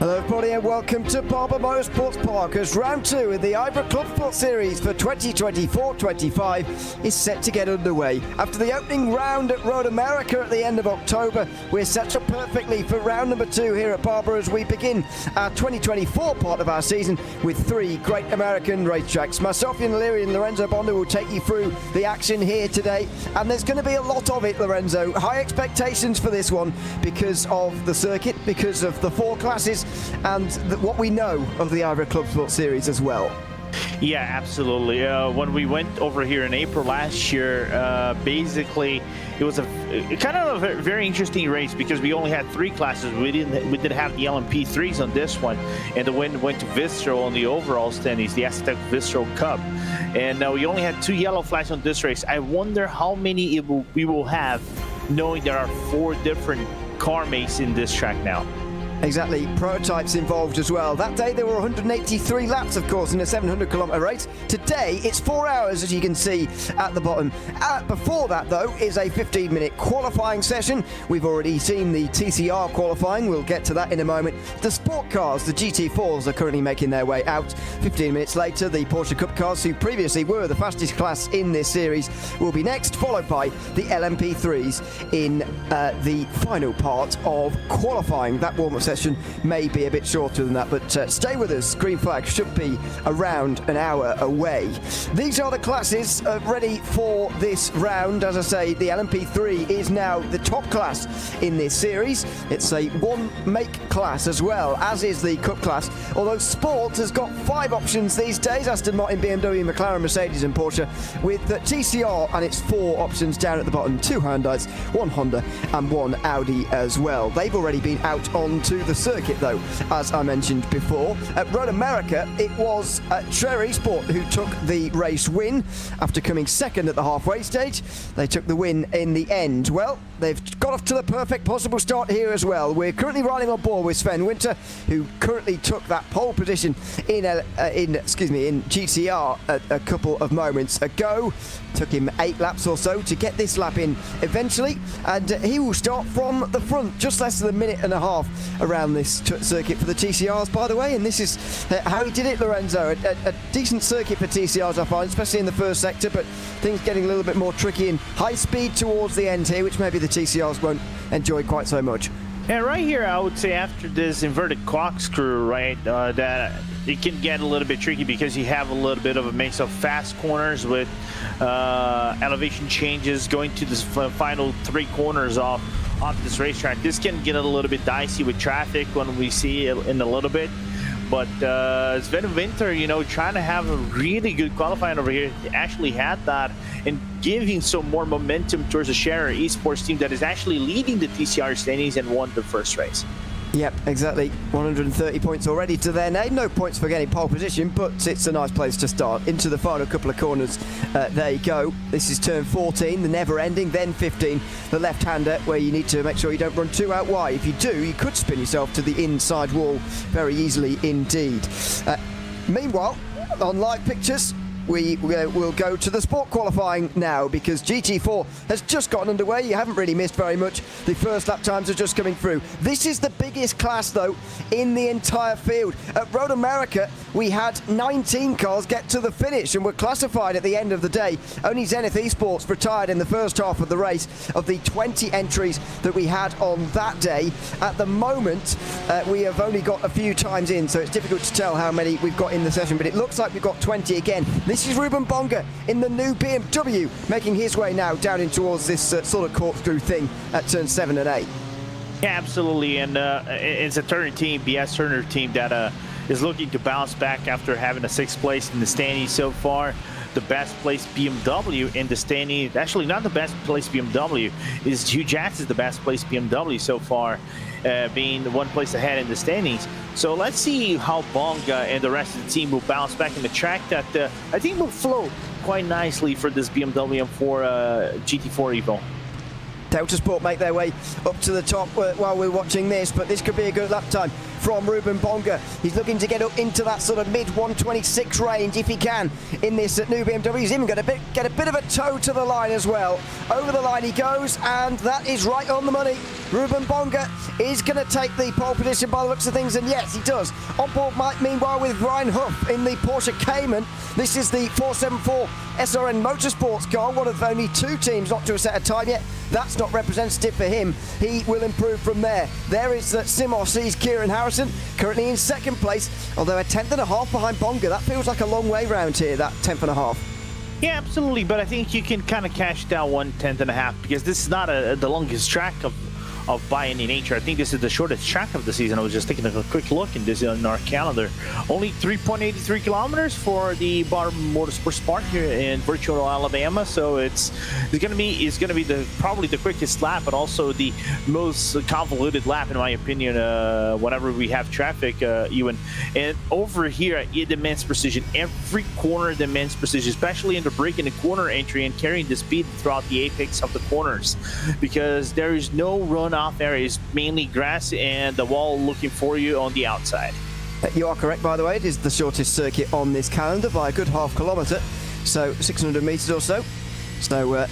Hello everybody and welcome to Barber Motorsports Park as round 2 of the IVRA Clubsport Series for 2024-25 is set to get underway. After the opening round at Road America at the end of October, we're set up perfectly for round number 2 here at Barber as we begin our 2024 part of our season with 3 great American racetracks. Myself, Ian Leary and Lorenzo Bonda will take you through the action here today, and there's going to be a lot of it, Lorenzo. High expectations for this one because of the circuit, because of the 4 classes, and what we know of the IVRA Clubsport Series as well. Yeah, absolutely. When we went over here in April last year, basically it was a very interesting race because we only had 3 classes. We didn't have the LMP3s on this one, and the win went to Vistro on the overall standings, the Aztec Vistro Cup, and we only had 2 yellow flags on this race. I wonder how many we will have, knowing there are 4 different car mates in this track now. Exactly, prototypes involved as well. That day there were 183 laps, of course, in a 700-kilometre race. Today it's 4 hours, as you can see at the bottom. Before that, though, is a 15-minute qualifying session. We've already seen the TCR qualifying. We'll get to that in a moment. The sport cars, the GT4s, are currently making their way out. 15 minutes later, the Porsche Cup cars, who previously were the fastest class in this series, will be next, followed by the LMP3s in the final part of qualifying. That warm-up session may be a bit shorter than that, but stay with us. Green flag should be around an hour away. These are the classes ready for this round. As I say, the LMP3 is now the top class in this series. It's a 1-make class as well, as is the Cup class, although Sport has got 5 options these days: Aston Martin, BMW, McLaren, Mercedes and Porsche, with TCR and its 4 options down at the bottom: 2 Hyundais, 1 Honda and 1 Audi as well. They've already been out onto the circuit, though, as I mentioned before. At Road America, it was RaceSport who took the race win after coming second at the halfway stage. They took the win in the end. Well, they've got off to the perfect possible start here as well. We're currently riding on board with Sven Winter, who currently took that pole position in GTR a couple of moments ago. Took him 8 laps or so to get this lap in eventually, and he will start from the front, just less than a minute and a half around this circuit for the TCRs, by the way. And this is how he did it, Lorenzo. A decent circuit for TCRs, I find, especially in the first sector, but things getting a little bit more tricky in high speed towards the end here, which maybe the TCRs won't enjoy quite so much. Yeah, right here, I would say after this inverted corkscrew, right, that it can get a little bit tricky because you have a little bit of a mix of fast corners with elevation changes going to this final 3 corners off this racetrack. This can get a little bit dicey with traffic when we see it in a little bit. But Sven Winter, you know, trying to have a really good qualifying over here, he actually had that and giving some more momentum towards the Scherer Esports team that is actually leading the TCR standings and won the first race. Yep, exactly. 130 points already to their name. No points for getting pole position, but it's a nice place to start. Into the final couple of corners, there you go. This is turn 14, the never-ending, then 15, the left-hander, where you need to make sure you don't run too out wide. If you do, you could spin yourself to the inside wall very easily indeed. Meanwhile, on live pictures, we will go to the sport qualifying now, because GT4 has just gotten underway. You haven't really missed very much. The first lap times are just coming through. This is the biggest class, though, in the entire field. At Road America, we had 19 cars get to the finish and were classified at the end of the day. Only Zenith Esports retired in the first half of the race of the 20 entries that we had on that day. At the moment, we have only got a few times in, so it's difficult to tell how many we've got in the session, but it looks like we've got 20 again. This is Ruben Bonga in the new BMW, making his way now down in towards this sort of corkscrew thing at turn 7 and 8. Yeah, absolutely, and it's a Turner team, BS Turner team, that is looking to bounce back after having a 6th place in the standings so far. The best placed BMW in the standings, actually not the best placed BMW, is Hugh Jackson's the best placed BMW so far, being 1 place ahead in the standings. So let's see how Bonga and the rest of the team will bounce back in the track that I think will flow quite nicely for this BMW M4 GT4 Evo. Delta Sport make their way up to the top while we're watching this, but this could be a good lap time from Ruben Bonga. He's looking to get up into that sort of mid 126 range if he can in this new BMW. He's even going to get a bit of a toe to the line as well. Over the line he goes, and that is right on the money. Ruben Bonga is going to take the pole position by the looks of things, and yes, he does. On board, meanwhile, with Ryan Huff in the Porsche Cayman. This is the 474 SRN Motorsports car, one of only 2 teams not to have set a time yet. That's not representative for him. He will improve from there. There is Simos sees Kieran Harrison, currently in 2nd place, although a 10th and a half behind Bonga. That feels like a long way round here, that 10th and a half. Yeah, absolutely, but I think you can kind of cash down 1/10 and a half because this is not the longest track of by any nature. I think this is the shortest track of the season. I was just taking a quick look in this on our calendar. Only 3.83 kilometers for the Barber Motorsports Park here in Virtual, Alabama. So it's going to be probably the quickest lap, but also the most convoluted lap in my opinion. Whenever we have traffic, Ewan, and over here it demands precision. Every corner demands precision, especially in the braking and corner entry and carrying the speed throughout the apex of the corners, because there is no run off area. Is mainly grass and the wall looking for you on the outside. You are correct, by the way. It is the shortest circuit on this calendar by a good half kilometre, so 600 metres or so. So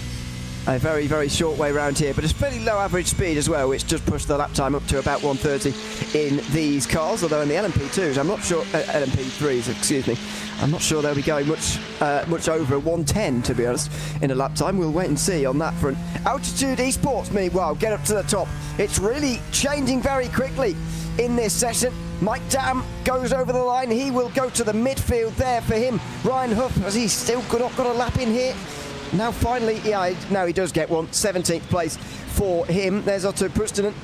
a very, very short way round here, but it's fairly low average speed as well, which just pushed the lap time up to about 1:30 in these cars, although in the LMP2s, I'm not sure, LMP3s, excuse me, I'm not sure they'll be going much over 1:10, to be honest, in a lap time. We'll wait and see on that front. Altitude Esports, meanwhile, get up to the top. It's really changing very quickly in this session. Mike Dam goes over the line. He will go to the midfield there for him. Ryan Huff, has he still not got a lap in here? Now finally, yeah, now he does get one. 17th place for him. There's Otto Pustinen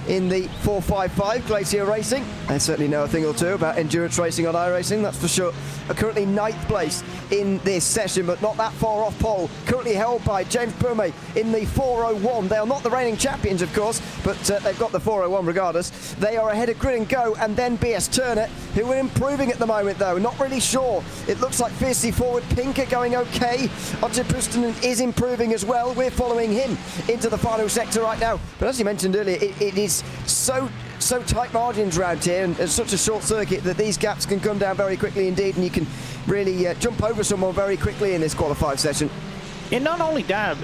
in the 455 Glacier Racing. They certainly know a thing or two about endurance racing on iRacing, that's for sure. Currently 9th place in this session, but not that far off pole. Currently held by James Burmay in the 401. They are not the reigning champions, of course, but they've got the 401 regardless. They are ahead of Grid and Go and then BS Turner, who are improving at the moment, though. Not really sure. It looks like fiercely forward. Pinker going okay. Otto Pustinen is improving as well. We're following him into the final sector right now. But as you mentioned earlier, it is so tight margins around here, and it's such a short circuit that these gaps can come down very quickly indeed, and you can really jump over someone very quickly in this qualified session. And not only that,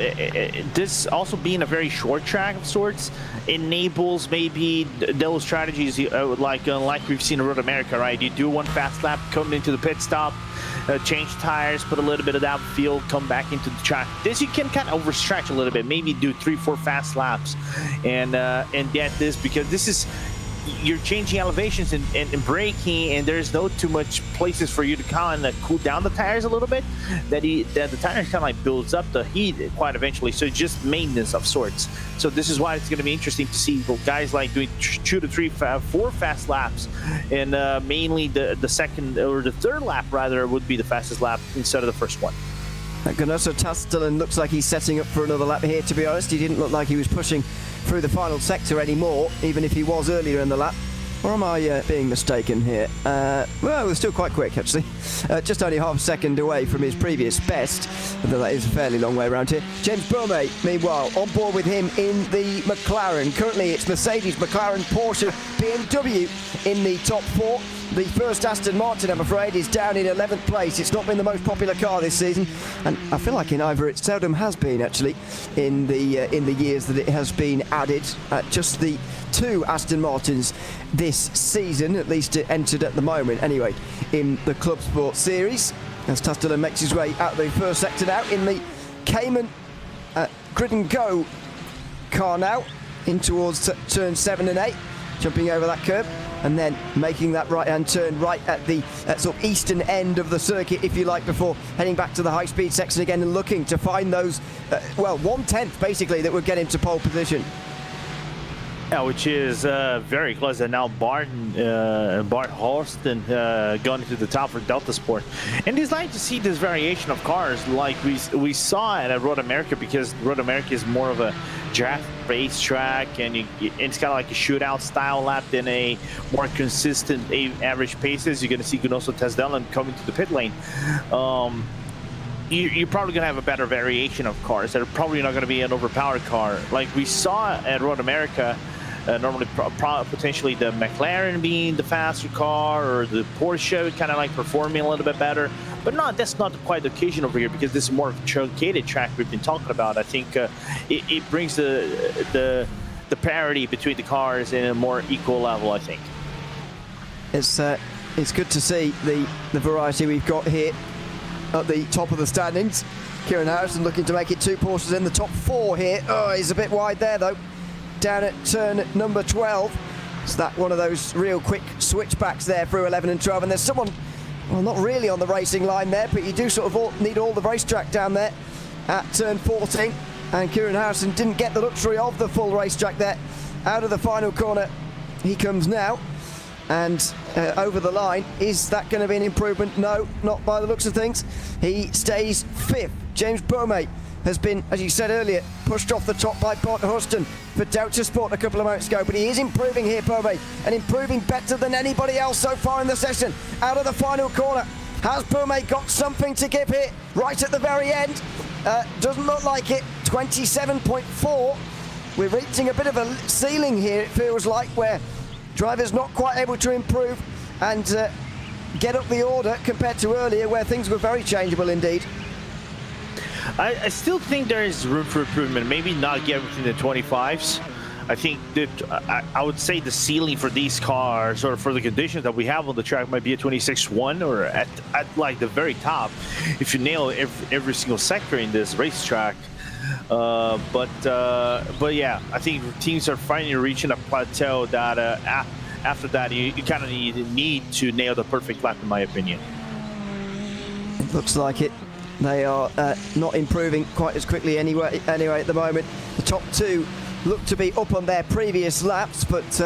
this also being a very short track of sorts enables maybe those strategies like we've seen in Road America, right? You do one fast lap, come into the pit stop, change tires, put a little bit of downfield, come back into the track. This you can kind of overstretch a little bit, maybe do 3-4 fast laps and get this, because this is, you're changing elevations and braking, and there's no too much places for you to kind of cool down the tires a little bit, that the tires kind of like builds up the heat quite eventually. So it's just maintenance of sorts. So this is why it's going to be interesting to see guys like doing 2 to 3, 4 fast laps, and mainly the second or the third lap rather would be the fastest lap instead of the first one. Ganoso Tastelin looks like he's setting up for another lap here, to be honest. He didn't look like he was pushing through the final sector anymore, even if he was earlier in the lap. Or am I being mistaken here? Well, we're still quite quick, actually. Just only half a second away from his previous best, although that is a fairly long way around here. James Burmay, meanwhile, on board with him in the McLaren. Currently, it's Mercedes, McLaren, Porsche, BMW in the top 4. The first Aston Martin, I'm afraid, is down in 11th place. It's not been the most popular car this season, and I feel like in IVRA it seldom has been, actually, in the years that it has been added. Just the 2 Aston Martins this season, at least entered at the moment, anyway, in the Clubsport series. As Tastelin makes his way out of the first sector now in the Cayman Grid and Go car now, in towards turn 7 and 8, jumping over that curb, and then making that right-hand turn right at the sort of eastern end of the circuit, if you like, before heading back to the high-speed section again and looking to find those, well, 1/10 basically that would get him to pole position. Yeah, which is very close. And now Bart Holston going to the top for Delta Sport. And it's nice to see this variation of cars like we saw at Road America, because Road America is more of a draft racetrack, and it's kind of like a shootout style lap than a more consistent average paces. You're going to see Ganoso Tastelin coming to the pit lane. you're probably going to have a better variation of cars. They're probably not going to be an overpowered car. Like we saw at Road America, normally potentially the McLaren being the faster car or the Porsche kind of like performing a little bit better. But that's not quite the occasion over here because this is more of a truncated track we've been talking about. I think it brings the parity between the cars in a more equal level, I think. It's good to see the variety we've got here at the top of the standings. Kieran Harrison looking to make it 2 Porsches in the top 4 here. Oh, he's a bit wide there though, down at turn number 12. Is that one of those real quick switchbacks there through 11 and 12? And there's someone, well, not really on the racing line there, but you do sort of need all the racetrack down there at turn 14. And Kieran Harrison didn't get the luxury of the full racetrack there. Out of the final corner he comes now. And over the line, is that going to be an improvement? No, not by the looks of things. He stays 5th. James Beaumay has been, as you said earlier, pushed off the top by Bart Huston for Deutsche Sport a couple of moments ago, but he is improving here, Beaumay, and improving better than anybody else so far in the session. Out of the final corner, has Beaumay got something to give here right at the very end? Doesn't look like it. 27.4. We're reaching a bit of a ceiling here, it feels like, where drivers not quite able to improve and get up the order compared to earlier where things were very changeable indeed. I still think there is room for improvement, maybe not get within the 25s. I think that I would say the ceiling for these cars or for the conditions that we have on the track might be a 26.1 or at like the very top if you nail every single sector in this racetrack. But yeah, I think teams are finally reaching a plateau that after that you kind of need to nail the perfect lap, in my opinion. It looks like it. They are not improving quite as quickly anyway at the moment. The top 2 look to be up on their previous laps, but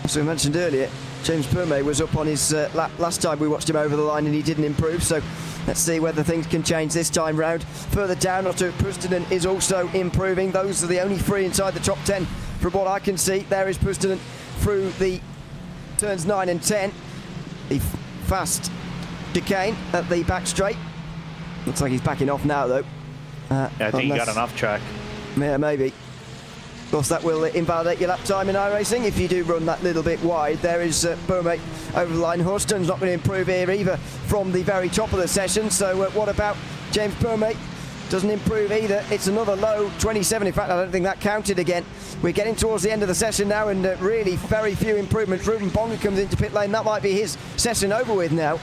as we mentioned earlier, James Beaumay was up on his lap last time we watched him over the line and he didn't improve, so let's see whether things can change this time round. Further down, Otto Pustinen is also improving. Those are the only 3 inside the top 10 from what I can see. There is Pustinen through the turns 9 and 10. The fast chicane at the back straight. Looks like he's backing off now though. Yeah, I think he got an off track. Yeah, maybe. Of course, that will invalidate your lap time in iRacing if you do run that little bit wide. There is Beaumay over the line. Huston's not going to improve here either from the very top of the session. So what about James Beaumay? Doesn't improve either. It's another low 27. In fact, I don't think that counted again. We're getting towards the end of the session now and really very few improvements. Ruben Bonga comes into pit lane. That might be his session over with now.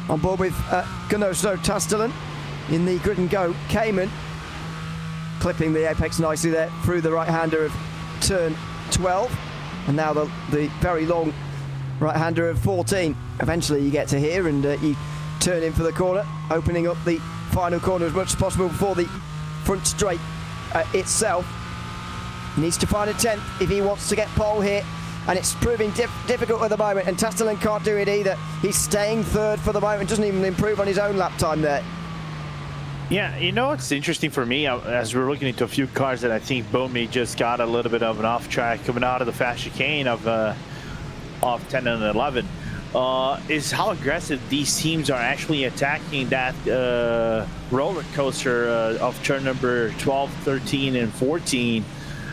On board with Gunnoso Tastelen in the grid and go. Cayman clipping the apex nicely there through the right-hander of turn 12. And now the very long right-hander of 14. Eventually you get to here and you turn in for the corner, opening up the final corner as much as possible before the front straight itself. He needs to find a 10th if he wants to get pole here. And it's proving difficult at the moment, and Tastelen can't do it either. He's staying 3rd for the moment, doesn't even improve on his own lap time there. Yeah, you know what's interesting for me, as we're looking into a few cars that I think Beaumay just got a little bit of an off track coming out of the fast chicane of 10 and 11, is how aggressive these teams are actually attacking that roller coaster of turn number 12, 13, and 14.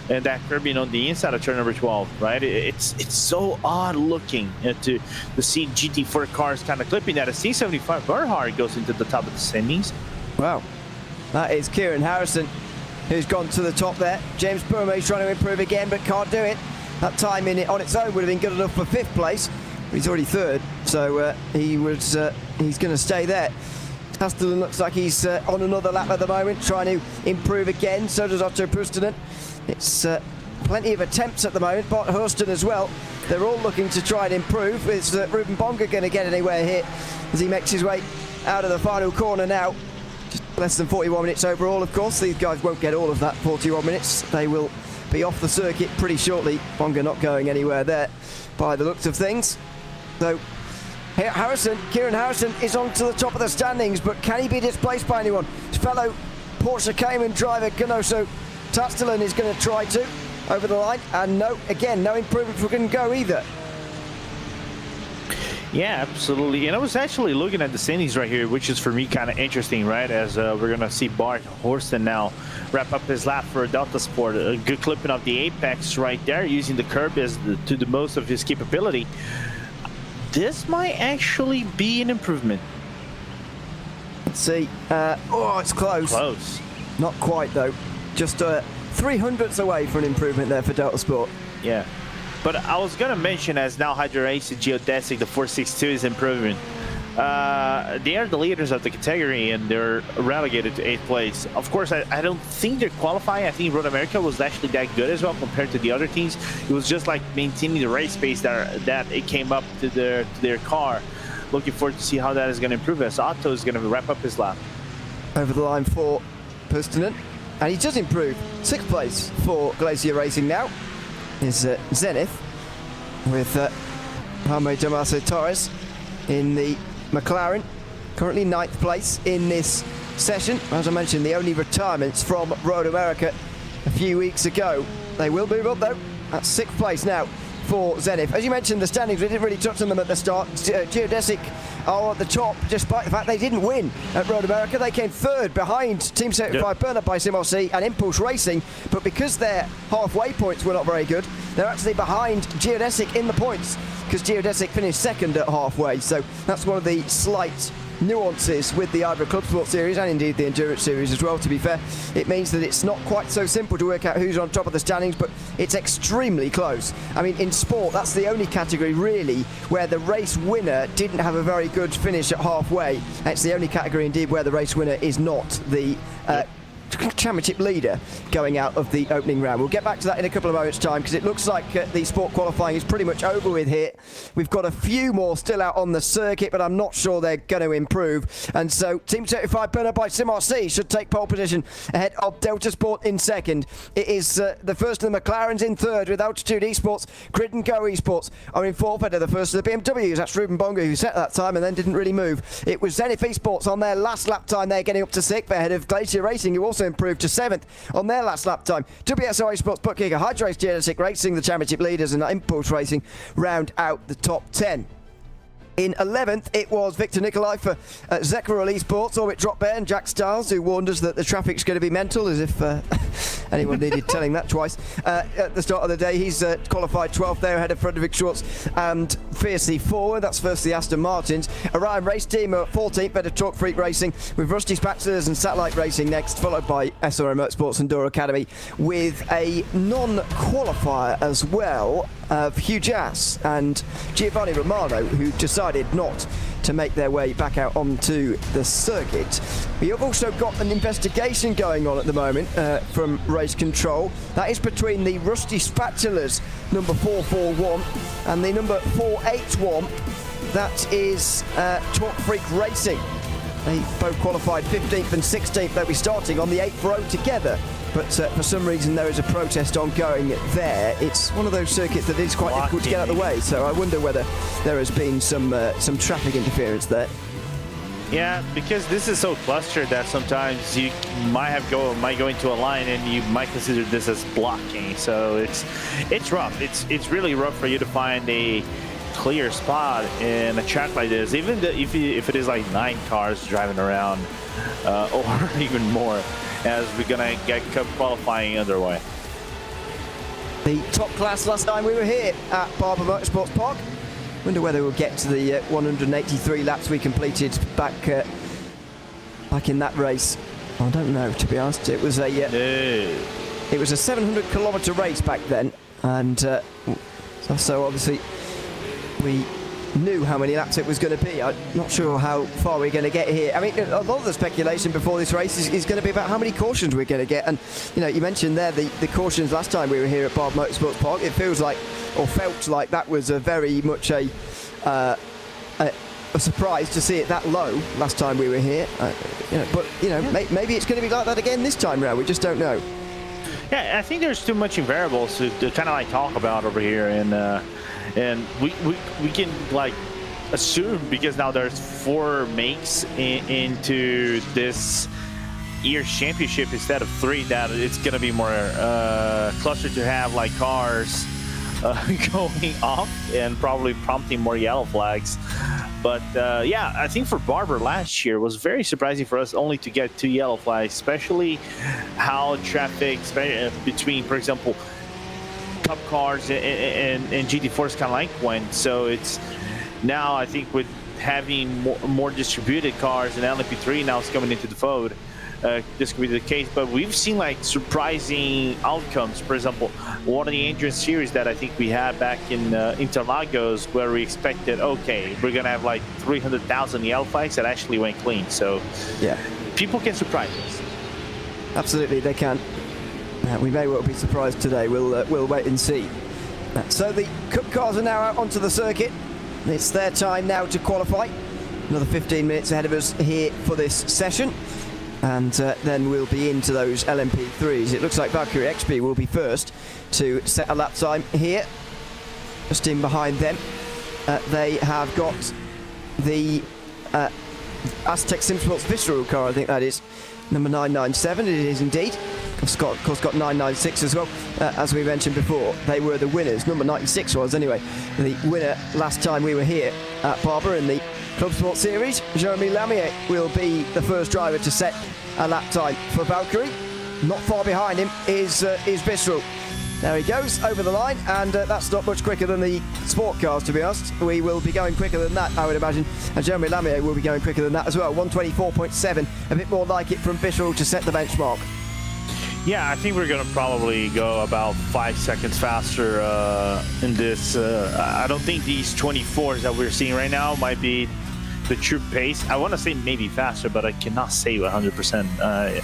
And that curbing on the inside of turn number 12, right? It's so odd looking to see GT4 cars kind of clipping that. A C75 Bernhard goes into the top of the semis. Wow, that is Kieran Harrison who's gone to the top there. James Beaumay's trying to improve again but can't do it. That time in it on its own would have been good enough for 5th place. He's already 3rd, so he's going to stay there. Tastelen looks like he's on another lap at the moment, trying to improve again. So does Otto Pustinen. It's plenty of attempts at the moment. Bart Huston as well. They're all looking to try and improve. Is Ruben Bonga going to get anywhere here as he makes his way out of the final corner now? Just less than 41 minutes overall, of course. These guys won't get all of that 41 minutes. They will be off the circuit pretty shortly. Bonga not going anywhere there by the looks of things. So Kieran Harrison is on to the top of the standings, but can he be displaced by anyone? His fellow Porsche Cayman driver Gunnoso Tastelen is going to try to over the line, and no, again, no improvement for Gun Go either. Yeah, absolutely. And I was actually looking at the standings right here, which is for me kind of interesting, right? As we're going to see Bart Horston now wrap up his lap for Delta Sport. A good clipping of the apex right there, using the curb to the most of his capability. This might actually be an improvement. Let's see. Oh, it's close. Close. Not quite, though. Just 300ths away for an improvement there for Delta Sport. Yeah. But I was going to mention, as now Hydro Race and Geodesic, the 462 is improving. They are the leaders of the category, and they're relegated to 8th place. Of course, I don't think they're qualifying. I think Road America was actually that good as well compared to the other teams. It was just like maintaining the race pace that it came up to their car. Looking forward to see how that is going to improve, as Otto is going to wrap up his lap. Over the line for Pustonen. And he does improve. 6th place for Glacier Racing now is Zenith, with Jaime Damaso Torres in the McLaren, currently 9th place in this session. As I mentioned, the only retirements from Road America a few weeks ago. They will move up though. That's 6th place now for Zenith. As you mentioned, the standings, we didn't really touch on them at the start. Geodesic are at the top, despite the fact they didn't win at Road America. They came 3rd behind Team 75 Bernard by SimRC and Impulse Racing, but because their halfway points were not very good, they're actually behind Geodesic in the points, because Geodesic finished 2nd at halfway. So that's one of the slight nuances with the IVRA Clubsport series, and indeed the Endurance series as well, to be fair. It means that it's not quite so simple to work out who's on top of the standings, but it's extremely close. I mean, in sport, that's the only category really where the race winner didn't have a very good finish at halfway. It's the only category indeed where the race winner is not the championship leader going out of the opening round. We'll get back to that in a couple of moments' time, because it looks like the sport qualifying is pretty much over with here. We've got a few more still out on the circuit, but I'm not sure they're going to improve. And so Team 75 Bernard by SimRC should take pole position ahead of Delta Sport in 2nd. It is the first of the McLarens in 3rd, with Altitude Esports. Grid and Go Esports are in 4th, ahead of the first of the BMWs. That's Ruben Bonga, who set that time and then didn't really move. It was Zenith Esports on their last lap time. They're getting up to 6th, ahead of Glacier Racing, who also improved to 7th on their last lap time. WSO Esports, Bookkeeper, Hydro Race, Geodesic Racing, the championship leaders, and Impulse Racing round out the top 10. In 11th, it was Victor Nikolai for Zekrural Esports, Orbit Drop Bear, and Jack Stiles, who warned us that the traffic's going to be mental, as if anyone needed telling that twice. At the start of the day, he's qualified 12th there, ahead of Frederick Schwartz and Fiercely Forward. That's first the Aston Martins. Orion Race Team are 14th, better Talk Freak Racing, with Rusty Spatulars and Satellite Racing next, followed by SRM Motorsports and Dora Academy, with a non-qualifier as well of Hugh Jass and Giovanni Romano, who decided not to make their way back out onto the circuit. We have also got an investigation going on at the moment from Race Control. That is between the Rusty Spatulas number 441 and the number 481. That is Talk Freak Racing. They both qualified 15th and 16th. They'll be starting on the 8th row together. But for some reason there is a protest ongoing there. It's one of those circuits that is quite difficult to get out of the way. So I wonder whether there has been some traffic interference there. Yeah, because this is so clustered that sometimes you might go into a line and you might consider this as blocking. So it's rough. It's really rough for you to find a clear spot in a track like this, even if it is like 9 cars driving around or even more, as we're gonna get Cup qualifying underway. The top class last time we were here at Barber Motorsports Park. Wonder whether we'll get to the 183 laps we completed back in that race. I don't know, to be honest. It was a 700-kilometer race back then, and so obviously we knew how many laps it was going to be. I'm not sure how far we're going to get here. I mean, a lot of the speculation before this race is going to be about how many cautions we're going to get. And, you know, you mentioned there the cautions last time we were here at Barber Motorsports Park. It feels like, or felt like, that was a very much a surprise to see it that low last time we were here. Maybe it's going to be like that again this time round. We just don't know. Yeah, I think there's too much variables to kind of like talk about over here, and we can like assume, because now there's 4 makes into this year's championship instead of 3, that it's gonna be more clustered to have like cars going off and probably prompting more yellow flags. But yeah, I think for Barber last year was very surprising for us only to get 2 yellow flags, especially how traffic between, for example, Cup cars and GT4s kind of like went. So it's now, I think, with having more distributed cars and LMP3 now is coming into the fold, this could be the case. But we've seen like surprising outcomes. For example, one of the endurance series that I think we had back in Interlagos, where we expected, okay, we're gonna have like 300,000 yellow flags, that actually went clean. So yeah, people can surprise us. Absolutely, they can. We may well be surprised today. We'll wait and see. So the Cup cars are now out onto the circuit. It's their time now to qualify. Another 15 minutes ahead of us here for this session. And then we'll be into those LMP3s. It looks like Valkyrie XP will be first to set a lap time here. Just in behind them, they have got the Aztec Simsports Visceral car, I think that is, number 997. It is indeed. Of course, got 996 as well, as we mentioned before. They were the winners. Number 96 was, anyway, the winner last time we were here at Barber in the Clubsport Series. Jeremy Lamier will be the first driver to set a lap time for Valkyrie. Not far behind him is Visceral. There he goes over the line, and that's not much quicker than the sport cars, to be honest. We will be going quicker than that, I would imagine, and Jeremy Lamier will be going quicker than that as well. 124.7, a bit more like it from Visceral to set the benchmark. Yeah, I think we're going to probably go about 5 seconds faster in this. I don't think these 24s that we're seeing right now might be the true pace. I want to say maybe faster, but I cannot say 100%.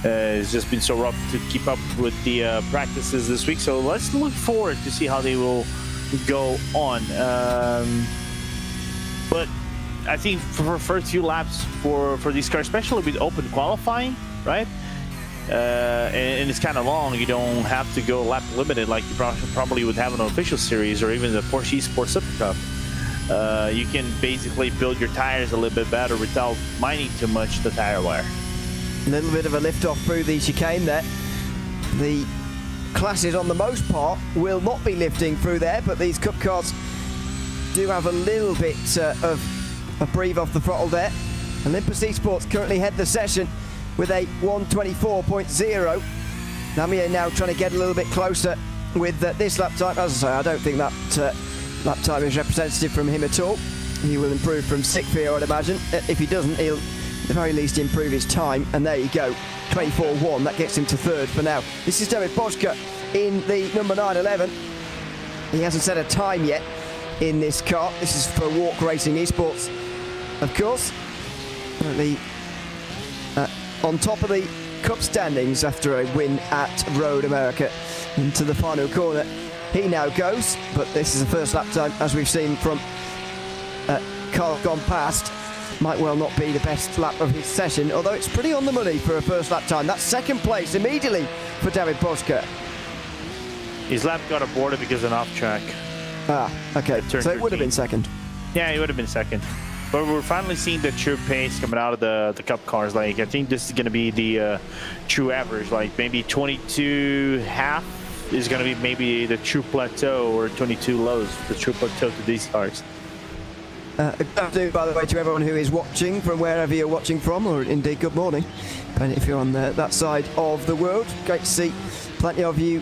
It's just been so rough to keep up with the practices this week. So let's look forward to see how they will go on. But I think for first few laps for these cars, especially with open qualifying, right? And it's kind of long. You don't have to go lap limited like you probably would have in an official series or even the Porsche Esports Super Cup. You can basically build your tires a little bit better without mining too much the tire wear. A little bit of a lift off through the chicane there. The classes on the most part will not be lifting through there, but these Cup cars do have a little bit of a breathe off the throttle there. Olympus Esports currently head the session with a 124.0. Lamier now trying to get a little bit closer with this lap time. As I say, I don't think that lap time is representative from him at all. He will improve from 6th here, I'd imagine. If he doesn't, he'll at the very least improve his time. And there you go, 24.1. That gets him to 3rd for now. This is David Boschke in the number 911. He hasn't set a time yet in this car. This is for Walk Racing Esports, of course. Currently on top of the Cup standings after a win at Road America into the final corner. He now goes, but this is the first lap time, as we've seen from cars gone past. Might well not be the best lap of his session, although it's pretty on the money for a first lap time. That's 2nd place immediately for David Boschke. His lap got aborted because of an off track. Ah, okay, so it would have been 2nd. Yeah, he would have been 2nd. But we're finally seeing the true pace coming out of the Cup cars. Like, I think this is going to be the true average. Like, maybe 22.5 is going to be maybe the true plateau, or 22 lows, the true plateau to these cars. Good afternoon, by the way, to everyone who is watching from wherever you're watching from, or indeed good morning. And if you're on that side of the world, great to see plenty of you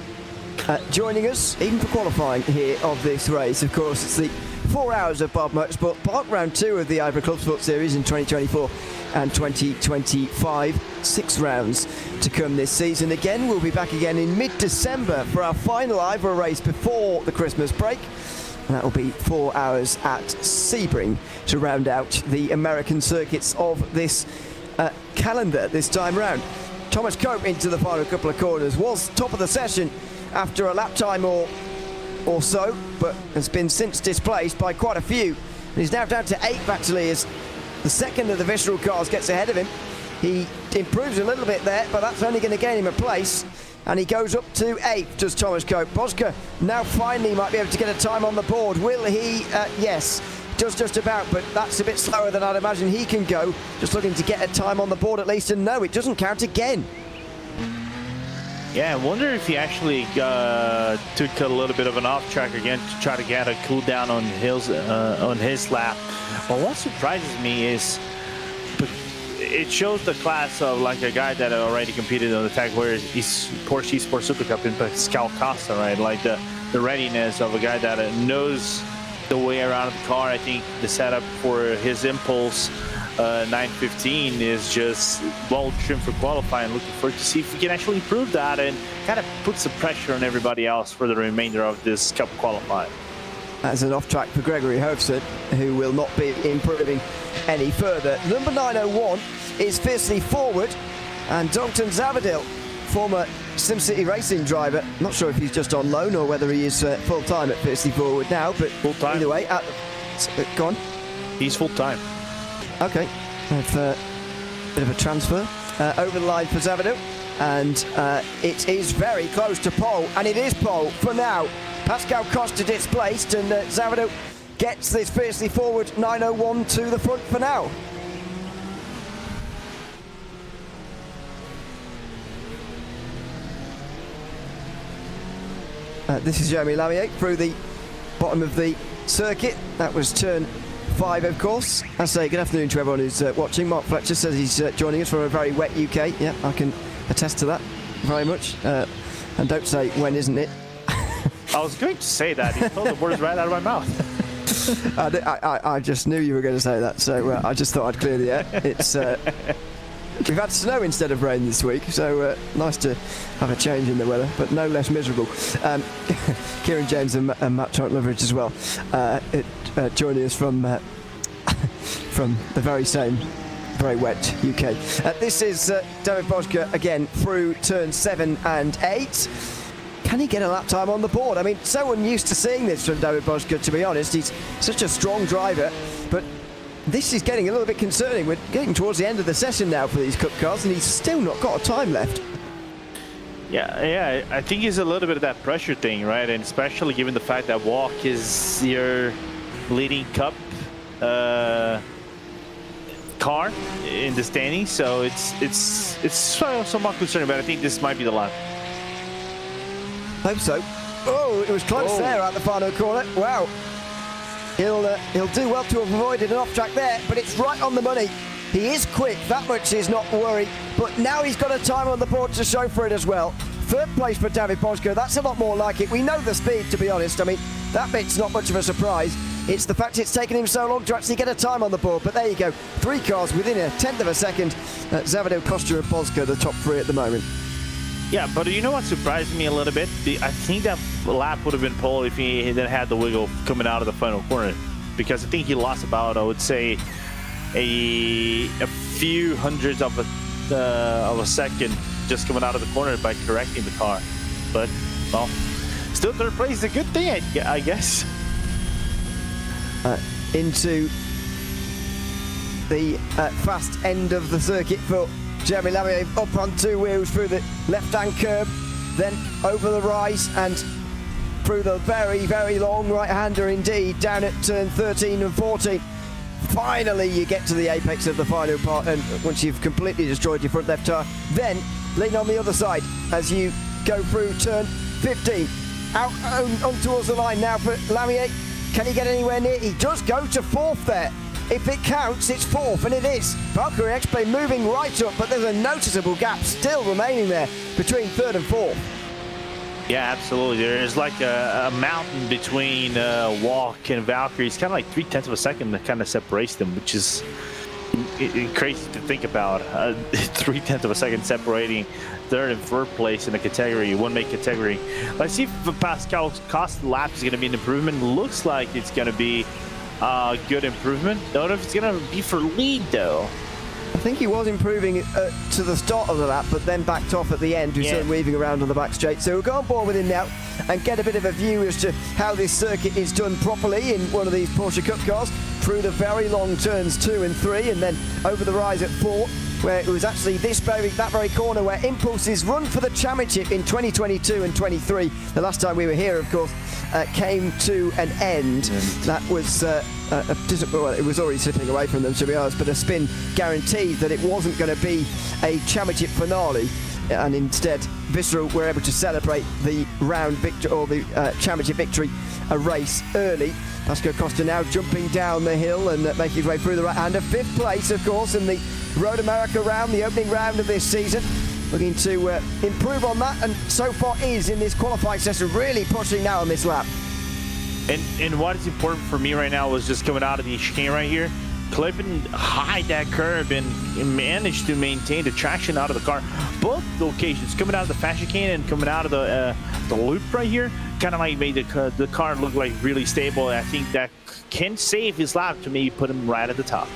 joining us, even for qualifying here of this race. Of course, it's the 4 hours of Barber Motorsport Park, round 2 of the IVRA Clubsport Series in 2024 and 2025. 6 rounds to come this season. Again, we'll be back again in mid-December for our final IVRA race before the Christmas break. And that will be 4 hours at Sebring to round out the American circuits of this calendar this time round. Thomas Cope into the final couple of corners was top of the session after a lap time or so, but has been since displaced by quite a few. And he's now down to 8 actually, as the second of the Visceral cars gets ahead of him. He improves a little bit there, but that's only going to gain him a place. And he goes up to 8th, does Thomas Cope. Boschke now finally might be able to get a time on the board. Will he? Yes, does just about, but that's a bit slower than I'd imagine he can go. Just looking to get a time on the board at least, and no, it doesn't count again. Yeah, I wonder if he actually took a little bit of an off track again to try to get a cool down on his lap. But what surprises me is it shows the class of like a guy that already competed on the tag where he's Porsche Esports Super Cup in Pascal Costa, right? Like the readiness of a guy that knows the way around the car. I think the setup for his Impulse 915 is just well trimmed for qualifying. Looking forward to see if we can actually improve that and kind of put some pressure on everybody else for the remainder of this Cup qualifying. As an off-track for Gregory Hofstad, who will not be improving any further. Number 901 is fiercely forward, and Dalton Zavadil, former SimCity Racing driver, not sure if he's just on loan or whether he is full-time at fiercely forward now, but full-time. Either way, go on. He's full-time. Okay, with a bit of a transfer over the line for Zavadil, and it is very close to pole, and it is pole for now. Pascal Costa displaced, and Zavadil gets this fiercely forward 901 to the front for now. This is Jeremy Lamier through the bottom of the circuit. That was turn 5, of course. I say good afternoon to everyone who's watching. Mark Fletcher says he's joining us from a very wet UK. Yeah, I can attest to that very much. And don't say when isn't it. I was going to say that. You told the words right out of my mouth. I just knew you were going to say that, so I just thought I'd clear the air. It's we've had snow instead of rain this week, so nice to have a change in the weather, but no less miserable. Kieran James and Matt Trent-Loveridge as well, joining us from the very same very wet UK. This is David Boschke again through turn 7 and 8. Can he get a lap time on the board? I mean, so unused to seeing this from David Boschke, to be honest. He's such a strong driver, but this is getting a little bit concerning. We're getting towards the end of the session now for these Cup cars, and he's still not got a time left. Yeah, I think it's a little bit of that pressure thing, right? And especially given the fact that Walk is your leading Cup car in the standings, so it's somewhat concerning. But I think this might be the lap. Hope so. Oh, it was close there at the final corner. Wow. He'll do well to have avoided an off-track there, but it's right on the money. He is quick, that much is not worried, but now he's got a time on the board to show for it as well. Third place for David Boschke, that's a lot more like it. We know the speed, to be honest. I mean, that bit's not much of a surprise. It's the fact it's taken him so long to actually get a time on the board, but there you go. 3 cars within a tenth of a second. Zavadil, Costa and Boschke, the top 3 at the moment. Yeah, but you know what surprised me a little bit? I think that lap would have been pole if he didn't have the wiggle coming out of the final corner, because I think he lost about, I would say, a few hundredths of a second just coming out of the corner by correcting the car. But, well, still third place is a good thing, I guess. Into the fast end of the circuit for Jeremy Lamier, up on 2 wheels through the left-hand curb, then over the rise and through the very, very long right-hander indeed, down at turn 13 and 14. Finally, you get to the apex of the final part, and once you've completely destroyed your front left tyre, then lean on the other side as you go through turn 15. Out on towards the line now for Lamier. Can he get anywhere near? He does go to 4th there. If it counts, it's 4th, and it is. Valkyrie X-Plane moving right up, but there's a noticeable gap still remaining there between 3rd and 4th. Yeah, absolutely. There is like a mountain between Walk and Valkyrie. It's kind of like 3/10 of a second that kind of separates them, which is crazy to think about. 3/10 of a second separating 3rd and 4th place in a category, one-make category. Let's see if Pascal Costa lap is going to be an improvement. Looks like it's going to be good improvement. Don't know if it's going to be for lead though. I think he was improving to the start of the lap, but then backed off at the end. We saw him weaving around on the back straight. So we'll go on board with him now and get a bit of a view as to how this circuit is done properly in one of these Porsche Cup cars, through the very long turns 2 and 3, and then over the rise at 4, where it was actually that very corner where Impulse's run for the championship in 2022 and 23, the last time we were here, of course, came to an end. That was well, it was already slipping away from them, to be honest, but a spin guaranteed that it wasn't going to be a championship finale. and instead Visceral were able to celebrate the round victory, or the championship victory, a race early. Pascal Costa now jumping down the hill and making his way through the right-hander. 5th place, of course, in the Road America round, the opening round of this season. Looking to improve on that, and so far is in this qualifying session, really pushing now on this lap. And what is important for me right now was just coming out of the chicane right here, clipping high that curb, and managed to maintain the traction out of the car. Both locations, coming out of the fast chicane and coming out of the loop right here, kind of like made the car look like really stable. I think that can save his lap to maybe put him right at the top.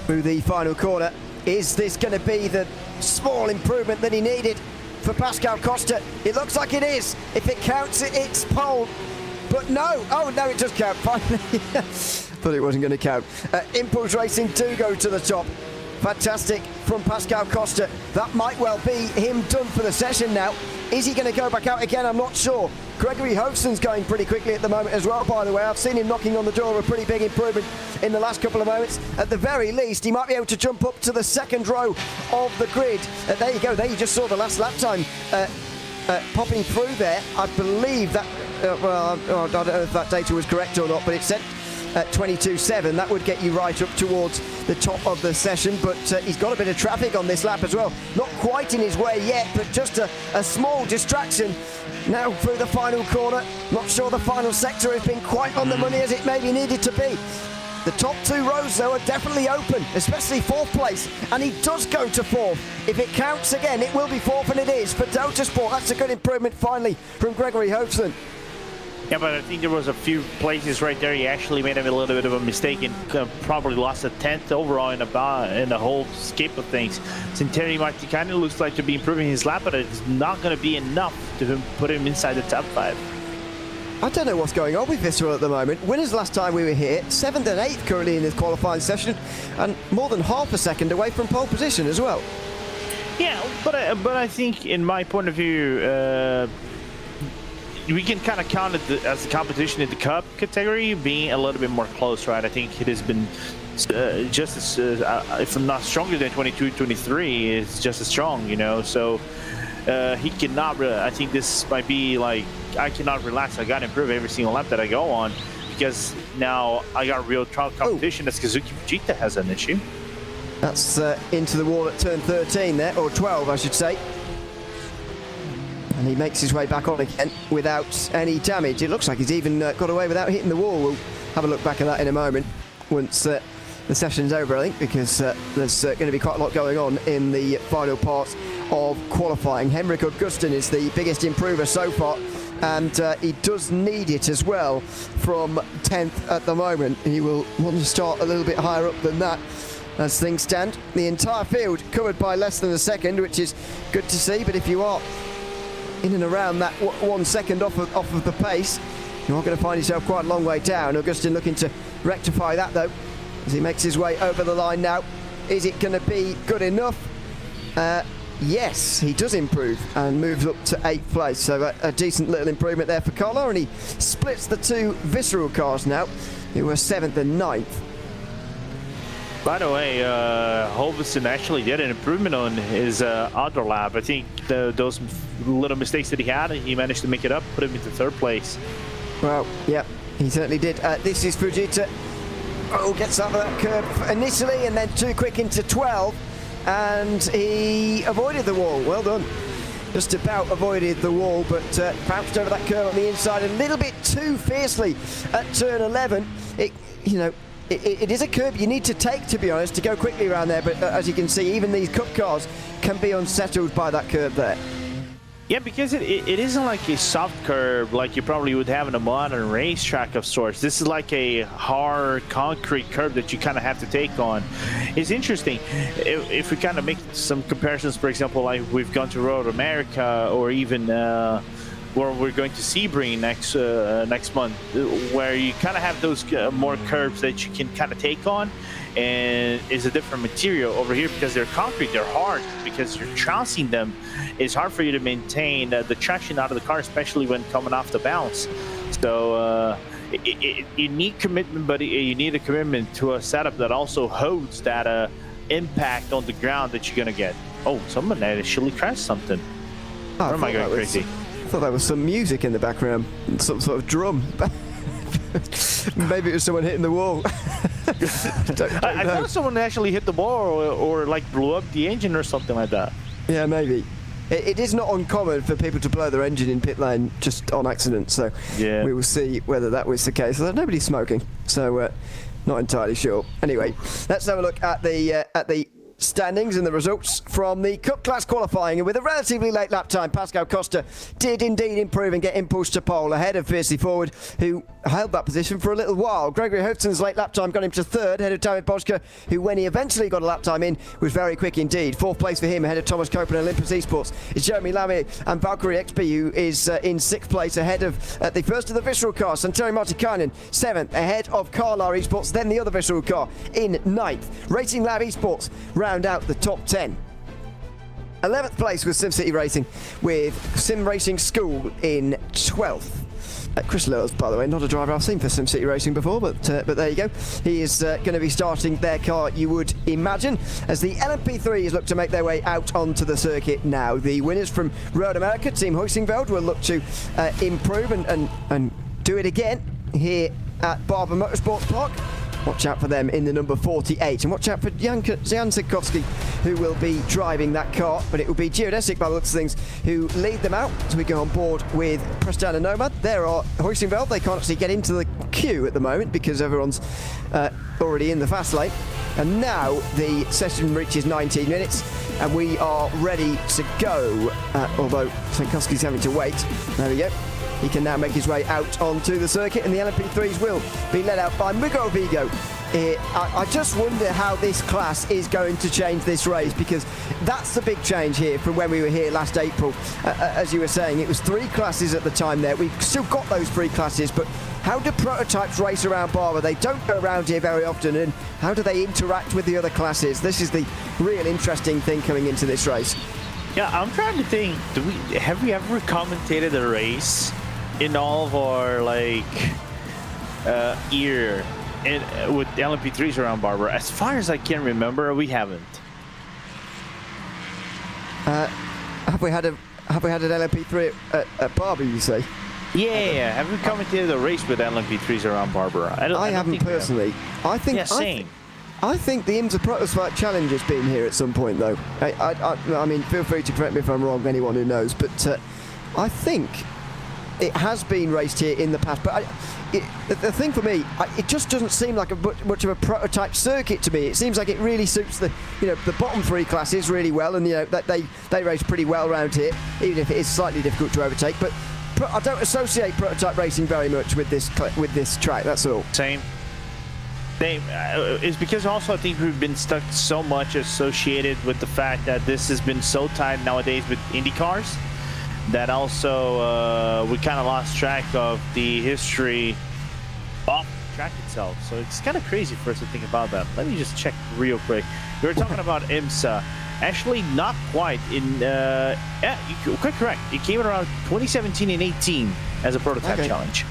Through the final corner, is this going to be the small improvement that he needed for Pascal Costa? It looks like it is. If it counts, it's pole. But no. Oh, no, it does count. Finally. Thought it wasn't going to count. Impulse Racing do go to the top. Fantastic from Pascal Costa. That might well be him done for the session now. Is he going to go back out again? I'm not sure. Gregory Hofson's going pretty quickly at the moment as well, by the way. I've seen him knocking on the door of a pretty big improvement in the last couple of moments. At the very least, he might be able to jump up to the second row of the grid. There you go. There you just saw the last lap time popping through there. I believe that, well, I don't know if that data was correct or not, but it said at 22.7. That would get you right up towards the top of the session, but he's got a bit of traffic on this lap as well. Not quite in his way yet, but just a small distraction now through the final corner. Not sure the final sector has been quite on the money as it maybe needed to be. The top 2 rows, though, are definitely open, especially 4th place, and he does go to 4th. If it counts again, it will be 4th, and it is for Delta Sport. That's a good improvement, finally, from Gregory Hofson. Yeah, but I think there was a few places right there he actually made a little bit of a mistake and probably lost a 10th overall in the whole scape of things. Sinteri Marti kind of looks like to be improving his lap, but it's not going to be enough to put him inside the top 5. I don't know what's going on with Visceral at the moment. When is the last time we were here? 7th and 8th currently in this qualifying session, and more than half a second away from pole position as well. Yeah, but I think, in my point of view, we can kind of count it as a competition in the Cup category being a little bit more close, right? I think it has been just as, if not stronger than 22-23, it's just as strong, you know? So he cannot, I think this might be like, I cannot relax. I got to improve every single lap that I go on, because now I got real competition. As Kazuki Fujita has an issue. That's into the wall at turn 13 there, or 12, I should say. And he makes his way back on again without any damage. It looks like he's even got away without hitting the wall. We'll have a look back at that in a moment once the session's over, I think, because there's going to be quite a lot going on in the final part of qualifying. Henrik Augustin is the biggest improver so far, and he does need it as well from 10th at the moment. He will want to start a little bit higher up than that as things stand. The entire field covered by less than a second, which is good to see, but if you are in and around that 1 second off of the pace, you're going to find yourself quite a long way down. Augustin looking to rectify that, though, as he makes his way over the line now. Is it going to be good enough? Yes, he does improve and moves up to 8th place, so a decent little improvement there for Carlo, and he splits the 2 Visceral cars now, who were 7th and 9th. By the way, Holveston actually did an improvement on his other lap. I think those little mistakes that he had, he managed to make it up, put him into 3rd place. Well, yeah, he certainly did. This is Fujita. Oh, gets up that curve initially and then too quick into 12, and he avoided the wall. Well done. Just about avoided the wall, but bounced over that curve on the inside a little bit too fiercely at turn 11. It is a curve you need to take, to be honest, to go quickly around there, but as you can see, even these Cup cars can be unsettled by that curve there. Yeah, because it isn't like a soft curve like you probably would have in a modern racetrack of sorts. This is like a hard concrete curve that you kind of have to take on. It's interesting. If we kind of make some comparisons, for example, like we've gone to Road America, or even where we're going to Sebring next month, where you kind of have those more curves that you can kind of take on, and it's a different material. Over here, because they're concrete, they're hard, because you're trouncing them. It's hard for you to maintain the traction out of the car, especially when coming off the bounce. So you need commitment, but you need a commitment to a setup that also holds that impact on the ground that you're going to get. Oh, someone actually crashed something. Oh, or am I going crazy? I thought that was some music in the background, some sort of drum. Maybe it was someone hitting the wall. I thought someone actually hit the wall or like blew up the engine or something like that. Yeah, maybe. It is not uncommon for people to blow their engine in pit lane just on accident, so yeah. We will see whether that was the case. Although nobody's smoking, so not entirely sure. Anyway, let's have a look at the standings and the results from the Cup Class qualifying. And with a relatively late lap time, Pascal Costa did indeed improve and get impulse to pole ahead of Fiercely Forward, who held that position for a little while. Gregory Houghton's late lap time got him to third, ahead of David Boschke, who, when he eventually got a lap time in, was very quick indeed. Fourth place for him, ahead of Thomas Cope and Olympus Esports. It's Jeremy Lamy and Valkyrie XP, who is in sixth place, ahead of the first of the Visceral cars, Santeri Martikainen, seventh, ahead of Carlar Esports, then the other Visceral car in ninth. Racing Lab Esports round out the top 10. 11th place was SimCity Racing, with Sim Racing School in 12th. Chris Lewis, by the way, not a driver I've seen for SimCity Racing before, but there you go. He is going to be starting their car, you would imagine, as the LMP3s look to make their way out onto the circuit now. The winners from Road America, Team Huisingveld, will look to improve and do it again here at Barber Motorsports Park. Watch out for them in the number 48, and watch out for Jan Sikowski, who will be driving that car, but it will be Geodesic, by the looks of things, who lead them out as we go on board with Prestana Nomad. There are Huisingveld. They can't actually get into the queue at the moment because everyone's already in the fast lane. And now the session reaches 19 minutes, and we are ready to go, although Sikowski's having to wait. There we go. He can now make his way out onto the circuit, and the LMP3s will be led out by Miguel Vigo. I just wonder how this class is going to change this race, because that's the big change here from when we were here last April. As you were saying, it was 3 classes at the time there. We've still got those 3 classes, but how do prototypes race around Barber? They don't go around here very often, and how do they interact with the other classes? This is the real interesting thing coming into this race. Yeah, I'm trying to think, have we ever commentated a race in all of our year with LMP3s around Barber? As far as I can remember, we haven't. Have we had an LMP3 at Barber, you say? Yeah, have we commentated a race with LMP3s around Barber? I haven't personally. I think. Yeah, same. I think the IMSA Prototype Challenge has been here at some point, though. I mean, feel free to correct me if I'm wrong, anyone who knows, but I think it has been raced here in the past. But the thing for me, it just doesn't seem like much of a prototype circuit to me. It seems like it really suits the bottom 3 classes really well, and that they race pretty well around here, even if it is slightly difficult to overtake. But I don't associate prototype racing very much with this track. That's all. Same. It's because also I think we've been stuck so much associated with the fact that this has been so tied nowadays with Indy cars, that also we kind of lost track of the history of the track itself. So it's kind of crazy for us to think about that. Let me just check real quick. We were talking about IMSA. Actually, not quite. Yeah, you're quite correct. It came around 2017 and 18 as a prototype challenge.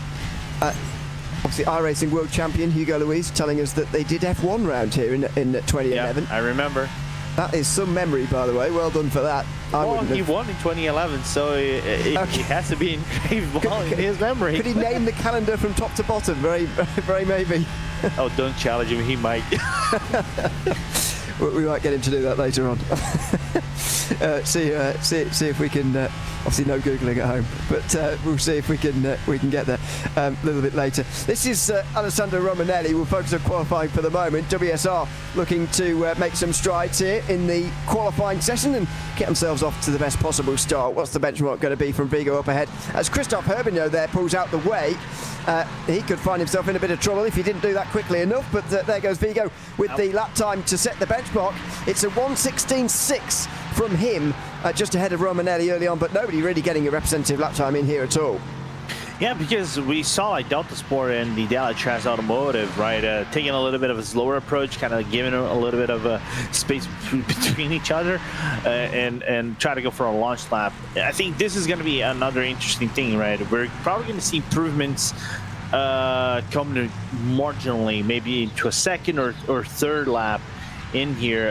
Obviously, iRacing World Champion Hugo Luis telling us that they did F1 round here in 2011. Yeah, I remember. That is some memory, by the way. Well done for that. Well, he won in 2011, so it has to be engraved in his memory. Could he name the calendar from top to bottom? Very, very maybe. Oh, don't challenge him. He might. We might get him to do that later on. See if we can. Obviously, no googling at home, but we'll see if we can get there a little bit later. This is Alessandro Romanelli. We'll focus on qualifying for the moment. WSR looking to make some strides here in the qualifying session and get themselves off to the best possible start. What's the benchmark going to be from Vigo up ahead? As Christophe Herbigno there pulls out the way, he could find himself in a bit of trouble if he didn't do that quickly enough, but there goes Vigo with the lap time to set the benchmark. It's a 1:16.6 from him, just ahead of Romanelli early on, but nobody really getting a representative lap time in here at all. Yeah, because we saw like Delta Sport and the Dallas Trans Automotive, right, taking a little bit of a slower approach, kind of giving a little bit of a space between each other, and try to go for a launch lap. I think this is going to be another interesting thing, right? We're probably going to see improvements coming marginally, maybe into a second or third lap in here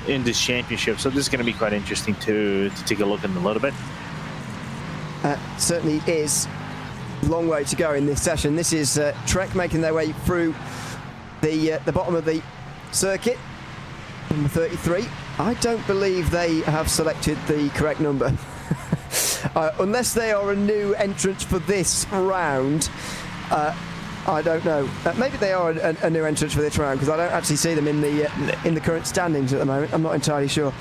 in this championship. So this is going to be quite interesting to take a look at in a little bit. Certainly is. Long way to go in this session. This is Trek making their way through the bottom of the circuit. Number 33. I don't believe they have selected the correct number. Unless they are a new entrant for this round. I don't know. Maybe they are a new entrant for this round, because I don't actually see them in the current standings at the moment. I'm not entirely sure.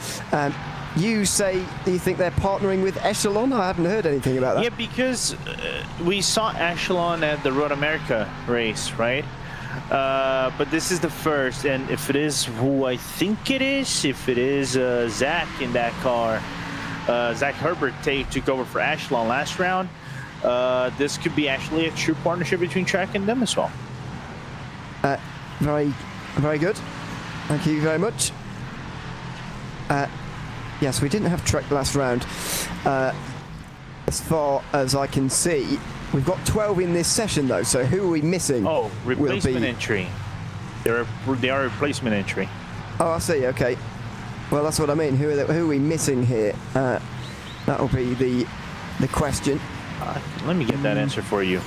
You say you think they're partnering with Echelon? I haven't heard anything about that. Yeah, because we saw Echelon at the Road America race, right? But this is the first, and if it is who I think it is, if it is Zach in that car, Zach Herbert took over for Echelon last round, this could be actually a true partnership between Trek and them as well. Very, very good. Thank you very much. Yes, we didn't have Trek last round. As far as I can see, we've got 12 in this session, though. So who are we missing? Oh, replacement entry. They are a replacement entry. Oh, I see. Okay. Well, that's what I mean. Who are we missing here? That'll be the question. Let me get that answer for you.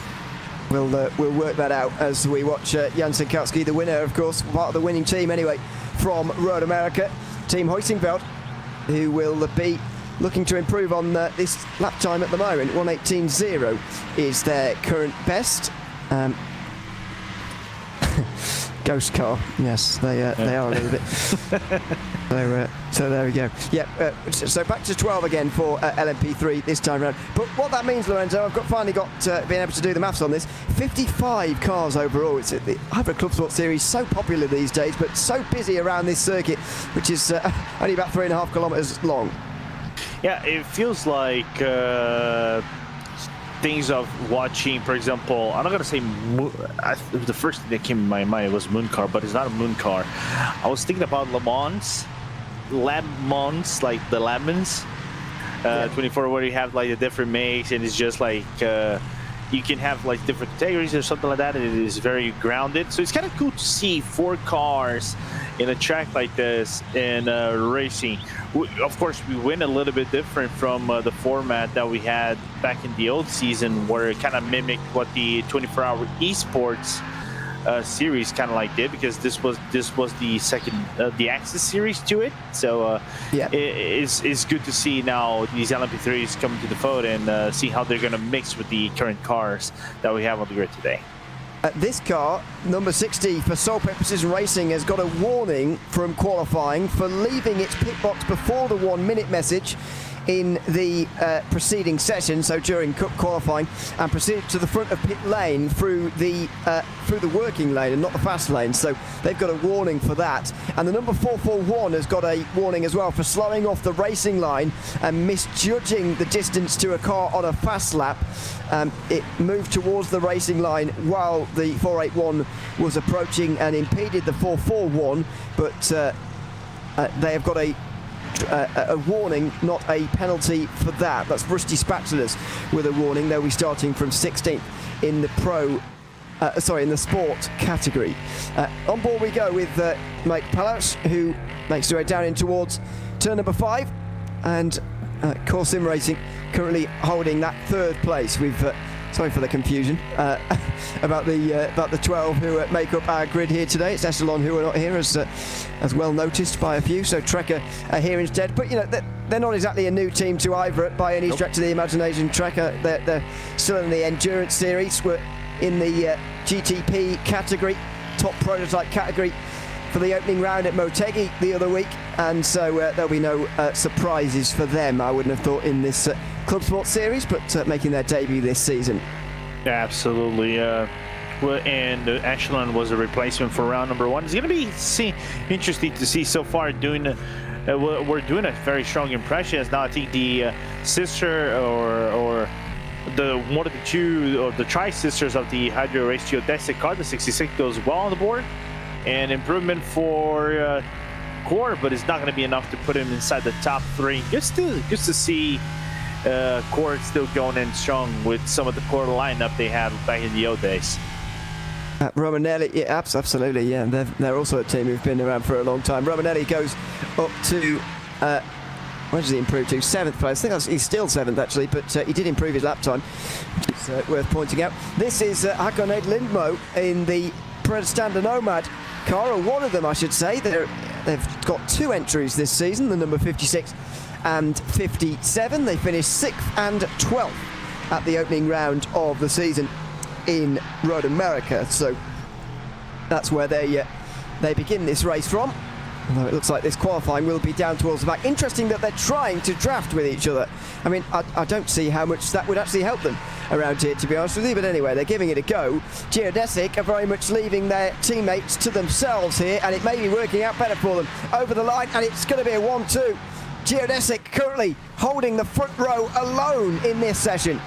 We'll work that out as we watch Jan Sikowski, the winner, of course, part of the winning team anyway, from Road America, Team Hoisingveld, who will be looking to improve on this lap time at the moment. 1:18.0 is their current best. Ghost car, yes, they are a little bit. So there we go. Yeah, so back to 12 again for LMP3 this time around. But what that means, Lorenzo, I've finally been able to do the maths on this. 55 cars overall. It's the IVRA Clubsport series, so popular these days, but so busy around this circuit, which is only about 3.5 kilometers long. Yeah, it feels like things of watching, for example, I'm not going to say the first thing that came to my mind was Moon Car, but it's not a Moon Car. I was thinking about Le Mans, like the Le Mans 24, where you have like the different makes, and it's just like you can have like different categories or something like that, and it is very grounded. So it's kind of cool to see 4 cars in a track like this in racing. Of course, we win a little bit different from the format that we had back in the old season, where it kind of mimicked what the 24-hour esports series kind of like did, because this was the second the Axis series to it. So it's good to see now these LMP3s coming to the fold and see how they're going to mix with the current cars that we have on the grid today. This car, number 60 for Sole Purposes Racing, has got a warning from qualifying for leaving its pit box before the 1 minute message in the preceding session, so during cup qualifying, and proceeded to the front of pit lane through the working lane and not the fast lane. So they've got a warning for that. And the number 441 has got a warning as well for slowing off the racing line and misjudging the distance to a car on a fast lap. It moved towards the racing line while the 481 was approaching and impeded the 441, but they have got a warning, not a penalty for that. That's Rusty Spatulas with a warning. They'll be starting from 16th in the in the sport category. On board we go with Mike Palas, who makes his way down in towards turn number 5, and Core Sim Racing currently holding that 3rd place. We've sorry for the confusion about the 12 who make up our grid here today. It's Echelon who are not here, as well noticed by a few. So Trek are here instead. But you know, they're not exactly a new team to IVRA by any stretch of the imagination. Trek they're still in the endurance series. We're in the GTP category, top prototype category, for the opening round at Motegi the other week, and so there'll be no surprises for them, I wouldn't have thought, in this Clubsport series, but making their debut this season. Absolutely. And Echelon was a replacement for round number 1. It's going to be interesting to see so far. We're doing a very strong impression. As now I think the sister or the one of the two, or the tri-sisters of the Hydro Race Geodesic car, the 66, goes well on the board. And improvement for Core, but it's not going to be enough to put him inside the top 3. Just to see Core still going in strong with some of the Core lineup they had back in the old days. Romanelli, yeah, absolutely, yeah. They're also a team who've been around for a long time. Romanelli goes up to, where does he improve to? 7th place. I think he's still 7th, actually, but he did improve his lap time, which is worth pointing out. This is Hakonet Lindmo in the Prestanda Nomad car, or one of them, I should say. They've got 2 entries this season, the number 56 and 57. They finished 6th and 12th at the opening round of the season in Road America, so that's where they begin this race from. Although it looks like this qualifying will be down towards the back. Interesting that they're trying to draft with each other. I mean, I don't see how much that would actually help them around here, to be honest with you, but anyway, they're giving it a go. Geodesic are very much leaving their teammates to themselves here, and it may be working out better for them. Over the line, and it's going to be a 1-2. Geodesic currently holding the front row alone in this session.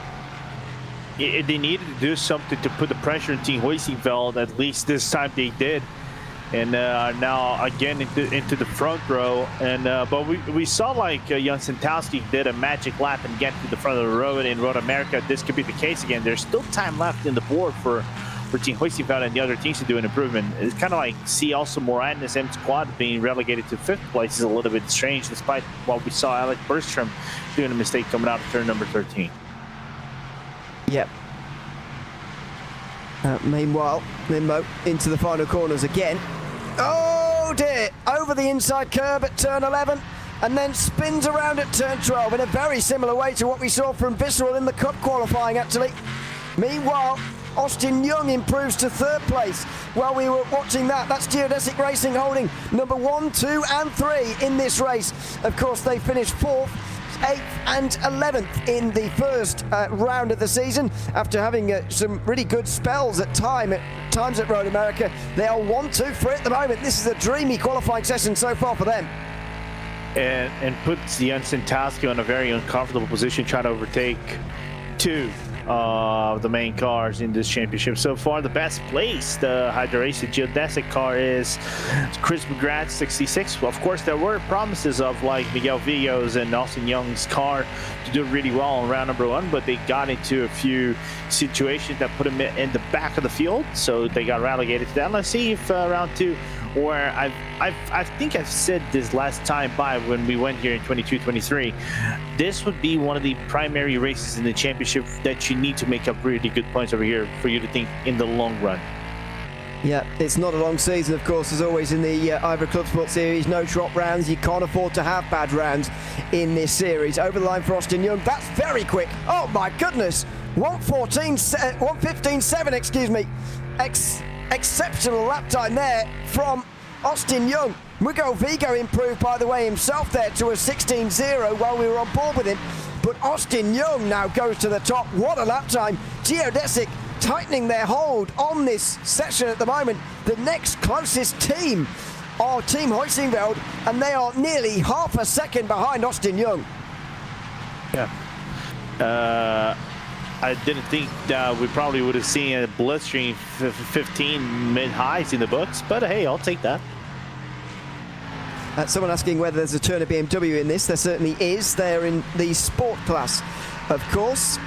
They needed to do something to put the pressure on Team Hoisingveld. At least this time they did, and now again into the front row. And but we saw like Jan Santowski did a magic lap and get to the front of the road in Road America. This could be the case again. There's still time left in the board for Team Hoisingveld and the other teams to do an improvement. It's kind of like see also Moranis M Squad being relegated to 5th place is a little bit strange, despite what we saw Alec Bergstrom doing a mistake coming out of turn number 13. Yep. Meanwhile, Limbo into the final corners again. Oh dear! Over the inside curb at turn 11, and then spins around at turn 12 in a very similar way to what we saw from Visceral in the Cup qualifying, actually. Meanwhile, Austin Young improves to 3rd place. While we were watching that, that's Geodesic Racing holding number 1, 2 and 3 in this race. Of course, they finished 4th, 8th and 11th in the first round of the season after having some really good spells at times at Road America. They are 1, 2, 3 at the moment. This is a dreamy qualifying session so far for them. And puts Jan Santowski on a very uncomfortable position trying to overtake 2 of the main cars in this championship. So far, the best place the Hydra Racing Geodesic car is Chris McGrath 66. Well, of course, there were promises of like Miguel Vigo's and Austin Young's car to do really well on round number 1, but they got into a few situations that put them in the back of the field, so they got relegated to that. Let's see if round 2, where I think I've said this last time by when we went here in 22-23, this would be one of the primary races in the championship that you need to make up really good points over here for you to think in the long run. Yeah, it's not a long season, of course, as always in the IVRA Clubsport series. No drop rounds. You can't afford to have bad rounds in this series. Over the line for Austin Young. That's very quick. Oh my goodness. 1:15.7, excuse me. Exceptional lap time there from Austin Young. Miguel Vigo improved, by the way, himself there to a 16.0 while we were on board with him. But Austin Young now goes to the top. What a lap time. Geodesic tightening their hold on this session at the moment. The next closest team are Team Hoisingveld, and they are nearly half a second behind Austin Young. Yeah. I didn't think we probably would have seen a blistering 15 mid-highs in the books, but hey, I'll take that. Someone asking whether there's a Turner BMW in this. There certainly is. They're in the sport class, of course.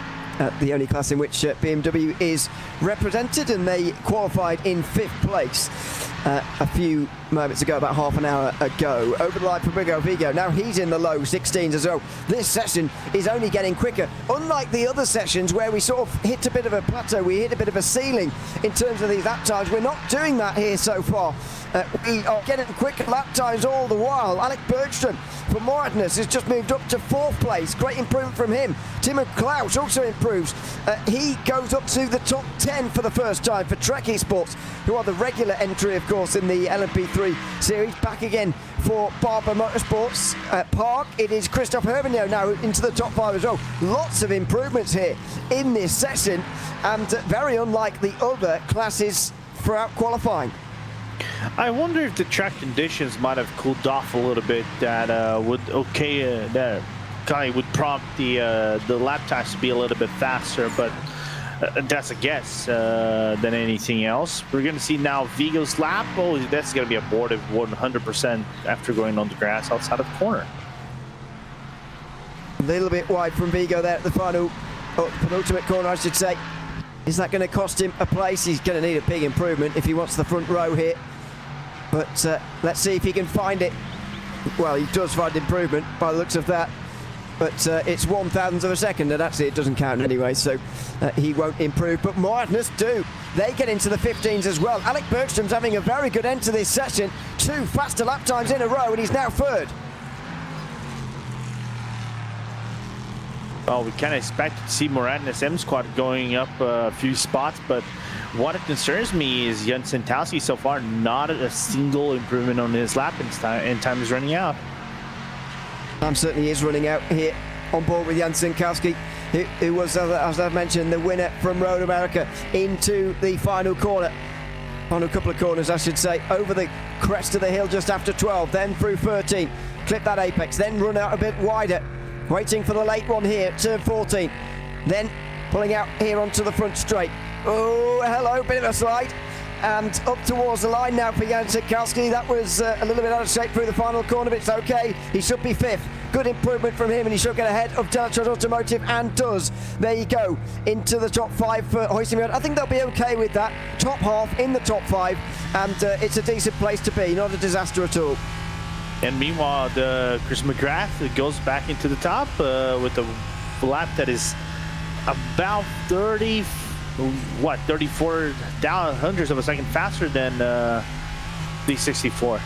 The only class in which BMW is represented, and they qualified in 5th place a few moments ago, about half an hour ago. Over the line for Miguel Vigo. Now he's in the low 16s as well. This session is only getting quicker. Unlike the other sessions where we sort of hit a bit of a plateau, we hit a bit of a ceiling in terms of these lap times. We're not doing that here so far. We are getting quicker lap times all the while. Alec Bergstrom for Moradness has just moved up to 4th place. Great improvement from him. Timo Klaus also improves. He goes up to the top 10 for the first time for Trek Esports, who are the regular entry, of course, in the LMP3 series. Back again for Barber Motorsports Park. It is Christophe Herbigno now into the top 5 as well. Lots of improvements here in this session, and very unlike the other classes throughout qualifying. I wonder if the track conditions might have cooled off a little bit. That would that kind of would prompt the lap times to be a little bit faster, but that's a guess than anything else. We're going to see now Vigo's lap. Oh, that's going to be abortive 100% after going on the grass outside of the corner. A little bit wide from Vigo there at the final penultimate corner, I should say. Is that going to cost him a place? He's going to need a big improvement if he wants the front row here. But let's see if he can find it. Well, he does find improvement by the looks of that. But it's 1,000th of a second, and actually it doesn't count anyway, so he won't improve. But Madness do. They get into the 15s as well. Alec Bergstrom's having a very good end to this session. 2 faster lap times in a row, and he's now third. Well, we kind of expected to see Moradness M squad going up a few spots, but what concerns me is Jensen Towski so far not a single improvement on his lap and time is running out. Time certainly is running out here on board with Jensen Towski, who was, as I've mentioned, the winner from Road America into the final corner. Final couple of corners, I should say, over the crest of the hill just after 12, then through 13, clip that apex, then run out a bit wider. Waiting for the late one here, turn 14. Then pulling out here onto the front straight. Oh, hello, bit of a slide. And up towards the line now for Jan Sikowski. That was a little bit out of shape through the final corner, but it's okay. He should be 5th. Good improvement from him, and he should get ahead of Deltros Automotive, and does. There you go, into the top 5 for hoisting. I think they'll be okay with that. Top half in the top 5, and it's a decent place to be, not a disaster at all. And meanwhile, Chris McGrath goes back into the top with a lap that is about 34 hundredths of a second faster than the 64.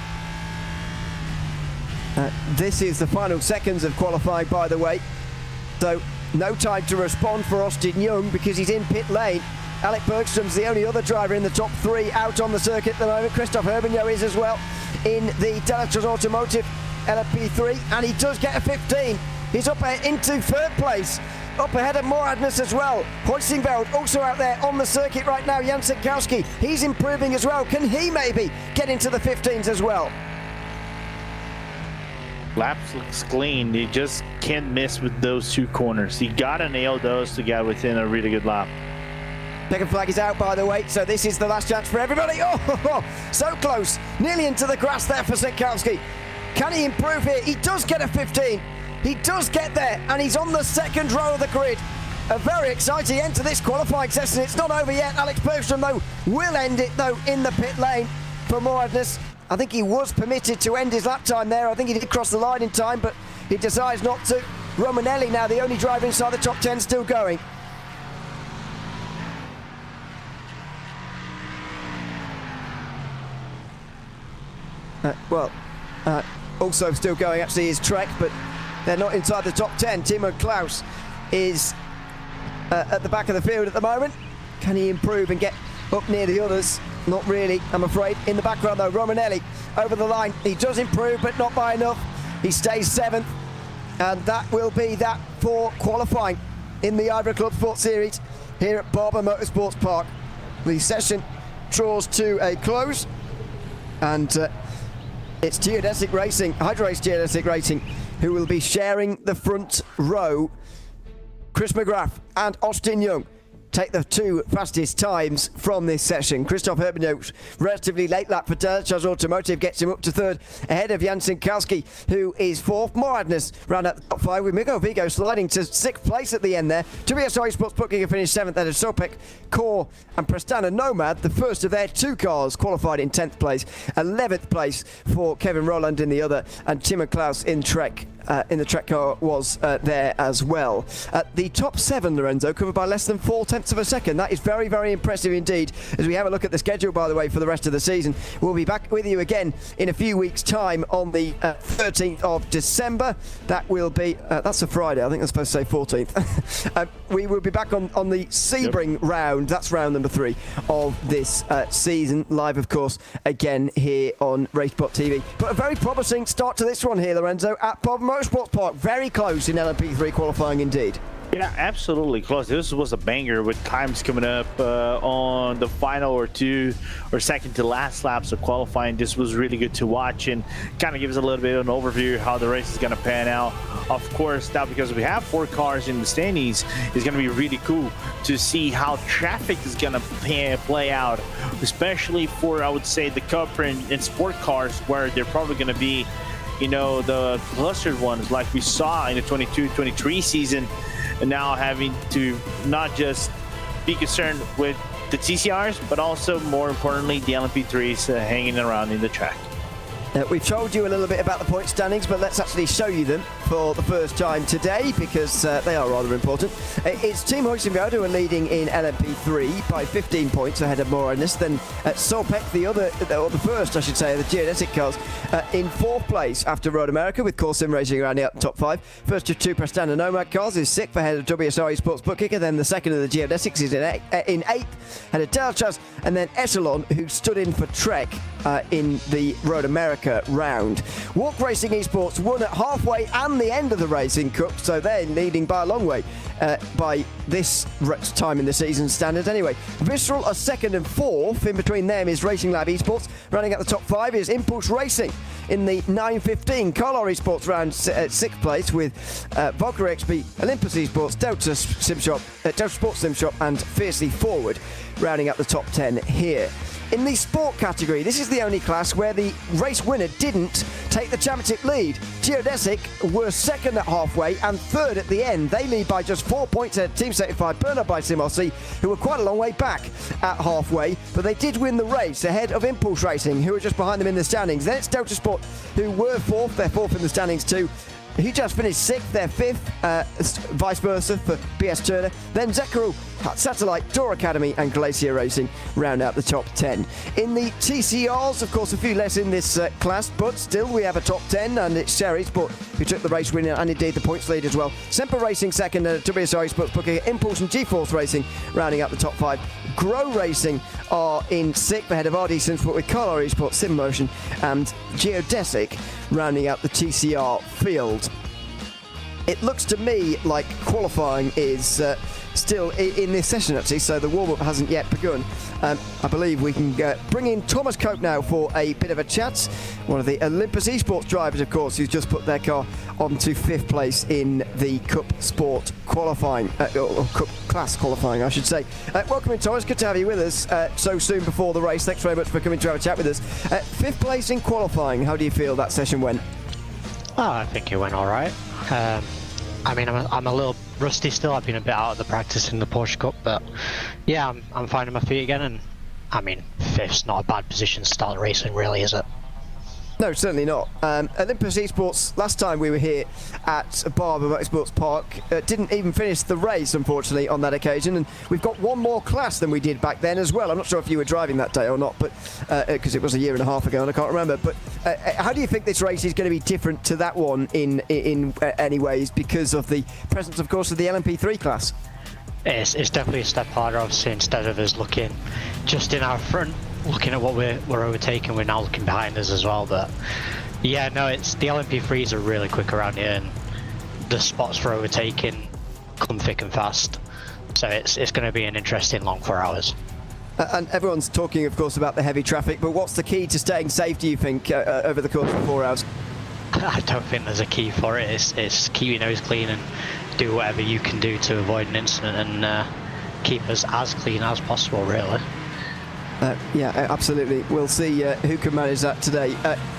This is the final seconds of qualifying, by the way. So no time to respond for Austin Young because he's in pit lane. Alec Bergstrom's the only other driver in the top 3 out on the circuit at the moment. Christoph Herbigno is as well in the Deltros Automotive LMP3, and he does get a 15. He's up into 3rd place, up ahead of Moradness as well. Hoisingveld also out there on the circuit right now. Jan Sikowski, he's improving as well. Can he maybe get into the 15s as well? Laps looks clean. He just can't miss with those 2 corners. He gotta nail those to get within a really good lap. Checkered flag is out, by the way, so this is the last chance for everybody. Oh, so close. Nearly into the grass there for Sikowski. Can he improve here? He does get a 15. He does get there, and he's on the 2nd row of the grid. A very exciting end to this qualifying session. It's not over yet. Alex Bergstrom, though, will end it, though, in the pit lane for Moradness. I think he was permitted to end his lap time there. I think he did cross the line in time, but he decides not to. Romanelli now, the only driver inside the top 10, still going. Also still going actually is Trek, but they're not inside the top 10. Timo Klaus is at the back of the field at the moment. Can he improve and get up near the others? Not really, I'm afraid. In the background though, Romanelli over the line. He does improve, but not by enough. He stays 7th, and that will be that for qualifying in the IVRA Clubsport Series here at Barber Motorsports Park. The session draws to a close, and it's Geodesic Racing, Hydrace Geodesic Racing, who will be sharing the front row. Chris McGrath and Austin Young take the 2 fastest times from this session. Christoph Herbigno's relatively late lap for Deltros Automotive gets him up to 3rd, ahead of Jan Sikowski, who is 4th. Moradness round out the top 5, with Miko Vigo sliding to 6th place at the end there. Tobias Oisports Booking finished 7th, ahead of Sopek, Core and Prestana Nomad, the first of their 2 cars, qualified in 10th place. 11th place for Kevin Roland in the other, and Timo Klaus in Trek. In the Trek car was there as well. The top 7, Lorenzo, covered by less than 0.4 of a second. That is very, very impressive indeed. As we have a look at the schedule, by the way, for the rest of the season, we'll be back with you again in a few weeks' time on the 13th of December. That will be, that's a Friday, I think that's supposed to say 14th. We will be back on the Sebring round. That's round number 3 of this season. Live, of course, again here on RaceSpotTV. But a very promising start to this one here, Lorenzo, at Barber Motorsports Park. Very close in LMP3 qualifying indeed. Yeah, absolutely close. This was a banger with times coming up on the final or 2 or second to last laps of qualifying. This was really good to watch and kind of gives a little bit of an overview how the race is going to pan out. Of course, now because we have 4 cars in the standings, it's going to be really cool to see how traffic is going to play out, especially for, I would say, the Cup and sport cars, where they're probably going to be, you know, the clustered ones like we saw in the 22-23 season. And now having to not just be concerned with the TCRs, but also more importantly, the LMP3s hanging around in the track. We've told you a little bit about the point standings, but let's actually show you them for the first time today because they are rather important. It's Team Huizenga who are leading in LMP3 by 15 points ahead of Moranis. Then Solpec, the first, I should say, the geodetic cars, in 4th place after Road America with Core Sim Racing around the top 5. First of 2 Prestana Nomad cars is 6th ahead of WSRE Sports Bookkicker. Then the second of the geodesics is in 8th ahead of Delchas, and then Echelon, who stood in for Trek in the Road America round. Walk Racing Esports won at halfway and the end of the Racing Cup, so they're leading by a long way by this time in the season standard anyway. Visceral are 2nd and 4th. In between them is Racing Lab Esports. Running at the top 5 is Impulse Racing in the 9:15. Carlar Esports round 6th place with Valkyrie XP, Olympus Esports, Delta Sports Sim Shop and Fiercely Forward rounding up the top 10 here. In the sport category, this is the only class where the race winner didn't take the championship lead. Geodesic were 2nd at halfway and 3rd at the end. They lead by just 4 points ahead of Team Certified, Bernard by SimRC, who were quite a long way back at halfway, but they did win the race ahead of Impulse Racing, who were just behind them in the standings. Then it's Delta Sport, who were 4th. They're 4th in the standings too. He just finished 6th, they're 5th, vice versa for BS Turner. Then Zekaru, Satellite, Door Academy and Glacier Racing round out the top 10. In the TCRs, of course, a few less in this class, but still we have a top 10, and it's Sherry Sport who took the race winner and indeed the points lead as well. Semper Racing 2nd, WSRE Sports Booking, Impulse and G-Force Racing rounding out the top 5. Grow Racing are in 6th ahead of RD Simsport with Carlar Esports, Sim Motion and Geodesic rounding out the TCR field. It looks to me like qualifying is still in this session actually, so the warm-up hasn't yet begun. I believe we can bring in Thomas Cope now for a bit of a chat. One of the Olympus Esports drivers, of course, who's just put their car onto 5th place in the Cup Sport qualifying, or Cup Class qualifying, I should say. Welcome in, Thomas. Good to have you with us so soon before the race. Thanks very much for coming to have a chat with us. 5th place in qualifying. How do you feel that session went? Oh, I think it went all right. I mean, I'm a little rusty still. I've been a bit out of the practice in the Porsche Cup, but yeah, I'm finding my feet again. And I mean, 5th's not a bad position to start racing, really, is it? No, certainly not. Olympus Esports, last time we were here at Barber Motorsports Park, didn't even finish the race, unfortunately, on that occasion. And we've got one more class than we did back then as well. I'm not sure if you were driving that day or not, but because it was a year and a half ago and I can't remember. But how do you think this race is going to be different to that one in any ways because of the presence, of course, of the LMP3 class? It's definitely a step harder, obviously. Instead of us looking just in our front, looking at what we're overtaking, we're now looking behind us as well. But yeah, no, it's the LMP3s are really quick around here, and the spots for overtaking come thick and fast. So it's going to be an interesting long 4 hours. And everyone's talking, of course, about the heavy traffic, but what's the key to staying safe, do you think, over the course of 4 hours? I don't think there's a key for it. It's keep your nose clean and do whatever you can do to avoid an incident and keep us as clean as possible, really. Yeah, absolutely. We'll see who can manage that today.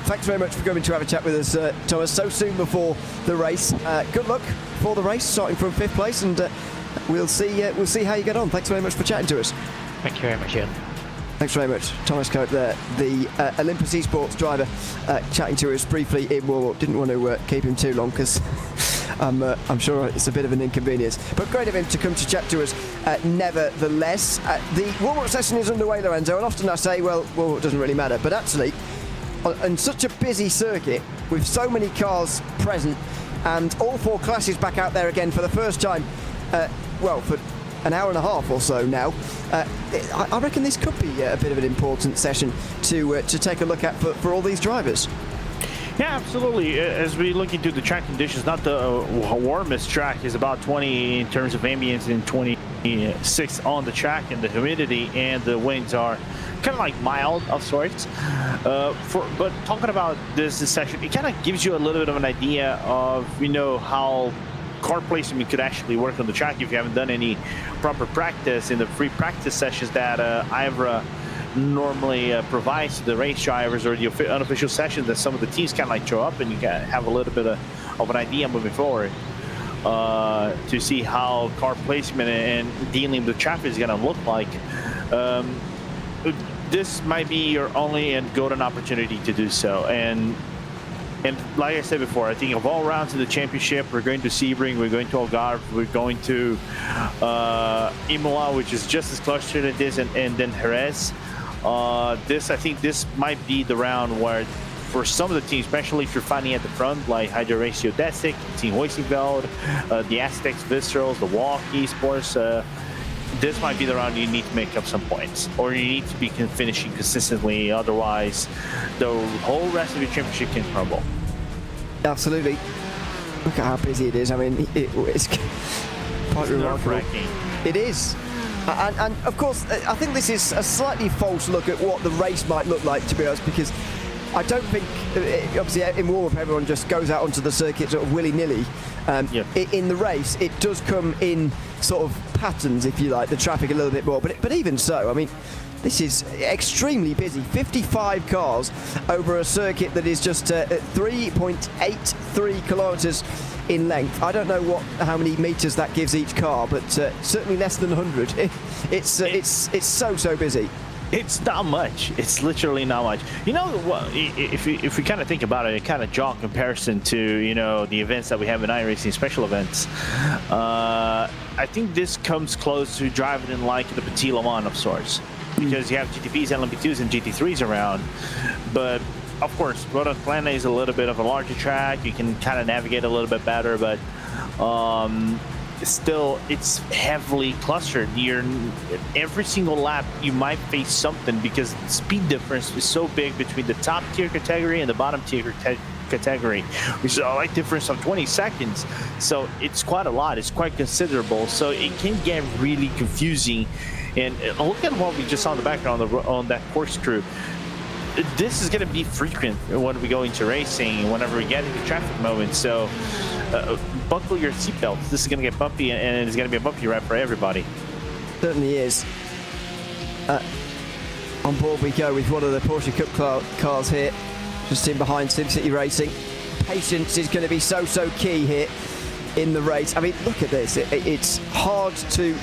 Thanks very much for coming to have a chat with us, Thomas, so soon before the race. Good luck for the race, starting from 5th place, and we'll see how you get on. Thanks very much for chatting to us. Thank you very much, Ian. Thanks very much. Thomas Cope there, the Olympus Esports driver, chatting to us briefly in warm-up. Didn't want to keep him too long because I'm sure it's a bit of an inconvenience. But great of him to come to chat to us nevertheless. The warm-up session is underway, Lorenzo, and often I say, well, it doesn't really matter. But actually, on such a busy circuit, with so many cars present, and all 4 classes back out there again for the first time, for an hour and a half or so now, I reckon this could be a bit of an important session to take a look at for all these drivers. Yeah, absolutely. As we look into the track conditions, not the warmest track is about 20 in terms of ambience and 26 on the track, and the humidity and the winds are kind of like mild of sorts. But talking about this session, it kind of gives you a little bit of an idea of, how car placement could actually work on the track if you haven't done any proper practice in the free practice sessions that IVRA normally provides to the race drivers, or the unofficial sessions that some of the teams kind of like show up, and you can have a little bit of an idea moving forward. to see how car placement and dealing with traffic is going to look like. This might be your only and golden opportunity to do so. And like I said before, I think of all rounds of the championship, we're going to Sebring, we're going to Algarve, we're going to Imola, which is just as clustered as this, and then Jerez. I think this might be the round where, for some of the teams, especially if you're fighting at the front, like Hydro Race Geodesic, Team Hoisingveld, the Aztecs Viscerals, the Walkie Sports, this might be the round you need to make up some points, or you need to be finishing consistently. Otherwise, the whole rest of your championship can crumble. Absolutely. Look at how busy it is. I mean, it's quite remarkable. It is. And of course, I think this is a slightly false look at what the race might look like, to be honest, because I don't think, obviously in warm-up everyone just goes out onto the circuit sort of willy-nilly. In the race, it does come in sort of patterns, if you like, the traffic a little bit more. But even so, I mean, this is extremely busy. 55 cars over a circuit that is just 3.83 kilometres in length. I don't know how many meters that gives each car, but certainly less than 100. It's so busy. It's not much. It's literally not much. You know what? If we kind of think about it, kind of draw a comparison to, you know, the events that we have in iRacing, special events. I think this comes close to driving in like the Petit Le Mans of sorts, because you have GTPs, LMP2s, and GT3s around. But of course, Road Atlanta is a little bit of a larger track. You can kind of navigate a little bit better, but still, it's heavily clustered. Every single lap you might face something, because the speed difference is so big between the top tier category and the bottom tier category, which is a light difference of 20 seconds. So it's quite a lot. It's quite considerable. So it can get really confusing. And look at what we just saw in the background on that corkscrew. This is going to be frequent when we go into racing, whenever we get into traffic moments. So buckle your seatbelts. This is going to get bumpy, and it's going to be a bumpy ride for everybody. Certainly is. On board we go with one of the Porsche Cup cars here, just in behind SimCity Racing. Patience is going to be so key here in the race. I mean, look at this. It's hard to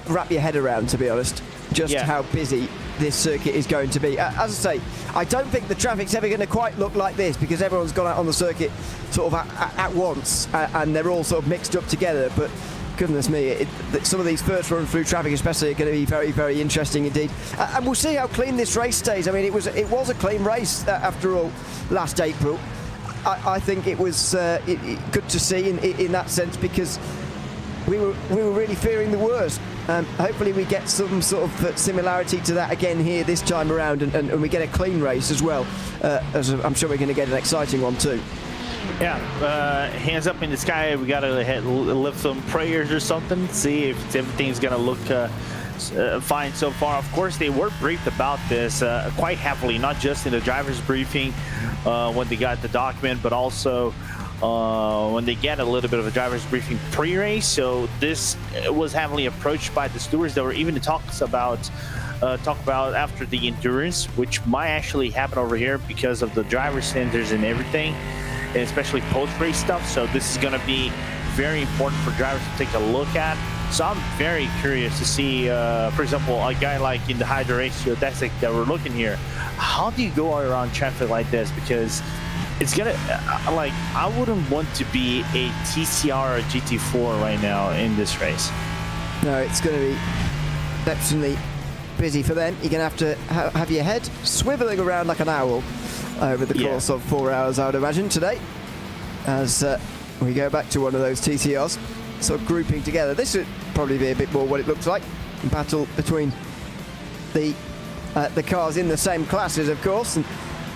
wrap your head around, to be honest, just how busy this circuit is going to be. As I say, I don't think the traffic's ever going to quite look like this, because everyone's gone out on the circuit sort of at once, and they're all sort of mixed up together. But goodness me, some of these first run through traffic especially are going to be very interesting indeed. And we'll see how clean this race stays. I mean, it was a clean race after all last April. I think it was good to see in that sense, because we were really fearing the worst. Hopefully we get some sort of similarity to that again here this time around, and we get a clean race as well, as I'm sure we're going to get an exciting one too. Yeah, hands up in the sky. We got to lift some prayers or something, see if everything's going to look fine so far. Of course, they were briefed about this quite heavily, not just in the driver's briefing when they got the document, but also when they get a little bit of a driver's briefing pre-race. So this was heavily approached by the stewards. There were even talks about after the endurance, which might actually happen over here because of the driver standards and everything, and especially post-race stuff. So this is going to be very important for drivers to take a look at. So I'm very curious to see, for example, a guy like in the Hydro Race Geodesic that we're looking here. How do you go around traffic like this? Because it's gonna, like, I wouldn't want to be a TCR or GT4 right now in this race. No, it's going to be exceptionally busy for them. You're going to have to have your head swiveling around like an owl over the course of 4 hours, I would imagine, today, as we go back to one of those TCRs, sort of grouping together. This would probably be a bit more what it looks like, battle between the cars in the same classes, of course, and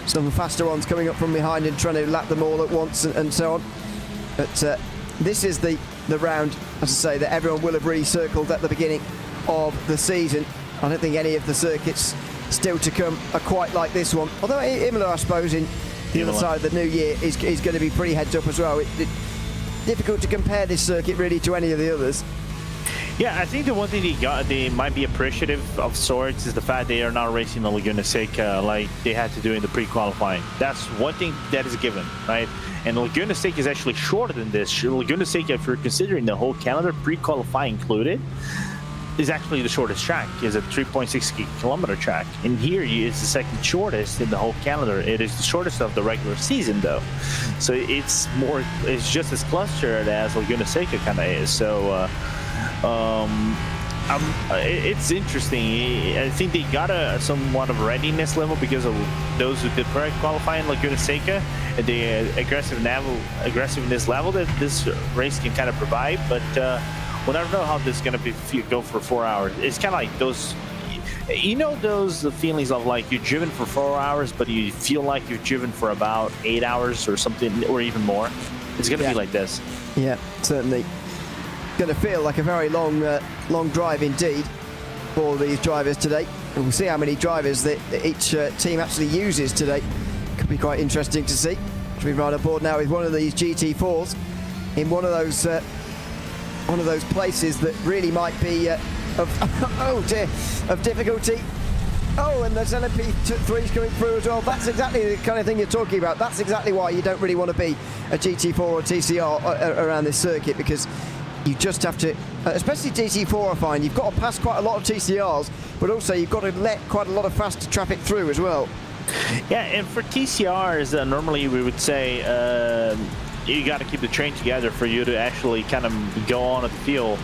some faster ones coming up from behind and trying to lap them all at once and so on. But this is the round, as I say, that everyone will have recircled at the beginning of the season. I don't think any of the circuits still to come are quite like this one. Although Imola, I suppose, in the other side of the new year is going to be pretty heads up as well. Difficult to compare this circuit really to any of the others. Yeah, I think the one thing they might be appreciative of sorts is the fact they are not racing the Laguna Seca like they had to do in the pre-qualifying. That's one thing that is a given, right? And Laguna Seca is actually shorter than this. Laguna Seca, if you're considering the whole calendar, pre-qualifying included, is actually the shortest track. It's a 3.6 kilometer track. And here it's the second shortest in the whole calendar. It is the shortest of the regular season, though. So it's just as clustered as Laguna Seca kind of is. So it's interesting. I think they got a somewhat of readiness level because of those who did qualify in Laguna Seca and the aggressiveness level that this race can kind of provide. But we'll never know how this is going to go for 4 hours. It's kind of like those, those feelings of like you're driven for 4 hours, but you feel like you're driven for about 8 hours or something, or even more. It's going to be like this. Yeah, certainly. Going to feel like a very long drive indeed for these drivers today. And we'll see how many drivers that each team actually uses today. Could be quite interesting to see. Should be right on board now with one of these GT4s in one of those places that really might be of difficulty. Oh, and there's LMP3s coming through as well. That's exactly the kind of thing you're talking about. That's exactly why you don't really want to be a GT4 or TCR around this circuit, because you just have to, especially GT4 I find, you've got to pass quite a lot of TCRs, but also you've got to let quite a lot of fast traffic through as well. Yeah, and for TCRs, normally we would say you got to keep the train together for you to actually kind of go on at the field.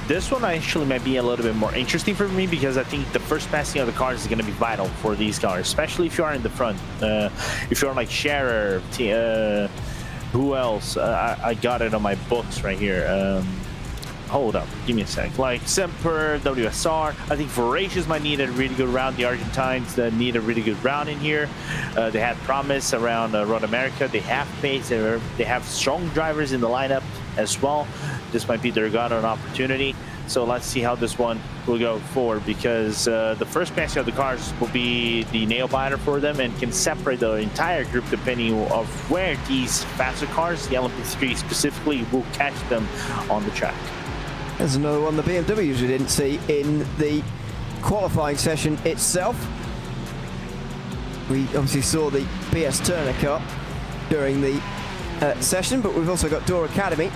This one actually might be a little bit more interesting for me, because I think the first passing of the cars is going to be vital for these cars, especially if you are in the front. If you're like Scherer, who else? I got it on my books right here. Hold up, give me a sec. Like Semper, WSR. I think Voracious might need a really good round. The Argentines need a really good round in here. They had promise around Road America. They have pace. They have strong drivers in the lineup as well. This might be their golden opportunity. So let's see how this one will go forward, because the first passing of the cars will be the nail biter for them and can separate the entire group depending on where these faster cars, the LMP3 specifically, will catch them on the track. There's another one the BMWs we didn't see in the qualifying session itself. We obviously saw the PS Turner car during the session, but we've also got Door Academy,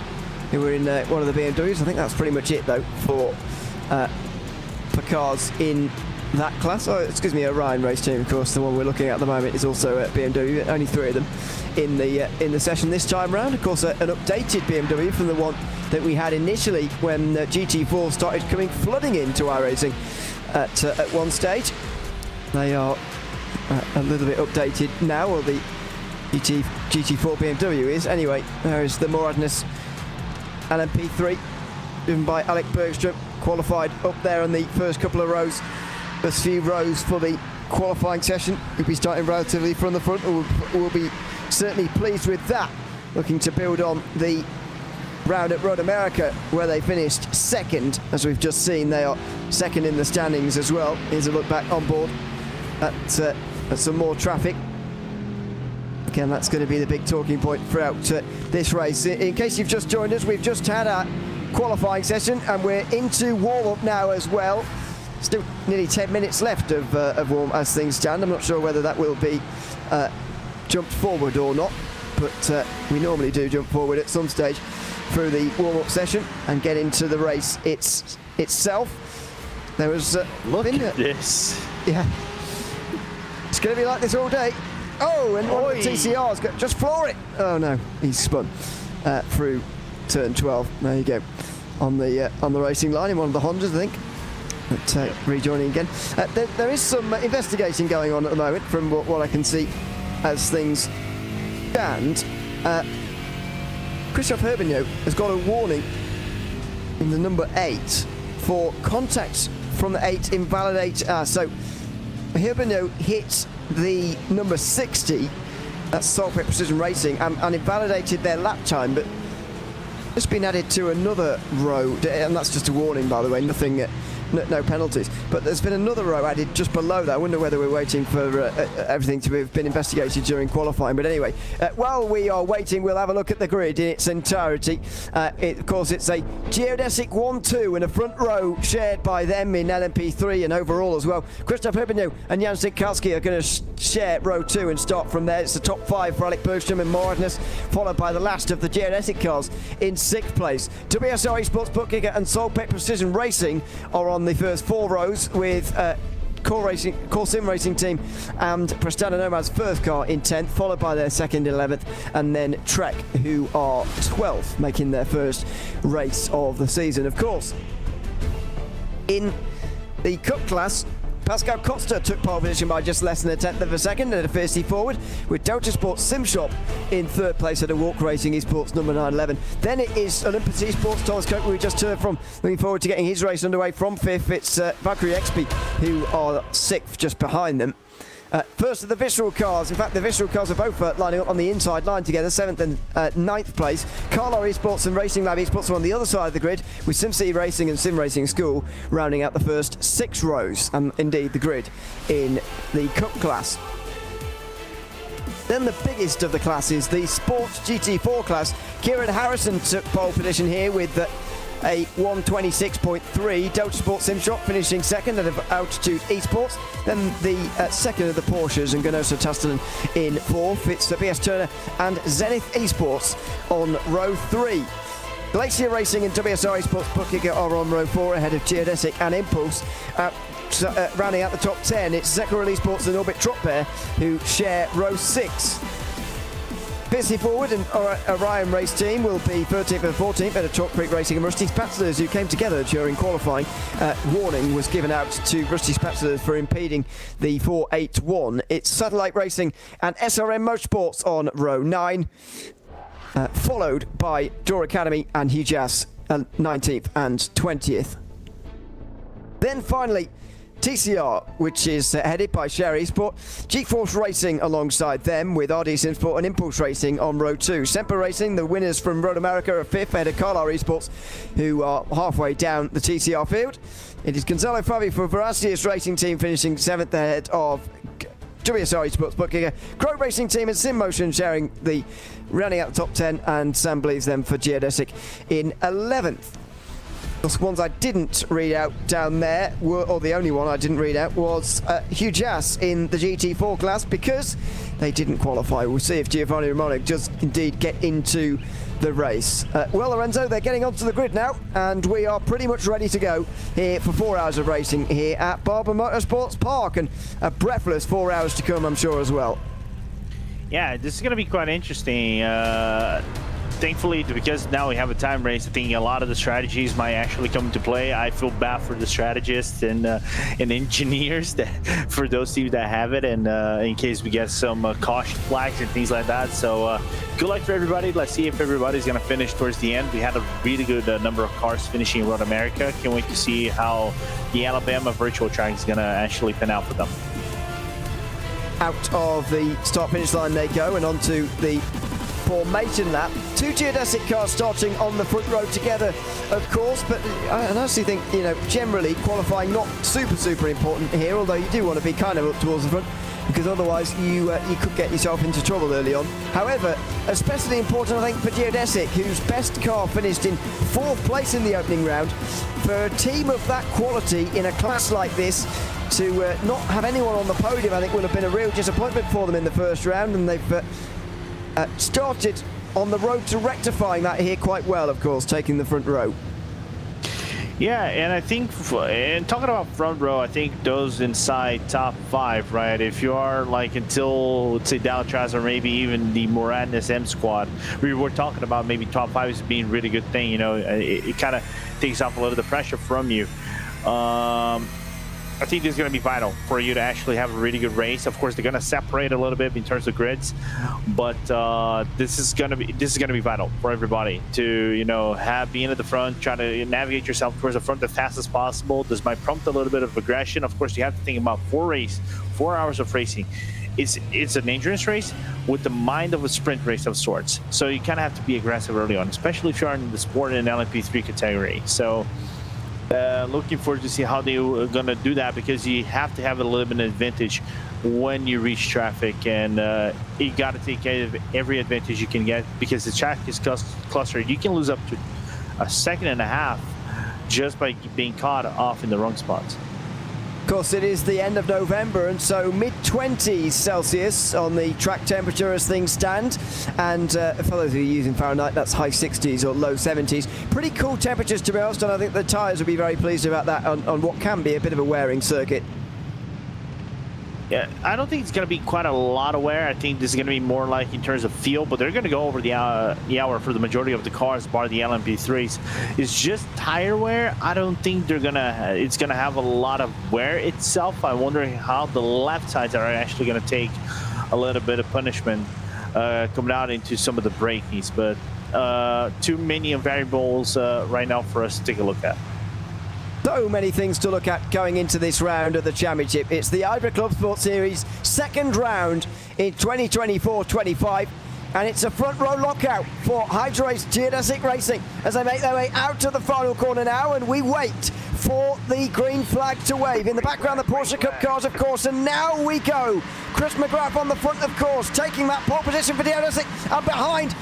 who were in one of the BMWs. I think that's pretty much it, though, for cars in that class. Oh, excuse me, Orion Race Team, of course, the one we're looking at the moment, is also at BMW. Only 3 of them in the session this time round. Of course, an updated BMW from the one that we had initially when GT4 started coming flooding into our racing at one stage. They are a little bit updated now, or the GT4 BMW is. Anyway, there is the Moradness LMP3, driven by Alec Bergstrom, qualified up there in the first couple of rows. First few rows for the qualifying session. He'll be starting relatively from the front. We'll be certainly pleased with that. Looking to build on the round at Road America, where they finished second. As we've just seen, they are second in the standings as well. Here's a look back on board at some more traffic. Again, that's going to be the big talking point throughout this race. In case you've just joined us, we've just had our qualifying session and we're into warm-up now as well. Still nearly 10 minutes left of warm as things stand. I'm not sure whether that will be jumped forward or not, but we normally do jump forward at some stage through the warm-up session and get into the race itself. There was look at this. Yeah, it's going to be like this all day. Oh, and one of the TCRs got just floor it. Oh no, he's spun through turn 12. There you go, on the racing line in one of the Hondas, I think. But rejoining again. There is some investigating going on at the moment, from what I can see as things stand. Christophe Herbigno has got a warning in the number 8 for contact from the 8 invalidate. So Herbigno hit the number 60, that's Saltpit Precision Racing, and invalidated their lap time, but it's been added to another row, and that's just a warning, by the way, nothing no penalties. But there's been another row added just below that. I wonder whether we're waiting for everything to have been investigated during qualifying. But anyway, while we are waiting, we'll have a look at the grid in its entirety. Of course, it's a geodesic 1-2 and a front row shared by them in LMP3 and overall as well. Christoph Herbigno and Jan Sitkowski are going to share row 2 and start from there. It's the top 5 for Alec Bergstrom and Magnus, followed by the last of the geodesic cars in 6th place. WSR Esports, Bookkicker and Solpec Precision Racing are on the first 4 rows with Core Sim Racing Team and Prestana Nomad's first car in 10th, followed by their second 11th, and then Trek, who are 12th, making their first race of the season. Of course, in the Cup class, Pascal Costa took pole position by just less than a tenth of a second at a fiercely forward, with Delta Sports Sim Shop in 3rd place at a Walk Racing Esports number 911. Then it is Olympus Esports, Thomas Cope, who we just heard from, looking forward to getting his race underway from 5th. It's Valkyrie XP, who are 6th, just behind them. First of the Visceral cars. In fact, the Visceral cars are both lining up on the inside line together, 7th and 9th place. Carlisle Esports and Racing Lab Esports are on the other side of the grid, with SimCity Racing and Sim Racing School rounding out the first 6 rows, and indeed the grid in the Cup class. Then the biggest of the classes, the Sports GT4 class. Kieran Harrison took pole position here with a 1:26.3. Delta Sports Sim Shop finishing second at Altitude Esports. Then the second of the Porsches and Ganosa Tastelen in 4th. It's the BS Turner and Zenith Esports on row 3. Glacier Racing and WSR Esports Bookkicker are on row 4 ahead of Geodesic and Impulse. Rounding out the top 10, it's Zekor Esports and Orbit Trot Bear who share row 6. Fiercely Forward and Orion Race Team will be 13th and 14th at a Chalk Creek Racing, and Rusty Spatzlers, who came together during qualifying. Warning was given out to Rusty Spatzlers for impeding the 481. It's Satellite Racing and SRM Motorsports on row 9, followed by Door Academy and Hugh Jass 19th and 20th. Then finally, TCR, which is headed by Share Esport, G-Force Racing alongside them, with RD Simsport and Impulse Racing on row 2. Semper Racing, the winners from Road America, are 5th ahead of Carlisle Esports, who are halfway down the TCR field. It is Gonzalo Fabi for Veracious Racing Team finishing 7th ahead of WSR Esports Bookkicker. Crow Racing Team and Sim Motion sharing the rounding out the top 10, and Sam believes them for Geodesic in 11th. The ones I didn't read out down there or the only one I didn't read out, was Hugh Jass in the GT4 class, because they didn't qualify. We'll see if Giovanni Romano does indeed get into the race. Well, Lorenzo, they're getting onto the grid now, and we are pretty much ready to go here for 4 hours of racing here at Barber Motorsports Park, and a breathless 4 hours to come, I'm sure, as well. Yeah, this is going to be quite interesting. Thankfully, because now we have a time race, I think a lot of the strategies might actually come into play. I feel bad for the strategists and engineers for those teams that have it, and in case we get some caution flags and things like that. So good luck for everybody. Let's see if everybody's going to finish towards the end. We had a really good number of cars finishing in Road America. Can't wait to see how the Alabama virtual track is going to actually pan out for them. Out of the start-finish line they go, and onto the formation lap. 2 geodesic cars starting on the front row together, of course, but I honestly think, you know, generally qualifying not super important here, although you do want to be kind of up towards the front, because otherwise you could get yourself into trouble early on. However, especially important, I think, for Geodesic, whose best car finished in 4th place in the opening round. For a team of that quality in a class like this, to not have anyone on the podium, I think, would have been a real disappointment for them in the first round, and they've started on the road to rectifying that here quite well, of course, taking the front row. Yeah, and I think, and talking about front row, I think those inside top 5, right? If you are like until, let's say, Daltraz or maybe even the Moradness M squad, we were talking about maybe top 5 is being a really good thing. You know, it kind of takes off a little of the pressure from you. I think this is going to be vital for you to actually have a really good race. Of course, they're going to separate a little bit in terms of grids, but this is going to be vital for everybody to, you know, being at the front, try to navigate yourself towards the front as fast as possible. This might prompt a little bit of aggression. Of course, you have to think about 4 hours of racing. It's an endurance race with the mind of a sprint race of sorts. So you kind of have to be aggressive early on, especially if you're in the sport in LMP3 category. So Looking forward to see how they're going to do that, because you have to have a little bit of advantage when you reach traffic, and you got to take every advantage you can get, because the track is clustered. You can lose up to a second and a half just by being caught off in the wrong spots. Of course, it is the end of November, and so mid-20s Celsius on the track temperature as things stand. And for those of you using Fahrenheit, that's high 60s or low 70s. Pretty cool temperatures, to be honest, and I think the tyres will be very pleased about that on what can be a bit of a wearing circuit. Yeah, I don't think it's going to be quite a lot of wear. I think this is going to be more like in terms of feel, but they're going to go over the hour for the majority of the cars, bar the LMP3s. It's just tire wear. I don't think it's going to have a lot of wear itself. I'm wondering how the left sides are actually going to take a little bit of punishment coming out into some of the brakies, but too many variables right now for us to take a look at. So many things to look at going into this round of the championship. It's the IVRA Clubsport Series second round in 2024-25, and it's a front row lockout for Hydrace Geodesic Racing as they make their way out to the final corner now, and we wait for the green flag to wave. In the background, the Porsche Cup cars, of course, and now we go. Chris McGrath on the front, of course, taking that pole position for Geodesic, and behind,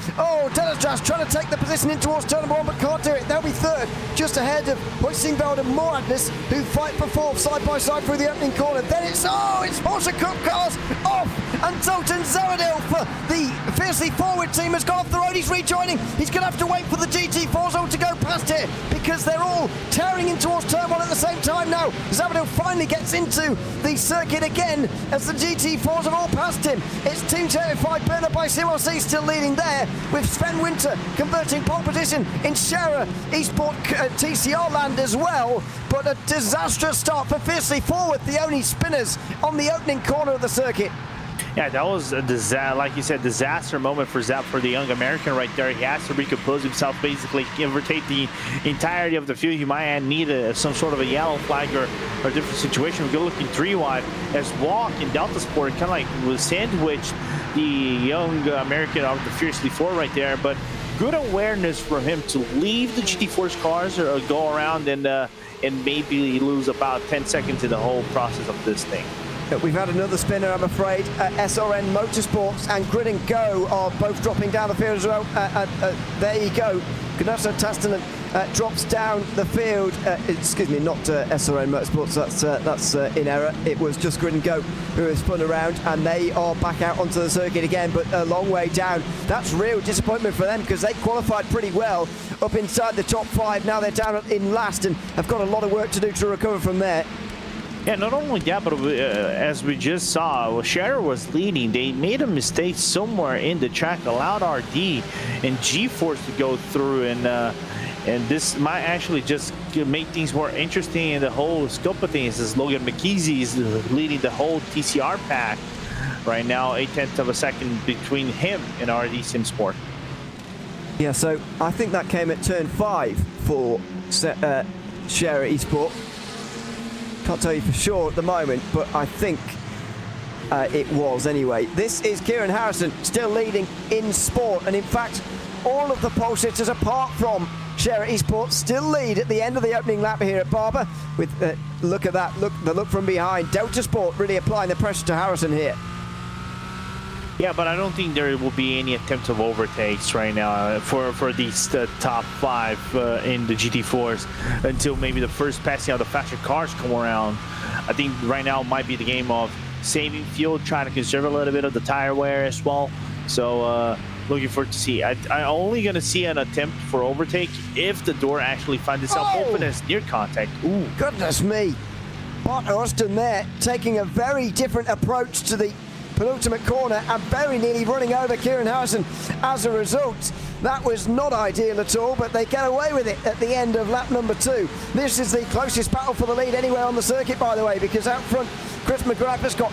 Dennis Josh trying to take the position in towards turn number 1, but can't do it. They'll be third, just ahead of Hoisingveld and Moradness, who fight for fourth side by side through the opening corner. Then it's Porsche Cup cars off, and Zoltan Zaradil for the fiercely forward team has gone off the road. He's rejoining. He's going to have to wait for the GT4s all to go past here, because they're all tearing in towards turn 1 at the same time now. Zaradil finally gets into the circuit again as the GT4s have all passed him. It's Team Terrified Burner by CLC still leading there, with Sven Winter converting pole position in Scherer Esport TCR land as well. But a disastrous start for Fiercely Forward, the only spinners on the opening corner of the circuit. Yeah, that was a like you said, disaster moment for Zap, for the young American right there. He has to recompose himself, basically rotate the entirety of the field. He might need some sort of a yellow flag or a different situation. We're looking 3 wide as Walk and Delta Sport kind of like was sandwiched the young American of the Fiercely Forward right there. But good awareness for him to leave the GT4's cars or go around and maybe lose about 10 seconds in the whole process of this thing. We've had another spinner, I'm afraid. SRN Motorsports and Grid and Go are both dropping down the field as well. There you go. Gnasso Tastanen drops down the field. Excuse me, not SRN Motorsports. That's in error. It was just Grid and Go who have spun around, and they are back out onto the circuit again, but a long way down. That's real disappointment for them, because they qualified pretty well up inside the top 5. Now they're down in last and have got a lot of work to do to recover from there. Yeah, not only that, but as we just saw, Scherer was leading. They made a mistake somewhere in the track, allowed RD and G-Force to go through, and this might actually just make things more interesting in the whole scope of things, as Logan McKeezy is leading the whole TCR pack right now, 0.8 of a second between him and RD Simsport. Yeah, so I think that came at turn 5 for Scherer Esport. Can't tell you for sure at the moment, but I think it was anyway. This is Kieran Harrison still leading in sport, and in fact all of the pole sitters apart from Scherer Esport still lead at the end of the opening lap here at Barber. With look at that, the look from behind. Delta Sport really applying the pressure to Harrison here. Yeah, but I don't think there will be any attempts of overtakes right now for these top 5 in the GT4s until maybe the first passing of the faster cars come around. I think right now might be the game of saving fuel, trying to conserve a little bit of the tire wear as well. So looking forward to see. I'm only going to see an attempt for overtake if the door actually finds itself open as near contact. Ooh, goodness me. Bart Austin there taking a very different approach to the penultimate corner and very nearly running over Kieran Harrison as a result. That was not ideal at all, but they get away with it at the end of lap number 2. This is the closest battle for the lead anywhere on the circuit, by the way, because out front Chris McGrath has got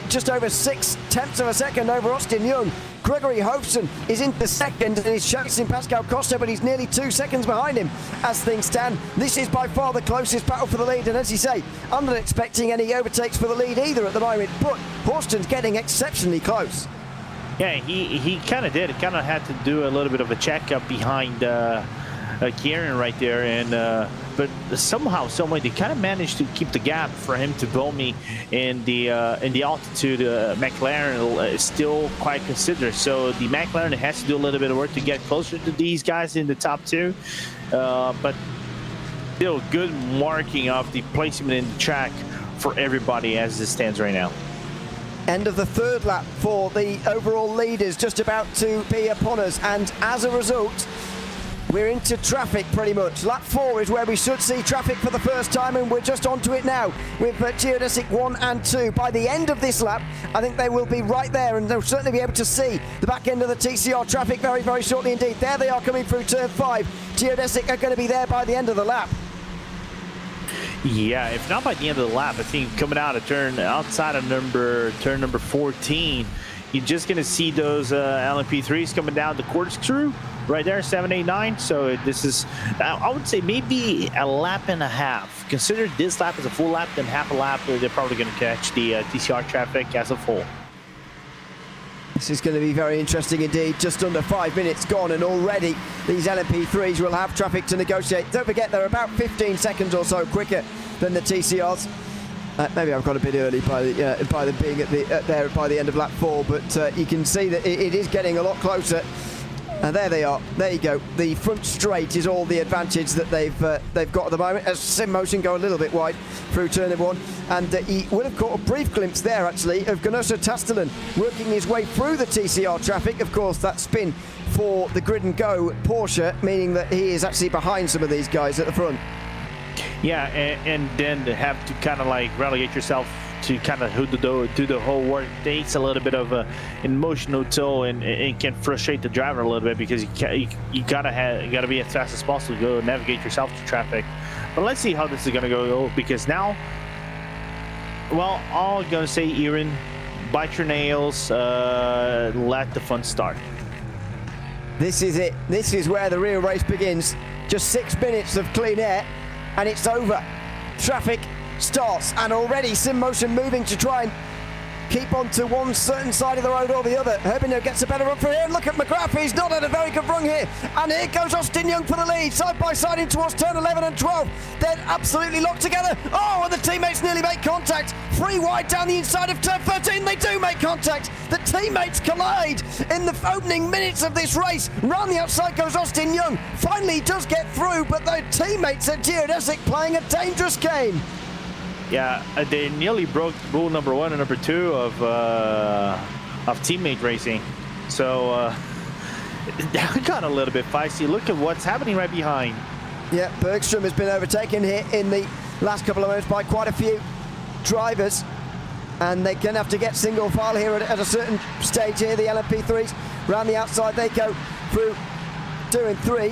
just over 0.6 of a second over Austin Young. Gregory Hofson is into second and is chasing Pascal Costa, but he's nearly 2 seconds behind him as things stand. This is by far the closest battle for the lead, and as you say, I'm not expecting any overtakes for the lead either at the moment, but Horston's getting exceptionally close. Yeah, he kind of did. He kind of had to do a little bit of a checkup behind Kieran right there, and but somehow, someway, they kind of managed to keep the gap for him to blow me in the altitude. McLaren is still quite considerate, so the McLaren has to do a little bit of work to get closer to these guys in the top two, but still good marking of the placement in the track for everybody as it stands right now. End of the third lap for the overall leaders, just about to be upon us, and as a result, we're into traffic pretty much. Lap 4 is where we should see traffic for the first time, and we're just onto it now with Geodesic 1 and 2. By the end of this lap, I think they will be right there, and they'll certainly be able to see the back end of the TCR traffic very, very shortly indeed. There they are coming through turn 5. Geodesic are going to be there by the end of the lap. Yeah, if not by the end of the lap, I think coming out of outside of turn number 14, you're just going to see those LMP3s coming down the corkscrew right there, 7, 8, 9. So this is, I would say, maybe a lap and a half. Consider this lap as a full lap, then half a lap. They're probably going to catch the TCR traffic as a full. This is going to be very interesting indeed. Just under 5 minutes gone, and already these LMP3s will have traffic to negotiate. Don't forget, they're about 15 seconds or so quicker than the TCRs. Maybe I've got a bit early by them being at there by the end of lap 4, but you can see that it is getting a lot closer. And there they are. There you go. The front straight is all the advantage that they've got at the moment. As Sim Motion go a little bit wide through turn 1, and he would have caught a brief glimpse there actually of Ganesha Tastelen working his way through the TCR traffic. Of course, that spin for the Grid and Go Porsche, meaning that he is actually behind some of these guys at the front. Yeah, and then to have to kind of like relegate yourself to kind of do the whole work takes a little bit of an emotional toll, and it can frustrate the driver a little bit, because you gotta be as fast as possible to go navigate yourself to traffic. But let's see how this is gonna go, because now, well, all I'm gonna say, Aaron, bite your nails, let the fun start. This is it. This is where the real race begins. Just 6 minutes of clean air, and it's over. Traffic starts, and already Sim Motion moving to try and keep on to one certain side of the road or the other. Herbino gets a better run for here. Look at McGrath, he's not had a very good run here. And here goes Austin Young for the lead, side by side in towards turn 11 and 12. They're absolutely locked together. Oh, and the teammates nearly make contact. 3 wide down the inside of turn 13, they do make contact. The teammates collide in the opening minutes of this race. Round the outside goes Austin Young. Finally does get through, but the teammates at Geodesic playing a dangerous game. Yeah, they nearly broke rule number 1 and number 2 of teammate racing. So that got a little bit feisty. Look at what's happening right behind. Yeah, Bergstrom has been overtaken here in the last couple of moments by quite a few drivers, and they're going to have to get single file here at a certain stage here. The LMP3s round the outside, they go through 2 and 3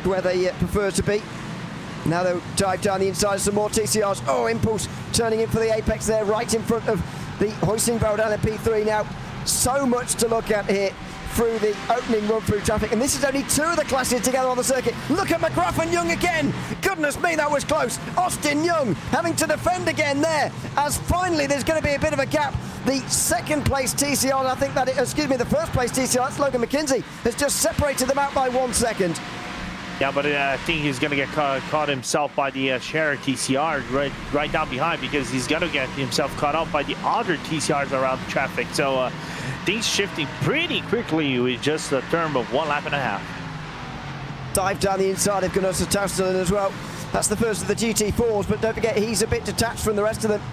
where they prefer to be. Now they'll dive down the inside, some more TCRs. Oh, Impulse turning in for the apex there, right in front of the Hoisingveld LMP3 now. So much to look at here through the opening run through traffic, and this is only 2 of the classes together on the circuit. Look at McGrath and Young again. Goodness me, that was close. Austin Young having to defend again there, as finally there's going to be a bit of a gap. The second place TCR, I think that, the first place TCR, that's Logan McKenzie, has just separated them out by 1 second. Yeah, but I think he's going to get caught himself by the Scherer TCR right down behind, because he's going to get himself caught up by the other TCRs around the traffic. So things shifting pretty quickly with just a term of 1 lap and a half. Dive down the inside of Ganesha Tastelen as well. That's the first of the GT4s, but don't forget he's a bit detached from the rest of them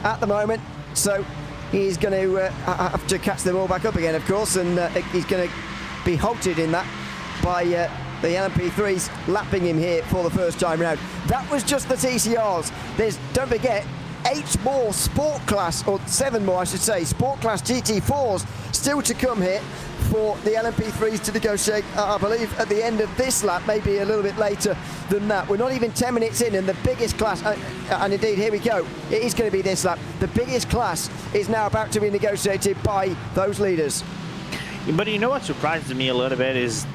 at the moment. So he's going to have to catch them all back up again, of course, and he's going to be halted in that by the LMP3's lapping him here for the first time round. That was just the TCRs. There's, don't forget, 8 more sport class, or 7 more I should say, sport class GT4s still to come here for the LMP3s to negotiate, I believe, at the end of this lap, maybe a little bit later than that. We're not even 10 minutes in, and the biggest class, and indeed, here we go, it is going to be this lap. The biggest class is now about to be negotiated by those leaders. But you know what surprises me a little bit is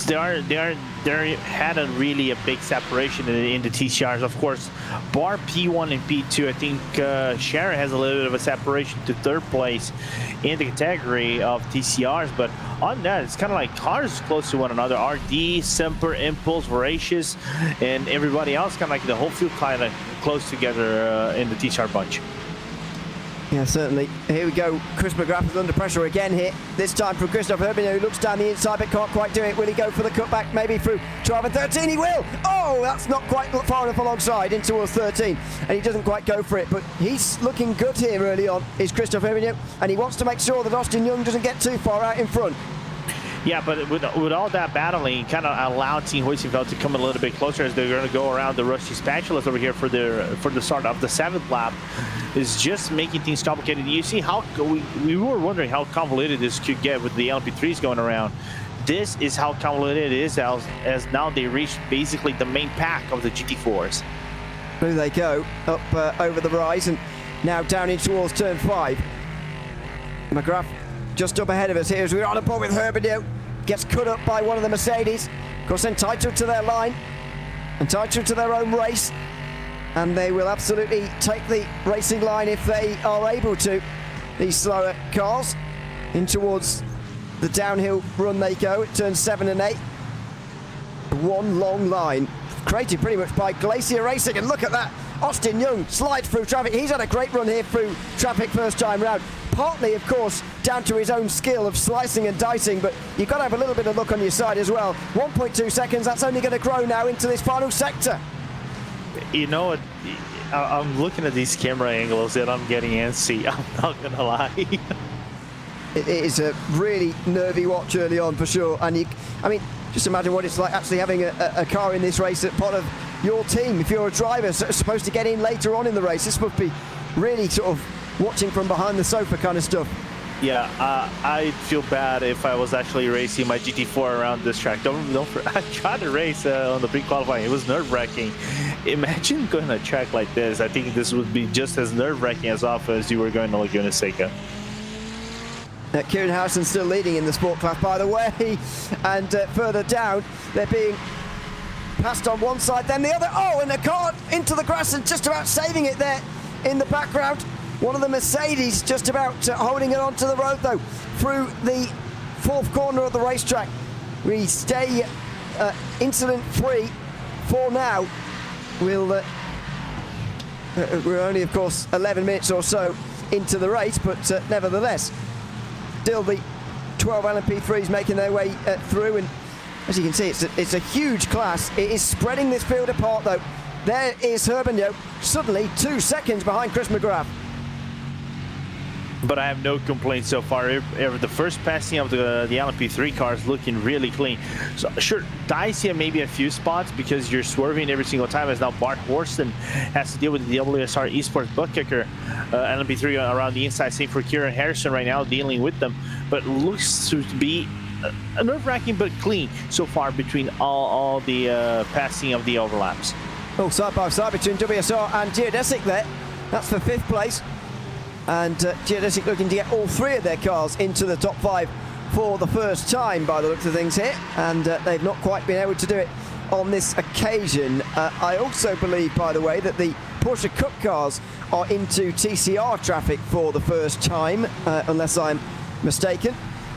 There had a really big separation in the TCRs. Of course, bar P1 and P2, I think Sharon has a little bit of a separation to third place in the category of TCRs, but on that, it's kind of like cars close to one another. RD, Semper, Impulse, Voracious, and everybody else kind of like the whole field kind of close together in the TCR bunch. Yeah, certainly. Here we go. Chris McGrath is under pressure again here. This time from Christophe Herbigno, who looks down the inside but can't quite do it. Will he go for the cutback? Maybe through 12 and 13. He will! Oh, that's not quite far enough alongside in towards 13. And he doesn't quite go for it. But he's looking good here early on, is Christophe Herbigno. And he wants to make sure that Austin Young doesn't get too far out in front. Yeah, but with all that battling, kind of allowed Team Hoysenfeld to come a little bit closer as they're going to go around the Rusty Spatulas over here for the start of the 7th lap. Is just making things complicated. You see how we were wondering how convoluted this could get with the LMP3s going around. This is how convoluted it is as now they reach basically the main pack of the GT4s. Through they go, up over the rise and now down in towards turn 5. McGrath just up ahead of us here as we're on a ball with Herbigno. Gets cut up by one of the Mercedes. Of course, entitled to their line, entitled to their own race. And they will absolutely take the racing line if they are able to. These slower cars in towards the downhill run they go at turns 7 and 8. One long line created pretty much by Glacier Racing, and look at that. Austin Young slides through traffic. He's had a great run here through traffic first time round. Partly, of course, down to his own skill of slicing and dicing, but you've got to have a little bit of luck on your side as well. 1.2 seconds, that's only going to grow now into this final sector. You know what? I'm looking at these camera angles and I'm getting antsy. I'm not gonna lie. It is a really nervy watch early on for sure. And I mean, just imagine what it's like actually having a car in this race at part of your team. If you're a driver supposed to get in later on in the race, this must be really sort of watching from behind the sofa kind of stuff. Yeah, I'd feel bad if I was actually racing my GT4 around this track. I tried to race on the pre-qualifying. It was nerve-wracking. Imagine going on a track like this. I think this would be just as nerve-wracking as off as you were going to Laguna Seca. Kieran Harrison still leading in the sport class, by the way. And further down, they're being passed on one side, then the other. Oh, and the car into the grass and just about saving it there in the background. One of the Mercedes just about holding it onto the road, though, through the 4th corner of the racetrack. We stay incident-free for now. We're only, of course, 11 minutes or so into the race, but nevertheless, still the 12 LMP3s making their way through. And as you can see, it's a huge class. It is spreading this field apart, though. There is Herbigno, suddenly 2 seconds behind Chris McGrath. But I have no complaints so far. The first passing of the LMP3 car is looking really clean. So sure, dicey maybe a few spots because you're swerving every single time, as now Bart Horston has to deal with the WSR Esports butt kicker LMP3 around the inside. Same for Kieran Harrison right now, dealing with them. But looks to be nerve-wracking but clean so far between all the passing of the overlaps. Oh, side by side between WSR and Geodesic there. That's for 5th place. And Geodesic looking to get all 3 of their cars into the top 5 for the first time by the looks of things here, and they've not quite been able to do it on this occasion. I also believe, by the way, that the Porsche Cup cars are into TCR traffic for the first time, unless I'm mistaken.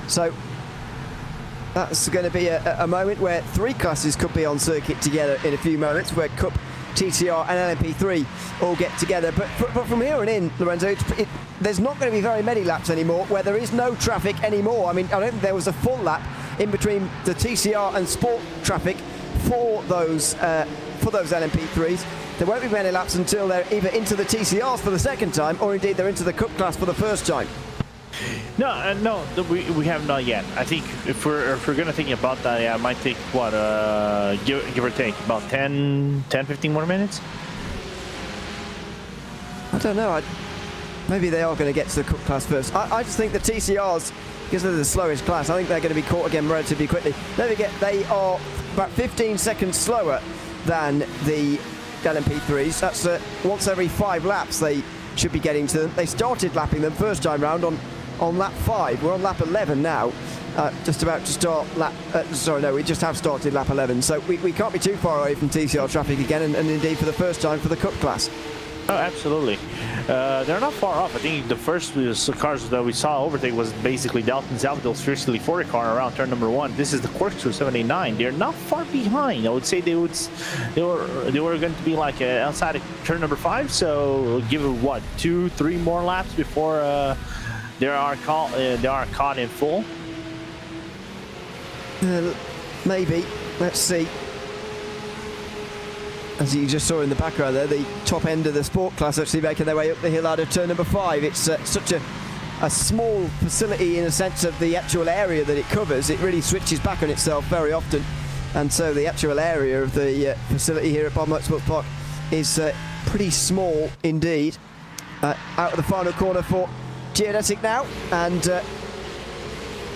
So that's going to be a moment where 3 classes could be on circuit together in a few moments, where Cup, TCR and LMP3 all get together. But from here on in, Lorenzo, there's not going to be very many laps anymore where there is no traffic anymore. I mean, I don't think there was a full lap in between the TCR and Sport traffic for those LMP3s. There won't be many laps until they're either into the TCRs for the second time, or indeed they're into the Cup class for the first time. No, we have not yet. I think if we're going to think about that, yeah, it might take, what, give or take, about 10-15 more minutes? I don't know. Maybe they are going to get to the Cup class first. I just think the TCRs, because they're the slowest class, I think they're going to be caught again relatively quickly. Don't forget, they are about 15 seconds slower than the LMP3s. That's once every 5 laps they should be getting to them. They started lapping them first time round on lap 5. We're on lap 11 now, just about to start lap, sorry, no, we just have started lap 11, so we can't be too far away from TCR traffic again, and indeed for the first time for the Cup class. Oh, absolutely. They're not far off. I think the first cars that we saw overtake was basically Dalton Salvador's Fiercely 40 car around turn number 1. This is the Corkscrew 789. They're not far behind. I would say they were going to be like outside of turn number 5. So give it what, 2-3 more laps before they are caught in full. Maybe. Let's see. As you just saw in the background there, the top end of the sport class actually making their way up the hill out of turn number 5. It's such a small facility in a sense of the actual area that it covers. It really switches back on itself very often, and so the actual area of the facility here at Barber Motorsports Park is pretty small indeed. Out of the final corner for Geodesic now, and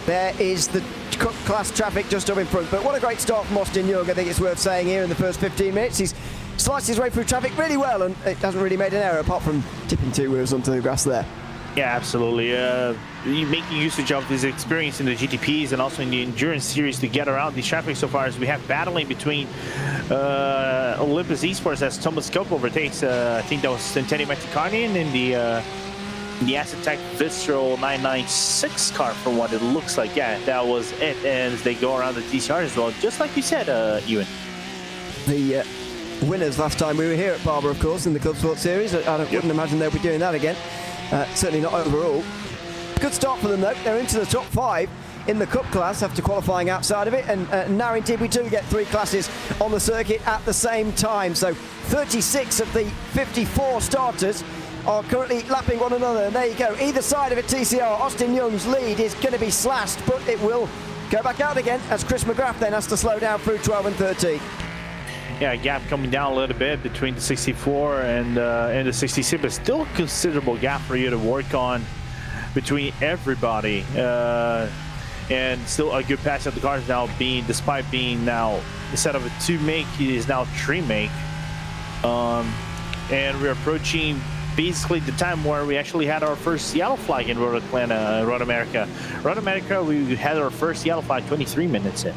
there is the Cup class traffic just up in front. But what a great start from Austin Young, I think it's worth saying here in the first 15 minutes. He's sliced his way through traffic really well, and it hasn't really made an error apart from tipping 2 wheels onto the grass there. Yeah, absolutely. Making usage of his experience in the GTPs and also in the Endurance Series to get around these traffic so far, as we have battling between Olympus Esports as Thomas Cope overtakes, I think that was Centennial Mexican in the Aztec Visceral 996 car, from what it looks like. Yeah, that was it. And they go around the TCR as well, just like you said, Ewan. The winners last time we were here at Barber, of course, in the Clubsport Series. I wouldn't imagine they'll be doing that again. Certainly not overall. Good start for them, though. They're into the top 5 in the Cup class after qualifying outside of it. And now, indeed, we do get 3 classes on the circuit at the same time. So 36 of the 54 starters are currently lapping one another, and there you go. Either side of it, TCR, Austin Young's lead is going to be slashed, but it will go back out again as Chris McGrath then has to slow down through 12 and 13. Yeah, gap coming down a little bit between the 64 and the 66, but still a considerable gap for you to work on between everybody. And still a good pass at the cars now, despite being now, instead of a 2-make, it is now 3-make. And we're approaching basically the time where we actually had our first yellow flag in Road America. Road America, we had our first yellow flag 23 minutes in.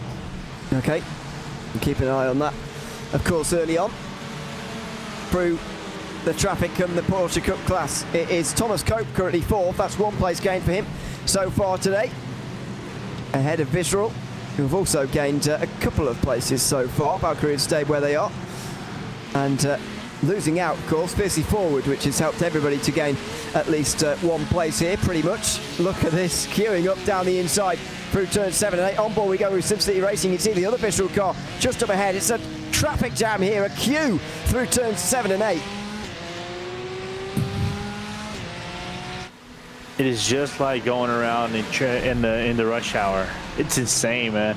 Okay, keep an eye on that. Of course, early on, through the traffic and the Porsche Cup class, it is Thomas Cope currently 4th. That's 1 place gain for him so far today, ahead of Visceral, who have also gained a couple of places so far. Valkyrie stayed where they are, and losing out, of course, Fiercely Forward, which has helped everybody to gain at least 1 place here, pretty much. Look at this, queuing up down the inside through turns 7 and 8. On board we go with SimCity Racing. You see the other Visceral car just up ahead. It's a traffic jam here, a queue through turns 7 and 8. It is just like going around in the rush hour. It's insane, man.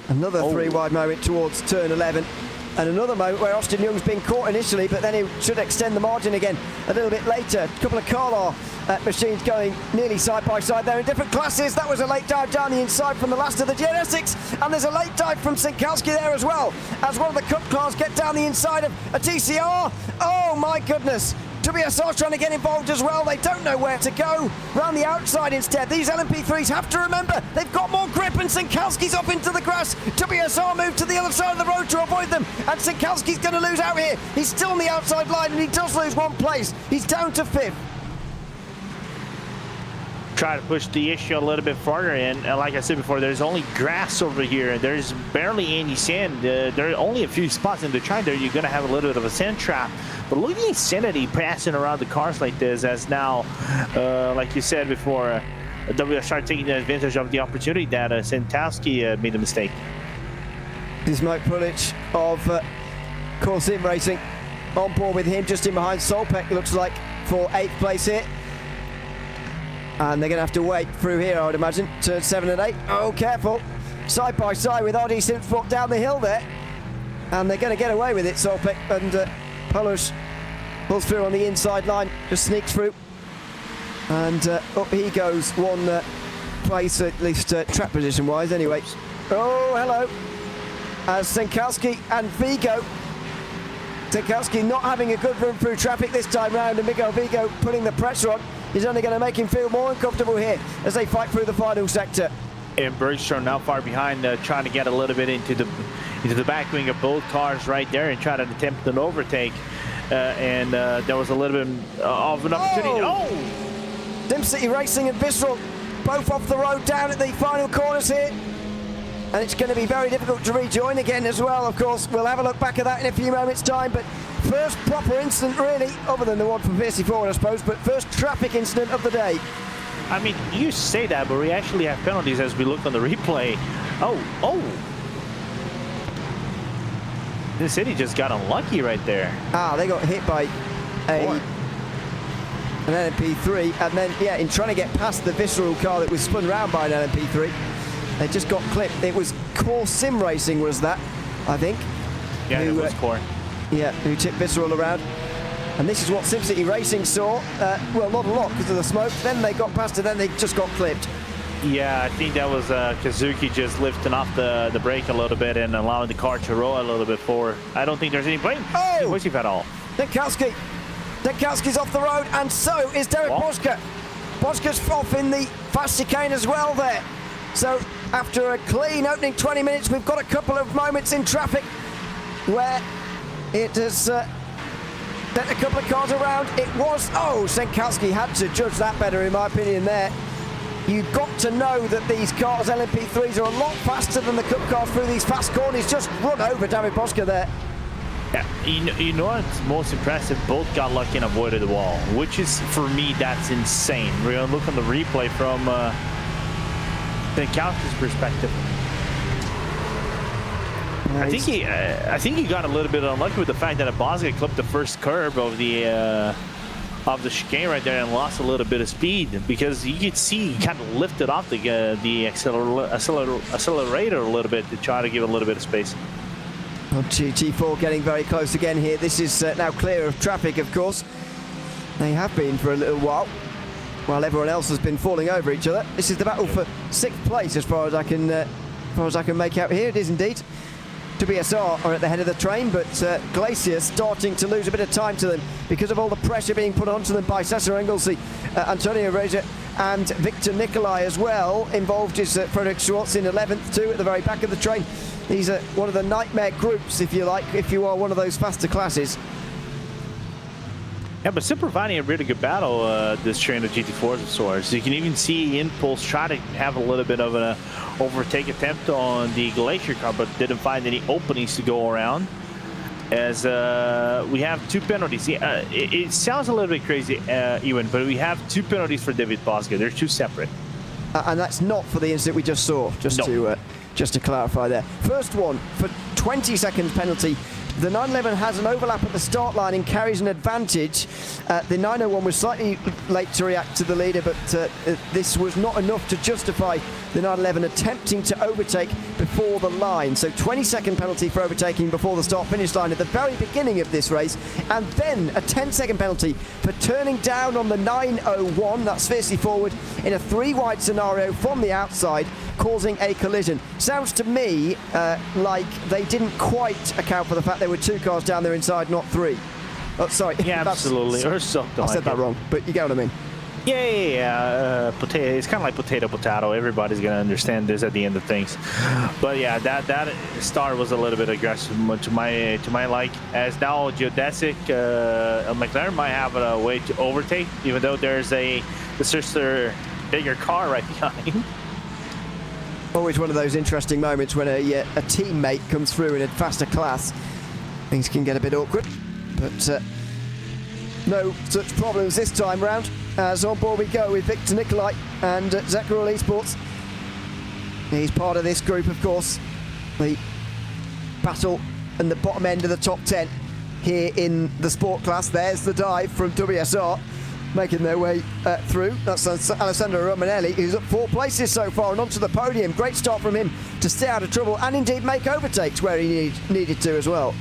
Another 3 wide moment towards turn 11. And another moment where Austin Young's been caught initially, but then he should extend the margin again a little bit later. A couple of Carlar machines going nearly side by side there in different classes. That was a late dive down the inside from the last of the GNSX, and there's a late dive from Sinkowski there as well, as one of the Cup cars get down the inside of a TCR. Oh my goodness. WSR's trying to get involved as well. They don't know where to go. Round the outside instead. These LMP3s have to remember they've got more grip, and Sinkowski's off into the grass. WSR moved to the other side of the road to avoid them, and Sinkowski's going to lose out here. He's still on the outside line, and he does lose 1 place. He's down to 5th. Try to push the issue a little bit farther, and like I said before, there's only grass over here. There's barely any sand. There are only a few spots in the track there. You're going to have a little bit of a sand trap. But look at the insanity passing around the cars like this, as now, like you said before, WSR taking advantage of the opportunity that Sinkowski made a mistake. This is Mike Pulich of Core Sim Racing on board with him, just in behind Solpek, looks like, for 8th place here. And they're going to have to wait through here, I would imagine. Turn 7 and 8. Oh, careful. Side by side with RD Simsport down the hill there. And they're going to get away with it, Solpek. And Pulich pulls through on the inside line, just sneaks through. And up he goes, 1 place, at least track position-wise anyway. Oh, hello. As Sinkowski and Vigo. Sinkowski not having a good run through traffic this time round, and Miguel Vigo putting the pressure on. He's only going to make him feel more uncomfortable here as they fight through the final sector. And Bergstrom not far behind, trying to get a little bit into the back wing of both cars right there and try to attempt an overtake. And there was a little bit of an opportunity. Oh! Dim City Racing and Visceral both off the road down at the final corners here. And it's going to be very difficult to rejoin again as well, of course. We'll have a look back at that in a few moments' time. But first proper incident, really, other than the one from Fiercely Forward, I suppose, but first traffic incident of the day. I mean, you say that, but we actually have penalties as we look on the replay. Oh! The City just got unlucky right there. They got hit by an LMP3, and then, yeah, in trying to get past the Visceral car that was spun round by an LMP3, they just got clipped. It was Core Sim Racing, was that, I think? Yeah, it was Core. Yeah, who tipped Visceral around. And this is what SimCity Racing saw. Well, not a lot because of the smoke. Then they got past it, then they just got clipped. Yeah, I think that was Kazuki just lifting off the brake a little bit and allowing the car to roll a little bit forward. I don't think there's any blame. Oh! At all. Denkowski's off the road, and so is Derek Boschke. Boschke's off in the fast chicane as well there. So after a clean opening 20 minutes, we've got a couple of moments in traffic where it has sent a couple of cars around. It was, Senkowski had to judge that better, in my opinion, there. You've got to know that these cars, LMP3s, are a lot faster than the Cup cars through these fast corners. Just run over David Boschke there. Yeah, you know what's most impressive? Both got lucky and avoided the wall, which is, for me, that's insane. We're going to look on the replay from Senkowski's perspective. I think he got a little bit unlucky with the fact that Boschke clipped the first curb of the chicane right there and lost a little bit of speed, because you could see he kind of lifted off the accelerator a little bit to try to give a little bit of space. Well, GT4 getting very close again here. This is now clear of traffic, of course. They have been for a little while everyone else has been falling over each other. This is the battle for 6th place, as far as I can make out here. It is indeed. WSR are at the head of the train, but Glacier starting to lose a bit of time to them because of all the pressure being put onto them by Cesar Engelsey, Antonio Reja, and Victor Nicolai as well. Involved is Frederick Schwartz in 11th too, at the very back of the train. These are one of the nightmare groups, if you like, if you are one of those faster classes. Yeah, but still providing a really good battle, this train of GT4s of sorts. You can even see Impulse try to have a little bit of an overtake attempt on the Glacier car, but didn't find any openings to go around. As we have 2 penalties. Yeah, it sounds a little bit crazy, Ewan, but we have 2 penalties for David Boschke. They're 2 separate. And that's not for the incident we just saw, just to clarify there. First one, for 20 seconds penalty. The 911 has an overlap at the start line and carries an advantage. The 901 was slightly late to react to the leader, but this was not enough to justify the 911 attempting to overtake before the line. So 20-second penalty for overtaking before the start-finish line at the very beginning of this race, and then a 10-second penalty for turning down on the 901, that's Fiercely Forward, in a 3-wide scenario from the outside, causing a collision. Sounds to me like they didn't quite account for the fact there were 2 cars down there inside, not 3. Oh, sorry. Yeah, absolutely. Or something. I said that wrong, but you get what I mean. Yeah. Potato. It's kind of like potato. Everybody's gonna understand this at the end of things. But yeah, that start was a little bit aggressive to my like. As now Geodesic McLaren might have a way to overtake, even though there's the sister bigger car right behind. Always one of those interesting moments when a teammate comes through in a faster class. Things can get a bit awkward, but no such problems this time round. As on board we go with Victor Nicolai and Zekrul Esports. He's part of this group, of course. The battle and the bottom end of the top 10 here in the sport class. There's the dive from WSR, making their way through. That's Alessandro Romanelli, who's up 4 places so far and onto the podium. Great start from him to stay out of trouble and indeed make overtakes where he needed to as well.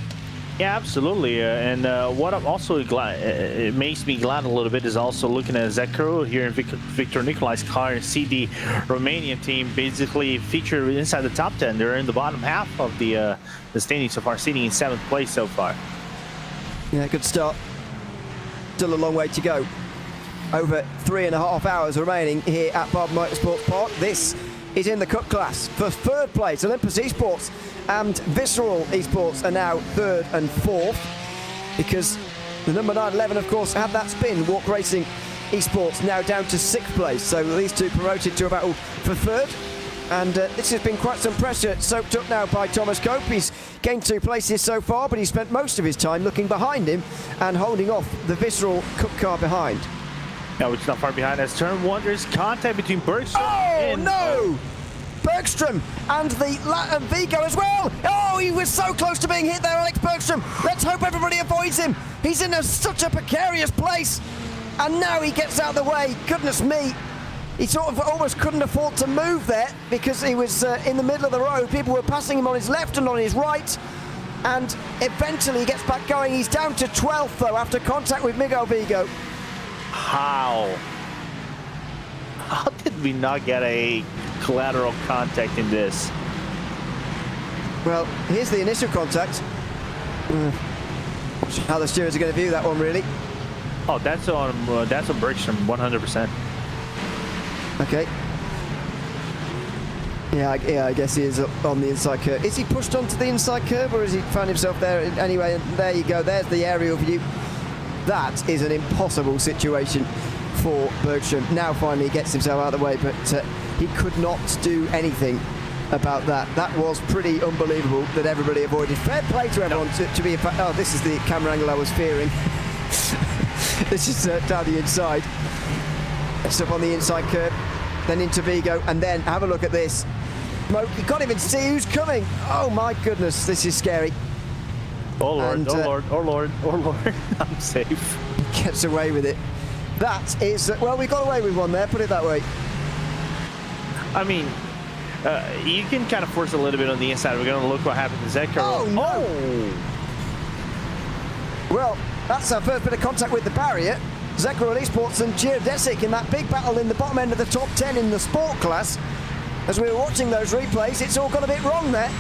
Yeah, absolutely. And what I'm also glad, it makes me glad a little bit, is also looking at Zekrul here in Victor Nicolai's car and see the Romanian team basically feature inside the top 10. They're in the bottom half of the standing so far, sitting in 7th place so far. Yeah, good start. Still a long way to go. Over 3.5 hours remaining here at Barber Motorsports Park. This is in the Cup class for third place. Olympus Esports and Visceral Esports are now third and fourth, because the number 911, of course, had that spin. Walk Racing Esports now down to sixth place. So these two promoted to a battle for third. And this has been quite some pressure, soaked up now by Thomas Cope. He's gained 2 places so far, but he spent most of his time looking behind him and holding off the Visceral Cup car behind. No, it's not far behind. As turn 1, there's contact between Bergstrom and... no! Bergstrom and the Latin Vigo as well. Oh, he was so close to being hit there, Alex Bergstrom. Let's hope everybody avoids him. He's in such a precarious place. And now he gets out of the way. Goodness me. He sort of almost couldn't afford to move there because he was in the middle of the road. People were passing him on his left and on his right. And eventually he gets back going. He's down to 12th, though, after contact with Miguel Vigo. How did we not get a collateral contact in this? Well, here's the initial contact. How the stewards are going to view that one, really. Oh, that's on Bergstrom, 100%. Okay. Yeah, I guess he is on the inside curve. Is he pushed onto the inside curve, or has he found himself there anyway? And there you go. There's the aerial view. That is an impossible situation for Bergstrom. Now finally he gets himself out of the way, but he could not do anything about that. That was pretty unbelievable that everybody avoided. Fair play to everyone to be... Oh, this is the camera angle I was fearing. This is down the inside. It's up on the inside curve, then into Vigo, and then have a look at this. You can't even see who's coming. Oh my goodness, this is scary. Oh Lord, And, oh Lord, oh Lord, oh Lord, I'm safe. Gets away with it. That is, well, we got away with one there, put it that way. I mean, you can kind of force a little bit on the inside. We're going to look what happened to Zekro. Oh, no. Well, that's our first bit of contact with the barrier. Zekro Esports and Geodesic in that big battle in the bottom end of the top 10 in the sport class. As we were watching those replays, it's all got a bit wrong there.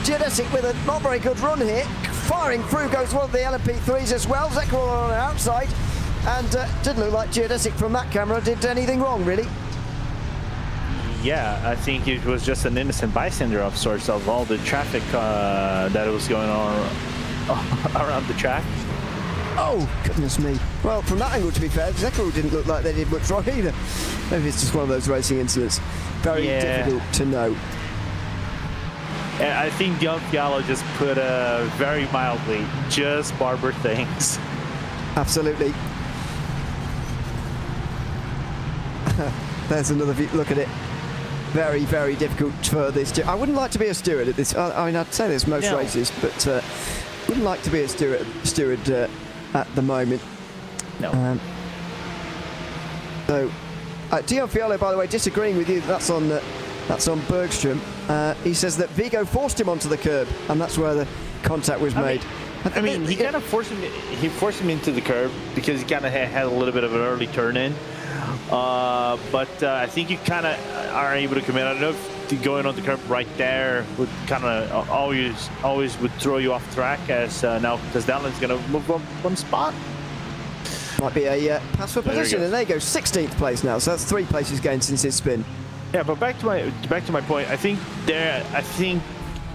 Geodesic with a not very good run here. Firing through goes one of the LMP3s as well. Zekro on the outside. And didn't look like Geodesic from that camera did anything wrong, really. Yeah, I think it was just an innocent bystander of sorts of all the traffic that was going on around the track. Oh, goodness me. Well, from that angle, to be fair, Zekro didn't look like they did much wrong either. Maybe it's just one of those racing incidents. Very difficult to know. I think Young Fialo just put very mildly, just Barber things. Absolutely. There's another view. Look at it. Very, very difficult for this. I wouldn't like to be a steward at this. I mean, I'd say this most races, but wouldn't like to be a steward at the moment. No. So, Dion Fialo, by the way, disagreeing with you. That's on Bergstrom. He says that Vigo forced him onto the curb, and that's where the contact was made. I mean, he kind of forced him. He forced him into the curb because he kind of had a little bit of an early turn in. But I think you kind of are able to commit. I don't know if going on the curb right there would kind of always would throw you off track, as now because Dowland's going to move one spot. Might be a pass for position, and there you go, 16th place now. So that's 3 places gained since his spin. Yeah, but back to my point. I think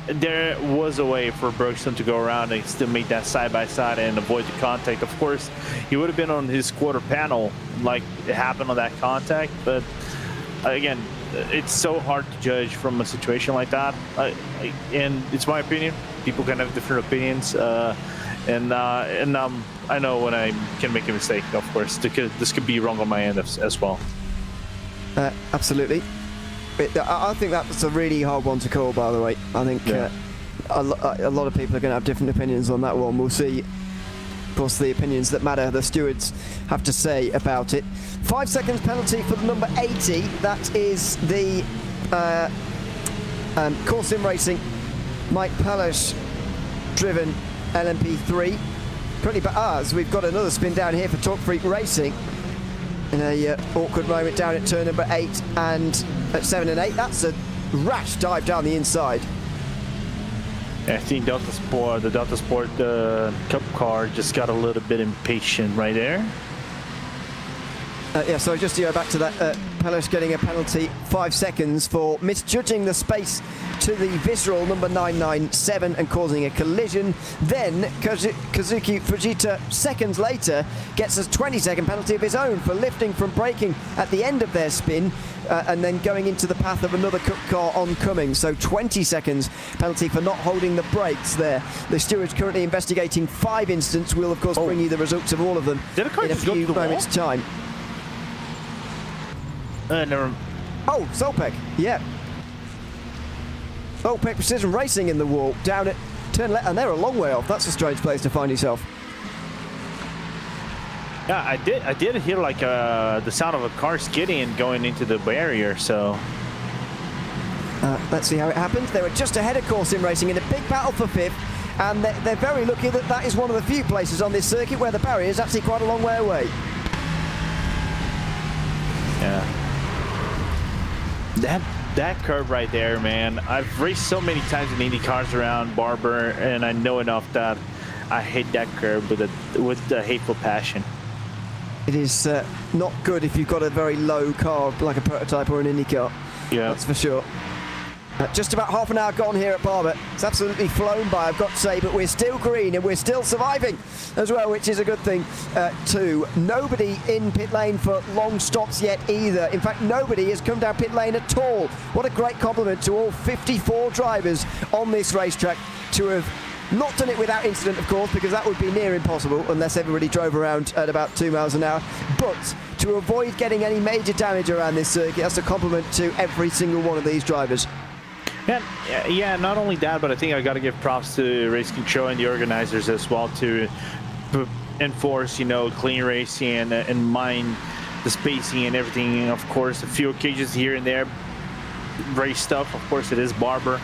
there was a way for Bergstrom to go around and still make that side-by-side and avoid the contact. Of course, he would have been on his quarter panel like it happened on that contact, but again, it's so hard to judge from a situation like that. And it's my opinion. People can have different opinions, and I know when I can make a mistake. Of course, this could be wrong on my end as well. Absolutely. I think that's a really hard one to call, by the way. I think a lot of people are going to have different opinions on that one. We'll see, of course, the opinions that matter, the stewards have to say about it. 5 seconds penalty for the number 80. That is the Core Sim Racing Mike Palash driven LMP3. Pretty bad. We've got another spin down here for Talk Freak Racing. In a awkward moment down at turn number 8 and at 7 and 8. That's a rash dive down the inside. I think the Delta Sport Cup car just got a little bit impatient right there. Yeah, so just to go back to that, Pellish getting a penalty, 5 seconds for misjudging the space to the Visceral number 997 and causing a collision. Then Kazuki Fujita, seconds later, gets a 20-second penalty of his own for lifting from braking at the end of their spin and then going into the path of another Cup car oncoming. So 20 seconds penalty for not holding the brakes there. The steward's currently investigating 5 incidents. We'll, of course, bring you the results of all of them in a few moments' time. Never. Oh, Solpec, yeah. Solpec Precision Racing in the wall, down at turn left, and they're a long way off. That's a strange place to find yourself. Yeah, I did hear like the sound of a car skidding and going into the barrier, so. Let's see how it happens. They were just ahead of Sim Racing in a big battle for 5th, and they're very lucky that that is one of the few places on this circuit where the barrier is actually quite a long way away. Yeah. That curve right there, man. I've raced so many times in Indy cars around Barber, and I know enough that I hate that curve with a hateful passion. It is not good if you've got a very low car like a prototype or an Indy car. Yeah, that's for sure. Just about half an hour gone here at Barber. It's absolutely flown by, I've got to say, but we're still green and we're still surviving as well, which is a good thing too. Nobody in pit lane for long stops yet either. In fact, nobody has come down pit lane at all. What a great compliment to all 54 drivers on this racetrack to have not done it without incident, of course, because that would be near impossible unless everybody drove around at about 2 miles an hour. But to avoid getting any major damage around this circuit, that's a compliment to every single one of these drivers. Yeah, not only that, but I think I got to give props to race control and the organizers as well to enforce, you know, clean racing and mind the spacing and everything. Of course, a few occasions here and there, race stuff. Of course, it is Barber,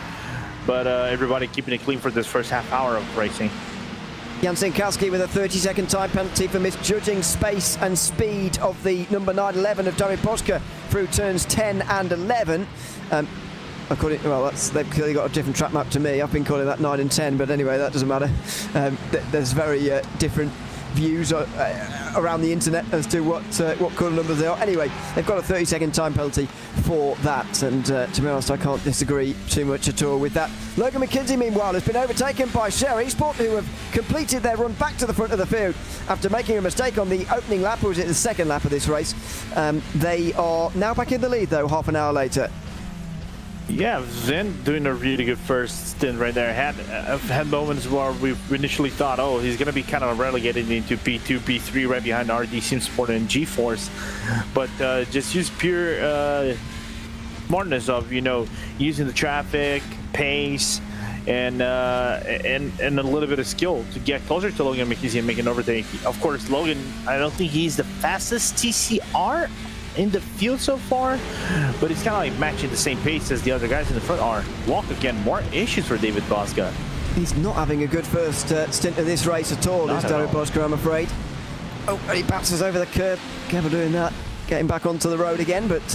but everybody keeping it clean for this first half hour of racing. Jan Sinkowski with a 30-second time penalty for misjudging space and speed of the number 911 of David Boschke through turns 10 and 11. Well, they've clearly got a different track map to me. I've been calling that 9 and 10, but anyway, that doesn't matter. There's very different views around the internet as to what colour numbers they are. Anyway, they've got a 30-second time penalty for that, and to be honest, I can't disagree too much at all with that. Logan McKenzie, meanwhile, has been overtaken by RaceSport, who have completed their run back to the front of the field after making a mistake on the opening lap, or was it the second lap of this race? They are now back in the lead, though, half an hour later. Yeah, Zen doing a really good first stint right there. I've had moments where we initially thought, oh, he's going to be kind of relegated into P2, P3 right behind RD Simsport and G-Force. But just use pure smartness of, you know, using the traffic, pace, and a little bit of skill to get closer to Logan McKenzie and make an overtake. Of course, Logan, I don't think he's the fastest TCR in the field so far, but he's kind of like matching the same pace as the other guys in the front are. Walk again, more issues for David Boschke. He's not having a good first stint of this race at all, is David Boschke, I'm afraid. Oh, and he bounces over the curb. Careful doing that. Getting back onto the road again, but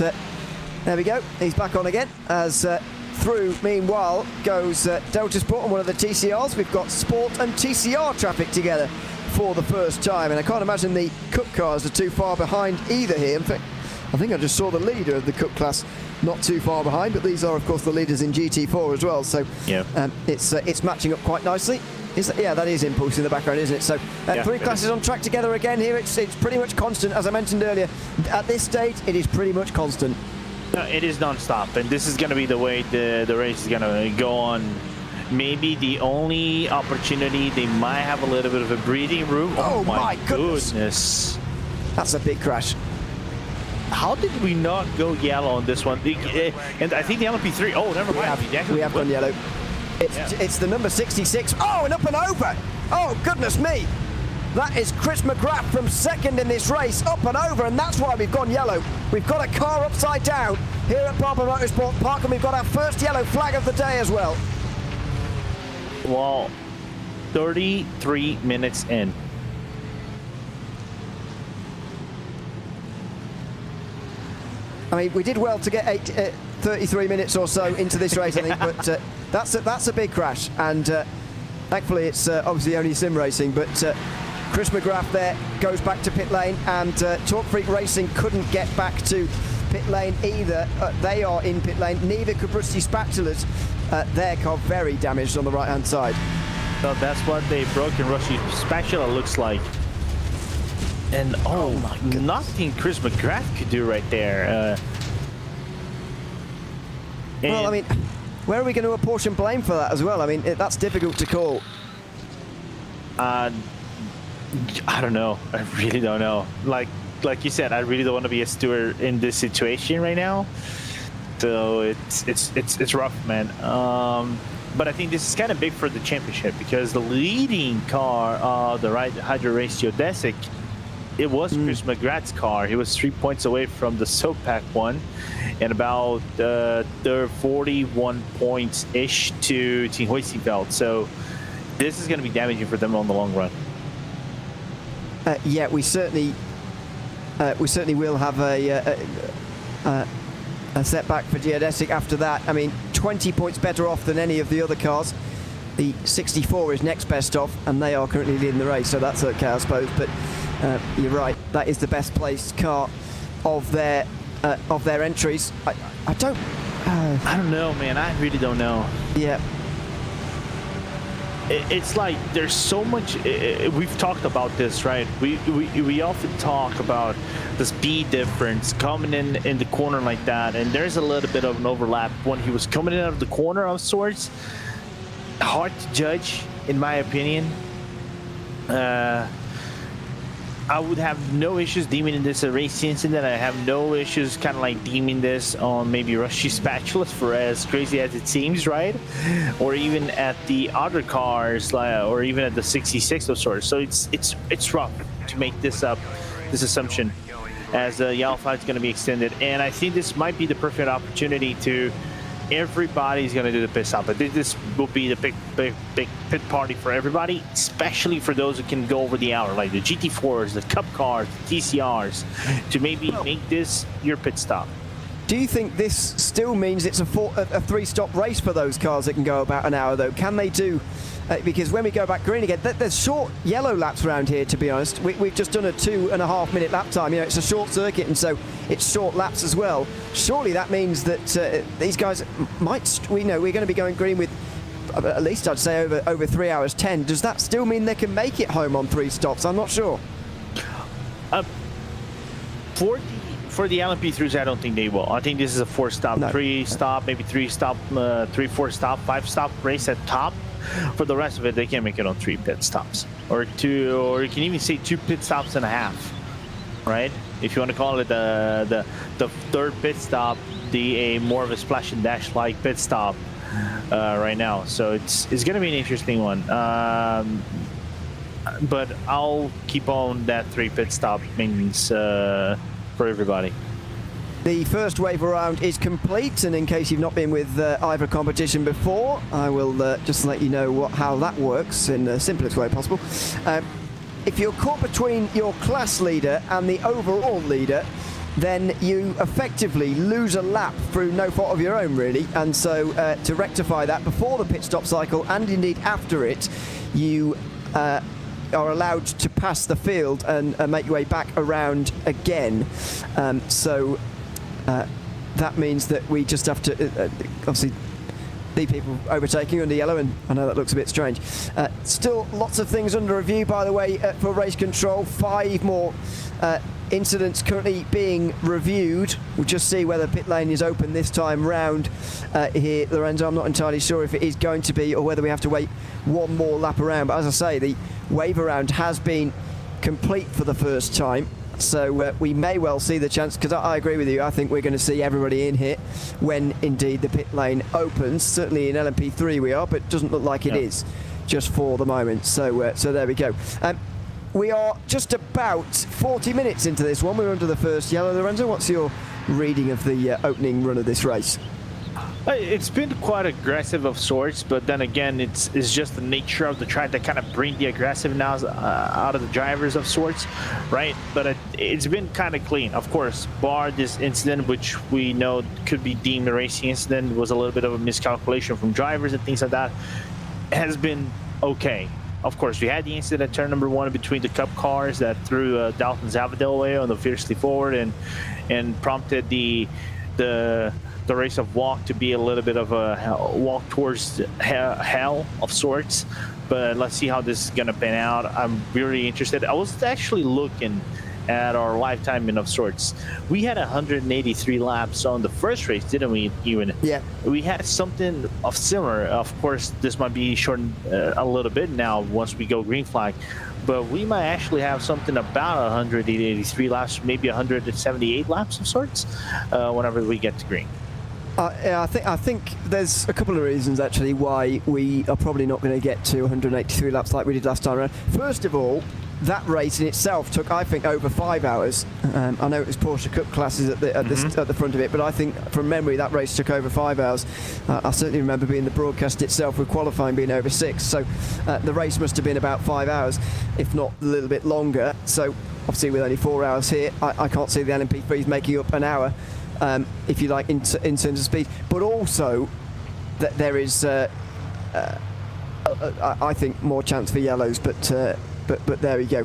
there we go. He's back on again as through, meanwhile, goes Delta Sport and one of the TCRs. We've got Sport and TCR traffic together for the first time, and I can't imagine the Cup cars are too far behind either here. In fact, I think I just saw the leader of the Cup class not too far behind, but these are, of course, the leaders in GT4 as well. So yeah, it's matching up quite nicely. Yeah, that is Impulse in the background, isn't it? So three classes on track together again here. It's pretty much constant, as I mentioned earlier. At this stage, it is pretty much constant. No, it is non-stop, and this is going to be the way the race is going to go on. Maybe the only opportunity they might have a little bit of a breathing room. Oh my goodness. That's a big crash. How did we not go yellow on this one? And I think the LMP3. Oh, never mind. We have gone yellow. It's the number 66. Oh, and up and over. Oh, goodness me. That is Chris McGrath from second in this race, up and over, and that's why we've gone yellow. We've got a car upside down here at Barber Motorsport Park, and we've got our first yellow flag of the day as well. Well, 33 minutes in. I mean, we did well to get 33 minutes or so into this race, I think, but that's a big crash, and thankfully it's obviously only sim racing, but Chris McGrath there goes back to pit lane, and Torque Freak Racing couldn't get back to pit lane either. They are in pit lane. Neither could Rusty Spatulas. Their car very damaged on the right-hand side. So that's what they broken Rusty Spatula looks like. And oh my goodness, nothing Chris McGrath could do right there. Well, I mean, where are we going to apportion blame for that as well? I mean, that's difficult to call. I don't know. I really don't know. Like you said, I really don't want to be a steward in this situation right now. So it's rough, man. But I think this is kind of big for the championship because the leading car, the Hydro Race Geodesic, it was Chris McGrath's car. He was 3 points away from the Sopac one, and about 41 points-ish to Team Hoistingfeld. So this is going to be damaging for them on the long run. Yeah, we certainly will have a setback for Geodesic after that. I mean, 20 points better off than any of the other cars. The 64 is next best off, and they are currently leading the race, so that's okay, I suppose. But you're right, that is the best placed car of their entries. I don't know, man. I really don't know. Yeah. It's like there's so much. We've talked about this, right? We often talk about the speed difference coming in the corner like that, and there's a little bit of an overlap when he was coming in out of the corner of sorts. Hard to judge, in my opinion. I would have no issues deeming this a race incident. I have no issues kind of like deeming this on maybe Rusty Spatulas, for as crazy as it seems, right? Or even at the other cars, or even at the 66 of sorts. So it's rough to make this assumption, as the yellow flag is going to be extended. And I think this might be the perfect opportunity to. Everybody's going to do the pit stop, but this will be the big pit party for everybody, especially for those who can go over the hour, like the GT4s, the Cup cars, the TCRs, to maybe make this your pit stop. Do you think this still means it's a three-stop race for those cars that can go about an hour, though? Can they do... because when we go back green again, there's short yellow laps around here, to be honest. We've just done a 2.5 minute lap time. You know, it's a short circuit, and so it's short laps as well. Surely that means that these guys might... we're going to be going green with, at least I'd say, over 3 hours 10. Does that still mean they can make it home on 3 stops? I'm not sure. For the LMP3s, I don't think they will. I think this is a 4-stop, No. 3-stop, maybe 3-stop, 3-4-stop, 5-stop race at top. For the rest of it, they can make it on 3 pit stops, or 2, or you can even say 2 pit stops and a half, right? If you want to call it the third pit stop, a more of a splash and dash like pit stop right now. So it's going to be an interesting one. But I'll keep on that 3 pit stop means for everybody. The first wave around is complete, and in case you've not been with IVRA competition before, I will just let you know how that works in the simplest way possible. If you're caught between your class leader and the overall leader, then you effectively lose a lap through no fault of your own, really. And so to rectify that before the pit stop cycle, and indeed after it, you are allowed to pass the field and make your way back around again. That means that we just have to obviously be people overtaking under yellow, and I know that looks a bit strange. Still lots of things under review, by the way, for race control. 5 more incidents currently being reviewed. We'll just see whether pit lane is open this time round here, Lorenzo. I'm not entirely sure if it is going to be, or whether we have to wait one more lap around. But as I say, the wave around has been complete for the first time. So we may well see the chance, because I agree with you. I think we're going to see everybody in here when indeed the pit lane opens. Certainly in LMP3 we are, but it doesn't look like it is just for the moment. So there we go. We are just about 40 minutes into this one. We're under the first yellow. Lorenzo, what's your reading of the opening run of this race? It's been quite aggressive of sorts, but then again, it's just the nature of the track that kind of bring the aggressiveness out of the drivers of sorts, right? But it's been kind of clean. Of course, bar this incident, which we know could be deemed a racing incident, was a little bit of a miscalculation from drivers and things like that, has been okay. of course, we had the incident at turn number 1 between the Cup cars that threw Dalton Zavadil away on the fiercely forward and prompted the race of walk to be a little bit of a walk towards hell of sorts. But let's see how this is going to pan out. I'm really interested. I was actually looking at our lifetime in of sorts. We had 183 laps on the first race, didn't we? Even yeah, we had something of similar. Of course, this might be shortened a little bit now once we go green flag, but we might actually have something about 183 laps, maybe 178 laps of sorts whenever we get to green. Yeah, I think there's a couple of reasons actually why we are probably not going to get to 183 laps like we did last time around. First of all, that race in itself took, I think, over 5 hours. I know it was Porsche Cup classes at the front of it, but I think from memory that race took over 5 hours. I certainly remember being the broadcast itself with qualifying being over 6, so the race must have been about 5 hours, if not a little bit longer. So obviously with only 4 hours here, I can't see the LMP3s making up an hour, if you like, in terms of speed. But also that there is, I think, more chance for yellows, but there we go.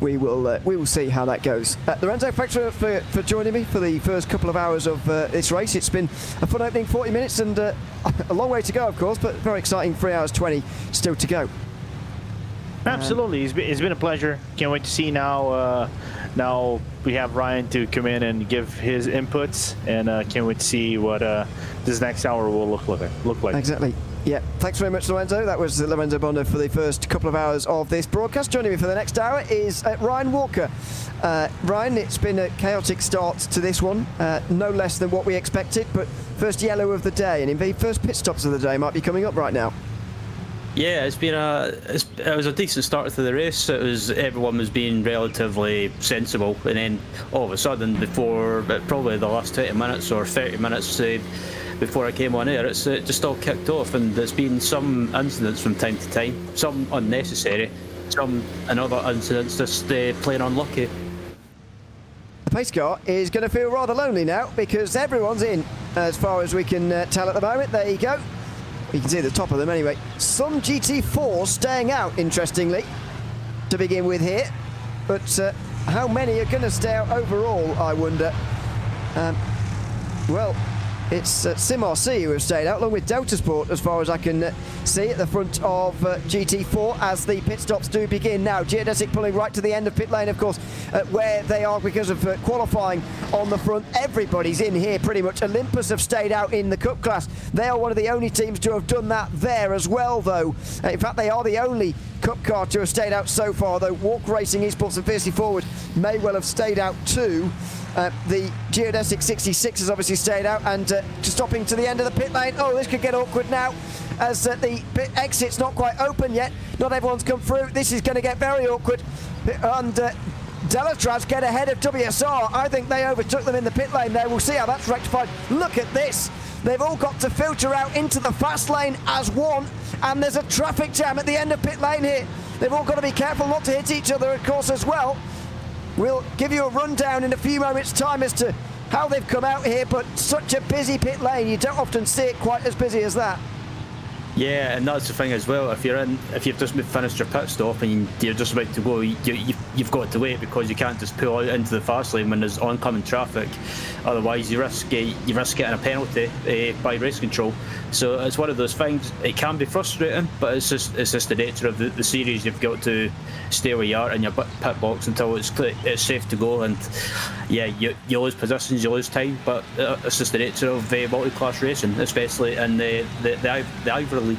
We will see how that goes. Lorenzo, thanks for joining me for the first couple of hours of this race. It's been a fun opening 40 minutes and a long way to go, of course, but very exciting. 3 hours 20 still to go. Absolutely, it's been a pleasure. Can't wait to see now. Now we have Ryan to come in and give his inputs, and can't wait to see what this next hour will look like. Exactly. Yeah, thanks very much, Lorenzo. That was Lorenzo Bondo for the first couple of hours of this broadcast. Joining me for the next hour is Ryan Walker. Ryan, it's been a chaotic start to this one, no less than what we expected, but first yellow of the day, and indeed first pit stops of the day might be coming up right now. Yeah, it was a decent start to the race. Everyone was being relatively sensible, and then all of a sudden, before probably the last 20 minutes or 30 minutes before I came on air, it just all kicked off, and there's been some incidents from time to time, some unnecessary, some and other incidents just plain unlucky. The pace car is going to feel rather lonely now because everyone's in, as far as we can tell at the moment. There you go. You can see the top of them anyway. Some GT4s staying out, interestingly, to begin with here. But how many are going to stay out overall, I wonder? Well, it's Sim RC who have stayed out, along with Delta Sport, as far as I can see, at the front of GT4 as the pit stops do begin now. Geodesic pulling right to the end of pit lane, of course, where they are because of qualifying on the front. Everybody's in here pretty much. Olympus have stayed out in the Cup class. They are one of the only teams to have done that there as well, though. In fact, they are the only Cup car to have stayed out so far, though Walk Racing Esports and Fiercely Forward may well have stayed out too. The Geodesic 66 has obviously stayed out, and stopping to the end of the pit lane. Oh, this could get awkward now as the pit exit's not quite open yet. Not everyone's come through. This is going to get very awkward. And Delatraz get ahead of WSR. I think they overtook them in the pit lane there. We'll see how that's rectified. Look at this. They've all got to filter out into the fast lane as one, and there's a traffic jam at the end of pit lane here. They've all got to be careful not to hit each other, of course, as well. We'll give you a rundown in a few moments' time as to how they've come out here, but such a busy pit lane, you don't often see it quite as busy as that. Yeah, and that's the thing as well. If you've just finished your pit stop and you're just about to go, you've got to wait, because you can't just pull out into the fast lane when there's oncoming traffic. Otherwise, you risk getting a penalty by race control. So it's one of those things. It can be frustrating, but it's just the nature of the series. You've got to stay where you are in your pit box until it's safe to go. And yeah, you lose positions, you lose time, but it's just the nature of multi-class racing, especially in the IVRA League.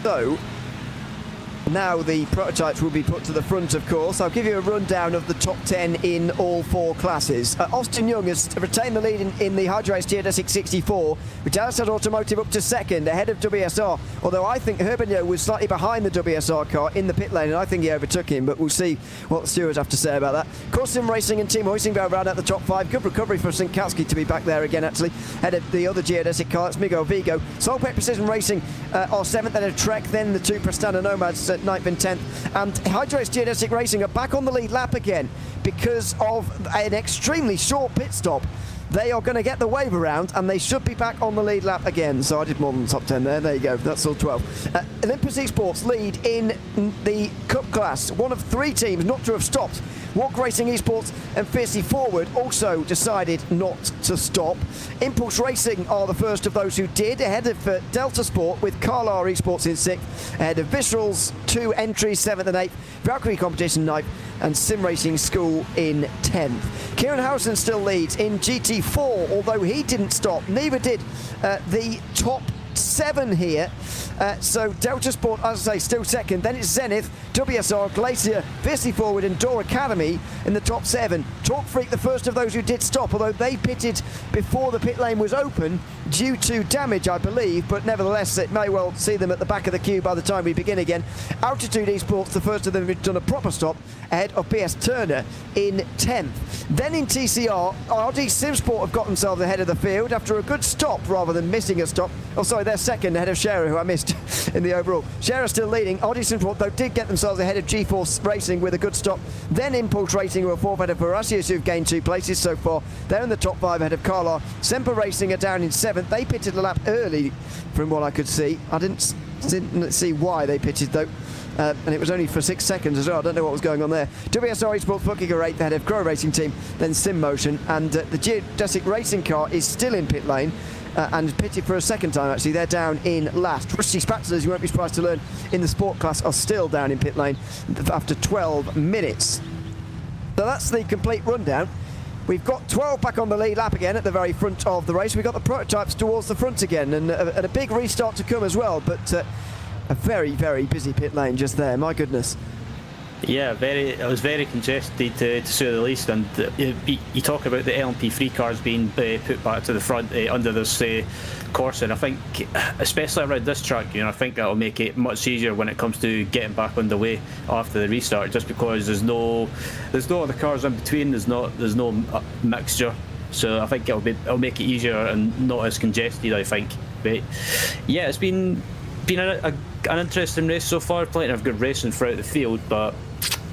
So, now the prototypes will be put to the front, of course. I'll give you a rundown of the top 10 in all 4 classes. Austin Young has retained the lead in the Hydrace Geodesic 64, with Dallas Automotive up to second, ahead of WSR. Although I think Herbigno was slightly behind the WSR car in the pit lane, and I think he overtook him, but we'll see what the stewards have to say about that. Corsim Racing and Team Hoisingveld round out the top 5. Good recovery for Sinkowski to be back there again, actually, ahead of the other Geodesic car. It's Miguel Vigo. Solpec Precision Racing are 7th, then of Trek, then the 2 Prestana Nomads at 9th and 10th, and Hydrace Geodesic Racing are back on the lead lap again because of an extremely short pit stop. They are going to get the wave around, and they should be back on the lead lap again. So I did more than the top 10 there. There you go. That's all 12. Olympus Esports lead in the Cup class. One of 3 teams not to have stopped. Walk Racing Esports and Fiercely Forward also decided not to stop. Impulse Racing are the first of those who did, ahead of Delta Sport with Carlisle Esports in 6th, ahead of Visceral's 2 entries, 7th and 8th, Valkyrie Competition 9th, and Sim Racing School in 10th. Kieran Harrison still leads in GT4, although he didn't stop. Neither did the top 7 here. So Delta Sport, as I say, still second. Then it's Zenith, WSR, Glacier, Fiercely Forward and Door Academy in the top 7. Talk Freak, the first of those who did stop, although they pitted before the pit lane was open due to damage, I believe, but nevertheless it may well see them at the back of the queue by the time we begin again. Altitude Esports, the first of them who've done a proper stop, ahead of BS Turner in 10th. Then in TCR, RD Simsport have got themselves ahead of the field after a good stop rather than missing a stop. Oh, sorry, they're second ahead of Scherer, who I missed in the overall. Scherer still leading. RD Simsport, though, did get themselves ahead of G-Force Racing with a good stop. Then Impulse Racing, who are 4th ahead of Verasius, who've gained 2 places so far. They're in the top 5 ahead of Carlisle. Semper Racing are down in 7th. They pitted a lap early, from what I could see. I didn't see why they pitted, though. And it was only for 6 seconds as well. I don't know what was going on there. WSR Esports booking a 8th ahead of Crow Racing Team, then Sim Motion, and the Geodesic Racing car is still in pit lane and pitted for a second time. Actually, they're down in last. Rusty Spatulars, you won't be surprised to learn, in the sport class are still down in pit lane after 12 minutes. So that's the complete rundown. We've got 12 back on the lead lap again at the very front of the race. We've got the prototypes towards the front again, and a big restart to come as well, but a very, very busy pit lane just there, my goodness. Yeah, it was very congested to say the least, and you talk about the LMP3 cars being put back to the front under this course, and I think, especially around this track, I think that'll make it much easier when it comes to getting back underway after the restart, just because there's no other cars in between, there's no mixture, so I think it'll make it easier and not as congested, I think. But yeah, it's been an interesting race so far, plenty of good racing throughout the field, but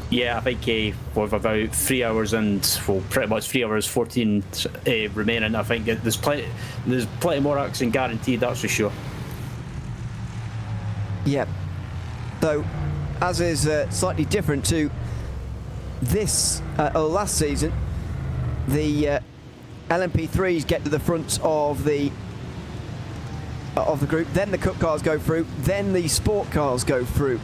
yeah, I think with about 3 hours and, well, pretty much 3 hours 14 remaining, I think there's plenty more action guaranteed, that's for sure. Yeah. Though, as is slightly different to this last season, the LMP3s get to the front of the group, then the Cup cars go through, then the sport cars go through.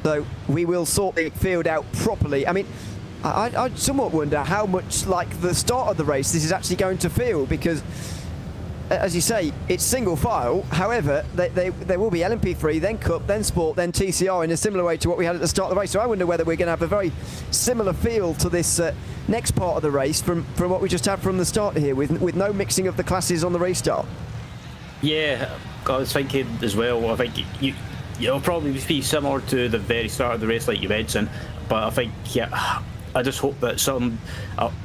So we will sort the field out properly. I mean, I somewhat wonder how much like the start of the race this is actually going to feel, because, as you say, it's single file. However, there will be LMP3, then Cup, then Sport, then TCR in a similar way to what we had at the start of the race. So I wonder whether we're going to have a very similar feel to this next part of the race from what we just had from the start here, with no mixing of the classes on the restart. Yeah, I was thinking as well, I think it'll probably be similar to the very start of the race like you mentioned, but I think, yeah, I just hope that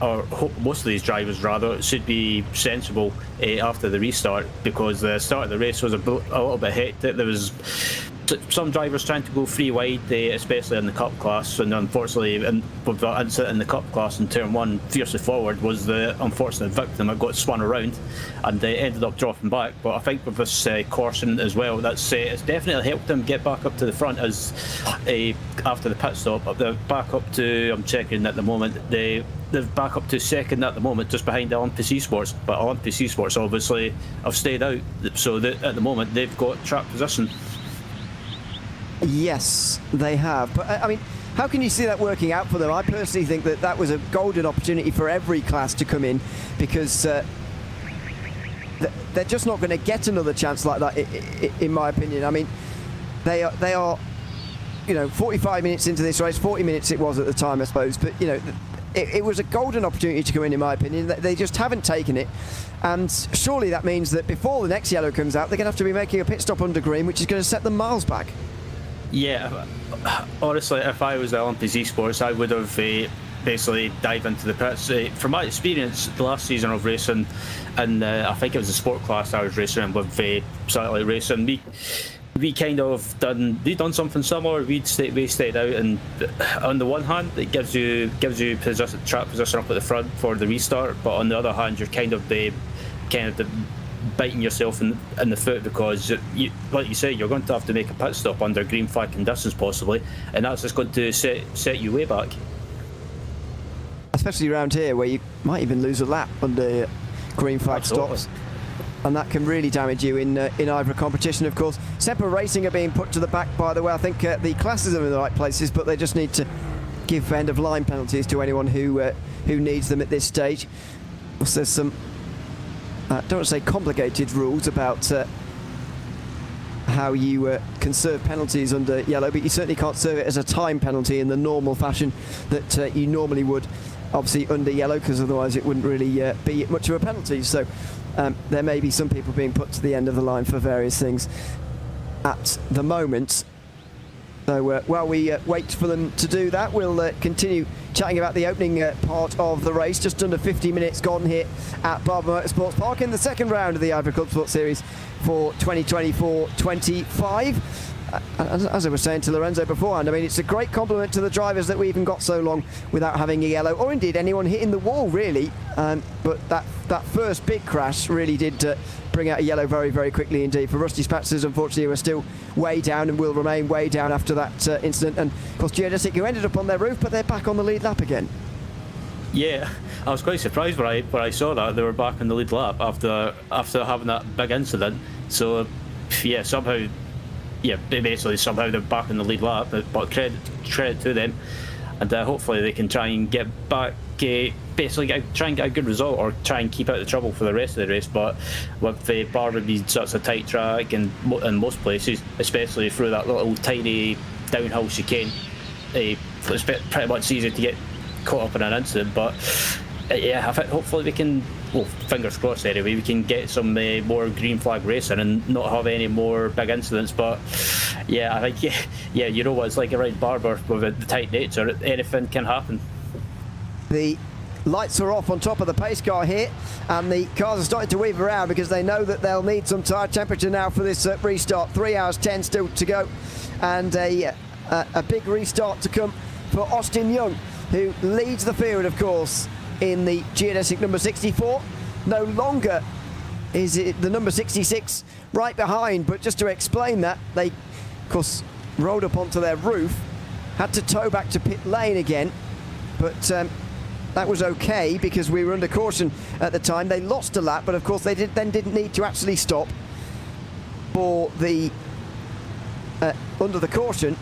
or hope most of these drivers rather should be sensible after the restart, because the start of the race was a little bit hectic. There was some drivers trying to go free wide, especially in the Cup class, and unfortunately, with that incident in the Cup class in turn 1, Fiercely Forward was the unfortunate victim that got spun around and they ended up dropping back. But I think with this caution as well, it's definitely helped them get back up to the front, as after the pit stop. They're back up to, I'm checking at the moment, they're back up to second at the moment, just behind Olympus Esports. But Olympus Esports obviously have stayed out, so at the moment they've got track position. Yes, they have. But I mean, how can you see that working out for them? I personally think that was a golden opportunity for every class to come in, because they're just not going to get another chance like that, in my opinion. I mean, they are 45 minutes into this race, 40 minutes it was at the time, I suppose, but it was a golden opportunity to come in my opinion. They just haven't taken it, and surely that means that before the next yellow comes out, they're going to have to be making a pit stop under green, which is going to set them miles back. Yeah, honestly, if I was at Olympus Esports, I would have basically dived into the pits. From my experience, the last season of racing, and I think it was a sport class I was racing with satellite racing, we done something similar. We stayed out, and on the one hand, it gives you track position up at the front for the restart, but on the other hand, you're kind of biting yourself in the foot, because like you say, you're going to have to make a pit stop under green flag conditions possibly, and that's just going to set you way back. Especially around here, where you might even lose a lap under green flag Absolutely. stops. And that can really damage you in IVRA competition, of course. Semper Racing are being put to the back, by the way. I think the classes are in the right places, but they just need to give end-of-line penalties to anyone who needs them at this stage. Also, there's some, I don't want to say complicated rules about how you can serve penalties under yellow, but you certainly can't serve it as a time penalty in the normal fashion that you normally would, obviously, under yellow, because otherwise it wouldn't really be much of a penalty. So there may be some people being put to the end of the line for various things at the moment. So while we wait for them to do that, we'll continue chatting about the opening part of the race. Just under 50 minutes gone here at Barber Motorsports Park in the second round of the IVRA Clubsport Series for 2024-25. As I was saying to Lorenzo beforehand, I mean, it's a great compliment to the drivers that we even got so long without having a yellow, or indeed anyone hitting the wall, really. But that first big crash really did bring out a yellow very, very quickly indeed. For Rusty Spatzers, unfortunately, we're still way down and will remain way down after that incident. And, of course, Geodesic, who ended up on their roof, but they're back on the lead lap again. Yeah, I was quite surprised when I saw that they were back on the lead lap after having that big incident. So, yeah, somehow they're back in the lead lap, but credit to them, and hopefully they can try and get back, basically try and get a good result, or try and keep out the trouble for the rest of the race. But with the Barber being such a tight track, and in most places, especially through that little tiny downhill chicane, it's pretty much easy to get caught up in an incident. But yeah, I think hopefully we can, well, fingers crossed anyway, we can get some more green flag racing and not have any more big incidents. But yeah, I think yeah, you know what it's like around Barber with the tight nature, anything can happen. The lights are off on top of the pace car here, and the cars are starting to weave around because they know that they'll need some tyre temperature now for this restart. 3 hours 10 still to go, and a big restart to come for Austin Young, who leads the field, of course, in the geodesic number 64. No longer is it the number 66 right behind, but just to explain that, they, of course, rolled up onto their roof, had to tow back to pit lane again, but that was okay because we were under caution at the time. They lost a lap, but of course they didn't need to actually stop for the under the caution,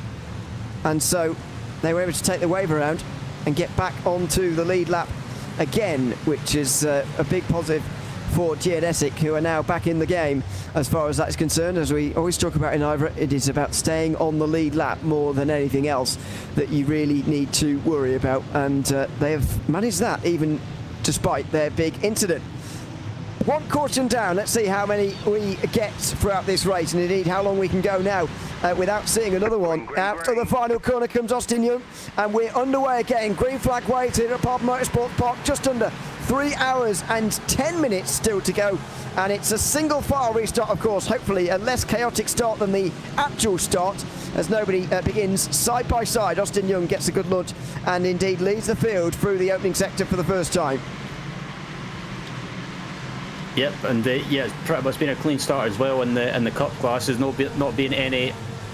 and so they were able to take the wave around and get back onto the lead lap again, which is a big positive for Geodesic, who are now back in the game as far as that is concerned. As we always talk about in IVRA, it is about staying on the lead lap more than anything else that you really need to worry about, and they have managed that even despite their big incident. One caution down. Let's see how many we get throughout this race, and indeed how long we can go now without seeing another one. Out of the final corner comes Austin Young, and we're underway again. Green flag waited at Barber Motorsports Park, just under 3 hours and 10 minutes still to go, and it's a single file restart, of course. Hopefully a less chaotic start than the actual start, as nobody begins side by side. Austin Young gets a good launch and indeed leads the field through the opening sector for the first time. Yep, and yeah, it's pretty much been a clean start as well in the cup classes. Not been any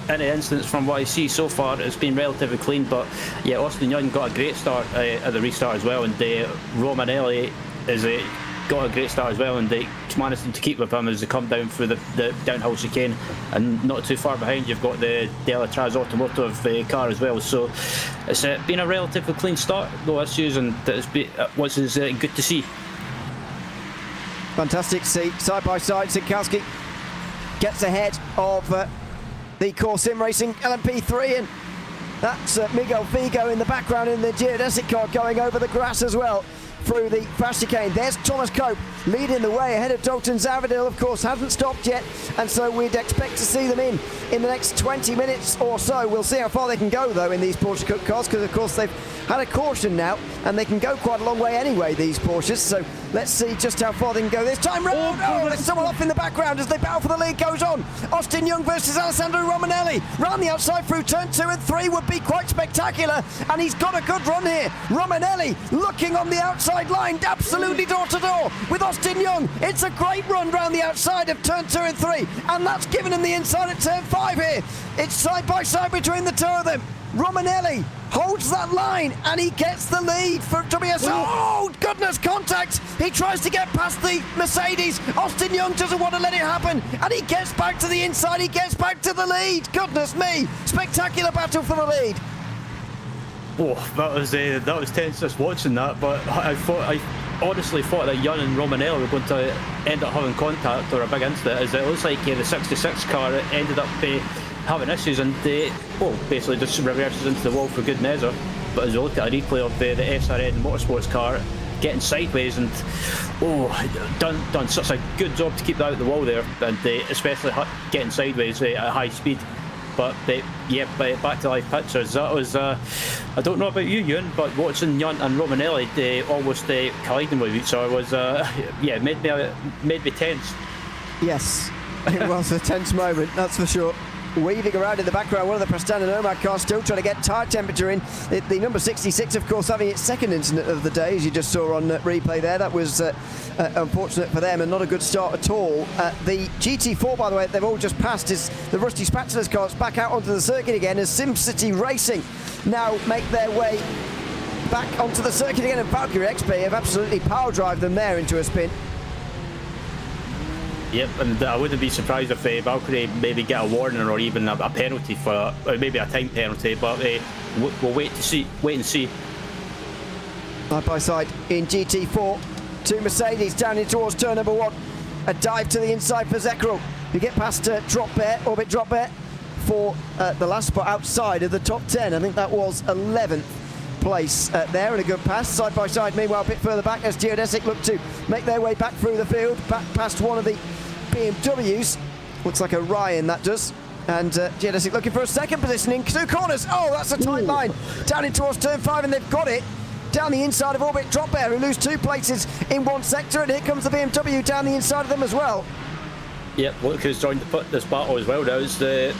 incidents from what I see so far. It's been relatively clean, but yeah, Austin Young got a great start at the restart as well, and Romanelli got a great start as well, and they managed to keep with him as they come down through the downhill chicane, and not too far behind you've got the Delatraz Automotive car as well. So it's been a relatively clean start, no issues, and which is good to see. Fantastic to see. Side by side, Sikowski gets ahead of the Core Sim Racing LMP3, and that's Miguel Vigo in the background in the geodesic car going over the grass as well through the fast chicane. There's Thomas Cope leading the way ahead of Dalton Zavadil, of course, hasn't stopped yet, and so we'd expect to see them in the next 20 minutes or so. We'll see how far they can go, though, in these Porsche Cup cars, because, of course, they've had a caution now, and they can go quite a long way anyway, these Porsches, so let's see just how far they can go this time round. Oh, there's someone off in the background as they battle for the lead goes on. Austin Young versus Alessandro Romanelli. Round the outside through turn 2 and 3 would be quite spectacular, and he's got a good run here. Romanelli looking on the outside line, absolutely door to door with Austin Young. It's a great run round the outside of turn 2 and 3, and that's given him the inside at turn 5 here. It's side by side between the two of them. Romanelli holds that line and he gets the lead for WSO. Oh, goodness, contact. He tries to get past the Mercedes. Austin Young doesn't want to let it happen, and he gets back to the inside. He gets back to the lead. Goodness me, spectacular battle for the lead. Oh, that was tense just watching that, but I honestly thought that Young and Romanelli were going to end up having contact or a big incident, as it looks like the 66 car ended up having issues and basically just reverses into the wall for good measure. But as you look at a replay of the SRN Motorsports car getting sideways, and done such a good job to keep that out of the wall there, and especially getting sideways at high speed. But back to live pictures, that was I don't know about you, Ewan, but watching Young and Romanelli almost colliding with each other was made me tense. Yes, it was a tense moment, that's for sure. Weaving around in the background, one of the Prestana Nomad cars still trying to get tyre temperature in. The number 66, of course, having its second incident of the day, as you just saw on replay there. That was unfortunate for them and not a good start at all. The GT4, by the way, they've all just passed, is the Rusty Spatulas cars back out onto the circuit again as SimCity Racing now make their way back onto the circuit again, and Valkyrie XP have absolutely power drive them there into a spin. Yep, and I wouldn't be surprised if Valkyrie maybe get a warning or even a penalty for, or maybe a time penalty, but we'll wait and see. Side by side in GT4, two Mercedes down in towards turn number 1. A dive to the inside for Zekral. You get past Orbit Drop Bear for the last spot outside of the top 10. I think that was 11th place there, and a good pass. Side by side, meanwhile, a bit further back as Geodesic look to make their way back through the field, back past one of the BMWs. Looks like a Ryan, that does. And Geodesic looking for a second position in 2 corners. Oh, that's a tight line. Down in towards turn 5, and they've got it. Down the inside of Orbit Drop Bear, who lose 2 places in one sector, and here comes the BMW down the inside of them as well. Yep, look who's joined this battle as well now. It's the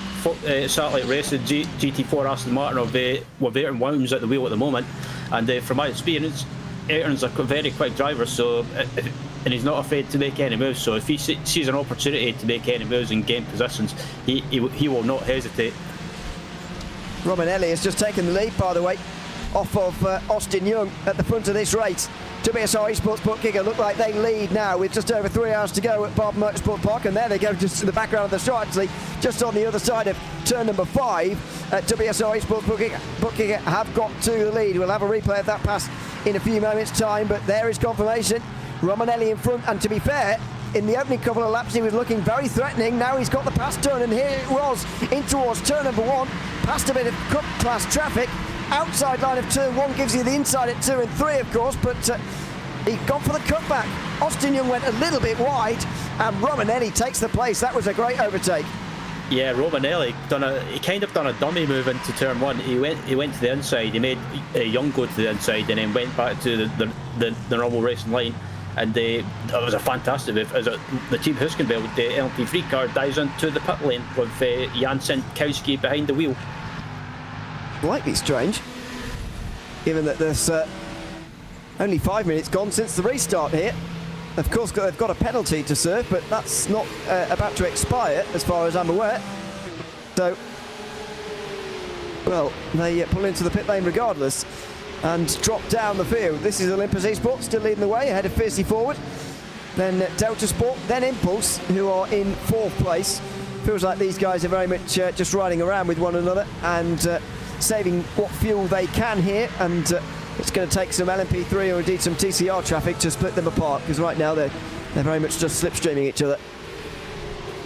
Satellite Racing GT4 Aston Martin of Ayrton Williams at the wheel at the moment. And from my experience, Ayrton's a very quick driver, so and he's not afraid to make any moves. So if he sees an opportunity to make any moves and gain positions, he will not hesitate. Romanelli has just taken the lead, by the way, off of Austin Young at the front of this race. WSR Esports Bookkeeper look like they lead now with just over 3 hours to go at Barber Motorsport Park, and there they go just in the background of the shot, actually just on the other side of turn number 5. WSR Esports Bookkeeper have got to the lead. We'll have a replay of that pass in a few moments time, but there is confirmation. Romanelli in front, and to be fair, in the opening couple of laps he was looking very threatening. Now he's got the pass turn, and here it was in towards turn number 1, past a bit of cup class traffic. Outside line of turn 1 gives you the inside at 2 and 3, of course, but he gone for the cutback. Austin Young went a little bit wide, and Romanelli takes the place. That was a great overtake. Yeah, Romanelli he kind of done a dummy move into turn 1. He went to the inside. He made Young go to the inside, and then went back to the normal racing line. And that was a fantastic move. As the Team Huskenbell, the LMP3 car, dives into the pit lane with Jan Senkowski behind the wheel. Slightly strange, given that there's only 5 minutes gone since the restart here. Of course, they've got a penalty to serve, but that's not about to expire, as far as I'm aware. So, well, they pull into the pit lane regardless and drop down the field. This is Olympus Esports still leading the way, ahead of Fiercely Forward. Then Delta Sport, then Impulse, who are in 4th place. Feels like these guys are very much just riding around with one another and saving what fuel they can here, and it's going to take some LMP3 or indeed some TCR traffic to split them apart, because right now they're very much just slipstreaming each other.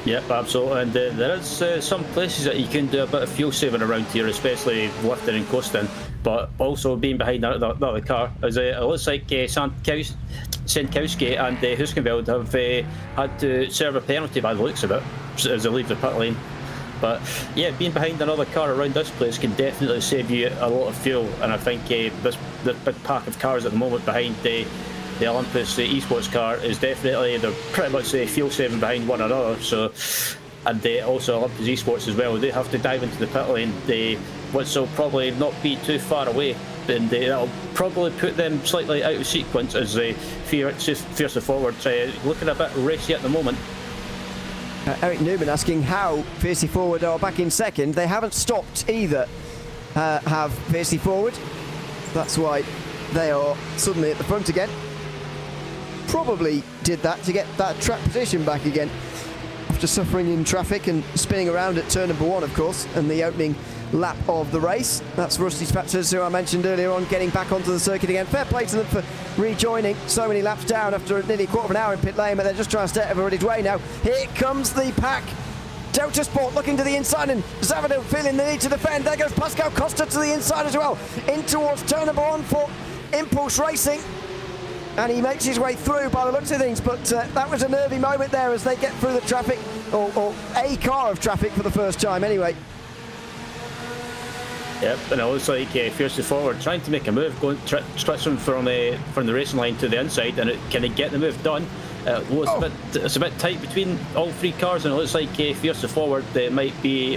Yep, absolutely. And there is some places that you can do a bit of fuel saving around here, especially lifting and coasting. But also being behind the other car, as it looks like Senkowski and Huskenveld have had to serve a penalty by the looks of it as they leave the pit lane. But yeah, being behind another car around this place can definitely save you a lot of fuel. And I think this big pack of cars at the moment behind the Olympus esports car is definitely, they're pretty much fuel saving behind one another. So, and also Olympus esports as well, they have to dive into the pit lane, which will probably not be too far away, and that'll probably put them slightly out of sequence as they fierce forward, looking a bit racy at the moment. Eric Newman asking how Fiercely Forward are back in second. They haven't stopped either, have Fiercely Forward. That's why they are suddenly at the front again. Probably did that to get that track position back again after suffering in traffic and spinning around at turn number 1, of course, and the opening lap of the race. That's Rusty Spatchers, who I mentioned earlier on, getting back onto the circuit again. Fair play to them for rejoining so many laps down after nearly a quarter of an hour in pit lane, but they're just trying to stay out of everybody's way now. Here comes the pack. Delta Sport looking to the inside, and Zavadil feeling the need to defend. There goes Pascal Costa to the inside as well, in towards turn number 1 for Impulse Racing. And he makes his way through by the looks of things, but that was a nervy moment there as they get through the traffic, or a car of traffic for the first time anyway. Yep, and it looks like Fiercely Forward trying to make a move, going stretching from the racing line to the inside, and can they get the move done? It's a bit tight between all three cars, and it looks like Fiercely Forward might be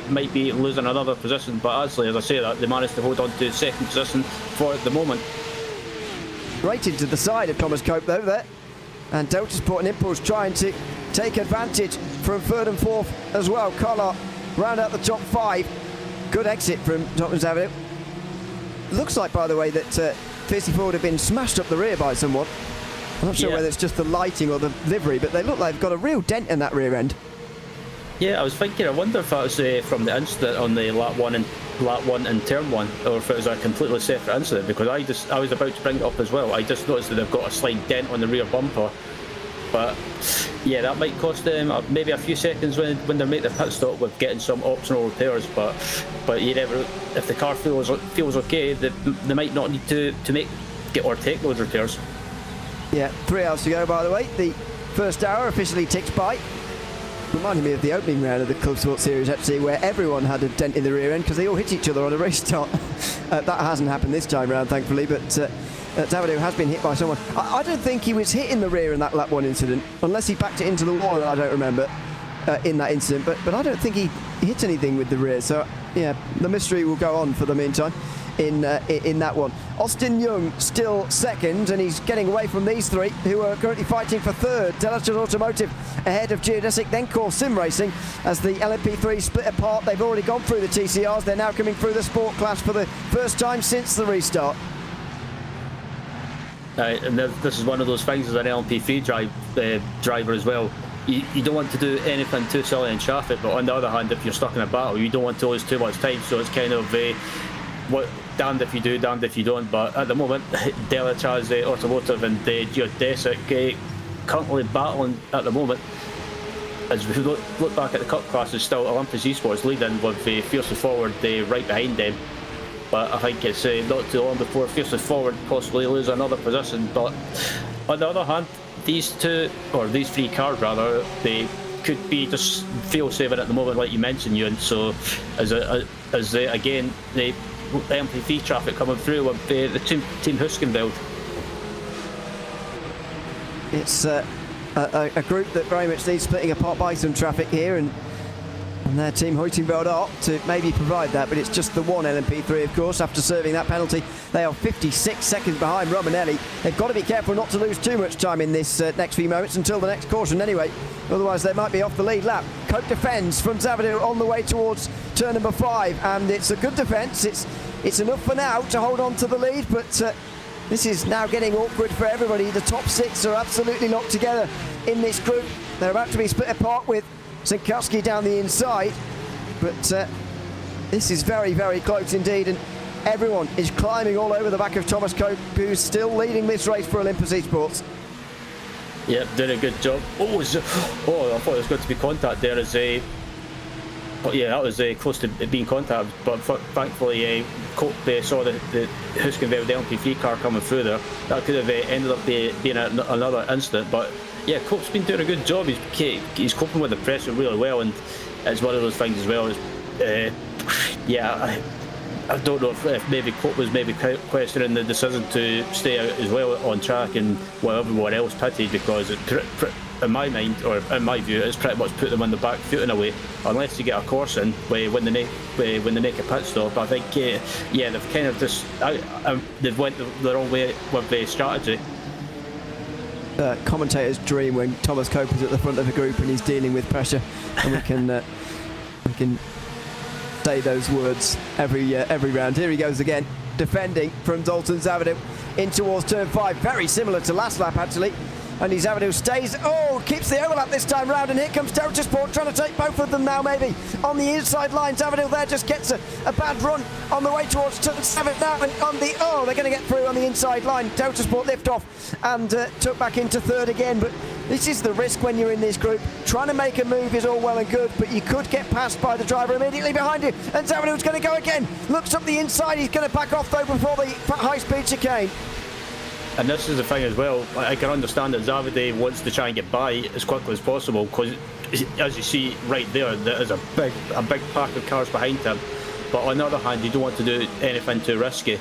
losing another position. But actually, as I say that, they managed to hold on to second position for at the moment. Right into the side of Thomas Cope though there, and Delta Sport and Impulse trying to take advantage from third and fourth as well. Collard round out the top 5. Good exit from Tottenham's Avenue. Looks like, by the way, that Fiercely Forward have been smashed up the rear by someone. I'm not sure whether it's just the lighting or the livery, but they look like they've got a real dent in that rear end. Yeah, I was thinking, I wonder if that was from the incident on the lap 1 and turn 1, or if it was a completely separate incident, because I was about to bring it up as well. I just noticed that they've got a slight dent on the rear bumper. But yeah, that might cost them maybe a few seconds when they make their pit stop with getting some optional repairs. But you never, if the car feels okay, they might not need to take those repairs. Yeah, 3 hours to go, by the way. The first hour officially ticked by. Reminded me of the opening round of the Clubsport series, actually, where everyone had a dent in the rear end because they all hit each other on a race start. That hasn't happened this time round, thankfully, but Davido has been hit by someone. I don't think he was hit in the rear in that lap 1 incident, unless he backed it into the wall, and I don't remember in that incident, but I don't think he hit anything with the rear. So yeah, the mystery will go on for the meantime in that one. Austin Young still second, and he's getting away from these three who are currently fighting for third. Delicious Automotive ahead of Geodesic, then Core Sim Racing as the LMP3 split apart. They've already gone through the TCRs. They're now coming through the Sport Class for the first time since the restart. And this is one of those things as an LMP3 driver as well. You don't want to do anything too silly in traffic, but on the other hand, if you're stuck in a battle, you don't want to lose too much time. So it's kind of what damned if you do, damned if you don't. But at the moment, Delicious Automotive and Geodesic currently battling at the moment. As we look back at the Cup classes, still Olympus Esports leading with Fiercely Forward right behind them. But I think it's not too long before Fiercely Forward possibly lose another position. But on the other hand, these three cars rather, they could be just fuel saving at the moment, like you mentioned, Ewan. So as again the MP3 traffic coming through with the team Huskenveld. It's a group that very much needs splitting apart by some traffic here, and their team Heutenveld are to maybe provide that, but it's just the one LMP3, of course. After serving that penalty, they are 56 seconds behind Romanelli. They've got to be careful not to lose too much time in this next few moments until the next caution anyway, otherwise they might be off the lead lap. Cope defends from Zavadil on the way towards turn number 5, and it's a good defence. It's enough for now to hold on to the lead, but this is now getting awkward for everybody. The top 6 are absolutely locked together in this group. They're about to be split apart with Senkowski down the inside, but this is very, very close indeed, and everyone is climbing all over the back of Thomas Cope, who's still leading this race for Olympus Esports. Yep, doing a good job. Oh, I thought there was going to be contact there as a. But yeah, that was close to being contacted. But thankfully, Cope saw the Huskenveld LMP3 car coming through there. That could have ended up being another incident. But yeah, Cope's been doing a good job. He's coping with the pressure really well, and it's one of those things as well. I don't know if maybe Cope was maybe questioning the decision to stay out as well on track and while everyone else pitted, because in my mind, or in my view, it's pretty much put them on the back foot in a way, unless you get a course in when they make a pit stop. I think they've kind of just they've went the wrong way with the strategy. Commentator's dream when Thomas Cope is at the front of the group and he's dealing with pressure, and we can say those words every round. Here he goes again, defending from Dalton Zavadil in towards turn 5. Very similar to last lap, actually. And Zavadil stays, keeps the overlap this time round, and here comes Sport trying to take both of them now, maybe on the inside line. Zavadil there just gets a bad run on the way towards turn 7 now, and they're going to get through on the inside line. Sport lift off and took back into third again, but this is the risk when you're in this group. Trying to make a move is all well and good, but you could get passed by the driver immediately behind you, and Zavadil's going to go again. Looks up the inside, he's going to back off though before the high-speed chicane. And this is the thing as well, I can understand that Zavadil wants to try and get by as quickly as possible, because as you see right there, there is a big pack of cars behind him. But on the other hand, you don't want to do anything too risky.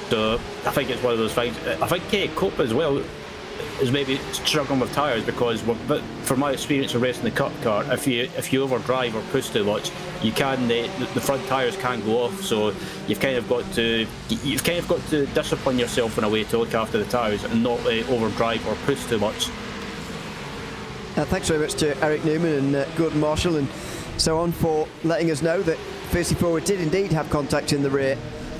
So I think it's one of those things. I think Cope as well is maybe struggling with tyres, because from my experience of racing the Cup car, if you overdrive or push too much, you can the front tyres can go off. So you've kind of got to discipline yourself in a way to look after the tyres and not overdrive or push too much. Thanks very much to Eric Newman and Gordon Marshall and so on for letting us know that Fiercely Forward did indeed have contact in the rear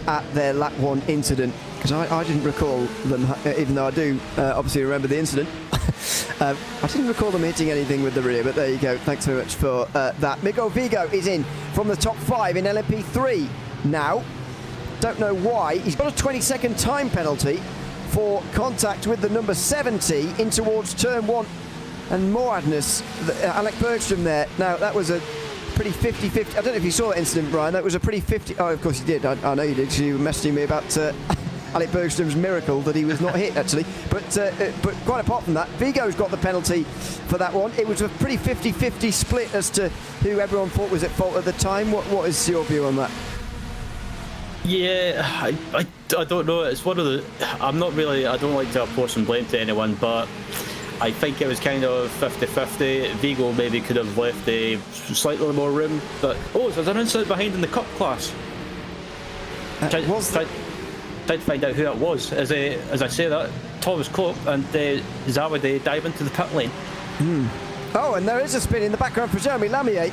at their lap 1 incident, because I didn't recall them, even though I do obviously remember the incident. I didn't recall them hitting anything with the rear, but there you go. Thanks very much for that. Miguel Vigo is in from the top 5 in LMP3 now. Don't know why. He's got a 20-second time penalty for contact with the number 70 in towards turn 1. And more madness, Alec Bergstrom there. Now, that was a pretty 50-50. I don't know if you saw that incident, Brian. That was a pretty 50. Oh, of course you did. I know you did, because you were messaging me about Alec Bergstrom's miracle that he was not hit, actually. But quite apart from that, Vigo's got the penalty for that one. It was a pretty 50-50 split as to who everyone thought was at fault at the time. What is your view on that? Yeah, I don't know. It's one of the. I don't like to apportion blame to anyone, but I think it was kind of 50-50. Vigo maybe could have left slightly more room, but there's an incident behind in the Cup class. Tried to find out who it was. As I say that, Thomas Cope and Zavadil dive into the pit lane. Oh, and there is a spin in the background for Jeremy Lamier.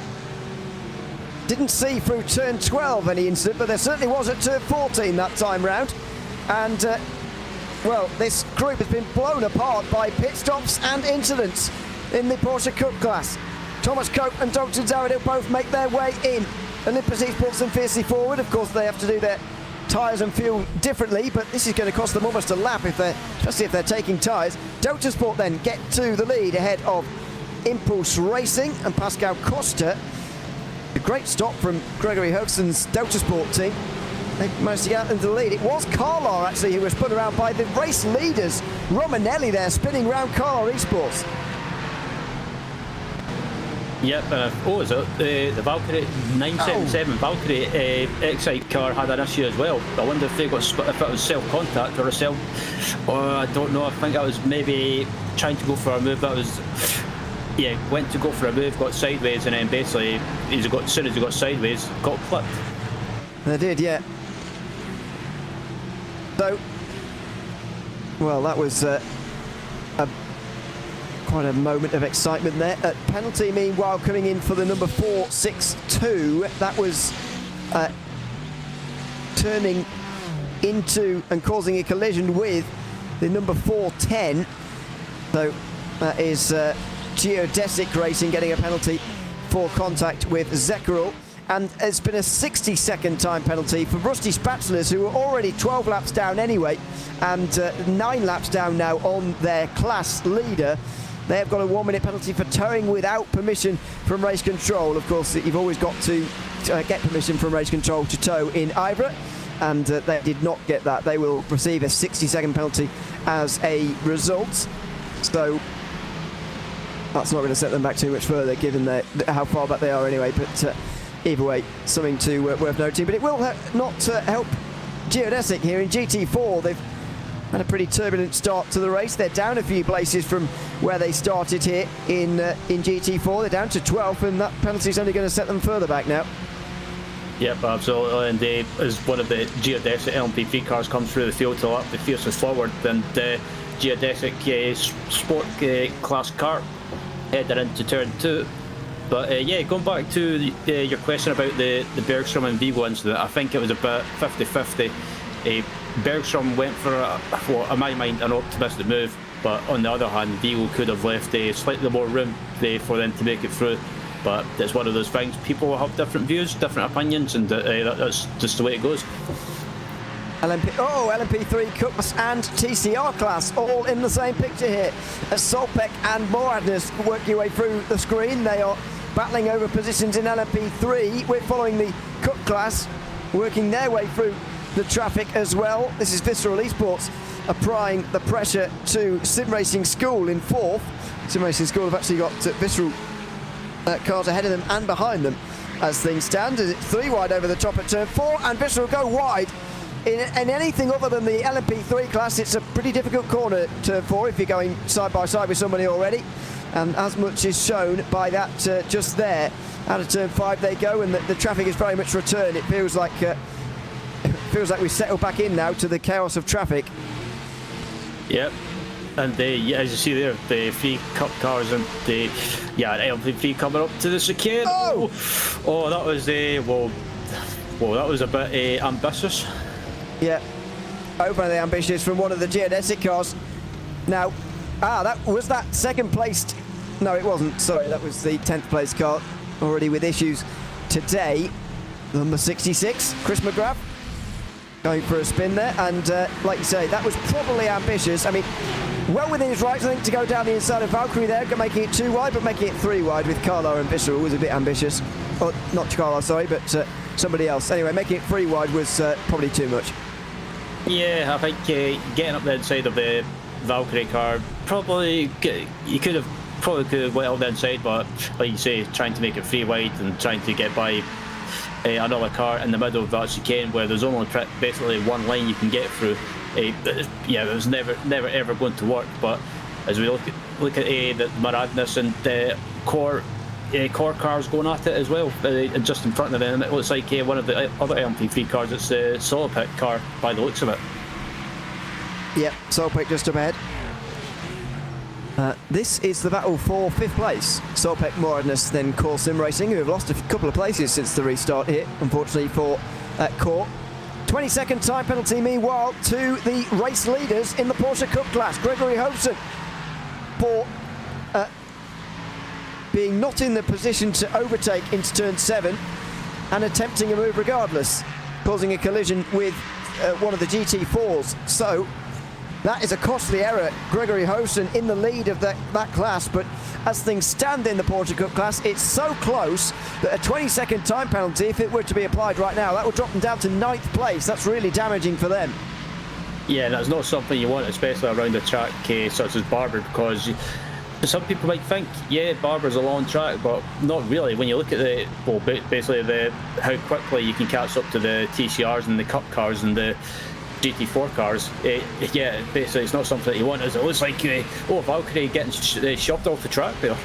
Didn't see through turn 12 any incident, but there certainly was at turn 14 that time round. And well, this group has been blown apart by pit stops and incidents in the Porsche Cup class. Thomas Cope and Dalton Zavadil both make their way in. Olympus Esports and Fiercely Forward, of course, they have to do their tyres and fuel differently, but this is going to cost them almost a lap, especially if they're taking tyres. Sport then get to the lead ahead of Impulse Racing and Pascal Costa. A great stop from Gregory Hogson's Sport team. They managed to get out into the lead. It was Carlar, actually, who was spun around by the race leaders. Romanelli there, spinning round Carlar Esports. Yep, is it the Valkyrie 977 Valkyrie Excite car had an issue as well. I wonder if it was self-contact or I don't know. I think that was maybe trying to go for a move that was. Yeah, went to go for a move, got sideways, and then basically, as soon as he got sideways, got clipped. They did, yeah. So, well, that was quite a moment of excitement there. Penalty, meanwhile, coming in for the number 462. That was turning into and causing a collision with the number 410. So, that is Geodesic Racing getting a penalty for contact with Zekerel. and it's been a 60-second time penalty for Rusty Spatulas, who were already 12 laps down anyway, and 9 laps down now on their class leader. They have got a 1-minute penalty for towing without permission from race control. Of course, you've always got to get permission from race control to tow in IVRA, and they did not get that. They will receive a 60-second penalty as a result. So that's not going to set them back too much further, given how far back they are anyway. But either way, something to worth noting. But it will not help Geodesic here in GT4. They've had a pretty turbulent start to the race. They're down a few places from where they started here in GT4. They're down to 12th, and that penalty is only going to set them further back now. Yep, absolutely. And as one of the Geodesic LMP3 cars comes through the field to lap the fiercest forward, and Geodesic Sport class car heading into turn 2. But yeah, going back to your question about the Bergstrom and Vigo incident, I think it was about 50-50. Bergstrom went for, in my mind, an optimistic move, but on the other hand, Vigo could have left slightly more room for them to make it through. But it's one of those things, people will have different views, different opinions, and that's just the way it goes. LMP3 Cup and TCR class all in the same picture here. As Solpek and Moradness work your way through the screen, they are battling over positions in LMP3. We're following the Cup class, working their way through the traffic as well. This is Visceral Esports applying the pressure to Sim Racing School in 4th. Sim Racing School have actually got Visceral cars ahead of them and behind them as things stand. It's 3 wide over the top at turn 4, and Visceral go wide. In anything other than the LMP3 class, it's a pretty difficult corner, turn 4, if you're going side by side with somebody already. And as much is shown by that just there. Out of turn 5 they go, and the traffic is very much returned. It feels like we've settled back in now to the chaos of traffic. Yep. And as you see there, the 3 Cup cars and the LMP3 coming up to the chicane. Oh, that was that was a bit ambitious. Yeah, overly ambitious from one of the Geodesic cars. Now, that was that second placed. No, it wasn't. Sorry, that was the 10th place car, already with issues today. Number 66, Chris McGrath, going for a spin there, and like you say, that was probably ambitious. I mean, well within his rights, I think, to go down the inside of Valkyrie there, making it 2 wide, but making it 3 wide with Carlo and Visceral was a bit ambitious. Or not Carlo, sorry, but somebody else. Anyway, making it 3 wide was probably too much. Yeah, I think getting up the inside of the Valkyrie car, you could have went up the inside, but like you say, trying to make it 3 wide and trying to get by another car in the middle of that chicane where there's only basically one line you can get through. It was never ever going to work. But as we look at the Maradness and the core cars going at it as well, just in front of them, it looks like one of the other LMP3 cars. It's the Solopek car by the looks of it. Yep, Solopek just up ahead. This is the battle for 5th place. Solpek, Moradness, then Core Sim Racing, who have lost a couple of places since the restart here, unfortunately for Core. 20-second time penalty, meanwhile, to the race leaders in the Porsche Cup class. Gregory Hobson for being not in the position to overtake into turn 7 and attempting a move regardless, causing a collision with one of the GT4s. So that is a costly error. Gregory Hobson in the lead of that class, but as things stand in the Porsche Cup class, it's so close that a 20-second time penalty, if it were to be applied right now, that would drop them down to 9th place. That's really damaging for them. Yeah, that's not something you want, especially around a track such as Barber, because some people might think, yeah, Barber's a long track, but not really. When you look at basically how quickly you can catch up to the TCRs and the Cup cars and the GT4 cars, basically it's not something that you want. It looks like Valkyrie getting shoved off the track there.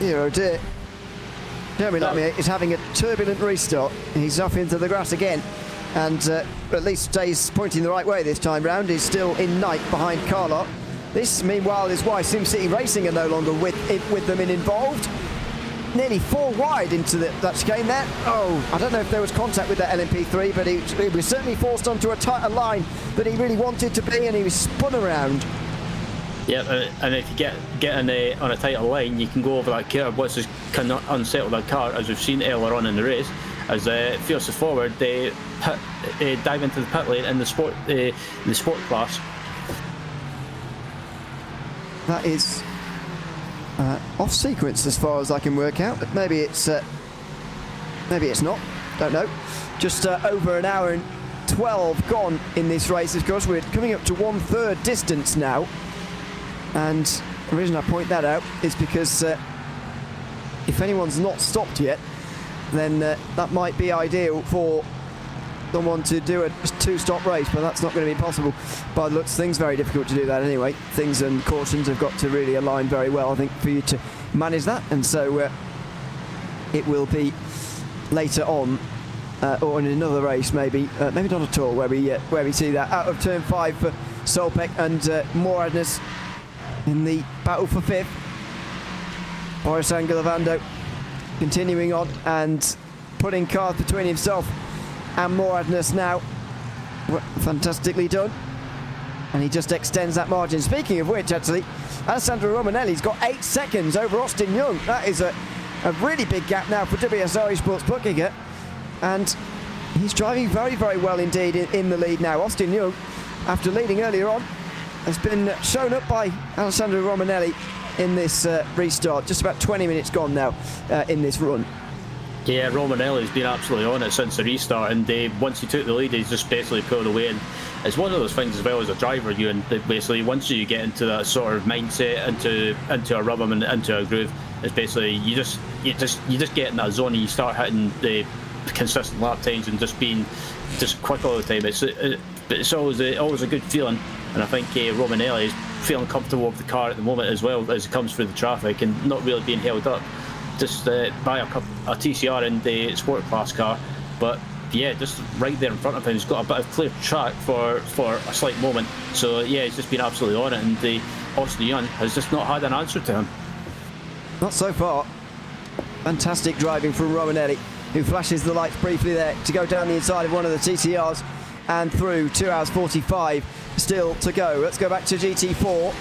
Oh dear. Jeremy Lamier is having a turbulent restart. He's off into the grass again, and at least stays pointing the right way this time round. He's still in 9th behind Carlock. This, meanwhile, is why SimCity Racing are no longer with them and involved. Nearly 4 wide into that chicane there. Oh, I don't know if there was contact with that LMP3, but he was certainly forced onto a tighter line than he really wanted to be, and he was spun around. Yeah, and if you get on a tighter line, you can go over that curb, which can unsettle that car, as we've seen earlier on in the race. as fiercely forward, they dive into the pit lane in the sport class. That is off sequence as far as I can work out. But maybe it's not. Don't know. Just over an hour and 12 gone in this race. Of course, we're coming up to 1/3 distance now, and the reason I point that out is because if anyone's not stopped yet, then that might be ideal for someone to do a 2-stop race, but that's not going to be possible by the looks of things. Very difficult to do that anyway. Things and cautions have got to really align very well, I think, for you to manage that, and so it will be later on, or in another race maybe not at all, where we see that out of turn 5 for Solpek and Moradnes in the battle for 5th. Boris Angelovando continuing on and putting cars between himself and Moradnes now. Fantastically done, and he just extends that margin. Speaking of which, actually, Alessandro Romanelli's got 8 seconds over Austin Young. That is a really big gap now for WSR Esports booking it, and he's driving very, very well indeed in the lead now. Austin Young, after leading earlier on, has been shown up by Alessandro Romanelli in this restart. Just about 20 minutes gone now in this run. Yeah, Romanelli's been absolutely on it since the restart, and once he took the lead, he's just basically pulled away. And it's one of those things as well as a driver, basically once you get into that sort of mindset, into a rhythm and into a groove, it's basically you just get in that zone and you start hitting the consistent lap times and just being quick all the time. It's always a good feeling, and I think Romanelli is feeling comfortable with the car at the moment as well as it comes through the traffic and not really being held up just by a TCR in the sport class car. But yeah, just right there in front of him, he's got a bit of clear track for a slight moment. So yeah, he's just been absolutely on it, and the Austin Young has just not had an answer to him. Not so far. Fantastic driving from Romanelli, who flashes the lights briefly there to go down the inside of one of the TCRs and through. 2 hours 45 still to go. Let's go back to GT4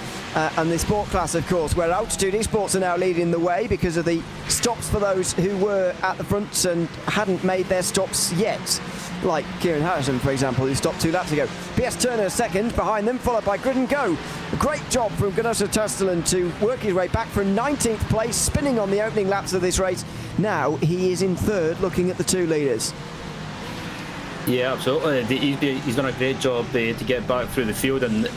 and the sport class, of course, where Altitude Esports are now leading the way because of the stops for those who were at the front and hadn't made their stops yet, like Kieran Harrison, for example, who stopped 2 laps ago. PS Turner second behind them, followed by Grid and Go. A great job from Ganosa Tastelen to work his way back from 19th place, spinning on the opening laps of this race. Now he is in 3rd, looking at the 2 leaders. Yeah, absolutely. He's done a great job to get back through the field and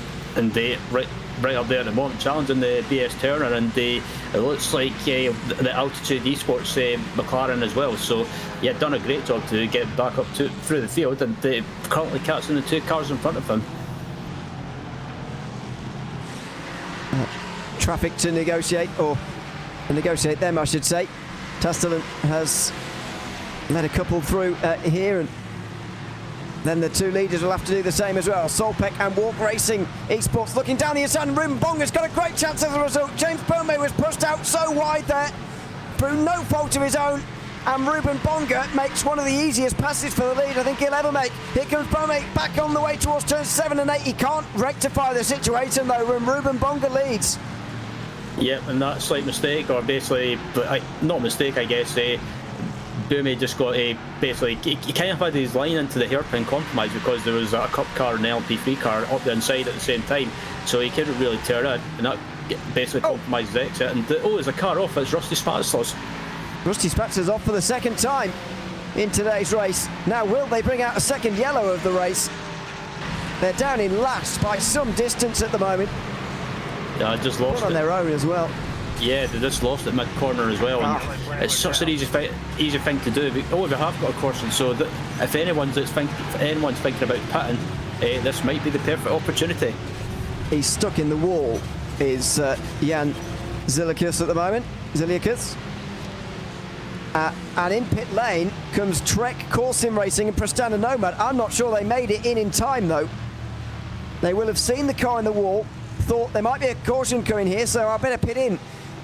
right up there at the moment, challenging the BS Turner, and it looks like the Altitude Esports McLaren as well. So yeah, done a great job to get back up through the field, and currently catching the 2 cars in front of him. Traffic to negotiate them, I should say. Tastelen has let a couple through here, and then the 2 leaders will have to do the same as well. Solpek and Walk Racing Esports looking down the inside, and Ruben Bonga's got a great chance as a result. James Bome was pushed out so wide there through no fault of his own, and Ruben Bonga makes one of the easiest passes for the lead I think he'll ever make. Here comes Bome back on the way towards turns 7 and 8. He can't rectify the situation though when Ruben Bonga leads. Yep, and that slight mistake, or basically, not mistake, I guess, Boomy just got basically, he kind of had his line into the hairpin compromise because there was a Cup car and an LMP3 car up the inside at the same time, so he couldn't really turn in, and that basically compromised his exit. And there's a car off, it's Rusty Spatzler's. Rusty Spatzler's off for the 2nd time in today's race. Now will they bring out a 2nd yellow of the race? They're down in last by some distance at the moment. Yeah, just lost it. On their own as well. Yeah, they just lost it mid-corner as well. And it's such an easy thing to do. We have got a caution, so that if anyone's thinking about pitting, this might be the perfect opportunity. He's stuck in the wall, is Jan Zilikus at the moment. Zilikus. And in pit lane comes Trek, Corsim Racing and Prestana Nomad. I'm not sure they made it in time though. They will have seen the car in the wall, thought there might be a caution coming here, so I better pit in.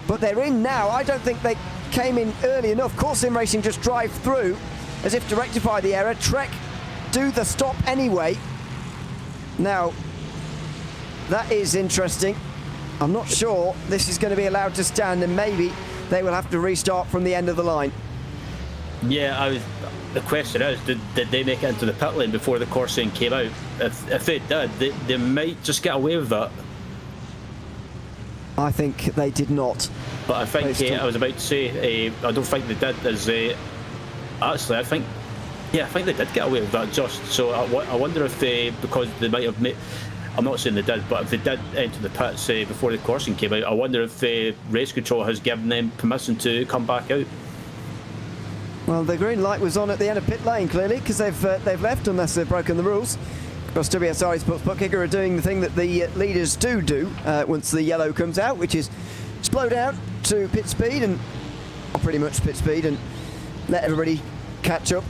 But they're in now. I don't think they came in early enough. Corsim Racing just drive through as if to rectify the error. Trek do the stop anyway. Now, that is interesting. I'm not sure this is going to be allowed to stand, and maybe they will have to restart from the end of the line. Yeah, the question is, did they make it into the pit lane before the caution came out? If they did, they might just get away with that. I think they did not. But I think I was about to say, I don't think they did. Actually, I think they did get away with that. Just so I wonder if because they might have made. I'm not saying they did, but if they did enter the pits before the caution came out, I wonder if race control has given them permission to come back out. Well, the green light was on at the end of pit lane, clearly, because they've left unless they've broken the rules. Of course, WSR Sports Bookkicker are doing the thing that the leaders do once the yellow comes out, which is slow down to pit speed, and pretty much pit speed, and let everybody catch up.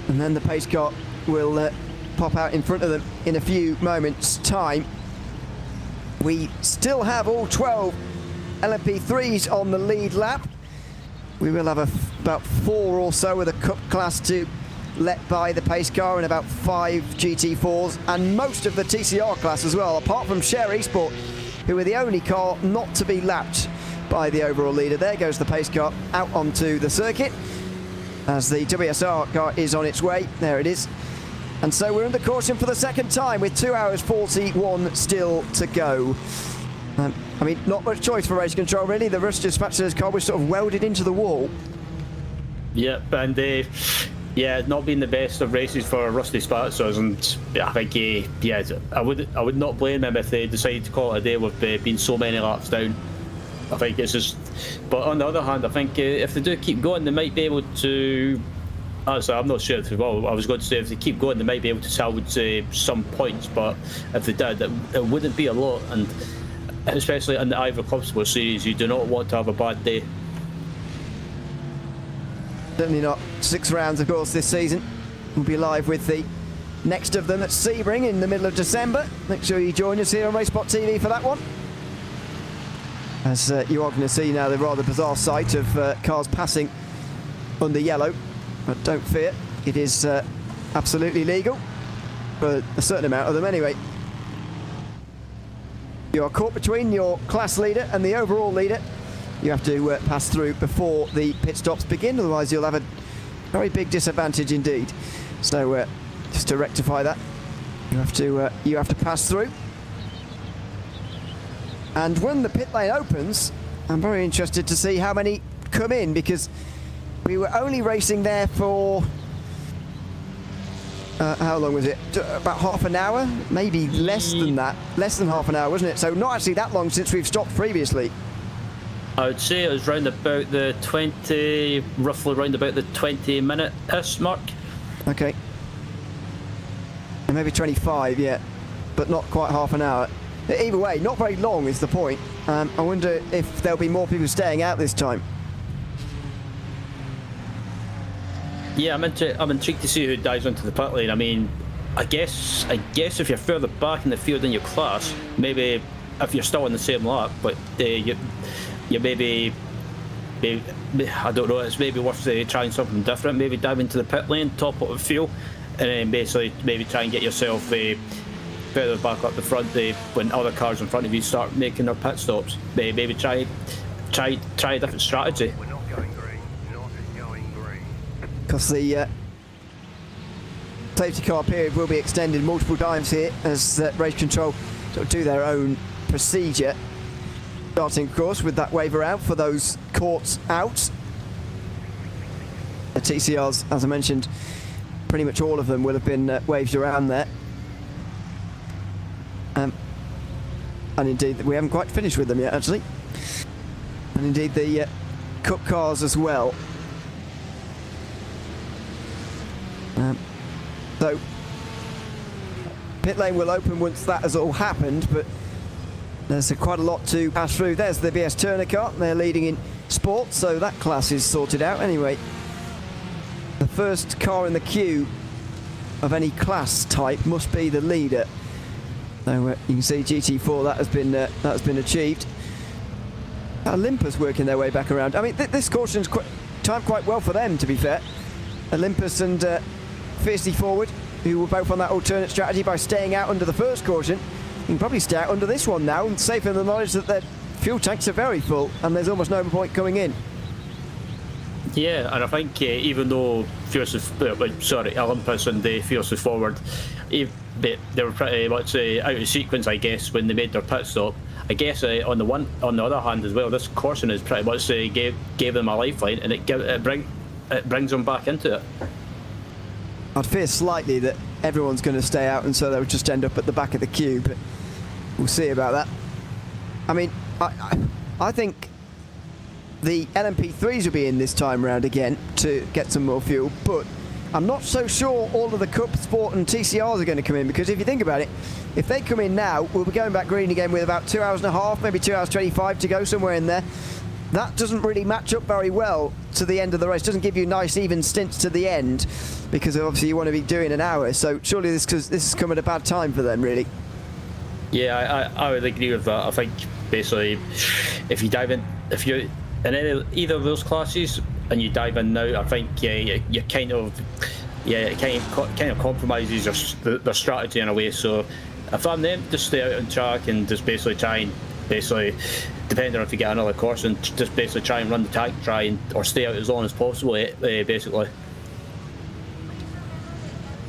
And then the pace car will pop out in front of them in a few moments' time. We still have all 12 LMP3s on the lead lap. We will have about 4 or so of the Cup class to let by the pace car, and about 5 GT4s, and most of the TCR class as well, apart from Share Esport, who are the only car not to be lapped by the overall leader. There goes the pace car out onto the circuit as the WSR car is on its way. There it is. And so we're under caution for the second time with 2 hours 41 still to go. I mean, not much choice for race control, really. The Rush Dispatcher's car was sort of welded into the wall. Yep, and not been the best of races for Rusty Spatzers, and I think I would not blame him if they decided to call it a day with being so many laps down. I think it's just, but on the other hand, I think if they do keep going, they might be able to. Honestly, I'm not sure if they will. I was going to say if they keep going, they might be able to salvage some points, but if they did, it wouldn't be a lot, and especially in the IVRA Clubsport series, you do not want to have a bad day. Certainly not. 6 rounds, of course, this season. We'll be live with the next of them at Sebring in the middle of December. Make sure you join us here on RaceSpotTV for that one. As you are going to see now the rather bizarre sight of cars passing under yellow. But don't fear, it is absolutely legal for a certain amount of them anyway. You are caught between your class leader and the overall leader. You have to pass through before the pit stops begin, otherwise you'll have a very big disadvantage indeed. So just to rectify that, you have to pass through. And when the pit lane opens, I'm very interested to see how many come in, because we were only racing there for how long was it? About half an hour, maybe less than that. Less than half an hour, wasn't it? So not actually that long since we've stopped previously. I would say it was round about the 20, roughly round about the 20-minute-ish mark. Okay. And maybe 25, yeah, but not quite half an hour. Either way, not very long is the point. I wonder if there'll be more people staying out this time. Yeah, I'm intrigued to see who dives into the pit lane. I mean, I guess if you're further back in the field in your class, maybe if you're still on the same lap, but you maybe I don't know. It's maybe worth trying something different. Maybe dive into the pit lane, top up the fuel, and then basically maybe try and get yourself further back up the front when other cars in front of you start making their pit stops. Maybe try a different strategy. Because the safety car period will be extended multiple times here as race control sort of do their own procedure. Starting, of course, with that waiver out for those caught out. The TCRs, as I mentioned, pretty much all of them will have been waved around there. And indeed, we haven't quite finished with them yet, actually. And indeed, the Cup cars as well. So, pit lane will open once that has all happened, but there's quite a lot to pass through. There's the BS Turner car. They're leading in sport, so that class is sorted out anyway. The first car in the queue of any class type must be the leader. So you can see GT4, that has been achieved. Olympus working their way back around. I mean, this caution's timed quite well for them, to be fair. Olympus and Fiercely Forward, who were both on that alternate strategy by staying out under the first caution. You can probably stay out under this one now, and safe in the knowledge that their fuel tanks are very full and there's almost no point coming in. Yeah, and I think even though Olympus and Fiercely Forward, they were pretty much out of sequence, I guess, when they made their pit stop. I guess on the other hand as well, this caution has pretty much gave them a lifeline, and it brings them back into it. I'd fear slightly that everyone's going to stay out, and so they'll just end up at the back of the queue, but we'll see about that. I mean, I think the LMP3s will be in this time round again to get some more fuel, but I'm not so sure all of the Clubsport and TCRs are going to come in, because if you think about it, if they come in now, we'll be going back green again with about 2 hours and a half, maybe 2 hours 25 to go, somewhere in there. That doesn't really match up very well to the end of the race. Doesn't give you nice even stints to the end, because obviously you want to be doing an hour. So surely this has come at a bad time for them, really. Yeah, I would agree with that. I think basically, if you're in either of those classes and you dive in now, I think you kind of compromises their strategy in a way. So if I'm them, just stay out on track and just basically depending on if you get another course, and just basically try and run the tag, or stay out as long as possible, basically.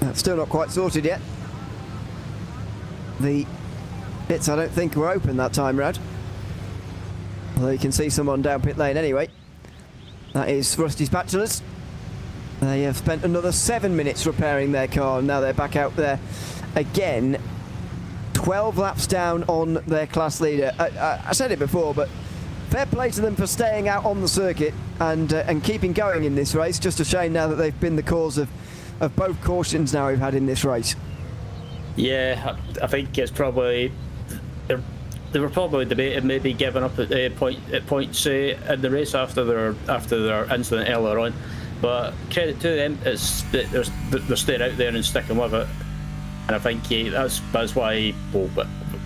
That's still not quite sorted yet. The pits I don't think were open that time round. Although you can see someone down pit lane anyway. That is Rusty Spatulas. They have spent another 7 minutes repairing their car, and now they're back out there again. 12 laps down on their class leader. I said it before, but fair play to them for staying out on the circuit and keeping going in this race. Just a shame now that they've been the cause of both cautions now we've had in this race. Yeah, I think it's probably they were probably debating maybe giving up at points in the race after their incident earlier on. But credit to them, it's that they're staying out there and sticking with it. And I think that's why, well,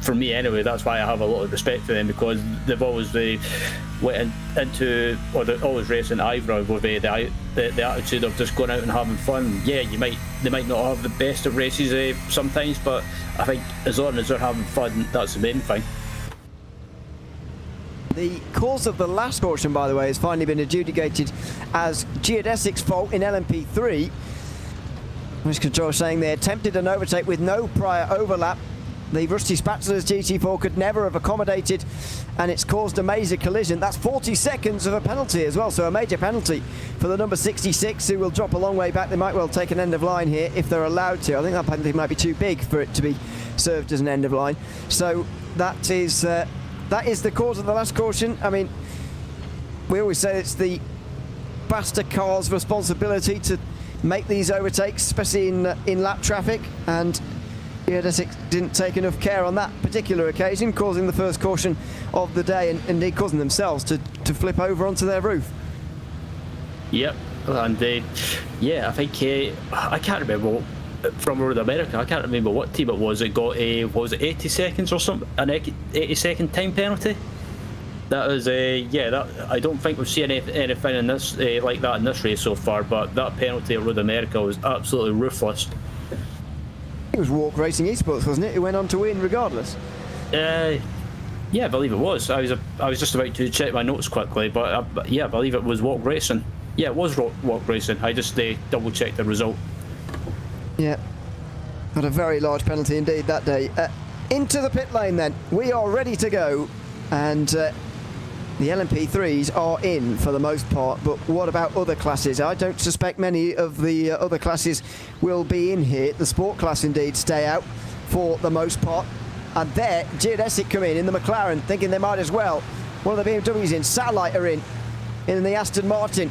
for me anyway, that's why I have a lot of respect for them, because they've always went into, or they're always racing IVRA with the attitude of just going out and having fun. Yeah, they might not have the best of races sometimes, but I think as long as they're having fun, that's the main thing. The cause of the last caution, by the way, has finally been adjudicated as geodesic's fault in LMP3. Race control saying they attempted an overtake with no prior overlap. The Rusty Spatulas GT4 could never have accommodated, and it's caused a major collision. That's 40 seconds of a penalty as well, so a major penalty for the number 66, who will drop a long way back. They might well take an end of line here if they're allowed to. I think that penalty might be too big for it to be served as an end of line. So that is the cause of the last caution. I mean, we always say it's the faster car's responsibility to make these overtakes, especially in lap traffic, and Geodesic didn't take enough care on that particular occasion, causing the first caution of the day, and indeed causing themselves to flip over onto their roof. Yep, and yeah, I think I can't remember from Road America. I can't remember what team it was. It got was it 80 seconds or something? An 80-second time penalty. That is that I don't think we've seen anything in this like that in this race so far. But that penalty at Road America was absolutely ruthless. It was Walk Racing Esports, wasn't it? Who went on to win regardless. Yeah, I believe it was. I was just about to check my notes quickly, but yeah, I believe it was Walk Racing. Yeah, it was Walk Racing. I just double checked the result. Yeah, had a very large penalty indeed that day. Into the pit lane then. We are ready to go, and the LMP3s are in for the most part, but what about other classes? I don't suspect many of the other classes will be in here. The sport class indeed stay out for the most part. And there, Geodesic come in the McLaren, thinking they might as well. One of the BMWs in, Satellite are in the Aston Martin.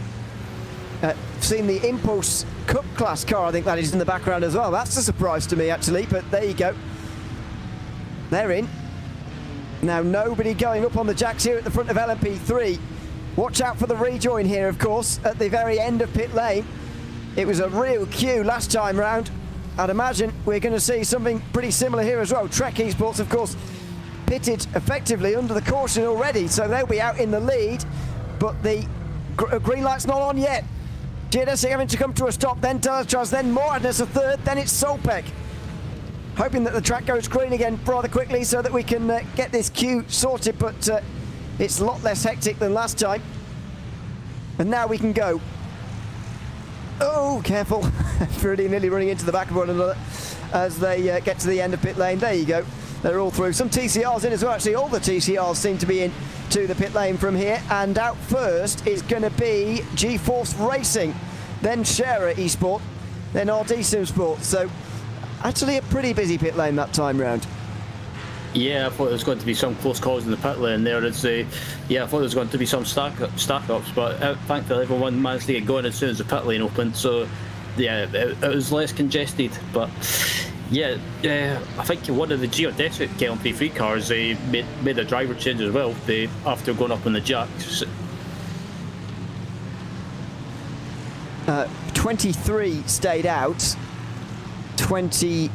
Seen the Impulse Cup class car, I think that is in the background as well. That's a surprise to me actually, but there you go. They're in. Now nobody going up on the jacks here at the front of LMP3. Watch out for the rejoin here, of course, at the very end of pit lane. It was a real queue last time round. I'd imagine we're going to see something pretty similar here as well. Trek Esports, of course, pitted effectively under the caution already, so they'll be out in the lead, but the green light's not on yet. Geodesic having to come to a stop, then Delachas, then Moradness a third, then it's Solpek. Hoping that the track goes green again rather quickly so that we can get this queue sorted, but it's a lot less hectic than last time. And now we can go. Oh, careful. Pretty nearly running into the back of one another as they get to the end of pit lane. There you go. They're all through. Some TCRs in as well. Actually, all the TCRs seem to be in to the pit lane from here. And out first is going to be G-Force Racing, then Shara Esport, then RD Sim Sport. So actually a pretty busy pit lane that time round. Yeah, I thought there was going to be some close calls in the pit lane there. Yeah, I thought there was going to be some stack-ups, but thankfully everyone managed to get going as soon as the pit lane opened. So yeah, it was less congested. But yeah, I think one of the geodesic LMP3 cars, they made a driver change as well. After going up on the jacks. 23 stayed out. 20.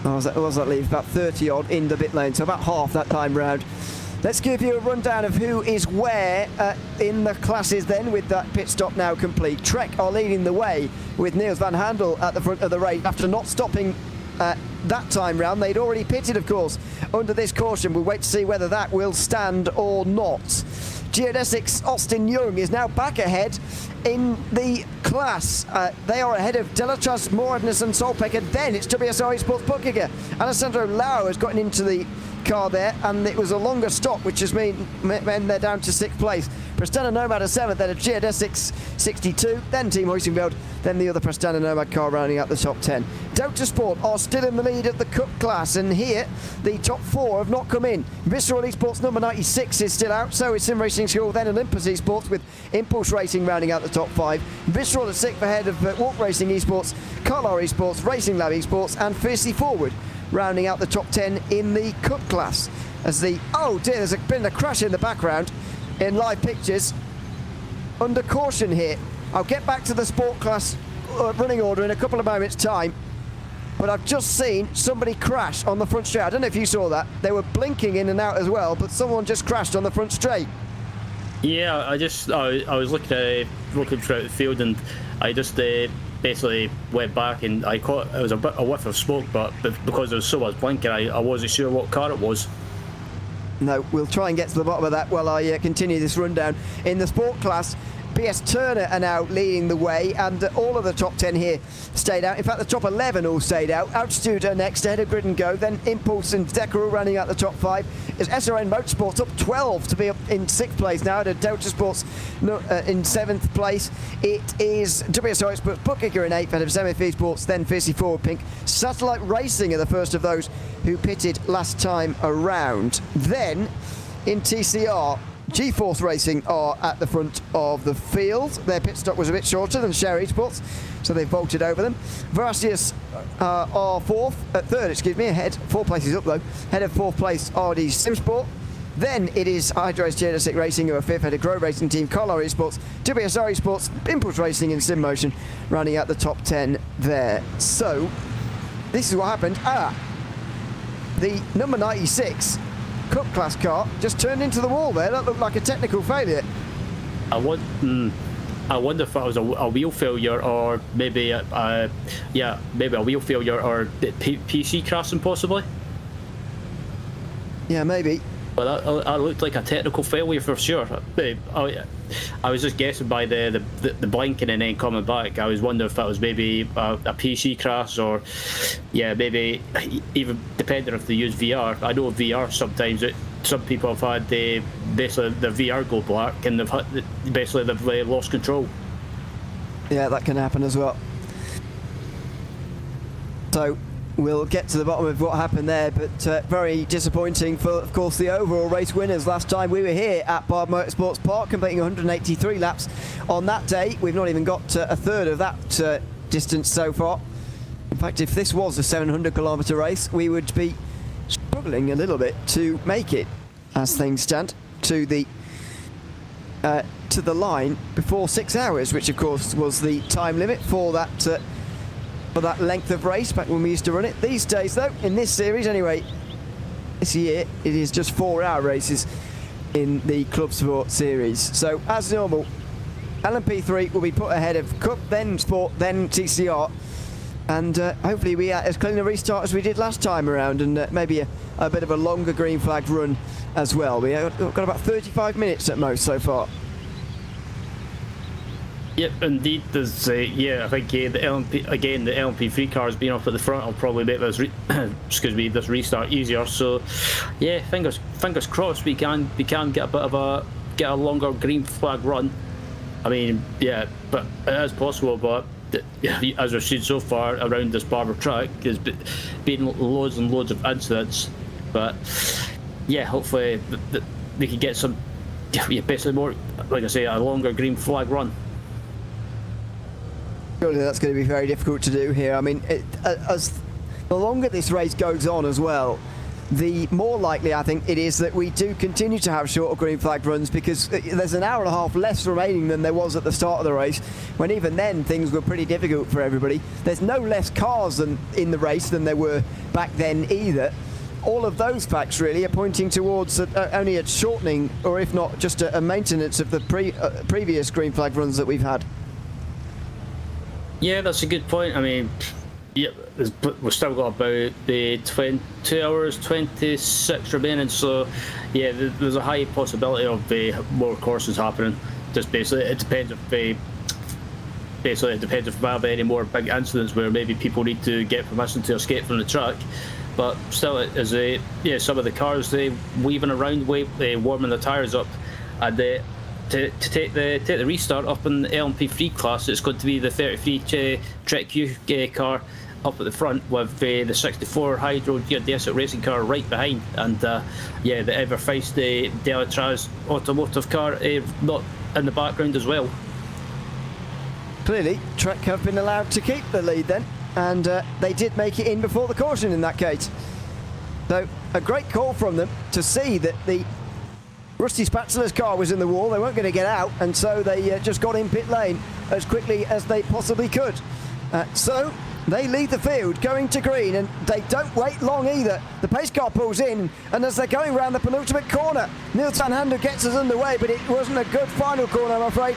What was that leave? About 30 odd in the pit lane, so about half that time round. Let's give you a rundown of who is where in the classes then, with that pit stop now complete. Trek are leading the way with Niels van Handel at the front of the race after not stopping that time round. They'd already pitted, of course, under this caution. We'll wait to see whether that will stand or not. Geodesic's Austin Young is now back ahead in the class. They are ahead of Delatras, Moradness and Solpecker. Then it's WSR Sports Buckiger. Alessandro Lau has gotten into the car there, and it was a longer stop, which has meant they're down to 6th place. Prestana Nomad is 7th, then a Geodesics 62, then Team Hoisingveld, then the other Prestana Nomad car rounding out the top 10. Delta Sport are still in the lead of the Cup class, and here the top 4 have not come in. Visceral Esports number 96 is still out, so is Sim Racing School, then Olympus Esports with Impulse Racing rounding out the top 5. Visceral is 6th ahead of Walk Racing Esports, Carlar Esports, Racing Lab Esports and Fiercely Forward rounding out the top 10 in the Cup class. As oh dear, there's been a crash in the background in live pictures. Under caution here. I'll get back to the sport class running order in a couple of moments time, but I've just seen somebody crash on the front straight. I don't know if you saw that. They were blinking in and out as well, but someone just crashed on the front straight. Yeah, I was looking throughout the field, and I just basically went back, and I caught it was a whiff of smoke, but because there was so much blinking, I wasn't sure what car it was. No, we'll try and get to the bottom of that while I continue this rundown. In the sport class, BS Turner are now leading the way, and all of the top 10 here stayed out. In fact, the top 11 all stayed out. Altitude are next, ahead of Grid and Go, then Impulse and Decker running out the top 5. Is SRN Motorsports up 12 to be up in 6th place now, at Delta Sports in 7th place. It is WSR Sports Buckiger in 8th, ahead of Semi Sports, then Fiercely Forward Pink. Satellite Racing are the first of those who pitted last time around. Then, in TCR, G-Force Racing are at the front of the field. Their pit stop was a bit shorter than Share Esports, so they vaulted over them. Veracious are third, ahead, 4 places up though, head of 4th place RD Simsport. Then it is Hydro's Geodesic Racing who are 5th, head of Grow Racing Team, Carlar Esports, WSR Esports, Impulse Racing and Sim Motion running out the top 10 there. So, this is what happened. The number 96 Cup class car just turned into the wall there. That looked like a technical failure. I wonder if it was a wheel failure, or maybe a wheel failure, or PC crashing possibly. Yeah, maybe. Well, that looked like a technical failure for sure. I was just guessing by the blinking and then coming back. I was wondering if that was maybe a PC crash, or maybe even depending if they use VR. I know VR sometimes some people have had basically the VR go black, and they've lost control. Yeah, that can happen as well. So we'll get to the bottom of what happened there, but very disappointing for, of course, the overall race winners. Last time we were here at Barber Motorsports Park, completing 183 laps on that day. We've not even got a third of that distance so far. In fact, if this was a 700-kilometre race, we would be struggling a little bit to make it, as things stand, to the line before 6 hours, which of course was the time limit for that length of race back when we used to run it. These days though, in this series anyway, this year it is just 4-hour races in the Clubsport series. So as normal, LMP3 will be put ahead of Cup, then Sport, then TCR, and hopefully we are as clean a restart as we did last time around, and maybe a bit of a longer green flag run as well. We've got about 35 minutes at most so far. Yep, indeed. There's, yeah, I think the LMP3 cars being up at the front will probably make this this restart easier. So, yeah, fingers crossed we can get a longer green flag run. I mean, yeah, but it is possible. But as we've seen so far around this Barber track, there's been loads and loads of incidents. But yeah, hopefully we can get some, basically more, like I say, a longer green flag run. Surely that's going to be very difficult to do here. I mean, as the longer this race goes on as well, the more likely I think it is that we do continue to have shorter green flag runs, because there's an hour and a half less remaining than there was at the start of the race, when even then things were pretty difficult for everybody. There's no less cars in the race than there were back then either. All of those facts really are pointing towards only a shortening, or if not just a maintenance of the previous green flag runs that we've had. Yeah, that's a good point. I mean, yeah, we've still got about the 2 hours 26 remaining, so yeah, there's a high possibility of more courses happening. Just basically, it depends if we have any more big incidents where maybe people need to get permission to escape from the track. But still, as some of the cars weaving around, warming the tyres up, and to take the restart up in the LMP3 class, it's going to be the 33 Trek Q car up at the front, with the 64 Hydro geodesic racing car right behind, and the ever feisty Delatraz automotive car not in the background as well. Clearly, Trek have been allowed to keep the lead then, and they did make it in before the caution in that case. So a great call from them to see that the Rusty Spatzler's car was in the wall. They weren't going to get out, and so they just got in pit lane as quickly as they possibly could. So they lead the field going to green, and they don't wait long either. The pace car pulls in, and as they're going round the penultimate corner, Niels van Handel gets us underway, but it wasn't a good final corner, I'm afraid.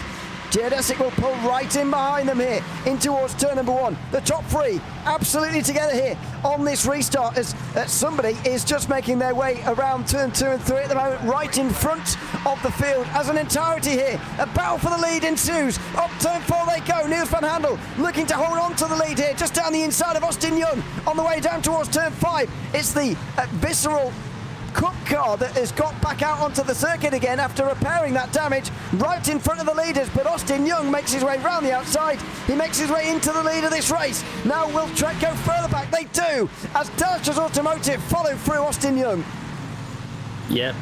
Geodesic will pull right in behind them here, in towards turn number 1. The top three absolutely together here on this restart, as somebody is just making their way around turn 2 and 3 at the moment, right in front of the field as an entirety here. A battle for the lead ensues. Up turn 4 they go. Niels van Handel looking to hold on to the lead here, just down the inside of Austin Young on the way down towards turn 5. It's the visceral Cup car that has got back out onto the circuit again after repairing that damage, right in front of the leaders, but Austin Young makes his way round the outside. He makes his way into the lead of this race. Now will Trek go further back? They do, as Delta's Automotive follow through Austin Young. Yeah,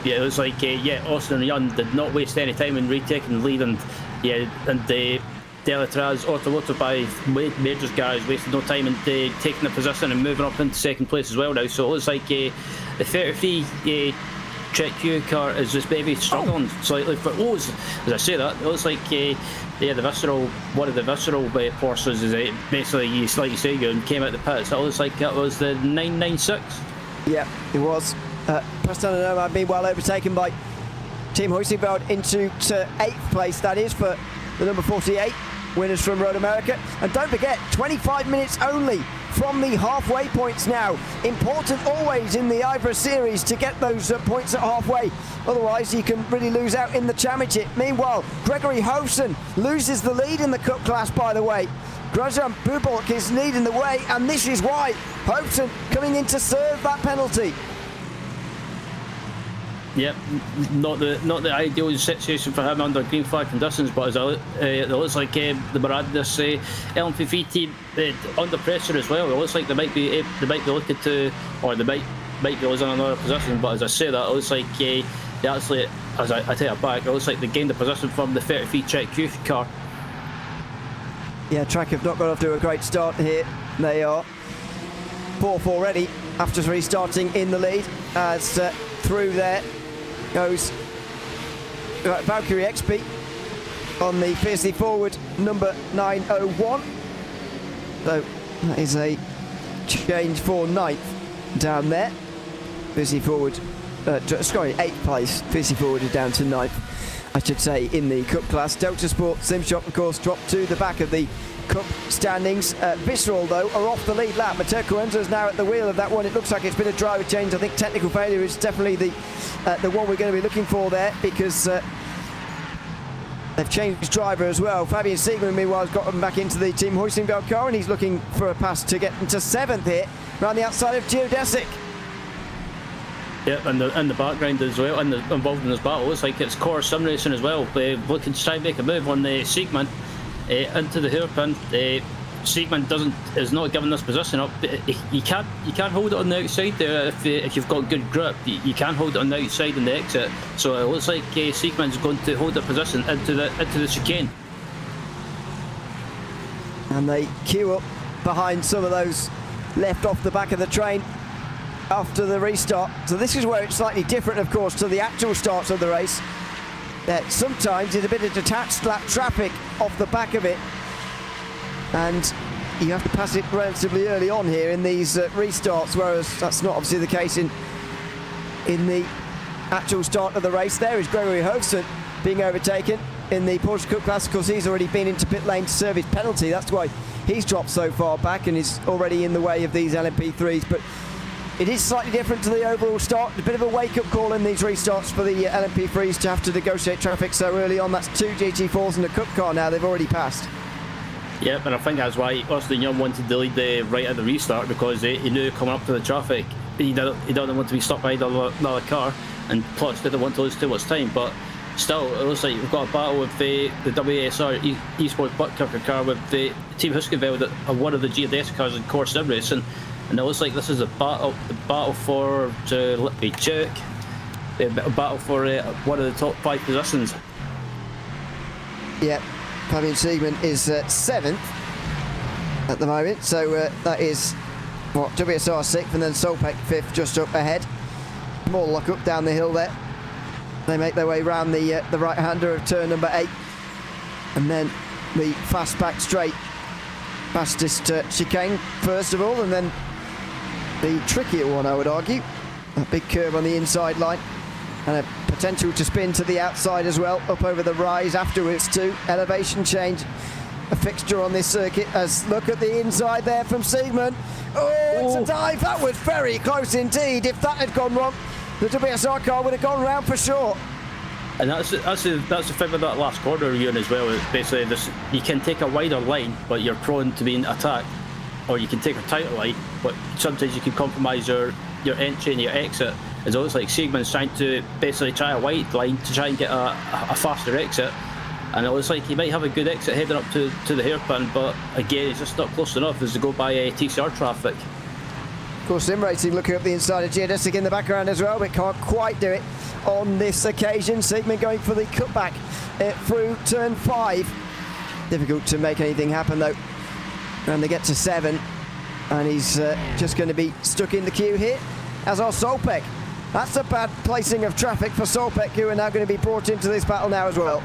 it was like Austin Young did not waste any time in retaking the lead, and the Delatraz Automotive by Majors guys wasted no time in taking the position and moving up into second place as well now. So it looks like the 33 Trek Q car is just maybe struggling slightly. But as I say that, it looks like one of the visceral Porsches is basically, like you say, came out the pits. It looks like that was the 996. Yeah, it was. Preston and Nomad meanwhile overtaken by Team Huizenveld into 8th place, that is, for the number 48 winners from Road America. And don't forget, 25 minutes only from the halfway points now. Important always in the IVRA series to get those points at halfway. Otherwise, you can really lose out in the championship. Meanwhile, Gregory Hoefsen loses the lead in the Cup class, by the way. Grosjean Bubolk is leading the way, and this is why. Hoefsen coming in to serve that penalty. Yep, not the ideal situation for him under green flag conditions, but it looks like the Miranda's LMP3 team under pressure as well. It looks like they might be looking to, or they might be losing another position. But as I say that, it looks like they actually, as I take it back, it looks like they gained the position from the 33 Trek Q car. Yeah, Trek have not got off to a great start here. They are 4th already after restarting in the lead, as through there goes Valkyrie XP on the fiercely forward number 901. So that is a change for 9th down there. Fiercely forward, 8th place. Fiercely forward is down to 9th, I should say, in the Cup class. Delta Sport Sim Shop, of course, dropped to the back of the Cup standings. Visceral, though, are off the lead lap. Mateo Cuenza is now at the wheel of that one. It looks like it's been a driver change. I think technical failure is definitely the one we're going to be looking for there, because They've changed driver as well. Fabian Siegmund, meanwhile, has got them back into the Team Hoisingveld car, and he's looking for a pass to get into 7th here, around the outside of Geodesic. Yep, and in the background as well, and involved in this battle, looks like it's Core Sim Racing as well. Looking to try and make a move on the Siegmund into the hairpin. Siegmund is not giving this position up. You can't hold it on the outside there if you've got good grip. You can hold it on the outside in the exit. So it looks like Siegmund's going to hold the position into the chicane. And they queue up behind some of those left off the back of the train after the restart. So this is where it's slightly different, of course, to the actual starts of the race. Sometimes there's a bit of detached lap traffic off the back of it, and you have to pass it relatively early on here in these restarts, whereas that's not obviously the case in the actual start of the race. There is Gregory Hoefson being overtaken in the Porsche Cup Class. Of course, he's already been into pit lane to serve his penalty. That's why he's dropped so far back and is already in the way of these LMP3s. But it is slightly different to the overall start. A bit of a wake-up call in these restarts for the LMP3s to have to negotiate traffic so early on. That's 2 GT4s and a Cup car now they've already passed. Yep, and I think that's why Austin Young wanted to lead right at the restart, because he knew coming up to the traffic he didn't want to be stuck behind another car, and plus didn't want to lose too much time. But still, it looks like we've got a battle with the WSR eSport Buttkicker car with the Team Huskenveld and one of the Geodesic cars in Core Sim Racing, and it looks like this is a battle for let me check, a battle for one of the top 5 positions. Yep. Fabian Siegmund is 7th at the moment, so that is what, WSR 6th and then Solpec 5th just up ahead. More lock up down the hill there. They make their way round the right-hander of turn number 8, and then the fast back straight, fastest chicane first of all, and then the trickier one, I would argue, a big curve on the inside line, and a potential to spin to the outside as well, up over the rise afterwards too. Elevation change, a fixture on this circuit. As look at the inside there from Siegmund. Oh, it's a dive. That was very close indeed. If that had gone wrong, the WSR car would have gone round for sure. And that's the thing with that last corner you're in as well. It's basically this: you can take a wider line, but you're prone to being attacked, or you can take a tighter line, but sometimes you can compromise your entry and your exit. As it looks like Siegmund's trying to basically try a wide line to try and get a faster exit, and it looks like he might have a good exit heading up to the hairpin, but again it's just not close enough as to go by TCR traffic. Of course, Sim Racing looking up the inside of Geodesic in the background as well, but can't quite do it on this occasion. Siegmund going for the cutback through turn 5. Difficult to make anything happen though, and they get to 7, and he's just going to be stuck in the queue here, as are Solpec. That's a bad placing of traffic for Solpec, who are now going to be brought into this battle now as well.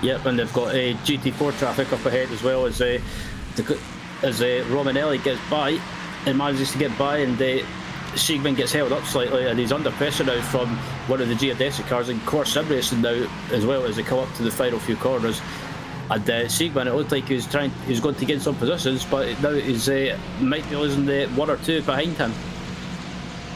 Yep, and they've got a GT4 traffic up ahead as well as Romanelli gets by and manages to get by, and Siegmund gets held up slightly, and he's under pressure now from one of the Geodesic cars in Core Sim Racing now as well, as they come up to the final few corners. And Siegmund, it looked like he was going to gain some positions, but now he's might be losing the 1 or 2 behind him.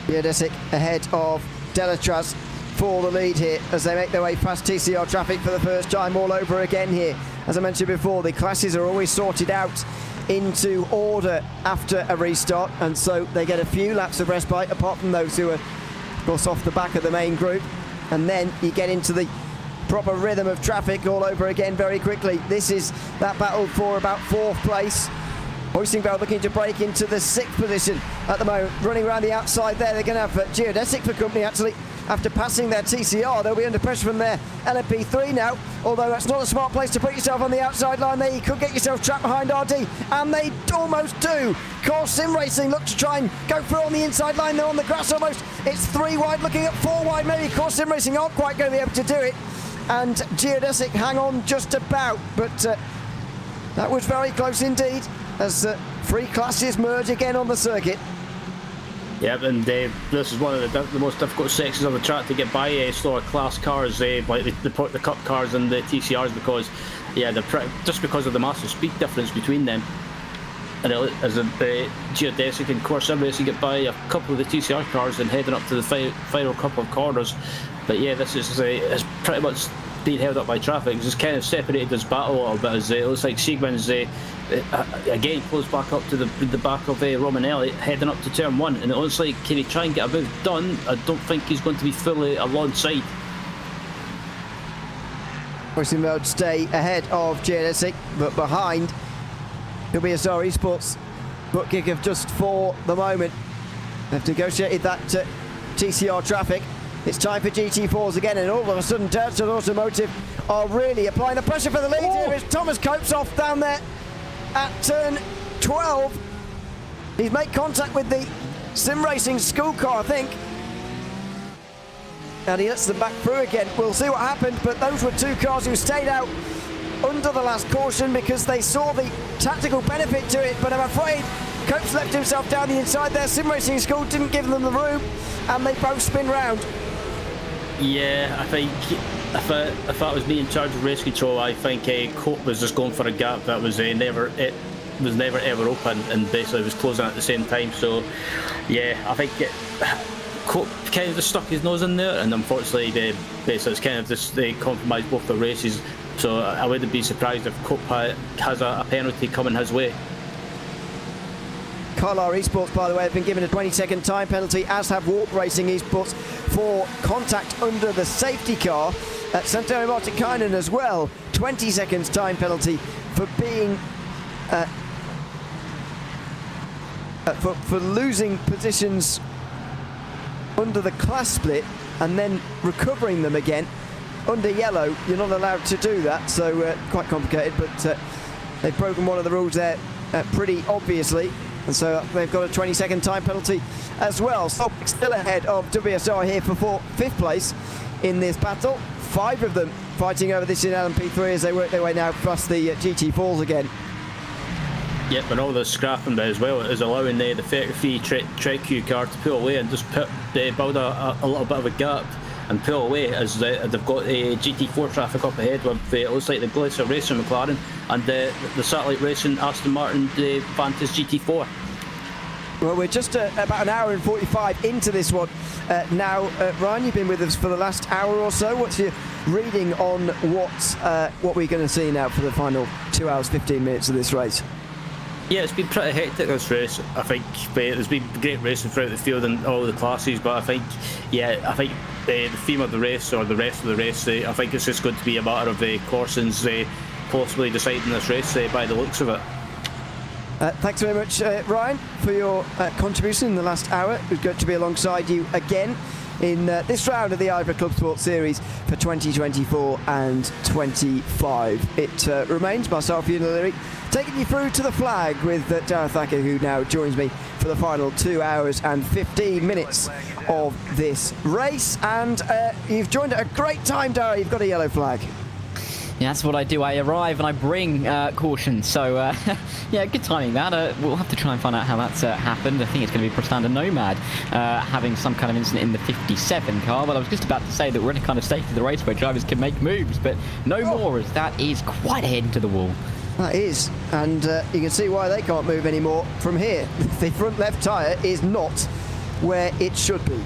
Geodesic ahead of Delatraz for the lead here as they make their way past TCR traffic for the first time all over again here. As I mentioned before, the classes are always sorted out into order after a restart, and so they get a few laps of respite apart from those who are of course off the back of the main group, and then you get into the proper rhythm of traffic all over again very quickly. This is that battle for about 4th place. Hoisingveld looking to break into the 6th position at the moment, running around the outside there. They're going to have Geodesic for company actually. After passing their TCR, they'll be under pressure from their LMP3 now, although that's not a smart place to put yourself on the outside line there. You could get yourself trapped behind RD, and they almost do. Core Sim Racing look to try and go through on the inside line. They're on the grass almost. It's 3 wide, looking at 4 wide maybe. Core Sim Racing aren't quite going to be able to do it, and Geodesic hang on just about, but that was very close indeed as 3 classes merge again on the circuit. Yeah, and this is one of the most difficult sections of the track to get by slower class cars, like the Cup cars and the TCRs, because just because of the massive speed difference between them. And as the Geodesic and Core Sim Racing get by a couple of the TCR cars and heading up to the final couple of corners. But yeah, this is it's pretty much being held up by traffic. It's just kind of separated this battle a little bit, as it looks like Siegmund's again close back up to the back of Romanelli, heading up to turn 1, and it looks like, can he try and get a move done? I don't think he's going to be fully alongside. Racing Mode stay ahead of GNSC, but behind WSR Esports. Book kick of just for the moment. They've negotiated that TCR traffic. It's time for GT4s again, and all of a sudden Delta Automotive are really applying the pressure for the lead. Here is Thomas Copes off down there at turn 12. He's made contact with the sim racing school car, I think. And he lets them back through again. We'll see what happened, but those were two cars who stayed out under the last caution because they saw the tactical benefit to it, but I'm afraid Copes left himself down the inside there. Sim racing school didn't give them the room, and they both spin round. Yeah, I think if that was me in charge of race control, I think Cope was just going for a gap that was never ever open, and basically was closing at the same time. So yeah, I think Cope kind of just stuck his nose in there, and unfortunately basically it's kind of just they compromised both the races. So I wouldn't be surprised if Cope has a penalty coming his way. Carlisle Esports, by the way, have been given a 20-second time penalty, as have Warp Racing Esports, for contact under the safety car. At Santorio Martikainen as well, 20 seconds time penalty for being for losing positions under the class split and then recovering them again. Under yellow, you're not allowed to do that, so quite complicated, but they've broken one of the rules there pretty obviously. And so they've got a 20-second time penalty as well. So still ahead of WSR here for fifth place in this battle. 5 of them fighting over this in LMP3 as they work their way now past the GT4s again. Yep, and all the scrapping as well is allowing the 33 Trek Q car to pull away and just build a little bit of a gap and pull away as they've got GT4 traffic up ahead with it looks like the Glacier Racing McLaren and the Satellite Racing Aston Martin Vantage GT4. Well, we're just about an hour and 45 into this one now. Ryan, you've been with us for the last hour or so. What's your reading on what we're going to see now for the final 2 hours 15 minutes of this race? Yeah, it's been pretty hectic this race. I think there's been great racing throughout the field in all the classes, but I think the theme of the race, or the rest of the race, I think it's just going to be a matter of Corson's possibly deciding this race by the looks of it. Thanks very much, Ryan, for your contribution in the last hour. It was good to be alongside you again in this round of the IVRA Clubsport Series for 2024 and 25. It remains myself, Ian O'Leary, taking you through to the flag with Darragh Thacker, who now joins me for the final 2 hours and 15 minutes of this race. And you've joined at a great time, Darragh. You've got a yellow flag. Yeah, that's what I do. I arrive and I bring caution. So, yeah, good timing that. We'll have to try and find out how that's happened. I think it's going to be Prestanda Nomad having some kind of incident in the 57 car. But I was just about to say that we're in a kind of state of the race where drivers can make moves, but no more, as that is quite ahead into the wall. That is, and you can see why they can't move anymore from here. The front left tyre is not where it should be.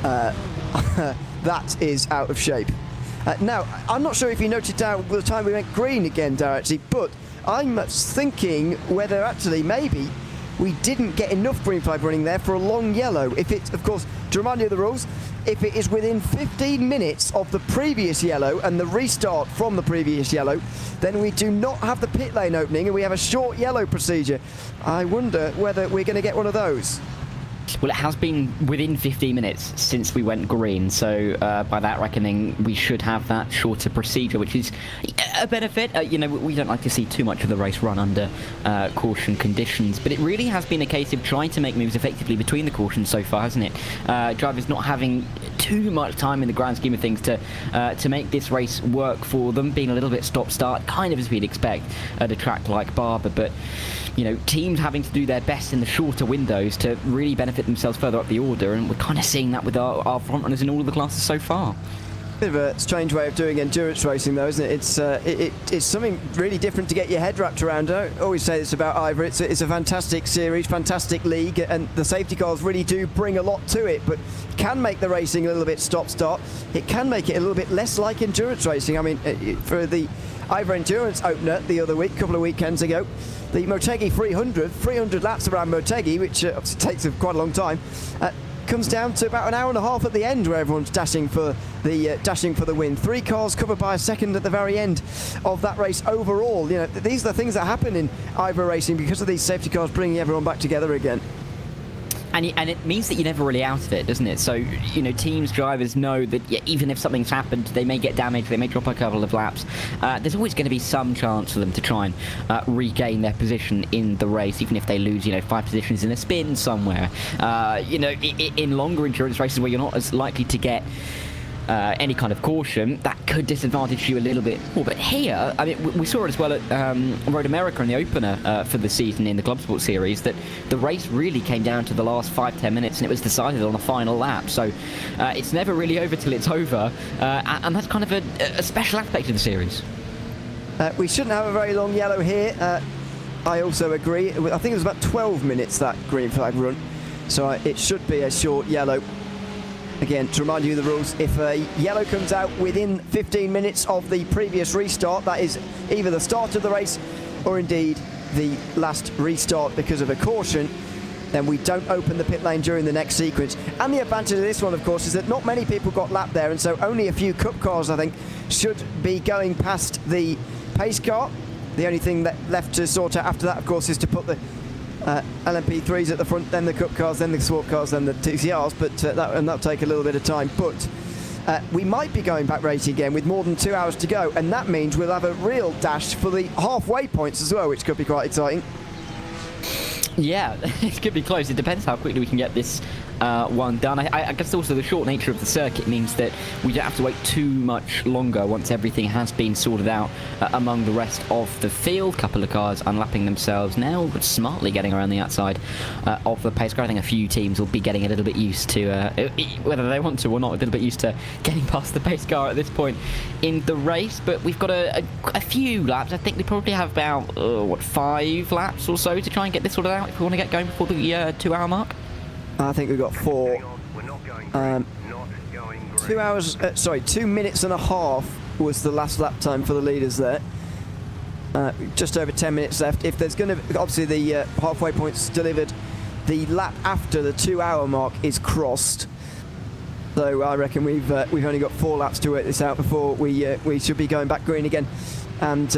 That is out of shape. Now, I'm not sure if you noted down the time we went green again, Darragh, actually, but I'm thinking whether actually maybe we didn't get enough green flag running there for a long yellow. If it's, of course, to remind you of the rules, if it is within 15 minutes of the previous yellow and the restart from the previous yellow, then we do not have the pit lane opening and we have a short yellow procedure. I wonder whether we're going to get one of those. Well, it has been within 15 minutes since we went green, so by that reckoning, we should have that shorter procedure, which is a benefit. You know, we don't like to see too much of the race run under caution conditions, but it really has been a case of trying to make moves effectively between the cautions so far, hasn't it? Drivers not having too much time in the grand scheme of things to make this race work for them, being a little bit stop-start, kind of as we'd expect at a track like Barber, but you know, teams having to do their best in the shorter windows to really benefit themselves further up the order, and we're kind of seeing that with our front runners in all of the classes so far. Bit of a strange way of doing endurance racing, though, isn't it? It's something really different to get your head wrapped around. I always say this about IVRA. It's a fantastic series, fantastic league, and the safety cars really do bring a lot to it, but can make the racing a little bit stop-start. It can make it a little bit less like endurance racing. I mean, for the IVRA Endurance opener the other week, a couple of weekends ago, the Motegi 300 laps around Motegi, which obviously takes quite a long time, comes down to about an hour and a half at the end, where everyone's dashing for the win. 3 cars covered by a second at the very end of that race overall. You know, these are the things that happen in IVRA racing because of these safety cars bringing everyone back together again. And it means that you're never really out of it, doesn't it? So, you know, teams, drivers know that even if something's happened, they may get damaged, they may drop a couple of laps. There's always going to be some chance for them to try and regain their position in the race, even if they lose, 5 positions in a spin somewhere. In longer endurance races where you're not as likely to get any kind of caution, that could disadvantage you a little bit more. But here, I mean, we saw it as well at Road America in the opener for the season in the Clubsport series, that the race really came down to the last 5-10 minutes, and it was decided on a final lap. So it's never really over till it's over, and that's kind of a special aspect of the series. We shouldn't have a very long yellow here. I also agree. I think it was about 12 minutes, that green flag run, so it should be a short yellow. Again, to remind you of the rules, if a yellow comes out within 15 minutes of the previous restart, that is either the start of the race or indeed the last restart because of a caution, then we don't open the pit lane during the next sequence. And the advantage of this one, of course, is that not many people got lapped there, and so only a few cup cars, I think, should be going past the pace car. The only thing that left to sort out after that, of course, is to put the LMP3s at the front, then the cup cars, then the sport cars, then the TCRs, but that'll take a little bit of time. But we might be going back racing again with more than 2 hours to go, and that means we'll have a real dash for the halfway points as well, which could be quite exciting. Yeah, it could be close. It depends how quickly we can get this one done. I guess also the short nature of the circuit means that we don't have to wait too much longer once everything has been sorted out among the rest of the field. Couple of cars unlapping themselves now, but smartly getting around the outside of the pace car. I think a few teams will be getting a little bit used to, whether they want to or not, a little bit used to getting past the pace car at this point in the race. But we've got a few laps. I think we probably have about 5 laps or so to try and get this sorted out if we want to get going before the 2-hour mark. I think we've got 4. 2 hours, 2 minutes and a half was the last lap time for the leaders there. Just over 10 minutes left. If there's going to, obviously the halfway points delivered, the lap after the 2-hour mark is crossed. So I reckon we've only got 4 laps to work this out before we should be going back green again and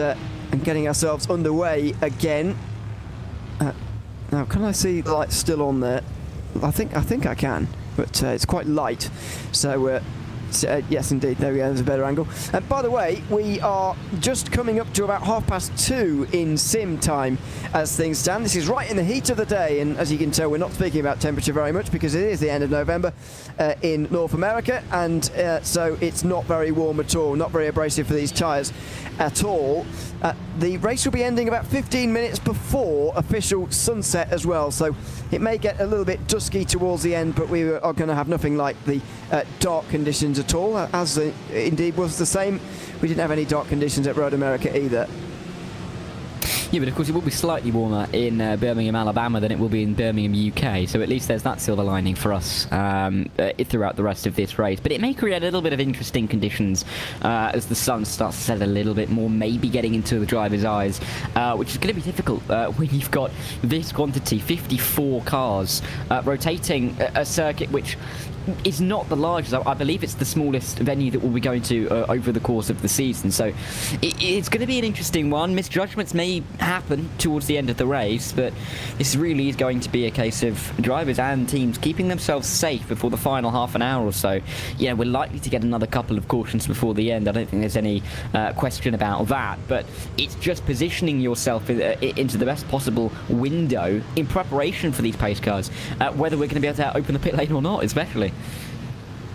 getting ourselves underway again. Now, can I see the lights still on there? I think I can, but it's quite light. So yes, indeed, there we go. There's a better angle. And by the way, we are just coming up to about 2:30 in sim time as things stand. This is right in the heat of the day, and as you can tell, we're not speaking about temperature very much because it is the end of November in North America, and so it's not very warm at all, not very abrasive for these tyres at all. The race will be ending about 15 minutes before official sunset as well, so it may get a little bit dusky towards the end, but we are going to have nothing like the dark conditions at all, as indeed was the same. We didn't have any dark conditions at Road America either. Yeah, but of course it will be slightly warmer in Birmingham, Alabama than it will be in Birmingham, UK, so at least there's that silver lining for us throughout the rest of this race. But it may create a little bit of interesting conditions as the sun starts to set a little bit more, maybe getting into the driver's eyes, which is going to be difficult when you've got this quantity, 54 cars, rotating a circuit which is not the largest. I believe it's the smallest venue that we'll be going to over the course of the season, so it's going to be an interesting one. Misjudgments may happen towards the end of the race, but this really is going to be a case of drivers and teams keeping themselves safe before the final half an hour or so. Yeah, we're likely to get another couple of cautions before the end. I don't think there's any question about that, but it's just positioning yourself into the best possible window in preparation for these pace cars, whether we're going to be able to open the pit lane or not, especially.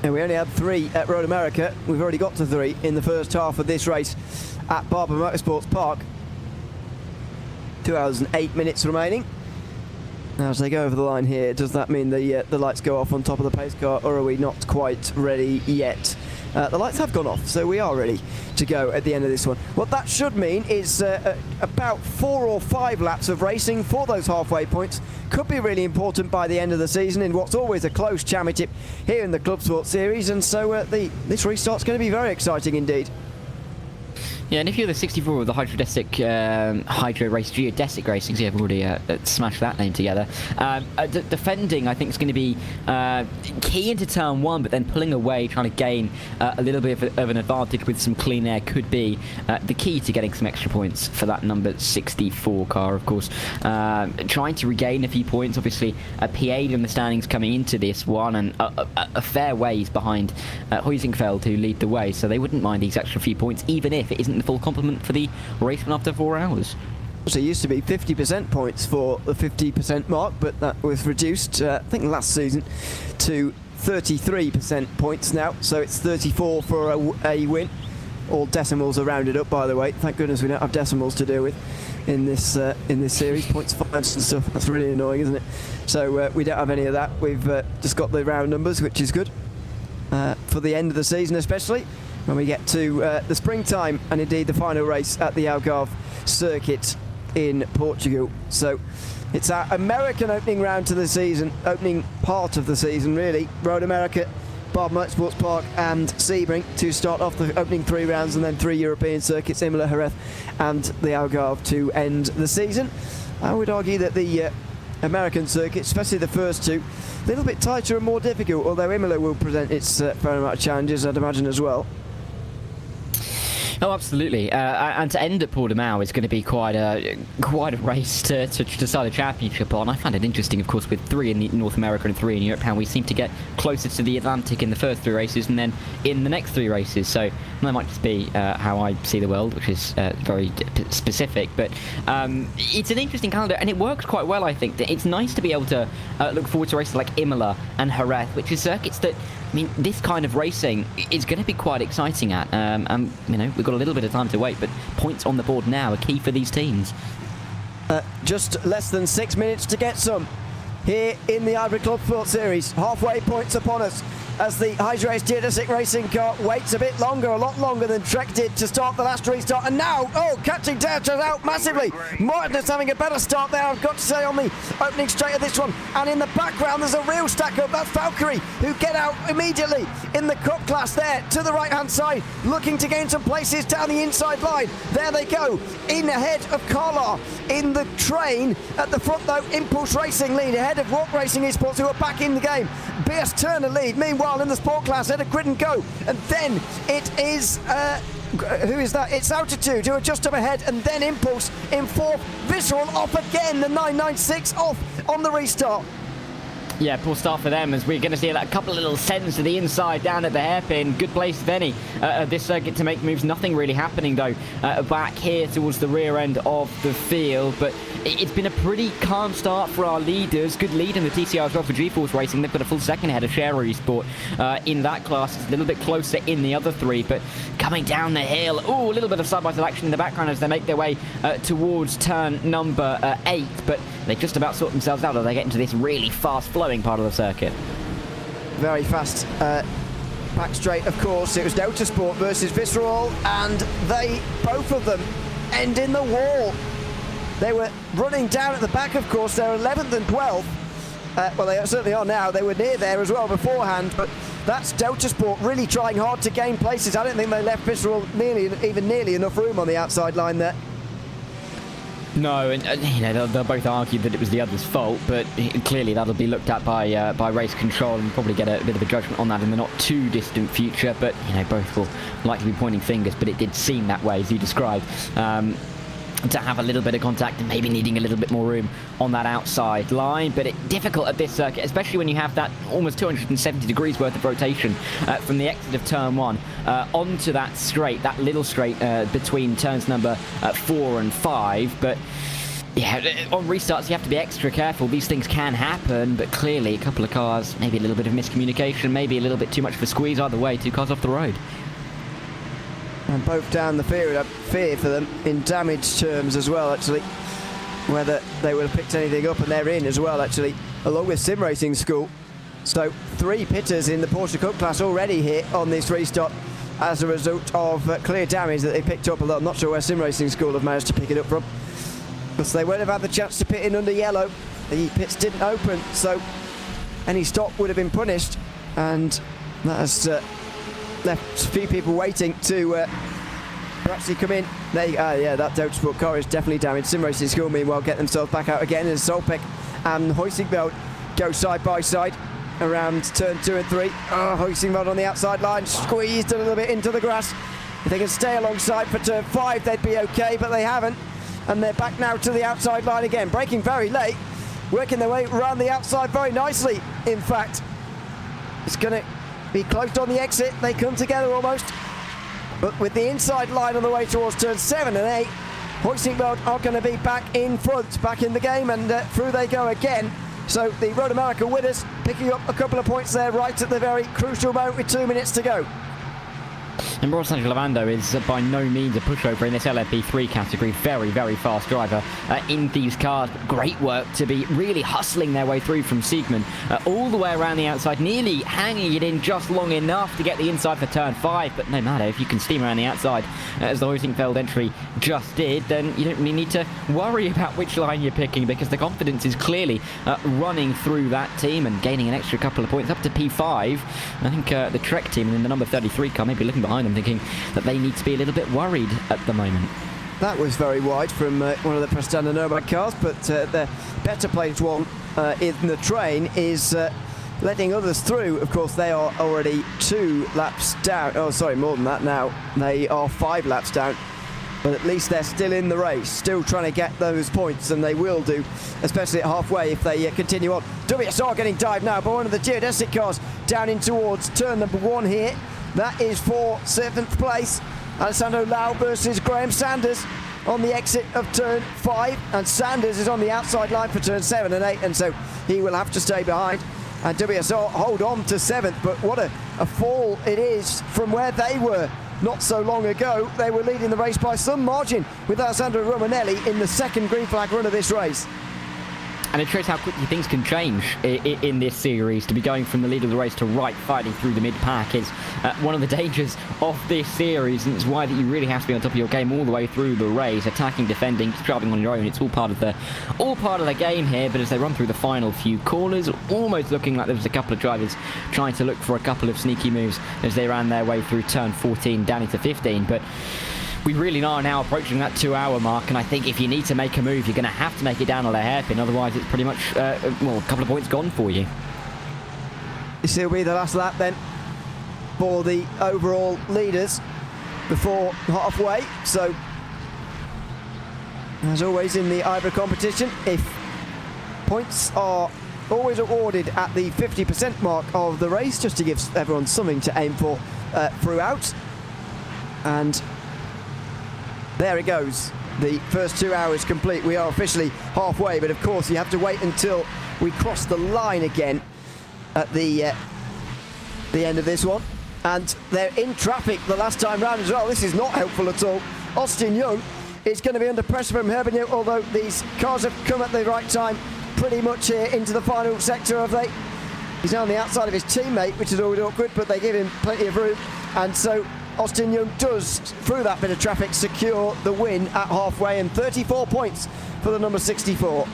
And we only had 3 at Road America. We've already got to 3 in the first half of this race at Barber Motorsports Park. 2 hours and 8 minutes remaining. Now, as they go over the line here, does that mean the lights go off on top of the pace car, or are we not quite ready yet? The lights have gone off, so we are ready to go at the end of this one. What that should mean is about 4 or 5 laps of racing for those halfway points. Could be really important by the end of the season in what's always a close championship here in the Clubsport Series, and so this restart's going to be very exciting indeed. Yeah, and if you're the 64 of the Hydro Race Geodesic Racing, so you've already smashed that name together. Defending, I think, is going to be key into turn 1, but then pulling away, trying to gain a little bit of an advantage with some clean air could be the key to getting some extra points for that number 64 car, of course. Trying to regain a few points, obviously a P8 in the standings coming into this one, and a fair ways behind Huizingfeld, who lead the way, so they wouldn't mind these extra few points, even if it isn't the full complement for the race after 4 hours. So it used to be 50% points for the 50% mark, but that was reduced, I think last season, to 33% points now. So it's 34 for a win. All decimals are rounded up, by the way. Thank goodness we don't have decimals to deal with in this series. Points, fines and stuff. That's really annoying, isn't it? So we don't have any of that. We've just got the round numbers, which is good for the end of the season, especially when we get to the springtime and indeed the final race at the Algarve circuit in Portugal. So it's our American opening round to the season, opening part of the season really. Road America, Barber Motorsports Park and Sebring to start off the opening 3 rounds, and then 3 European circuits, Imola, Jerez and the Algarve to end the season. I would argue that the American circuit, especially the first 2, a little bit tighter and more difficult, although Imola will present its fair amount of challenges, I'd imagine, as well. Oh, absolutely. And to end at Portimao is going to be quite a race to start a championship on. I find it interesting, of course, with 3 in North America and 3 in Europe, how we seem to get closer to the Atlantic in the first 3 races and then in the next 3 races. So that might just be how I see the world, which is very specific. But it's an interesting calendar, and it works quite well, I think. It's nice to be able to look forward to races like Imola and Jerez, which is circuits that, I mean, this kind of racing is going to be quite exciting at. And, you know, we've got a little bit of time to wait, but points on the board now are key for these teams. Just less than 6 minutes to get some here in the IVRA Clubsport Series. Halfway points upon us as the Hydro Race Geodesic Racing car waits a bit longer, a lot longer than Trek did to start the last restart. And now, catching Dowders out massively. Martin is having a better start there, I've got to say, on the opening straight of this one. And in the background, there's a real stack up. That's Valkyrie, who get out immediately in the Cup class there to the right-hand side, looking to gain some places down the inside line. There they go, in ahead of Carlar. In the train at the front, though, Impulse Racing lead ahead of Walk Racing Esports, who are back in the game. BS Turner lead. Meanwhile, in the Sport class, head of Grid and Go. And then it is, who is that? It's Altitude, who are just up ahead. And then Impulse in 4th. Visceral off again, the 996 off on the restart. Yeah, poor start for them, as we're going to see a couple of little sends to the inside down at the hairpin. Good place, if any, this circuit to make moves. Nothing really happening, though, back here towards the rear end of the field. But it's been a pretty calm start for our leaders. Good lead in the TCR as well for GeForce Racing. They've got a full second ahead of Share Sport in that class. It's a little bit closer in the other 3, but coming down the hill. Oh, a little bit of side-by-side action in the background as they make their way towards turn number 8. But they just about sort themselves out as they get into this really fast-flowing part of the circuit. Very fast back straight, of course. It was Delta Sport versus Visceral, and they, both of them, end in the wall. They were running down at the back, of course. They're 11th and 12th. Well, they certainly are now. They were near there as well beforehand, but that's Delta Sport really trying hard to gain places. I don't think they left Visceral nearly enough room on the outside line there. No, and you know, they'll both argue that it was the other's fault, but clearly that'll be looked at by race control and probably get a bit of a judgment on that in the not too distant future. But you know, both will likely be pointing fingers, but it did seem that way, as you described. To have a little bit of contact and maybe needing a little bit more room on that outside line, but it's difficult at this circuit, especially when you have that almost 270 degrees worth of rotation from the exit of turn 1 onto that straight, that little straight between turns number 4 and 5. But yeah, on restarts you have to be extra careful. These things can happen, but clearly a couple of cars, maybe a little bit of miscommunication, maybe a little bit too much of a squeeze. Either way, 2 cars off the road. And both down the field. I fear for them in damage terms as well, actually, whether they would have picked anything up, and they're in as well, actually, along with Sim Racing School. So 3 pitters in the Porsche Cup class already here on this restart as a result of clear damage that they picked up. Although I'm not sure where Sim Racing School have managed to pick it up from, because they won't have had the chance to pit in under yellow. The pits didn't open, so any stop would have been punished, and that has left a few people waiting to perhaps come in. Yeah, that Motorsport car is definitely damaged. Sim Racing School, meanwhile, get themselves back out again as Solpek and Huizinga go side by side around turn 2 and 3. Huizinga on the outside line, squeezed a little bit into the grass. If they can stay alongside for turn 5, they'd be okay, but they haven't. And they're back now to the outside line again, braking very late, working their way around the outside very nicely. In fact, it's going to be closed on the exit. They come together almost. But with the inside line on the way towards turn 7 and 8, Huizinga are going to be back in front, back in the game, and through they go again. So the Road America winners picking up a couple of points there right at the very crucial moment with 2 minutes to go. And Sancho Lavando is by no means a pushover in this LMP3 category. Very, very fast driver in these cars. Great work to be really hustling their way through from Siegmann all the way around the outside, nearly hanging it in just long enough to get the inside for turn 5. But no matter, if you can steam around the outside, as the Huizinga entry just did, then you don't really need to worry about which line you're picking, because the confidence is clearly running through that team and gaining an extra couple of points up to P5. I think the Trek team in the number 33 car may be looking behind them thinking that they need to be a little bit worried at the moment. That was very wide from one of the Prestanda Nomad cars, but the better placed one in the train is letting others through. Of course, they are already 2 laps down. Oh, sorry, more than that now. They are 5 laps down, but at least they're still in the race, still trying to get those points, and they will do, especially at halfway if they continue on. WSR getting dived now by one of the geodesic cars down in towards turn number 1 here. That is for 7th place. Alessandro Lau versus Graham Sanders on the exit of turn 5, and Sanders is on the outside line for turn 7 and 8, and so he will have to stay behind. And WSR hold on to 7th, but what a fall it is from where they were not so long ago. They were leading the race by some margin with Alessandro Romanelli in the 2nd green flag run of this race. And it shows how quickly things can change in this series. To be going from the lead of the race to right, fighting through the mid-pack is one of the dangers of this series, and it's why that you really have to be on top of your game all the way through the race, attacking, defending, driving on your own. It's all part of the game here. But as they run through the final few corners, almost looking like there was a couple of drivers trying to look for a couple of sneaky moves as they ran their way through turn 14 down into 15. But we really are now approaching that 2-hour mark, and I think if you need to make a move, you're going to have to make it down on a hairpin, otherwise it's pretty much, a couple of points gone for you. This will be the last lap then for the overall leaders before halfway. So, as always in the IVRA competition, if points are always awarded at the 50% mark of the race, just to give everyone something to aim for throughout. And there it goes. The first 2 hours complete. We are officially halfway, but of course you have to wait until we cross the line again at the end of this one. And they're in traffic the last time round as well. This is not helpful at all. Austin Young is going to be under pressure from Herbignon, although these cars have come at the right time pretty much here into the final sector of they. He's now on the outside of his teammate, which is always awkward, but they give him plenty of room. And so Austin Young does, through that bit of traffic, secure the win at halfway, and 34 points for the number 64.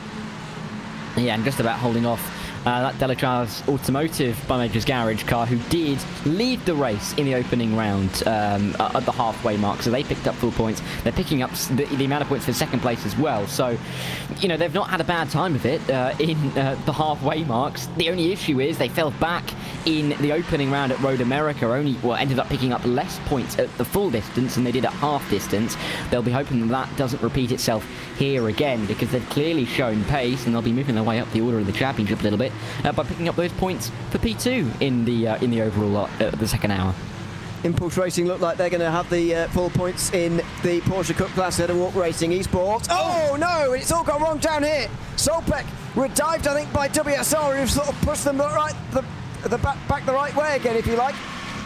Yeah, and just about holding off that Delatraz Automotive by Major's Garage car, who did lead the race in the opening round at the halfway mark. So they picked up full points. They're picking up the amount of points for 2nd place as well. So, you know, they've not had a bad time of it in the halfway marks. The only issue is they fell back in the opening round at Road America, ended up picking up less points at the full distance than they did at half distance. They'll be hoping that doesn't repeat itself here again, because they've clearly shown pace, and they'll be moving their way up the order of the championship a little bit by picking up those points for P2 in the overall the 2nd hour. Impulse Racing look like they're going to have the full points in the Porsche Cup class ahead of Walk Racing Esports. Oh no, it's all gone wrong down here. Solpek were dived, I think, by WSR, who've sort of pushed them back the right way again, if you like.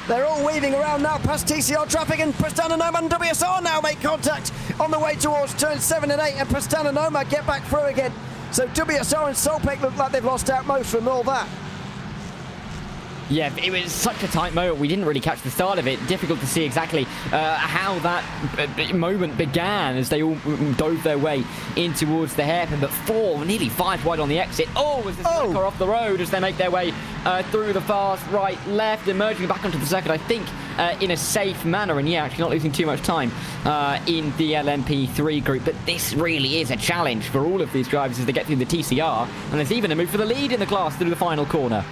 They're all weaving around now past TCR traffic, and Prestanda Nomad and WSR now make contact on the way towards turn 7 and 8, and Prestanda Nomad get back through again. So WSR and Solpek look like they've lost out most from all that. Yeah, it was such a tight moment. We didn't really catch the start of it. Difficult to see exactly how that moment began as they all dove their way in towards the hairpin. But nearly 5 wide on the exit. As the car off the road as they make their way through the fast right, left, emerging back onto the circuit, I think, in a safe manner. And yeah, actually not losing too much time in the LMP3 group. But this really is a challenge for all of these drivers as they get through the TCR. And there's even a move for the lead in the class through the final corner.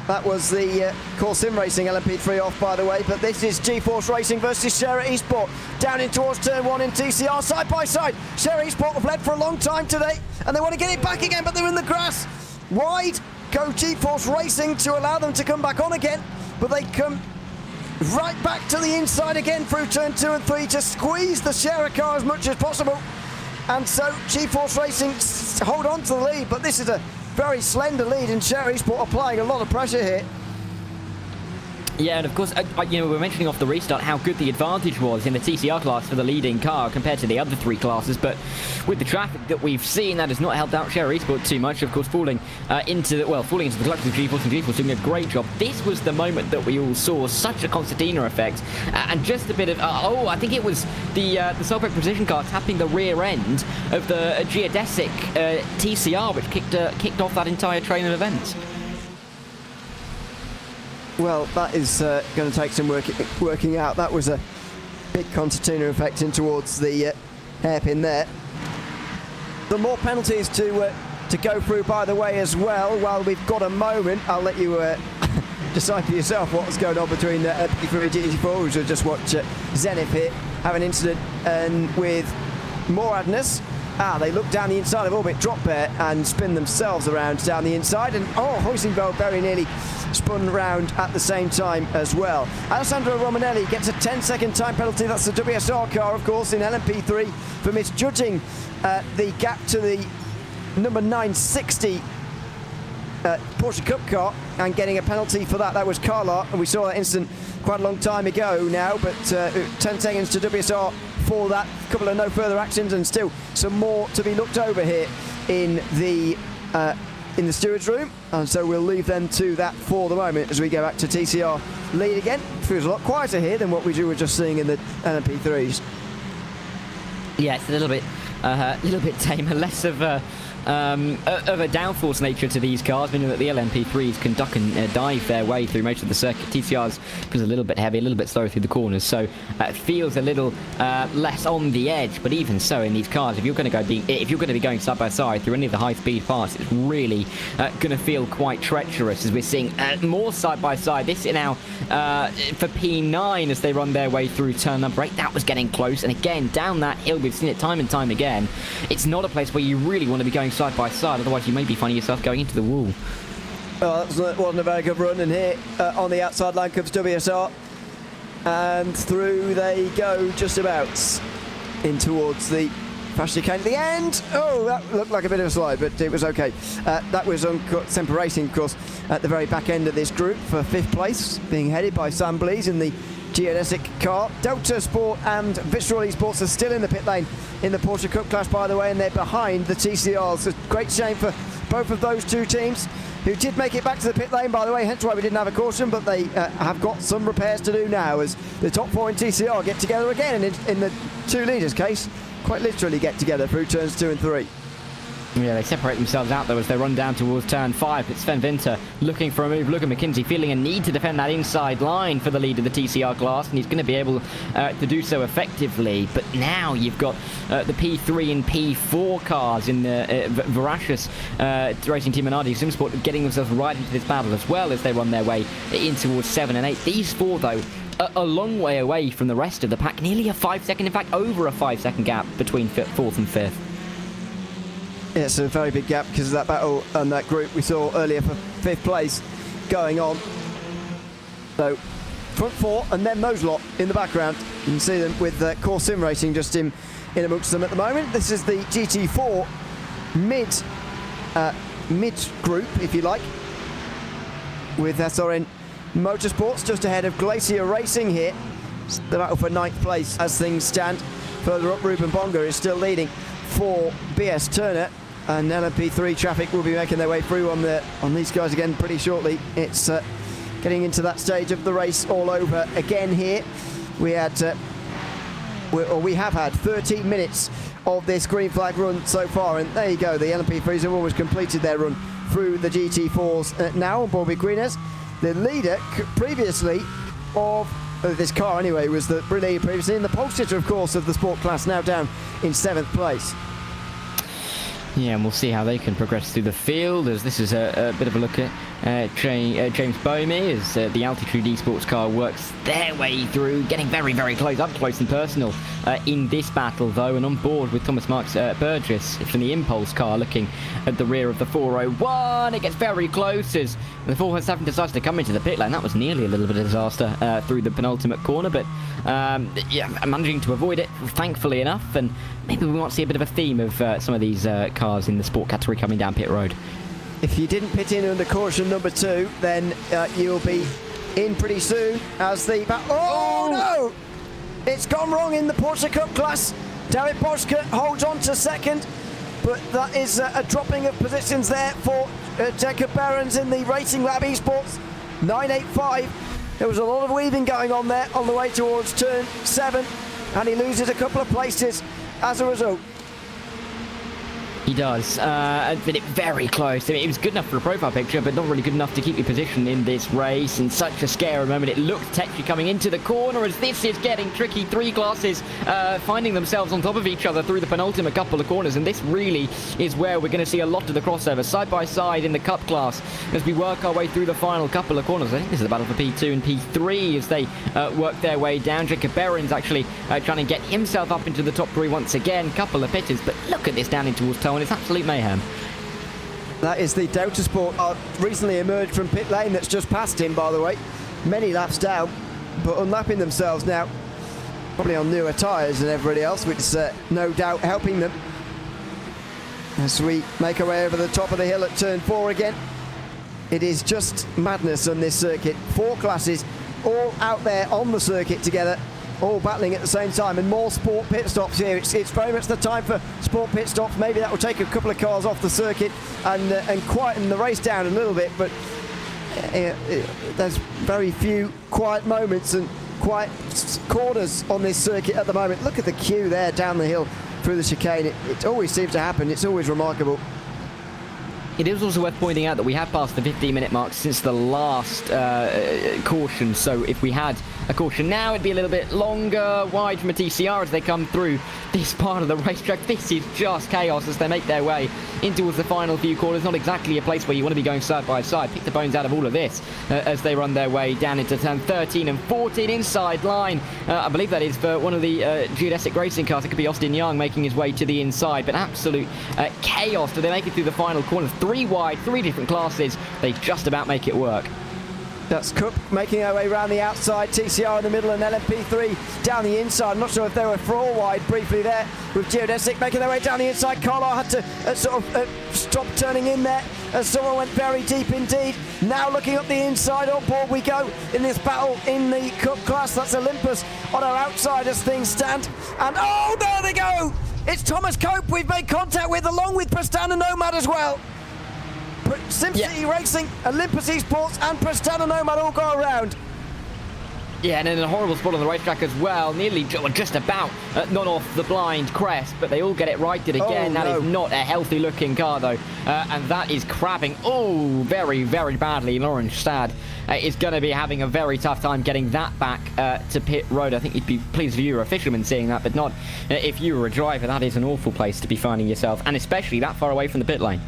That was the Core Sim Racing LMP3 off, by the way, but this is GeForce Racing versus Share Esport. Down in towards turn 1 in TCR, side by side. Share Esport have led for a long time today, and they want to get it back again, but they're in the grass. Wide go GeForce Racing to allow them to come back on again, but they come right back to the inside again through turn 2 and 3 to squeeze the Share car as much as possible. And so GeForce Racing hold on to the lead, but this is a very slender lead, and Share Esport applying a lot of pressure here. Yeah, and of course, we're mentioning off the restart how good the advantage was in the TCR class for the leading car compared to the other 3 classes, but with the traffic that we've seen, that has not helped out Share Esport too much. Of course, falling into the clutch with GeForce, and GeForce doing a great job. This was the moment that we all saw, such a concertina effect, and just a bit of I think it was the Solveig Precision car tapping the rear end of the geodesic TCR, which kicked off that entire train of events. Well, that is going to take some working out. That was a big concertina effect in towards the hairpin there. The more penalties to go through, by the way, as well. While we've got a moment, I'll let you decide for yourself what was going on between P3 and GT4. We should just watch Zenith here have an incident with Moradness. They look down the inside of Orbit, drop there, and spin themselves around down the inside. And Hoisinveld very nearly spun round at the same time as well. Alessandro Romanelli gets a 10-second time penalty. That's the WSR car, of course, in LMP3 for misjudging the gap to the number 960 Porsche Cup car and getting a penalty for that. That was Carla, and we saw that incident quite a long time ago now, but 10 seconds to WSR for that. A couple of no further actions, and still some more to be looked over here in the stewards room, and so we'll leave them to that for the moment as we go back to TCR lead again. Feels a lot quieter here than what we were just seeing in the LMP3s. Yeah, it's a little bit tamer, less of a downforce nature to these cars, meaning that the LMP3s can duck and dive their way through most of the circuit. TCRs feels a little bit heavy, a little bit slower through the corners, so it feels a little less on the edge. But even so, in these cars, if you're going to be going side by side through any of the high-speed parts, it's really going to feel quite treacherous, as we're seeing more side by side. This is now for P9 as they run their way through turn number 8. That was getting close, and again down that hill, we've seen it time and time again. It's not a place where you really want to be going side by side, otherwise you may be finding yourself going into the wall. That wasn't a very good run, and here on the outside line comes WSR, and through they go just about in towards the fast chicane at the end. That looked like a bit of a slide, but it was okay. That was on Semper Racing, of course, at the very back end of this group for 5th place, being headed by Sam Blees in the geodesic car. Delta Sport and Visceral Esports are still in the pit lane in the Porsche Cup class, by the way, and they're behind the TCRs. A great shame for both of those two teams, who did make it back to the pit lane, by the way, hence why we didn't have a caution, but they have got some repairs to do now as the top 4 in TCR get together again, and in the 2 leaders' case, quite literally get together through turns 2 and 3. Yeah, they separate themselves out though as they run down towards turn 5. It's Sven Winter looking for a move. Look at McKinsey feeling a need to defend that inside line for the lead of the TCR class, and he's going to be able to do so effectively. But now you've got the P3 and P4 cars in the Voracious Racing Team and RD Simsport getting themselves right into this battle as well as they run their way in towards 7 and 8. These 4 though, a long way away from the rest of the pack, nearly a 5-second, in fact over a 5-second gap between 4th and 5th. Yeah, it's a very big gap because of that battle and that group we saw earlier for 5th place going on. So front 4 and then those lot in the background. You can see them with Core Sim Racing just in amongst them at the moment. This is the GT4 mid group, if you like, with SRN Motorsports just ahead of Glacier Racing here. It's the battle for 9th place as things stand. Further up, Ruben Bonga is still leading for BS Turner, and LMP3 traffic will be making their way through on these guys again pretty shortly. It's going getting into that stage of the race all over again here. We have had 13 minutes of this green flag run so far, and there you go. The LMP3s have almost completed their run through the GT4s now on board with Greeners. The leader previously of this car anyway was the leader previously, and the pole sitter, of course, of the sport class, now down in 7th place. Yeah, and we'll see how they can progress through the field, as this is a bit of a look at James Bomey as the Altitude Esports car works their way through, getting very, very close, up close and personal in this battle, though, and on board with Thomas Marks Burgess from the Impulse car, looking at the rear of the 401. It gets very close as the 407 decides to come into the pit lane. That was nearly a little bit of disaster through the penultimate corner, but yeah, managing to avoid it, thankfully enough, and maybe we might see a bit of a theme of some of these cars in the sport category coming down pit road. If you didn't pit in under caution number 2, then you'll be in pretty soon as the... Oh, no! It's gone wrong in the Porsche Cup class. David Boschke holds on to second, but that is a dropping of positions there for Jacob Behrens in the Racing Lab Esports. 985. There was a lot of weaving going on there on the way towards turn 7, and he loses a couple of places as a result. He does, but it very close. I mean, it was good enough for a profile picture, but not really good enough to keep your position in this race. And such a scary moment. It looked technically coming into the corner as this is getting tricky. 3 classes finding themselves on top of each other through the penultimate couple of corners. And this really is where we're going to see a lot of the crossover side by side in the Cup class as we work our way through the final couple of corners. I think this is the battle for P2 and P3 as they work their way down. Jacob Behrens actually trying to get himself up into the top 3 once again. Couple of pitters, but look at this down in towards toe. It's absolute mayhem. That is the Delta Sport recently emerged from pit lane that's just passed him, by the way. Many laps down, but unlapping themselves now. Probably on newer tyres than everybody else, which is no doubt helping them. As we make our way over the top of the hill at turn 4 again. It is just madness on this circuit. 4 classes all out there on the circuit together, all battling at the same time, and more sport pit stops here. It's very much the time for sport pit stops. Maybe that will take a couple of cars off the circuit and quieten the race down a little bit, but there's very few quiet moments and quiet corners on this circuit at the moment. Look at the queue there down the hill through the chicane. It always seems to happen. It's always remarkable. It is also worth pointing out that we have passed the 15-minute mark since the last caution, so if we had a caution now, it'd be a little bit longer, wide from a TCR as they come through this part of the racetrack. This is just chaos as they make their way in towards the final few corners. Not exactly a place where you want to be going side by side. Pick the bones out of all of this as they run their way down into turn 13 and 14 inside line. I believe that is for one of the geodesic racing cars. It could be Austin Young making his way to the inside, but absolute chaos. Do they make it through the final corner? 3 wide, 3 different classes. They just about make it work. That's Cook making our way around the outside, TCR in the middle, and LMP3 down the inside. I'm not sure if they were 4 wide briefly there with Geodesic making their way down the inside. Carlisle had to sort of stop turning in there as someone went very deep indeed. Now looking up the inside, on board we go in this battle in the Cup class. That's Olympus on our outside as things stand. And oh, there they go! It's Thomas Cope we've made contact with, along with Prestana Nomad as well. SimCity Racing, Olympus Esports and Prestana Nomad all go around. Yeah, and then a horrible spot on the racetrack as well. Nearly just about not off the blind crest, but they all get it righted again. Oh, no. That is not a healthy looking car though, and that is crabbing very, very badly. Lawrence Stad is going to be having a very tough time getting that back to pit road. I think you'd be pleased if you were a fisherman seeing that, but not if you were a driver. That is an awful place to be finding yourself, and especially that far away from the pit lane.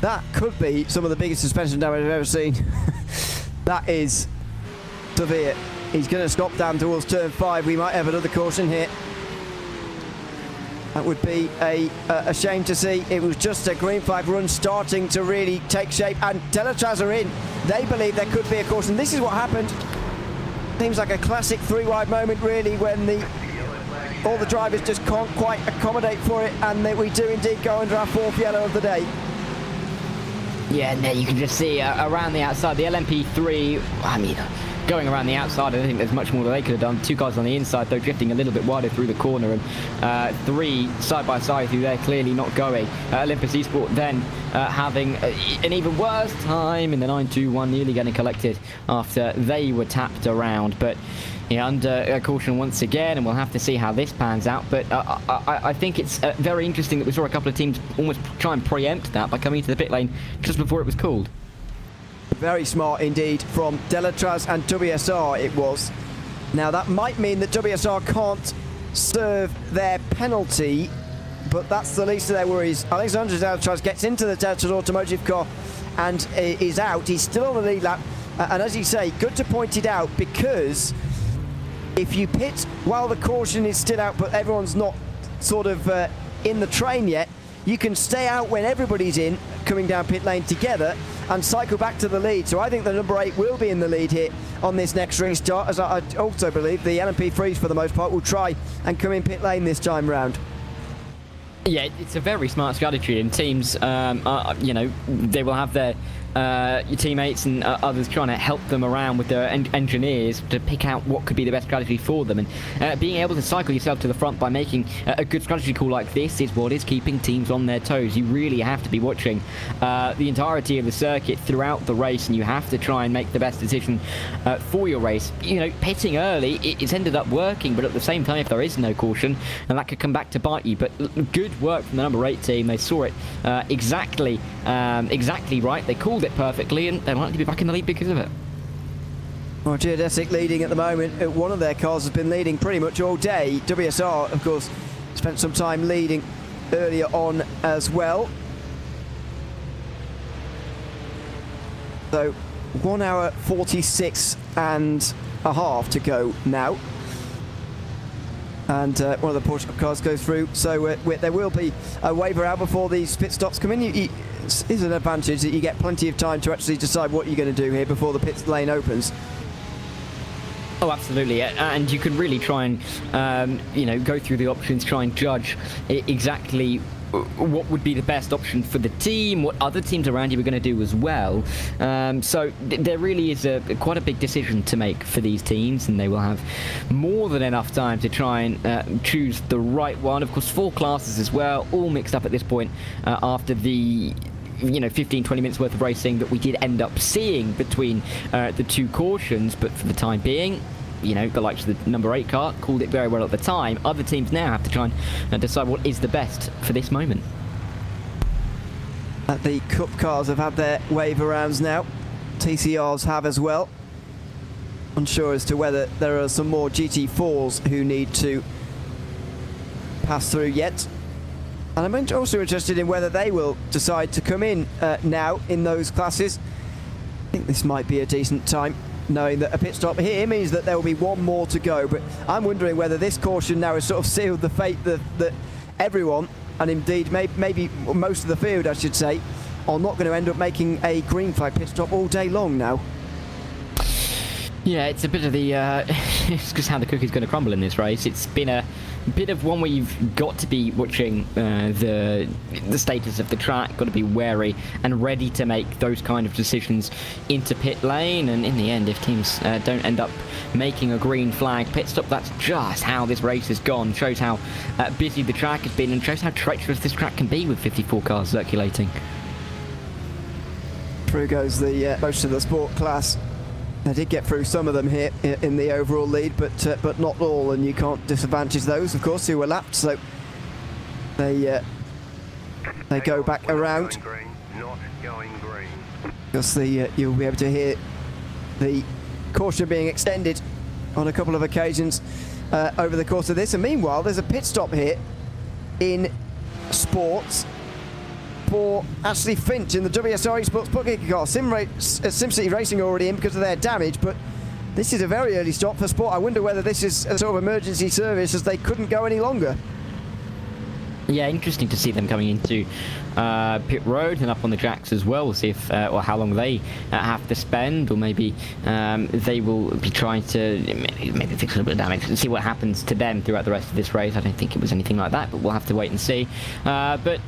That could be some of the biggest suspension damage I've ever seen. That is severe. He's going to stop down towards turn 5. We might have another caution here. That would be a shame to see. It was just a green flag run starting to really take shape, and Teletraz are in. They believe there could be a caution. This is what happened. Seems like a classic 3-wide moment really, when all the drivers just can't quite accommodate for it, and we do indeed go under our 4th yellow of the day. Yeah, and there you can just see around the outside, the LMP3, I mean, going around the outside. I don't think there's much more that they could have done. 2 cars on the inside, though, drifting a little bit wider through the corner, and 3 side by side through there, clearly not going. Olympus Esport then having an even worse time in the 921, nearly getting collected after they were tapped around. But yeah, under caution once again, and we'll have to see how this pans out. But I think it's very interesting that we saw a couple of teams almost try and preempt that by coming into the pit lane just before it was called. Very smart indeed from Delatraz and WSR it was. Now that might mean that WSR can't serve their penalty, but that's the least of their worries. Alexander Delatraz gets into the Delatraz Automotive car and is out. He's still on the lead lap, and as you say, good to point it out, because if you pit while the caution is still out but everyone's not sort of in the train yet, you can stay out when everybody's in, coming down pit lane together, and cycle back to the lead. So I think the number 8 will be in the lead here on this next restart, as I also believe the LMP Freeze for the most part will try and come in pit lane this time round. Yeah, it's a very smart strategy, and teams, you know, they will have their your teammates and others trying to help them around with their engineers to pick out what could be the best strategy for them. And being able to cycle yourself to the front by making a good strategy call like this is what is keeping teams on their toes. You really have to be watching the entirety of the circuit throughout the race, and you have to try and make the best decision for your race. You know, pitting early, it's ended up working, but at the same time, if there is no caution, and that could come back to bite you. But good work from the number 8 team. They saw it exactly right. They called it perfectly, and they're likely to be back in the lead because of it. Well, Geodesic leading at the moment. One of their cars has been leading pretty much all day. WSR, of course, spent some time leading earlier on as well. So 1 hour 46 and a half to go now. And one of the Porsche cars goes through, so there will be a waiver out before these pit stops come in. It is an advantage that you get plenty of time to actually decide what you're going to do here before the pit lane opens. Oh, absolutely, and you can really try and, you know, go through the options, try and judge exactly what would be the best option for the team, what other teams around you are going to do as well. So there really is quite a big decision to make for these teams, and they will have more than enough time to try and choose the right one. Of course, 4 classes as well, all mixed up at this point after the 15-20 minutes worth of racing that we did end up seeing between the 2 cautions. But for the time being, you know, the likes of the number 8 car called it very well at the time. Other teams now have to try and decide what is the best for this moment. The Cup cars have had their waiver rounds now. TCRs have as well. Unsure as to whether there are some more GT4s who need to pass through yet. And I'm also interested in whether they will decide to come in now in those classes. I think this might be a decent time, knowing that a pit stop here means that there will be 1 more to go. But I'm wondering whether this caution now has sort of sealed the fate that everyone, and indeed maybe most of the field, I should say, are not going to end up making a green flag pit stop all day long now. Yeah, it's a bit of the it's just how the cookie's going to crumble in this race. It's been a bit of one where you've got to be watching the status of the track, got to be wary and ready to make those kind of decisions into pit lane. And in the end, if teams don't end up making a green flag pit stop, that's just how this race has gone. Shows how busy the track has been, and shows how treacherous this track can be with 54 cars circulating. Through goes the most of the sport class. They did get through some of them here in the overall lead, but not all, and you can't disadvantage those, of course, who were lapped. So they go back around. Because you'll be able to hear the caution being extended on a couple of occasions over the course of this. And meanwhile, there's a pit stop here in sports for Ashley Finch in the WSR Esports booking car. SimCity Racing already in because of their damage, but this is a very early stop for Sport. I wonder whether this is a sort of emergency service, as they couldn't go any longer. Yeah, interesting to see them coming into pit road and up on the tracks as well. We'll see if or how long they have to spend, or maybe they will be trying to maybe fix a little bit of damage and see what happens to them throughout the rest of this race. I don't think it was anything like that, but we'll have to wait and see. But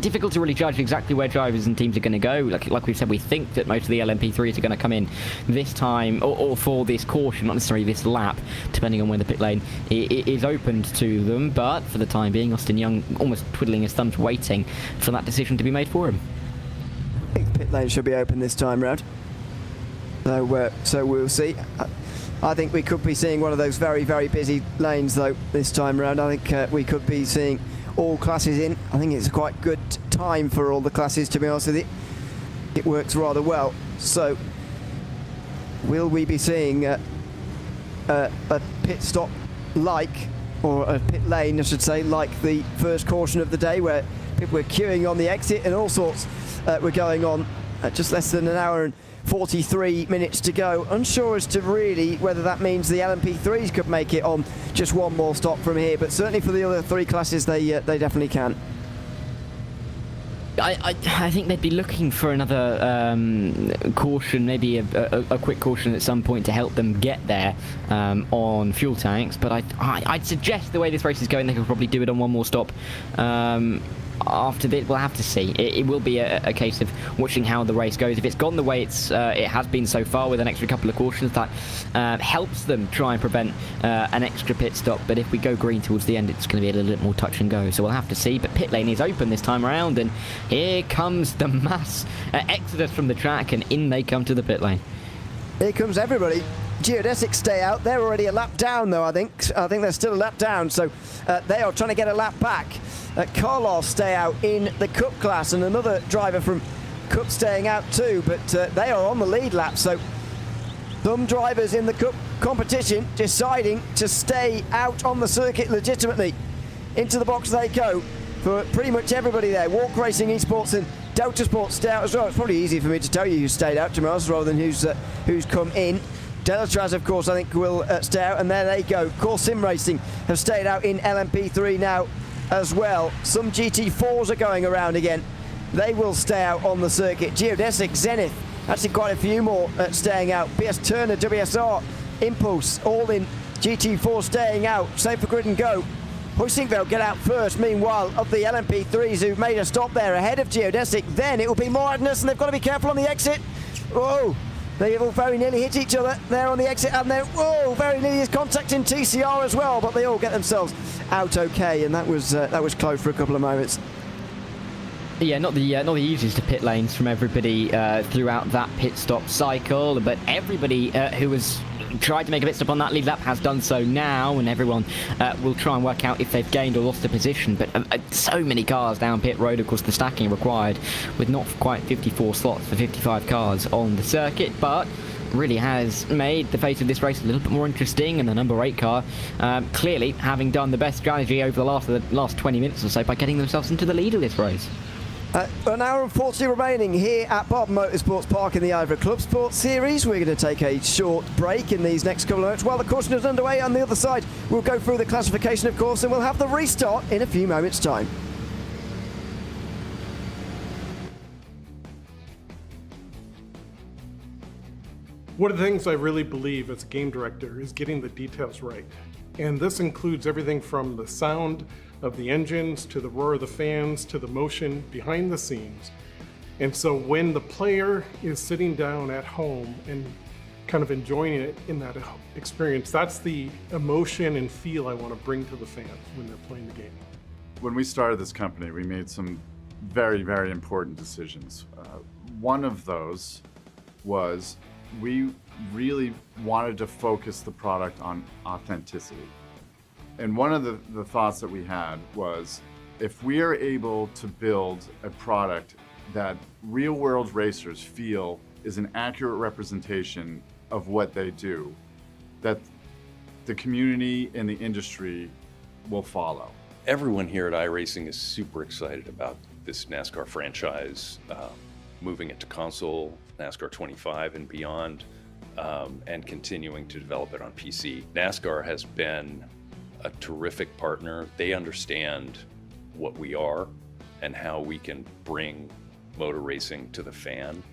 difficult to really judge exactly where drivers and teams are going to go. Like we've said, we think that most of the LMP3s are going to come in this time, or for this caution, not necessarily this lap, depending on when the pit lane is opened to them. But for the time being, Austin Young almost twiddling his thumbs, waiting for that decision to be made for him. I think the pit lane should be open this time round. So we'll see. I think we could be seeing one of those very, very busy lanes, though, this time round. I think we could be seeing all classes in. I think it's a quite good time for all the classes, to be honest with you. It works rather well. So, will we be seeing a pit stop or a pit lane, I should say, like the first caution of the day, where people were queuing on the exit and all sorts were going on just less than an hour and 43 minutes to go. Unsure as to really whether that means the LMP3s could make it on just one more stop from here, but certainly for the other three classes they definitely can. I think they'd be looking for another caution, maybe a quick caution at some point to help them get there on fuel tanks, but I'd suggest the way this race is going, they could probably do it on one more stop. After this, we'll have to see. It will be a case of watching how the race goes. If it's gone the way it has been so far, with an extra couple of cautions, that helps them try and prevent an extra pit stop. But if we go green towards the end, it's going to be a little bit more touch and go. So we'll have to see. But pit lane is open this time around, and here comes the mass exodus from the track, and in they come to the pit lane. Here comes everybody. Geodesic stay out. They're already a lap down, though, I think. I think they're still a lap down, so they are trying to get a lap back. Carlos stay out in the Cup class, and another driver from Cup staying out too, but they are on the lead lap, so some drivers in the Cup competition deciding to stay out on the circuit legitimately. Into the box they go for pretty much everybody there. Walk Racing, Esports and Delta Sports stay out as well. It's probably easy for me to tell you who stayed out, to be honest, rather than who's come in. Deltraz, of course, I think will stay out, and there they go. Core Sim Racing have stayed out in LMP3 now as well. Some GT4s are going around again. They will stay out on the circuit. Geodesic, Zenith, actually quite a few more staying out. BS Turner, WSR, Impulse, all in GT4 staying out. Same for Grid and Go. We think they'll get out first. Meanwhile, of the LMP3s who've made a stop there ahead of Geodesic, then it will be Madness, and they've got to be careful on the exit. Whoa! They all very nearly hit each other there on the exit, and they're very nearly contacting TCR as well, but they all get themselves out okay, and that was close for a couple of moments. Yeah, not the easiest of pit lanes from everybody throughout that pit stop cycle, but everybody who was tried to make a pit stop on that lead lap has done so now, and everyone will try and work out if they've gained or lost a position. But so many cars down pit road, of course, the stacking required with not quite 54 slots for 55 cars on the circuit, but really has made the face of this race a little bit more interesting, and the number 8 car clearly having done the best strategy over the last 20 minutes or so by getting themselves into the lead of this race. An hour and 40 remaining here at Barber Motorsports Park in the IVRA Clubsport Series. We're going to take a short break in these next couple of minutes while the caution is underway. On the other side, we'll go through the classification, of course, and we'll have the restart in a few moments' time. One of the things I really believe as a game director is getting the details right. And this includes everything from the sound of the engines, to the roar of the fans, to the motion behind the scenes. And so when the player is sitting down at home and kind of enjoying it in that experience, that's the emotion and feel I want to bring to the fans when they're playing the game. When we started this company, we made some very, very important decisions. One of those was we really wanted to focus the product on authenticity. And one of the thoughts that we had was, if we are able to build a product that real-world racers feel is an accurate representation of what they do, that the community and the industry will follow. Everyone here at iRacing is super excited about this NASCAR franchise, moving it to console, NASCAR 25 and beyond, and continuing to develop it on PC. NASCAR has been a terrific partner. They understand what we are and how we can bring motor racing to the fan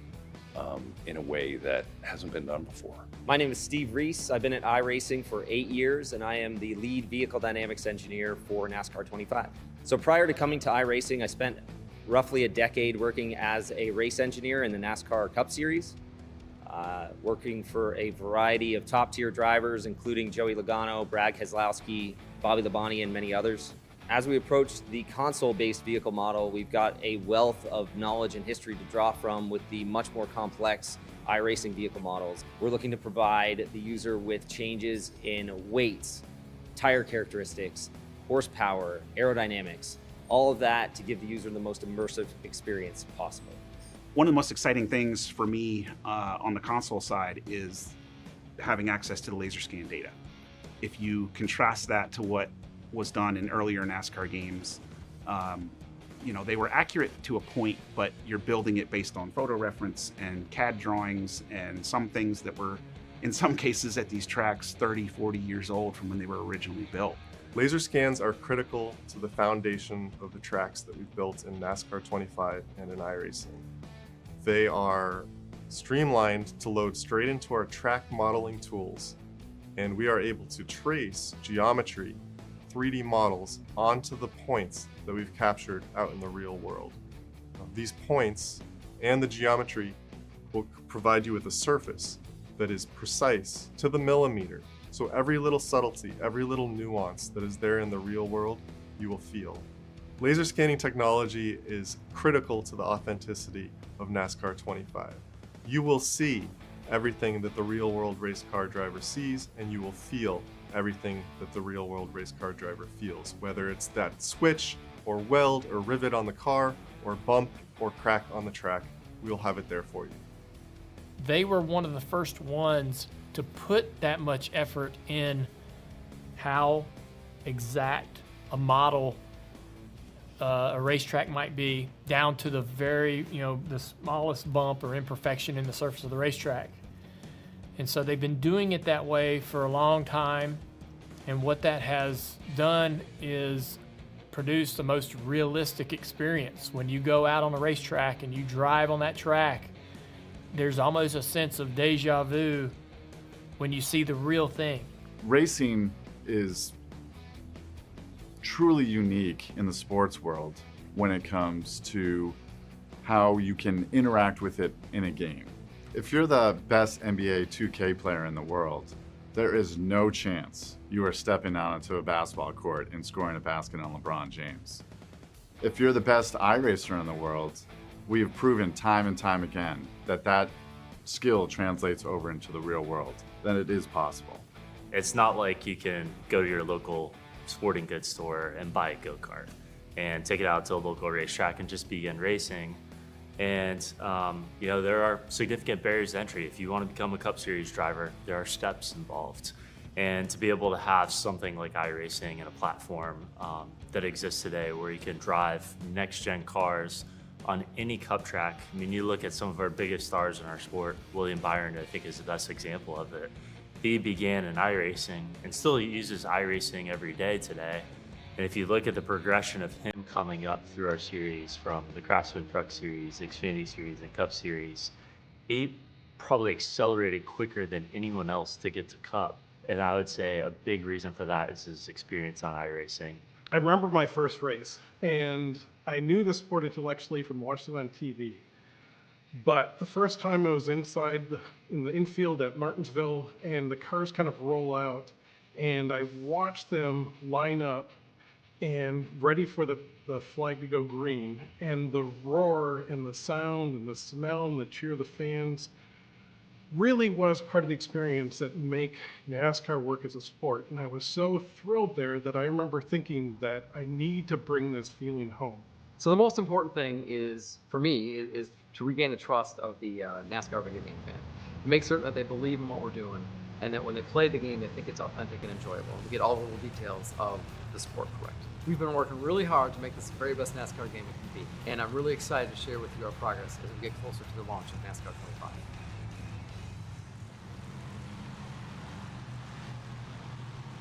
in a way that hasn't been done before. My name is Steve Reese. I've been at iRacing for 8 years, and I am the lead vehicle dynamics engineer for NASCAR 25. So prior to coming to iRacing, I spent roughly a decade working as a race engineer in the NASCAR Cup Series, working for a variety of top-tier drivers, including Joey Logano, Brad Keselowski, Bobby Labonte, and many others. As we approach the console-based vehicle model, we've got a wealth of knowledge and history to draw from with the much more complex iRacing vehicle models. We're looking to provide the user with changes in weights, tire characteristics, horsepower, aerodynamics, all of that to give the user the most immersive experience possible. One of the most exciting things for me on the console side is having access to the laser scan data. If you contrast that to what was done in earlier NASCAR games, they were accurate to a point, but you're building it based on photo reference and CAD drawings and some things that were, in some cases at these tracks, 30, 40 years old from when they were originally built. Laser scans are critical to the foundation of the tracks that we've built in NASCAR 25 and in iRacing. They are streamlined to load straight into our track modeling tools, and we are able to trace geometry, 3D models onto the points that we've captured out in the real world. These points and the geometry will provide you with a surface that is precise to the millimeter. So every little subtlety, every little nuance that is there in the real world, you will feel. Laser scanning technology is critical to the authenticity of NASCAR 25. You will see everything that the real world race car driver sees, and you will feel everything that the real world race car driver feels, whether it's that switch or weld or rivet on the car or bump or crack on the track, we'll have it there for you. They were one of the first ones to put that much effort in how exact a model a racetrack might be, down to the very, the smallest bump or imperfection in the surface of the racetrack. And so they've been doing it that way for a long time. And what that has done is produce the most realistic experience. When you go out on a racetrack and you drive on that track, there's almost a sense of deja vu when you see the real thing. Racing is truly unique in the sports world when it comes to how you can interact with it in a game. If you're the best NBA 2K player in the world, there is no chance you are stepping out onto a basketball court and scoring a basket on LeBron James. If you're the best iRacer in the world, we have proven time and time again that that skill translates over into the real world, that it is possible. It's not like you can go to your local sporting goods store and buy a go-kart and take it out to a local racetrack and just begin racing. And there are significant barriers to entry. If you want to become a Cup Series driver, there are steps involved. And to be able to have something like iRacing and a platform that exists today where you can drive next-gen cars on any Cup track. I mean, you look at some of our biggest stars in our sport. William Byron, I think, is the best example of it. He began in iRacing and still uses iRacing every day today. And if you look at the progression of him coming up through our series, from the Craftsman Truck Series, Xfinity Series, and Cup Series, he probably accelerated quicker than anyone else to get to Cup. And I would say a big reason for that is his experience on iRacing. I remember my first race, and I knew the sport intellectually from watching it on TV. But the first time I was in the infield at Martinsville, and the cars kind of roll out, and I watched them line up and ready for the flag to go green, and the roar and the sound and the smell and the cheer of the fans really was part of the experience that make NASCAR work as a sport. And I was so thrilled there that I remember thinking that I need to bring this feeling home. So the most important thing is, for me, is to regain the trust of the NASCAR video game fan. To make certain that they believe in what we're doing, and that when they play the game, they think it's authentic and enjoyable. We get all the little details of the sport correct. We've been working really hard to make this the very best NASCAR game it can be. And I'm really excited to share with you our progress as we get closer to the launch of NASCAR 25.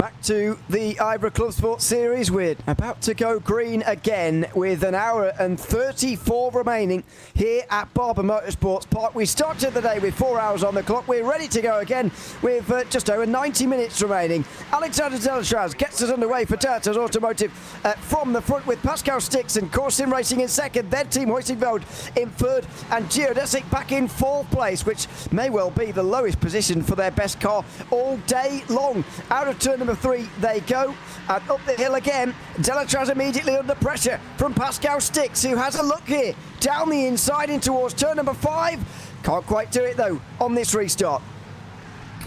Back to the IVRA Clubsport Series. We're about to go green again with an hour and 34 remaining here at Barber Motorsports Park. We started the day with 4 hours on the clock. We're ready to go again with just over 90 minutes remaining. Alexander Delatraz gets us underway for Delatraz Automotive from the front with Pascal Stix and Corsin Racing in second, then Team Hoisingveld in third, and Geodesic back in fourth place, which may well be the lowest position for their best car all day long. Out of turn number 3 they go, and up the hill again. Delatraz immediately under pressure from Pascal Stix, who has a look here down the inside in towards turn number 5. Can't quite do it though on this restart.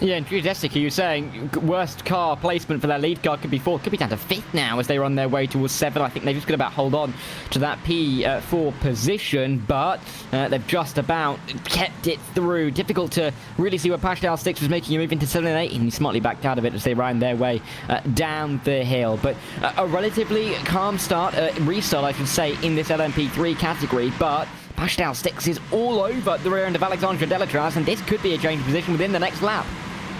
Yeah, and Geodesic, you were saying worst car placement for their lead car could be 4th, could be down to 5th now as they run their way towards 7. I think they've just got to about hold on to that P4 position, but they've just about kept it through. Difficult to really see where Pascal Stix was making a move into 7 and 8, and he smartly backed out of it as they ran their way down the hill. But a relatively calm restart, I should say, in this LMP3 category, but Pascal Stix is all over the rear end of Alexandre Delatraz, and this could be a change of position within the next lap.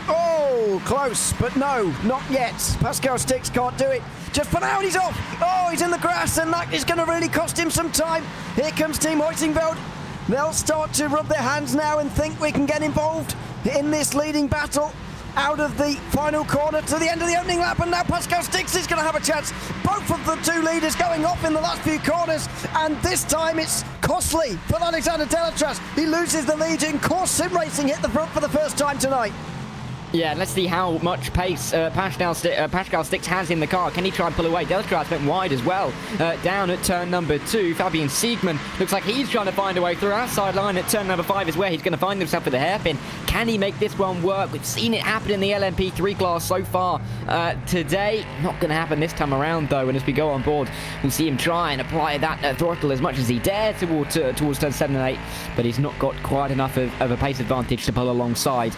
Oh, close, but no, not yet. Pascal Stix can't do it. Just for now, and he's off. Oh, he's in the grass, and that is going to really cost him some time. Here comes Team Hoisingveld. They'll start to rub their hands now and think we can get involved in this leading battle. Out of the final corner to the end of the opening lap, and now Pascal Stix is going to have a chance. Both of the two leaders going off in the last few corners, and this time it's costly for Alexander Delatraz. He loses the lead, and Corsin Racing hit the front for the first time tonight. Yeah, let's see how much pace Pascal Stix has in the car. Can he try and pull away? Delatraz went wide as well. Down at turn number 2, Fabian Siegmann looks like he's trying to find a way through. Outside line at turn number 5 is where he's going to find himself with a hairpin. Can he make this one work? We've seen it happen in the LMP3 class so far today. Not going to happen this time around, though, and as we go on board, we'll see him try and apply that throttle as much as he dares towards turn 7 and 8, but he's not got quite enough of a pace advantage to pull alongside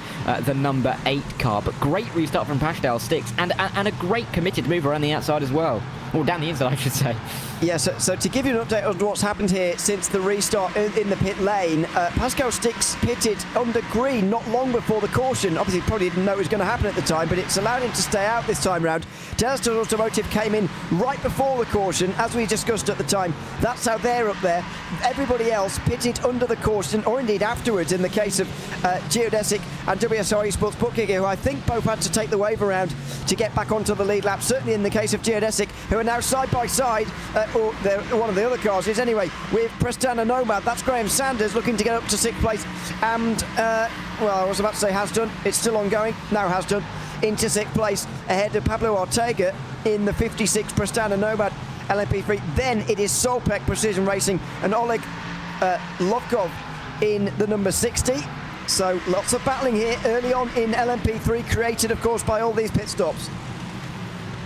the number 8 car. But great restart from Pascal Stix, and a great committed move around the outside as well. Or down the inside, I should say. Yeah, so to give you an update on what's happened here since the restart in the pit lane, Pascal Stix pitted under green not long before the caution. Obviously, probably didn't know it was going to happen at the time, but it's allowed him to stay out this time round. Delatraz Automotive came in right before the caution, as we discussed at the time. That's how they're up there. Everybody else pitted under the caution, or indeed afterwards, in the case of Geodesic and WSR Esports Bookkeeper, who I think both had to take the wave around to get back onto the lead lap. Certainly in the case of Geodesic, who are now side by side, or one of the other cars is anyway, with Prestana Nomad. That's Graham Sanders looking to get up to 6th place, and well, I was about to say has done, it's still ongoing, now has done, into 6th place ahead of Pablo Ortega in the 56 Prestana Nomad LMP3. Then it is Solpec Precision Racing and Oleg Lovkov in the number 60. So lots of battling here early on in LMP3, created of course by all these pit stops.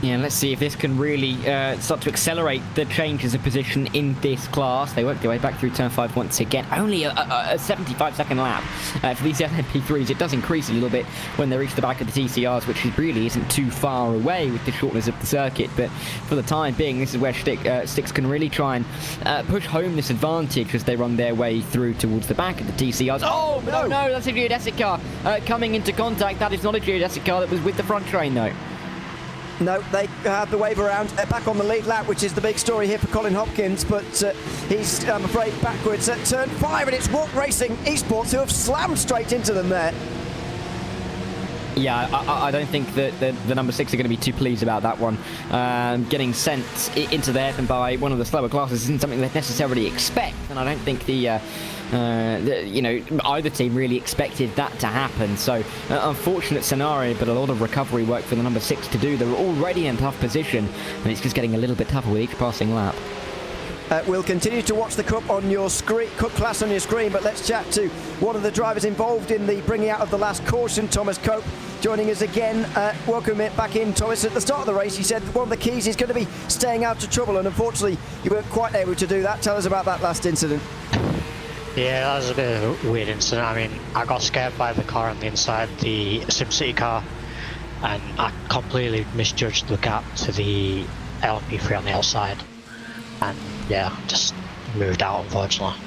Yeah, let's see if this can really start to accelerate the changes of position in this class. They work their way back through turn 5 once again. Only a 75-second lap for these LMP3s. It does increase a little bit when they reach the back of the TCRs, which really isn't too far away with the shortness of the circuit. But for the time being, this is where Stix can really try and push home this advantage as they run their way through towards the back of the TCRs. Oh, no, that's a Geodesic car coming into contact. That is not a Geodesic car that was with the front train, though. No, they have the wave around, back on the lead lap, which is the big story here for Colin Hopkins, but he's, I'm afraid, backwards at turn 5, and it's Walk Racing Esports who have slammed straight into them there. Yeah, I don't think that the number 6 are going to be too pleased about that one. Getting sent into the hairpin by one of the slower classes isn't something they necessarily expect, and I don't think either team really expected that to happen. So unfortunate scenario, but a lot of recovery work for the number 6 to do. They're already in a tough position, and it's just getting a little bit tougher with each passing lap. We'll continue to watch the Cup on your screen, Cup class on your screen, but let's chat to one of the drivers involved in the bringing out of the last caution, Thomas Cope, joining us again. Welcome it back in, Thomas. At the start of the race, you said one of the keys is going to be staying out of trouble, and unfortunately, you weren't quite able to do that. Tell us about that last incident. Yeah, that was a bit of a weird incident. I mean, I got scared by the car on the inside, the SimCity car, and I completely misjudged the gap to the LMP3 on the outside. And yeah, just moved out, unfortunately.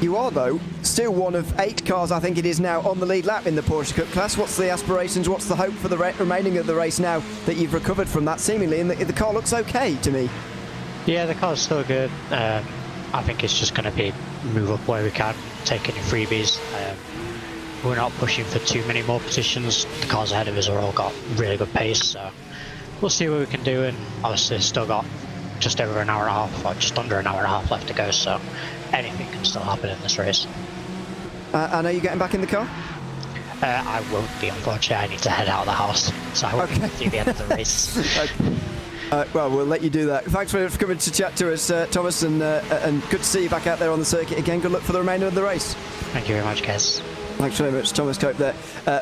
You are, though, still one of 8 cars, I think it is now, on the lead lap in the Porsche Cup class. What's the aspirations, what's the hope for the remaining of the race now that you've recovered from that, seemingly, and the car looks okay to me? Yeah, the car's still good. I think it's just going to be move up where we can, take any freebies. We're not pushing for too many more positions. The cars ahead of us are all got really good pace, so we'll see what we can do. And obviously, still got just over an hour and a half, or just under an hour and a half left to go. So anything can still happen in this race. And are you getting back in the car? I won't be, unfortunately. I need to head out of the house, so I won't see the end of the race. Well, we'll let you do that. Thanks very much for coming to chat to us, Thomas, and good to see you back out there on the circuit again. Good luck for the remainder of the race. Thank you very much, guys. Thanks very much, Thomas Cope there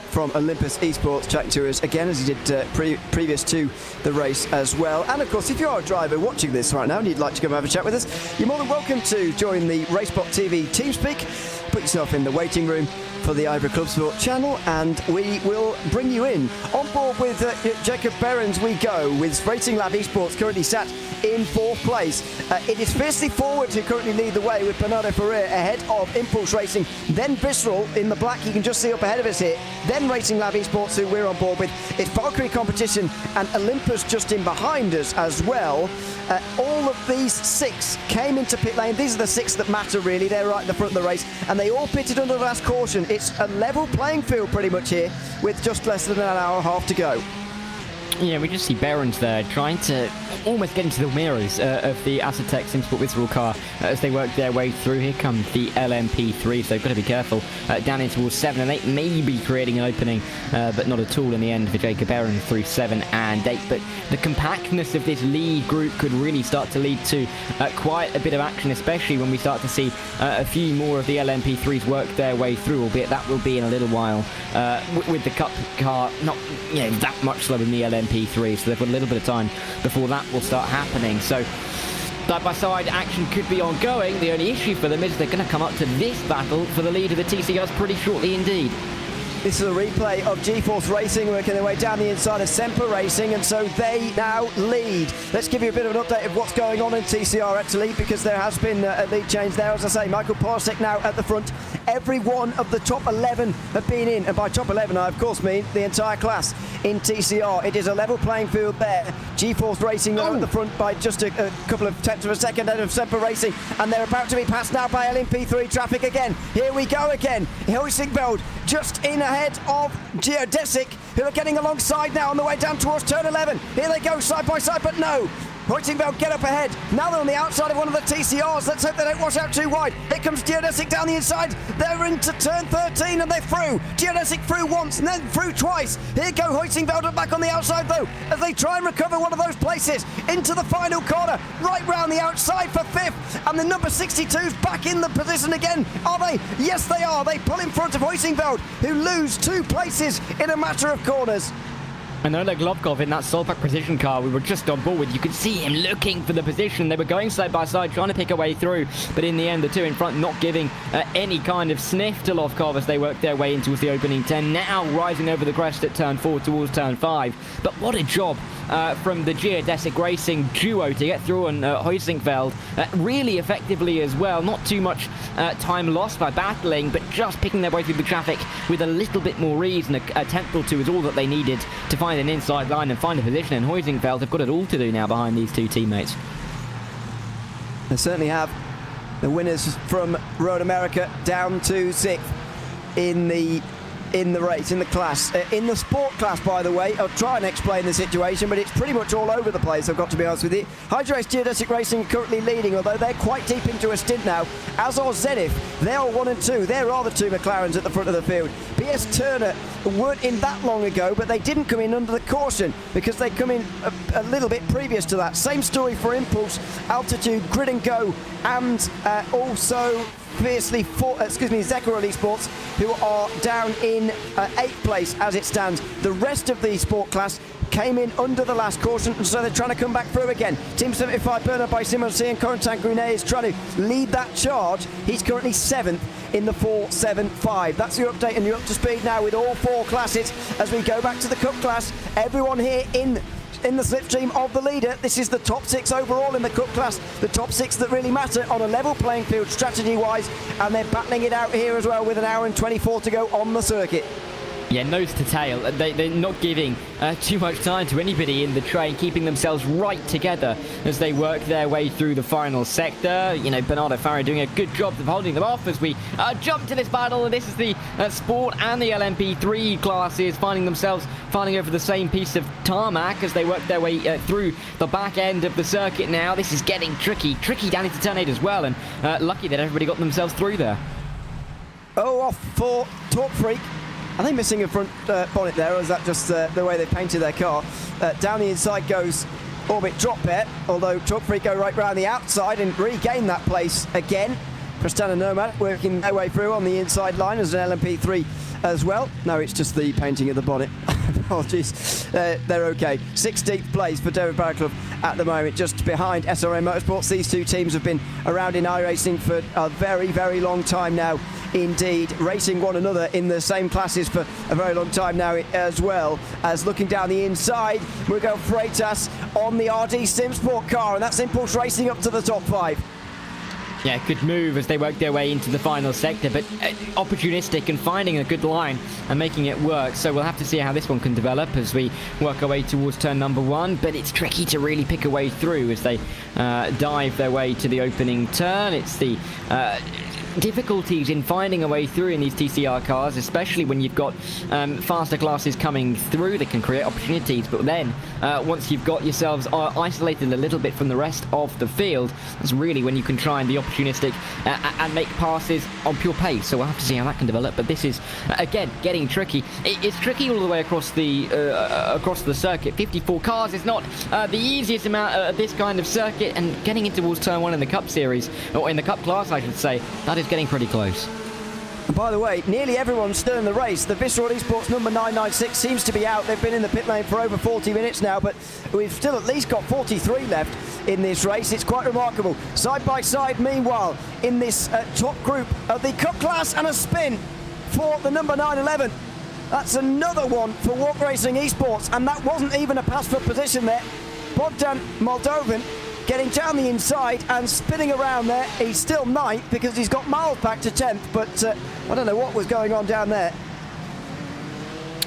from Olympus Esports, chatting to us again as he did previous to the race as well. And of course, if you are a driver watching this right now and you'd like to come have a chat with us, you're more than welcome to join the RaceSpotTV TeamSpeak. Put yourself in the waiting room for the IVRA Clubsport channel, and we will bring you in. On board with Jacob Behrens we go, with Racing Lab Esports currently sat in 4th place. It is Fiercely Forward who currently lead the way, with Bernardo Ferrer ahead of Impulse Racing, then Visceral in the black, you can just see up ahead of us here, then Racing Lab Esports, who we're on board with. It's Valkyrie Competition and Olympus just in behind us as well. All of these 6 came into pit lane. These are the 6 that matter, really. They're right at the front of the race, and they all pitted under the last caution. It's a level playing field pretty much here, with just less than an hour and a half to go. Yeah, we just see Behrens there trying to almost get into the mirrors of the Asetek Simsport Visceral car as they work their way through. Here come the LMP3, so they've got to be careful. Down in towards 7 and 8, maybe creating an opening, but not at all in the end for Jacob Behrens through 7 and 8. But the compactness of this lead group could really start to lead to quite a bit of action, especially when we start to see a few more of the LMP3s work their way through, albeit that will be in a little while. With the Cup car not that much slower than the LMP3, so they've got a little bit of time before that will start happening. So side-by-side action could be ongoing. The only issue for them is they're going to come up to this battle for the lead of the TCRs pretty shortly indeed. This is a replay of G-Force Racing working their way down the inside of Semper Racing, and so they now lead. Let's give you a bit of an update of what's going on in TCR actually, because there has been a lead change there. As I say, Michael Parsek now at the front. Every one of the top 11 have been in, and by top 11 I of course mean the entire class in TCR. It is a level playing field there. G-Force Racing now at the front by just a couple of tenths of a second ahead of Semper Racing, and they're about to be passed now by LMP3 traffic again. Here we go again. Hilsingveld just in ahead of Geodesic, who are getting alongside now on the way down towards turn 11. Here they go side by side, but no. Hilsingveld get up ahead. Now they're on the outside of one of the TCRs. Let's hope they don't wash out too wide. Here comes Geodesic down the inside. They're into turn 13 and they're through. Geodesic through once and then through twice. Here go Hilsingveld back on the outside though, as they try and recover one of those places into the final corner. Right round the outside for 5th. And the number 62's back in the position again. Are they? Yes, they are. They pull in front of Hilsingveld, who lose 2 places in a matter of corners. And Oleg Lovkov in that Solpak precision car we were just on board with, you could see him looking for the position. They were going side by side, trying to pick a way through, but in the end the 2 in front not giving any kind of sniff to Lovkov as they worked their way in towards the opening 10, now rising over the crest at turn 4 towards turn 5. But what a job from the Geodesic Racing duo to get through on Hilsingveld really effectively as well. Not too much time lost by battling, but just picking their way through the traffic with a little bit more ease, and a tenth or 2 is all that they needed to find an inside line and find a position. And Hilsingveld have got it all to do now behind these 2 teammates. They certainly have. The winners from Road America down to 6th in the race, in the class. In the sport class, by the way, I'll try and explain the situation, but it's pretty much all over the place, I've got to be honest with you. Hydrace Geodesic Racing currently leading, although they're quite deep into a stint now, as are Zenith. They are 1 and 2. There are the 2 McLarens at the front of the field. BS Turner weren't in that long ago, but they didn't come in under the caution because they come in a little bit previous to that. Same story for Impulse, Altitude, Grid and Go, and also Fiercely Zechariah Esports, who are down in 8th place as it stands. The rest of the sport class came in under the last caution, and so they're trying to come back through again. Team 75 Bernard by Simon C and Corentin Grunet is trying to lead that charge. He's currently 7th in the 4.75. That's your update, and you're up to speed now with all 4 classes as we go back to the Cup class. Everyone here in in the slipstream of the leader. This is the top 6 overall in the Cup class, the top 6 that really matter on a level playing field strategy-wise, and they're battling it out here as well with an hour and 24 to go on the circuit. Yeah, nose to tail. They're not giving too much time to anybody in the train, keeping themselves right together as they work their way through the final sector. You know, Bernardo Farah doing a good job of holding them off as we jump to this battle. And this is the Sport and the LMP3 classes finding themselves fighting over the same piece of tarmac as they work their way through the back end of the circuit now. This is getting tricky down into turn 8 as well, and lucky that everybody got themselves through there. Oh, off for Talk Freak. Are they missing a front bonnet there, or is that just the way they painted their car? Down the inside goes Orbit Drop Bet, although Talk Freak go right round the outside and regain that place again. Prestana Nomad working their way through on the inside line as an LMP3 as well. No, it's just the painting of the bonnet. Apologies. They're okay. 16th place for David Barclub at the moment, just behind SRM Motorsports. These two teams have been around in iRacing for a very, very long time now. Indeed, racing one another in the same classes for a very long time now, as well as looking down the inside. We've got Freitas on the RD Simsport car, and that's Impulse Racing up to the top 5. Yeah, good move as they work their way into the final sector, but opportunistic and finding a good line and making it work. So we'll have to see how this one can develop as we work our way towards turn number 1. But it's tricky to really pick a way through as they dive their way to the opening turn. It's the difficulties in finding a way through in these TCR cars, especially when you've got faster classes coming through that can create opportunities. But then once you've got yourselves isolated a little bit from the rest of the field, that's really when you can try and be opportunistic and make passes on pure pace. So we'll have to see how that can develop. But this is again getting tricky. It's tricky all the way across the circuit. 54 cars is not the easiest amount of this kind of circuit, and getting into towards turn 1 in the Cup series, or in the Cup class I should say, that is getting pretty close. And by the way, nearly everyone's still in the race. The Visceral Esports number 996 seems to be out. They've been in the pit lane for over 40 minutes now, but we've still at least got 43 left in this race. It's quite remarkable. Side by side, meanwhile, in this top group of the Cup class, and a spin for the number 911. That's another one for Walk Racing Esports, and that wasn't even a pass for position there. Bogdan Moldovan getting down the inside and spinning around there. He's still 9th because he's got miles back to 10th, but I don't know what was going on down there.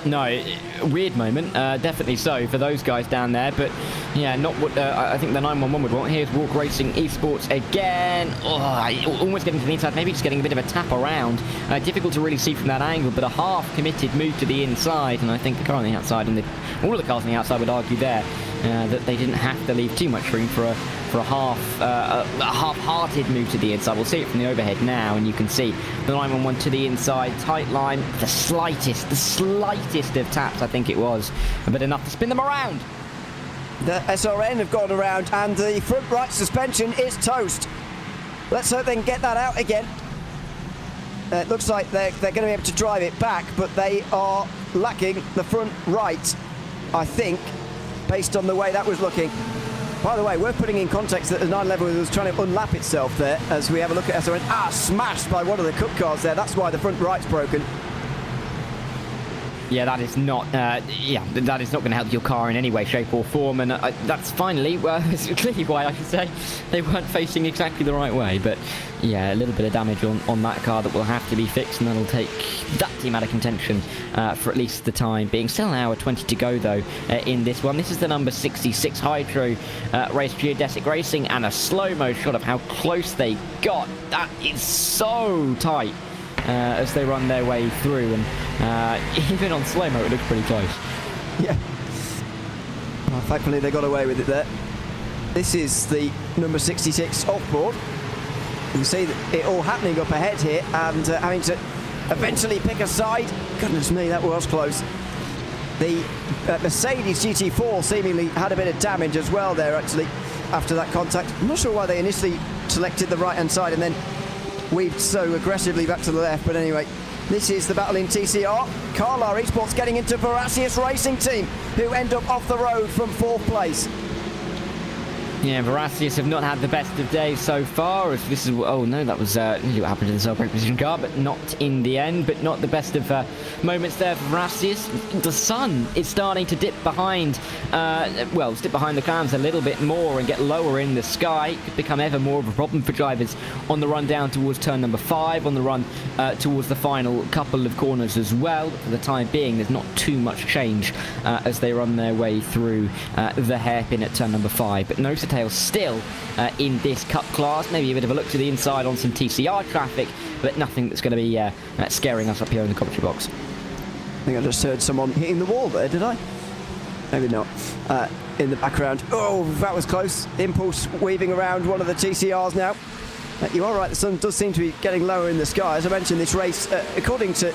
No, weird moment, definitely so for those guys down there, but yeah, not what I think the 911 would want. Here's Walk Racing Esports again. Oh, almost getting to the inside, maybe just getting a bit of a tap around. Difficult to really see from that angle, but a half-committed move to the inside, and I think the car on the outside, and all of the cars on the outside would argue there that they didn't have to leave too much room for a half-hearted move to the inside. We'll see it from the overhead now, and you can see the 911 to the inside, tight line, the slightest of taps, I think it was, but enough to spin them around. The SRN have gone around, and the front right suspension is toast. Let's hope they can get that out again. It looks like they're going to be able to drive it back, but they are lacking the front right, I think, based on the way that was looking. By the way, worth putting in context that the 911 was trying to unlap itself there as we have a look at SRN. Smashed by one of the Cup cars there. That's why the front right's broken. Yeah, that is not. That is not going to help your car in any way, shape, or form. And that's finally, it's clearly why I should say they weren't facing exactly the right way. But yeah, a little bit of damage on that car that will have to be fixed, and that'll take that team out of contention for at least the time being. Still an hour 20 to go though in this one. This is the number 66 Hydro Race Geodesic Racing, and a slow-mo shot of how close they got. That is so tight. As they run their way through, and even on slow-mo it looks pretty close. Yeah. Well, thankfully they got away with it there. This is the number 66 off-board. You can see it all happening up ahead here, and having to eventually pick a side. Goodness me, that was close. The Mercedes GT4 seemingly had a bit of damage as well there, actually, after that contact. I'm not sure why they initially selected the right-hand side and then weaved so aggressively back to the left, but anyway, this is the battle in TCR. Carlisle Esports getting into Veracious Racing Team, who end up off the road from 4th place. Yeah, Verasius have not had the best of days so far. As this is, oh no, that was what happened to the cell position car, but not in the end. But not the best of moments there for Verasius. The sun is starting to dip behind, dip behind the clouds a little bit more and get lower in the sky. It could become ever more of a problem for drivers on the run down towards turn number 5, on the run towards the final couple of corners as well. But for the time being, there's not too much change as they run their way through the hairpin at turn number 5. But no still in this cup class. Maybe a bit of a look to the inside on some TCR traffic, but nothing that's going to be scaring us up here in the commentary box. I think I just heard someone hitting the wall there, did I? Maybe not. In the background. Oh, that was close. Impulse weaving around one of the TCRs now. You are right, the sun does seem to be getting lower in the sky. As I mentioned, this race, according to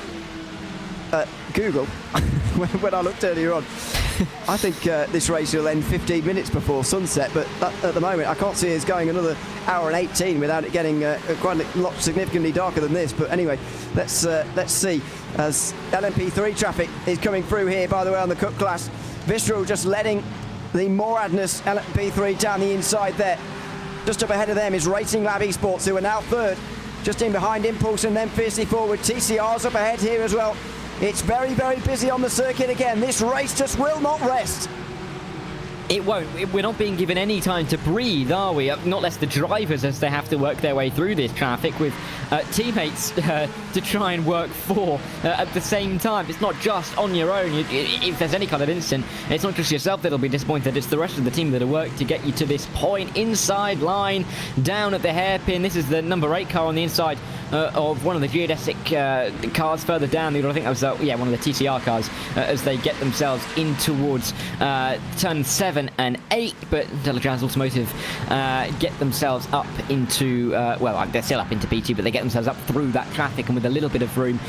Google, when I looked earlier on, I think this race will end 15 minutes before sunset, but at the moment I can't see us going another hour and 18 without it getting quite a lot significantly darker than this. But anyway, let's see as LMP3 traffic is coming through here, by the way, on the Cup class. Visceral just letting the Moradness LMP3 down the inside there. Just up ahead of them is Racing Lab Esports, who are now third, just in behind Impulse and then fiercely forward. TCR's up ahead here as well. It's very, very busy on the circuit again. This race just will not rest. It won't. We're not being given any time to breathe, are we? Not less the drivers, as they have to work their way through this traffic with teammates to try and work for at the same time. It's not just on your own. If there's any kind of incident, it's not just yourself that'll be disappointed. It's the rest of the team that have worked to get you to this point. Inside line, down at the hairpin. This is the number 8 car on the inside of one of the geodesic cars further down. I think that was one of the TCR cars as they get themselves in towards turn 7 and 8, but Delajazz Automotive get themselves up into they're still up into P2, but they get themselves up through that traffic and with a little bit of room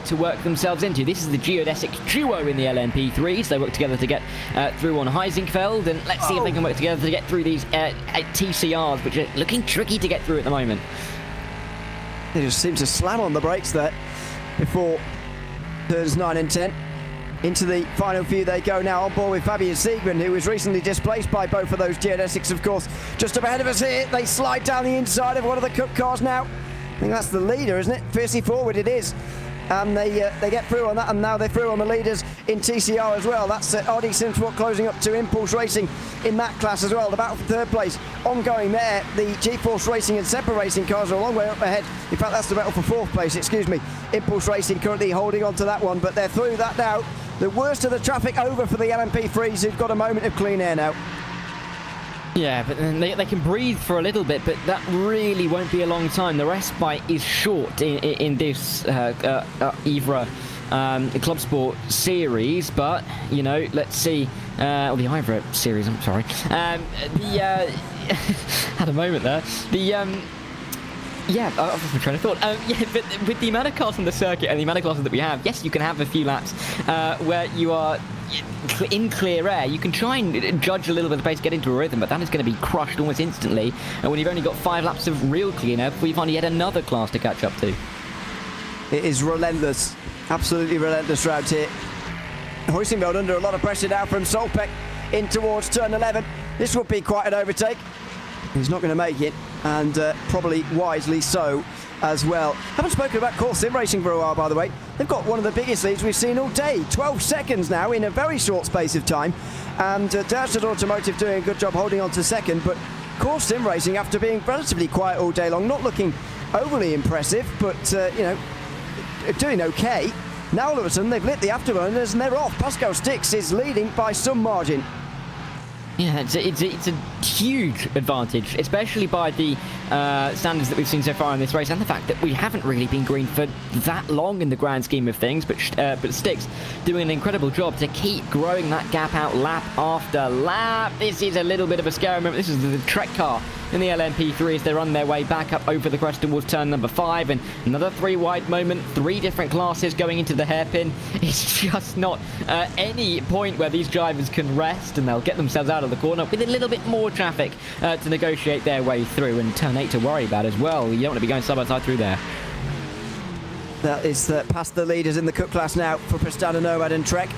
to work themselves into. This is the geodesic duo in the LMP3s. They work together to get through on Heisinfeld, and let's see if they can work together to get through these TCRs, which are looking tricky to get through at the moment. They just seem to slam on the brakes there before turns 9 and 10. Into the final few they go now, on board with Fabian Siegman, who was recently displaced by both of those geodesics, of course. Just up ahead of us here, they slide down the inside of one of the Cup cars now. I think that's the leader, isn't it? Fiercely forward it is. And they get through on that, and now they're through on the leaders in TCR as well. That's RD Simsport closing up to Impulse Racing in that class as well. The battle for third place ongoing there. The GeForce Racing and Seppa Racing cars are a long way up ahead. In fact, that's the battle for fourth place, excuse me. Impulse Racing currently holding on to that one, but they're through that now. The worst of the traffic over for the LMP3s, who've got a moment of clean air now. Yeah, but then they can breathe for a little bit, but that really won't be a long time. The respite is short in this IVRA Clubsport series, but, let's see. Or the IVRA series, I'm sorry. Had a moment there. Yeah, I've lost my train of thought. But with the amount of cars on the circuit and the amount of classes that we have, yes, you can have a few laps where you are in clear air. You can try and judge a little bit of pace, get into a rhythm, but that is going to be crushed almost instantly. And when you've only got 5 laps of real clean air, we find yet another class to catch up to. It is relentless, absolutely relentless route here. Heisinfeld under a lot of pressure now from Solpeck in towards turn 11. This would be quite an overtake. He's not going to make it, and probably wisely so as well. Haven't spoken about Core Sim Racing for a while, by the way. They've got one of the biggest leads we've seen all day. 12 seconds now in a very short space of time. And Delajazz Automotive doing a good job holding on to second, but Core Sim Racing, after being relatively quiet all day long, not looking overly impressive, but, doing okay. Now all of a sudden they've lit the afterburners and they're off. Pascal Stix is leading by some margin. Yeah, it's a huge advantage, especially by the standards that we've seen so far in this race, and the fact that we haven't really been green for that long in the grand scheme of things. But Stix doing an incredible job to keep growing that gap out lap after lap. This is a little bit of a scary moment. This is the Trek car in the LMP3 as they run their way back up over the crest towards turn number 5, and another 3 wide moment, 3 different classes going into the hairpin. It's just not any point where these drivers can rest, and they'll get themselves out of the corner with a little bit more traffic to negotiate their way through, and turn 8 to worry about as well. You don't want to be going side by side through there. That is past the leaders in the Cup class now for Prestana Nomad and Trek,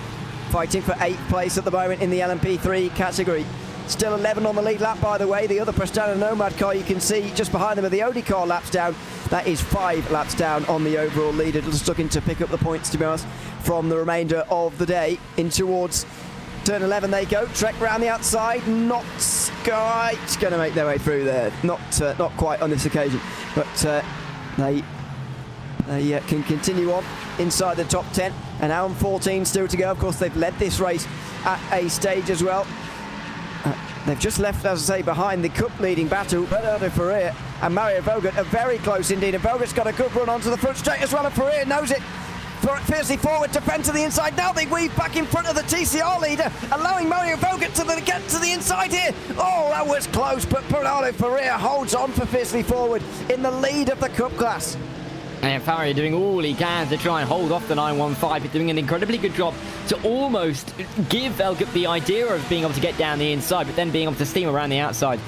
fighting for 8th place at the moment in the LMP3 category. Still 11 on the lead lap, by the way. The other Prestana Nomad car you can see just behind them are the Audi car laps down. That is 5 laps down on the overall leader. Just looking to pick up the points, to be honest, from the remainder of the day. In towards turn 11 they go. Trek round the outside. Not quite going to make their way through there. Not quite on this occasion. But they can continue on inside the top 10. An hour and 14 still to go. Of course, they've led this race at a stage as well. They've just left, as I say, behind the Cup leading battle. Bernardo Ferrer and Mario Vogel are very close indeed. And Vogel's got a good run onto the front straight as well. And Ferrer knows it. Fiercely forward, defend to the inside. Now they weave back in front of the TCR leader, allowing Mario Vogel to get to the inside here. Oh, that was close, but Bernardo Ferrer holds on for Fiercely Forward in the lead of the Cup class. And Farrier doing all he can to try and hold off the 915, but doing an incredibly good job to almost give Velgut the idea of being able to get down the inside, but then being able to steam around the outside.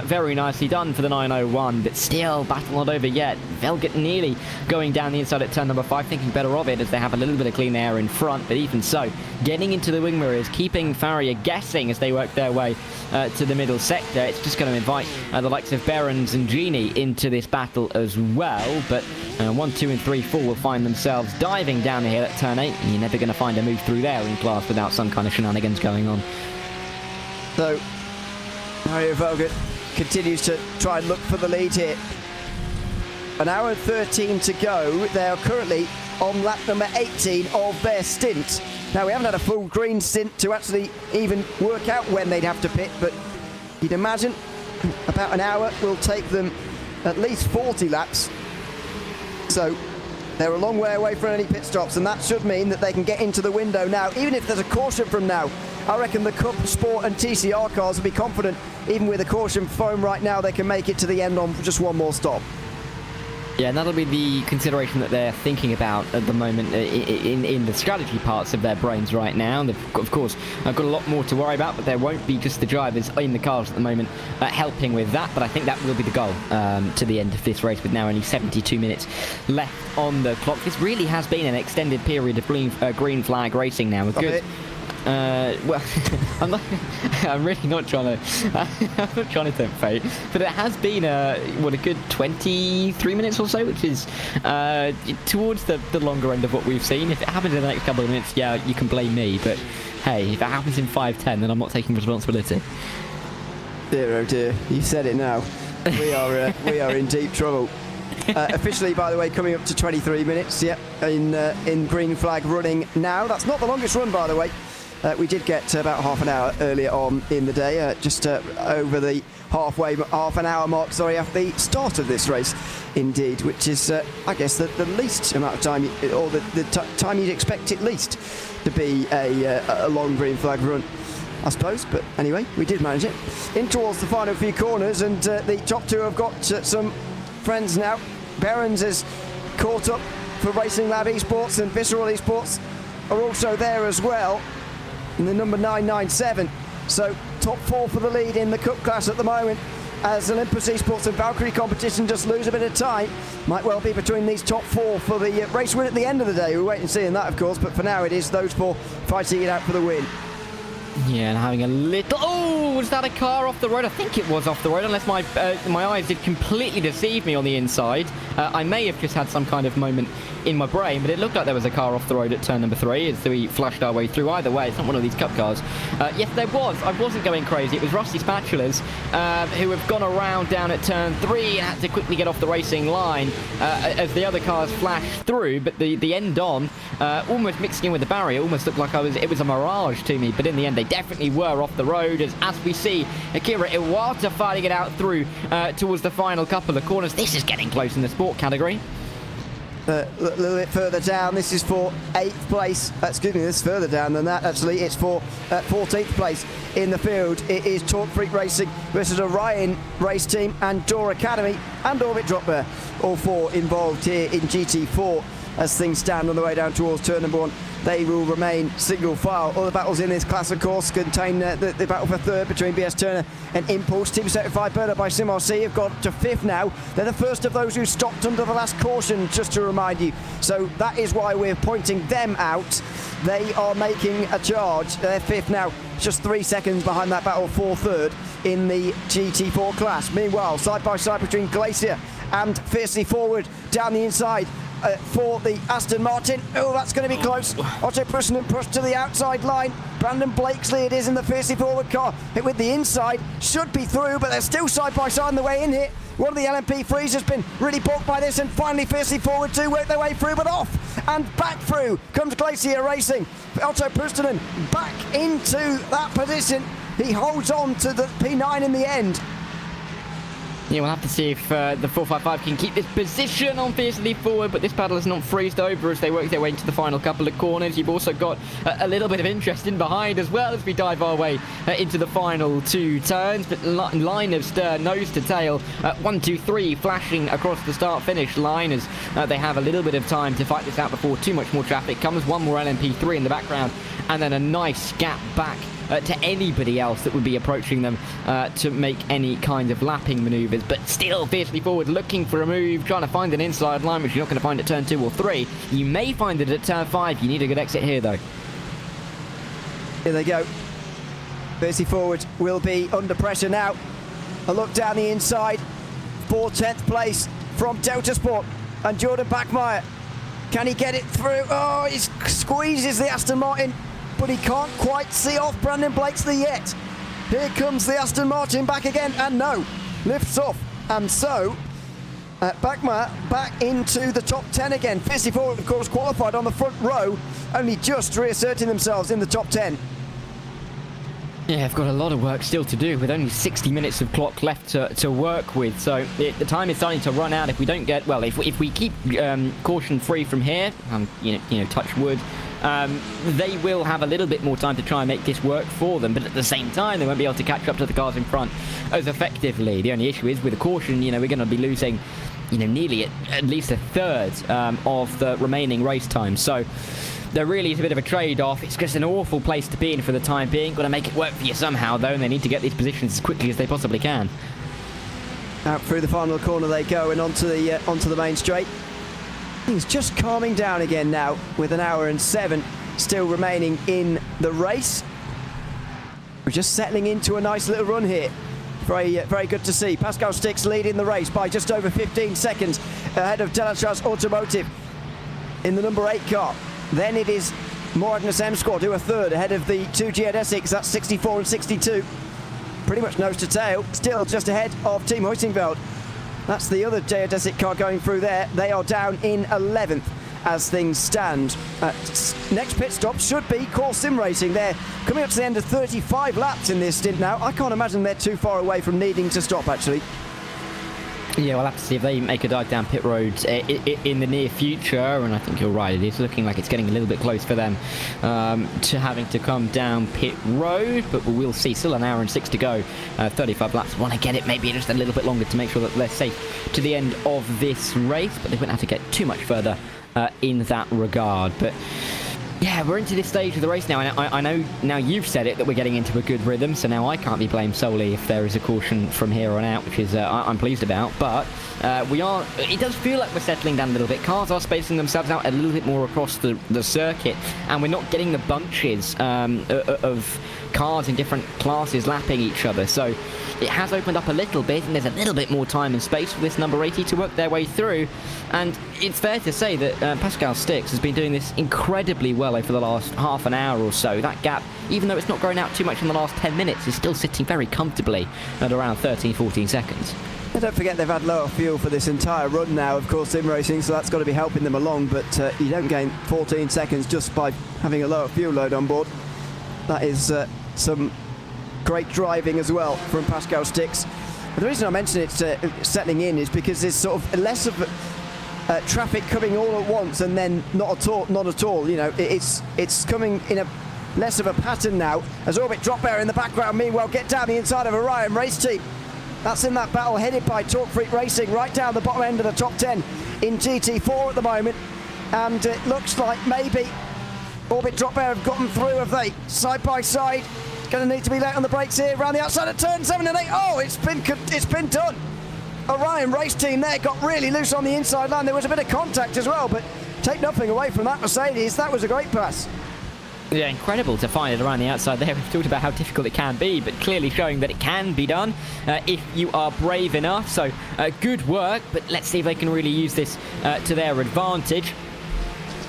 Very nicely done for the 901, but still battle not over yet. Velgut nearly going down the inside at turn number 5, thinking better of it as they have a little bit of clean air in front, but even so, getting into the wing mirrors, keeping Farrier guessing as they work their way to the middle sector. It's just going to invite the likes of Behrens and Genie into this battle as well, but 1, 2 and 3, 4 will find themselves diving down the hill at turn 8, and you're never going to find a move through there in class without some kind of shenanigans going on. So Mario Vogel continues to try and look for the lead here. An hour and 13 to go. They are currently on lap number 18 of their stint. Now, we haven't had a full green stint to actually even work out when they'd have to pit, but you'd imagine about an hour will take them at least 40 laps. So they're a long way away from any pit stops, and that should mean that they can get into the window now. Even if there's a caution from now, I reckon the Cup, Sport and TCR cars will be confident, even with a caution foam right now, they can make it to the end on just one more stop. Yeah, and that'll be the consideration that they're thinking about at the moment in the strategy parts of their brains right now. They've, of course, got a lot more to worry about, but there won't be just the drivers in the cars at the moment helping with that. But I think that will be the goal to the end of this race, with now only 72 minutes left on the clock. This really has been an extended period of green flag racing now. Good. Well, I'm really not trying to. I'm not trying to tempt fate, but it has been a good 23 minutes or so, which is towards the longer end of what we've seen. If it happens in the next couple of minutes, yeah, you can blame me. But hey, if it happens in 5:10, then I'm not taking responsibility. Dear oh dear, you said it now. We are in deep trouble. Officially, by the way, coming up to 23 minutes. Yep, in green flag running now. That's not the longest run, by the way. We did get about half an hour earlier on in the day, just over the half an hour mark, sorry, after the start of this race, indeed, which is, I guess, the least amount of time, or the time you'd expect at least to be a long green flag run, I suppose. But anyway, we did manage it. In towards the final few corners, and the top two have got some friends now. Behrens is caught up for Racing Lab Esports, and Visceral Esports are also there as well in the number 997. So top 4 for the lead in the Cup class at the moment, as Olympus Esports and Valkyrie competition just lose a bit of time. Might well be between these top 4 for the race win at the end of the day. We'll wait and see in that, of course, but for now it is those 4 fighting it out for the win. Yeah, and having a little... Oh, was that a car off the road? I think it was off the road, unless my eyes did completely deceive me on the inside. I may have just had some kind of moment in my brain, but it looked like there was a car off the road at turn number 3 as we flashed our way through. Either way, it's not one of these Cup cars. Yes, there was. I wasn't going crazy. It was Rusty Spatulas who have gone around down at turn 3 and had to quickly get off the racing line as the other cars flashed through, but the end on, almost mixing in with the barrier, almost looked like it was a mirage to me, but in the end they definitely were off the road, as we see Akira Iwata fighting it out through towards the final couple of corners. This is getting close in the sport category. A little bit further down, this is for 8th place. Excuse me, this is further down than that, actually. It's for 14th place in the field. It is Torque Freak Racing versus Orion Race Team and Door Academy and Orbit Drop Bear. All 4 involved here in GT4 as things stand on the way down towards turn number 1 they will remain single file. Other battles in this class, of course, contain the battle for third between BS Turner and Impulse. Team Certified Burner by SimRC have got to fifth now. They're the first of those who stopped under the last caution, just to remind you. So that is why we're pointing them out. They are making a charge. They're fifth now, just 3 seconds behind that battle for third in the GT4 class. Meanwhile, side by side between Glacier and Fiercely Forward down the inside. For the Aston Martin. Oh, that's going to be close. Otto Prussinen pushed to the outside line. Brandon Blakesley it is in the Fiercely Forward car. Hit with the inside. Should be through, but they're still side by side on the way in here. One of the LMP threes has been really balked by this, and finally Fiercely Forward do work their way through, but off and back through comes Glacier Racing. Otto Prussinen back into that position. He holds on to the P9 in the end. Yeah, we'll have to see if the 455 can keep this position on Fiercely Forward, but this battle is not freezed over as they work their way into the final couple of corners. You've also got a little bit of interest in behind as well as we dive our way into the final 2 turns. But line of stir, nose to tail, 1, 2, 3 flashing across the start-finish line as they have a little bit of time to fight this out before too much more traffic comes. One more LMP3 in the background, and then a nice gap back to anybody else that would be approaching them to make any kind of lapping manoeuvres. But still Fiercely Forward looking for a move, trying to find an inside line, which you're not going to find at turn 2 or 3. You may find it at turn 5. You need a good exit here, though. Here they go. Fiercely Forward will be under pressure now. A look down the inside for 10th place from Delta Sport and Jordan Bachmeier. Can he get it through? Oh, he squeezes the Aston Martin, but he can't quite see off Brandon Blakesley yet. Here comes the Aston Martin back again, and no, lifts off. And so, Bachmeier back into the top 10 again. Fiercely Forward, of course, qualified on the front row, only just reasserting themselves in the top 10. Yeah, I've got a lot of work still to do with only 60 minutes of clock left to work with. So the time is starting to run out if we don't get, well, if we keep caution free from here, you know, touch wood, they will have a little bit more time to try and make this work for them, but at the same time they won't be able to catch up to the cars in front as effectively. The only issue is with the caution, you know, we're going to be losing, you know, nearly at least a third of the remaining race time. So there really is a bit of a trade-off. It's just an awful place to be in for the time being. Got to make it work for you somehow, though, and they need to get these positions as quickly as they possibly can. Out through the final corner they go and onto the main straight. Things just calming down again now with an hour and 7 still remaining in the race. We're just settling into a nice little run here. Very good to see. Pascal Stix leading the race by just over 15 seconds ahead of Delatraz Automotive in the number 8 car. Then it is Magnus M Squad who are third ahead of the 2 Geodesics. That's 64 and 62. Pretty much nose to tail. Still just ahead of Team Huitingveld. That's the other Geodesic car going through there. They are down in 11th as things stand. Next pit stop should be Core Sim Racing. They're coming up to the end of 35 laps in this stint now. I can't imagine they're too far away from needing to stop, actually. Yeah, we'll have to see if they make a dive down pit road in the near future, and I think you're right, it is looking like it's getting a little bit close for them to having to come down pit road, but we'll see. Still an hour and 6 to go, 35 laps. Want to get it maybe just a little bit longer to make sure that they're safe to the end of this race, but they wouldn't have to get too much further in that regard. But yeah, we're into this stage of the race now, and I know now you've said it that we're getting into a good rhythm, so now I can't be blamed solely if there is a caution from here on out, which is I'm pleased about. But it does feel like we're settling down a little bit. Cars are spacing themselves out a little bit more across the circuit, and we're not getting the bunches of cars in different classes lapping each other. So it has opened up a little bit, and there's a little bit more time and space for this number 80 to work their way through. And it's fair to say that Pascal Stix has been doing this incredibly well over the last half an hour or so. That gap, even though it's not grown out too much in the last 10 minutes, is still sitting very comfortably at around 13-14 seconds. And don't forget they've had lower fuel for this entire run now, of course, sim racing, so that's got to be helping them along, but you don't gain 14 seconds just by having a lower fuel load on board. That is some great driving as well from Pascal Stix. But the reason I mention it settling in is because there's sort of less of traffic coming all at once and then not at all. You know, it's coming in a less of a pattern now as Orbit Drop Air in the background meanwhile get down the inside of Orion Race Team. That's in that battle headed by Torque Freak Racing right down the bottom end of the top 10 in GT4 at the moment, and it looks like maybe Orbit Drop Air have gotten through, have they? Side by side. Going to need to be late on the brakes here around the outside of turn 7 and 8. Oh, it's been done. Orion race team there got really loose on the inside line. There was a bit of contact as well, but take nothing away from that Mercedes. That was a great pass. Yeah, incredible to find it around the outside there. We've talked about how difficult it can be, but clearly showing that it can be done if you are brave enough. So good work, but let's see if they can really use this to their advantage.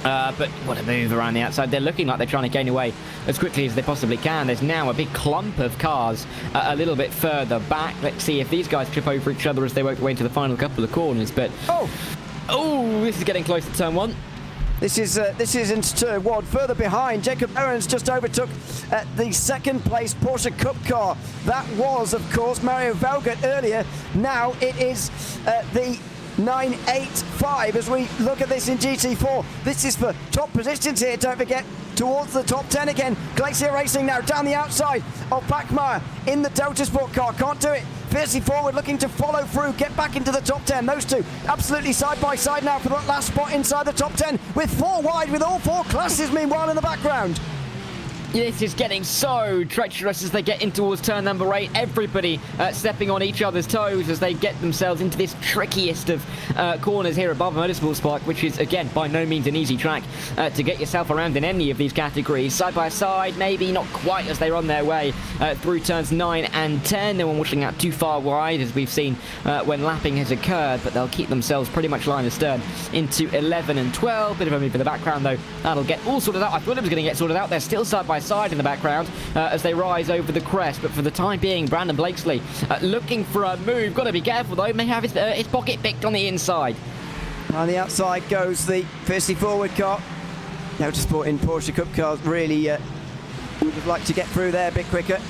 But what a move around the outside. They're looking like they're trying to gain away as quickly as they possibly can. There's now a big clump of cars a little bit further back. Let's see if these guys trip over each other as they work their way into the final couple of corners. But oh, this is getting close to turn 1. This is into turn 1. Further behind, Jacob Behrens just overtook the second place Porsche Cup car. That was, of course, Mario Velgert earlier. Now it is the 985 as we look at this in GT4. This is for top positions here, don't forget, towards the top 10 again. Glacier Racing now down the outside of Bachmeier in the Delta Sport car. Can't do it. Fiercely forward, looking to follow through, get back into the top 10. Those two absolutely side by side now for that last spot inside the top 10 with 4 wide with all 4 classes meanwhile in the background. This is getting so treacherous as they get in towards turn number 8. Everybody stepping on each other's toes as they get themselves into this trickiest of corners here at Barber Motorsports Park, which is, again, by no means an easy track to get yourself around in any of these categories. Side by side, maybe not quite as they're on their way through turns 9 and 10. No one washing out too far wide, as we've seen when lapping has occurred, but they'll keep themselves pretty much line astern into 11 and 12. Bit of a move in the background, though. That'll get all sorted out. I thought it was going to get sorted out. They're still side by side in the background as they rise over the crest, but for the time being, Brandon Blakesley looking for a move. Got to be careful though, may have his pocket picked on the inside. On the outside goes the fiercely forward car. Autosport in Porsche Cup cars really would like to get through there a bit quicker.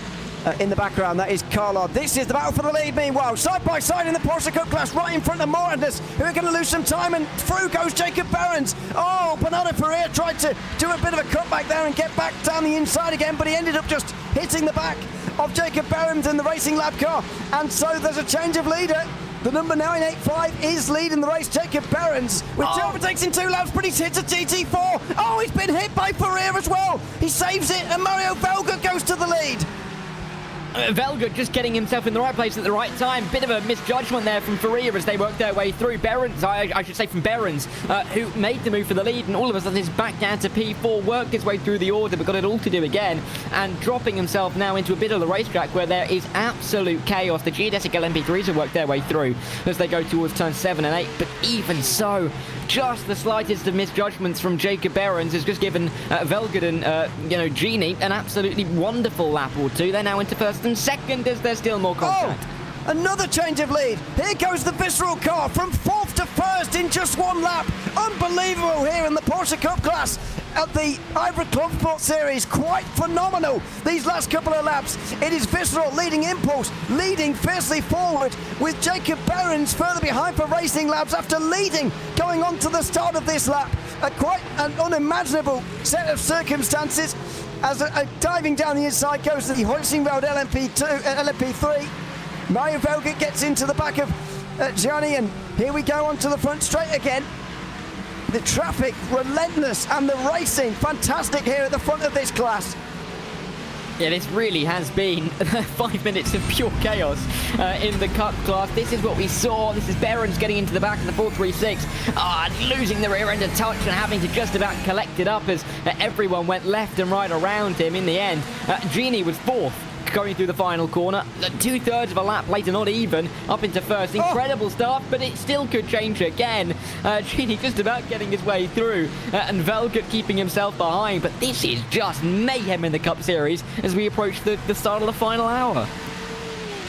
In the background, that is Carlard. This is the battle for the lead, meanwhile. Side by side in the Porsche Cup class, right in front of Morandas, who are going to lose some time, and through goes Jacob Behrens. Oh, Bernardo Ferrer tried to do a bit of a cutback there and get back down the inside again, but he ended up just hitting the back of Jacob Behrens in the Racing Lab car. And so there's a change of leader. The number 985 is leading the race, Jacob Behrens, with 2 overtakes in 2 laps, but he's hit a GT4. Oh, he's been hit by Ferrer as well. He saves it, and Mario Velgert goes to the lead. Velgert just getting himself in the right place at the right time. Bit of a misjudgment there from Ferrer as they work their way through. Behrens, I should say from Behrens, who made the move for the lead, and all of a sudden is back down to P4, worked his way through the order, but got it all to do again, and dropping himself now into a bit of the racetrack where there is absolute chaos. The geodesic LMP3s have worked their way through as they go towards turn 7 and 8, but even so, just the slightest of misjudgments from Jacob Behrens has just given Velgert and Genie an absolutely wonderful lap or two. They're now into first and second as there's still more contact. Oh, another change of lead. Here goes the Visceral car from 4th to 1st in just 1 lap. Unbelievable here in the Porsche Cup class at the IVRA Clubsport Series. Quite phenomenal these last couple of laps. It is Visceral leading Impulse, leading fiercely forward with Jacob Behrens further behind for Racing Labs after leading going on to the start of this lap. Quite an unimaginable set of circumstances. As diving down the inside goes the Hoising Road LMP3. Mario Velgert gets into the back of Gianni, and here we go onto the front straight again. The traffic relentless and the racing fantastic here at the front of this class. Yeah, this really has been 5 minutes of pure chaos in the Cup class. This is what we saw. This is Behrens getting into the back of the 436, losing the rear end of touch and having to just about collect it up as everyone went left and right around him. In the end, Genie was 4th. Going through the final corner, 2/3 of a lap later, not even, up into first. Incredible stuff, but it still could change again. Genie just about getting his way through, and Velgert keeping himself behind. But this is just mayhem in the Cup Series as we approach the start of the final hour.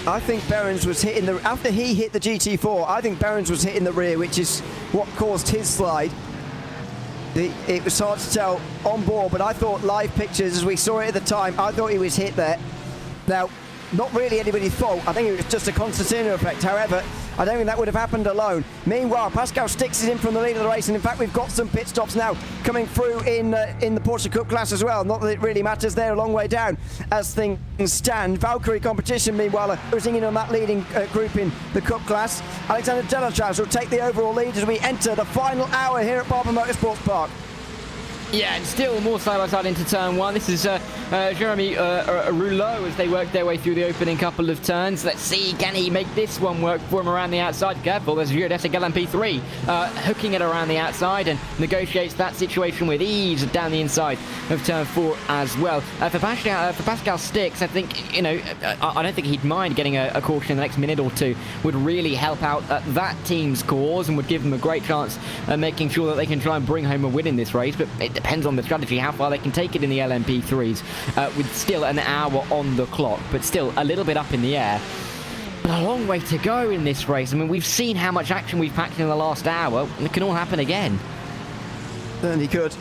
I think Behrens was hitting after he hit the GT4, I think Behrens was hitting the rear, which is what caused his slide. It was hard to tell on board, but I thought live pictures, as we saw it at the time, I thought he was hit there. Now, not really anybody's fault. I think it was just a Constantino effect. However, I don't think that would have happened alone. Meanwhile, Pascal Stix is in from the lead of the race, and in fact, we've got some pit stops now coming through in the Porsche Cup class as well. Not that it really matters. They're a long way down as things stand. Valkyrie Competition, meanwhile, cruising in on that leading group in the Cup class. Alexander Delachaus will take the overall lead as we enter the final hour here at Barber Motorsports Park. Yeah, and still more side-by-side into turn one. This is Jeremy Rouleau as they work their way through the opening couple of turns. Let's see, can he make this one work for him around the outside? Careful, there's Geodesic LMP3 hooking it around the outside and negotiates that situation with ease down the inside of turn 4 as well. For Pascal Stix, I think, you know, I don't think he'd mind getting a caution in the next minute or two. Would really help out that team's cause and would give them a great chance of making sure that they can try and bring home a win in this race. But it depends on the strategy, how far they can take it in the LMP3s with still an hour on the clock, but still a little bit up in the air. But a long way to go in this race. I mean, we've seen how much action we've packed in the last hour, and it can all happen again. Certainly could.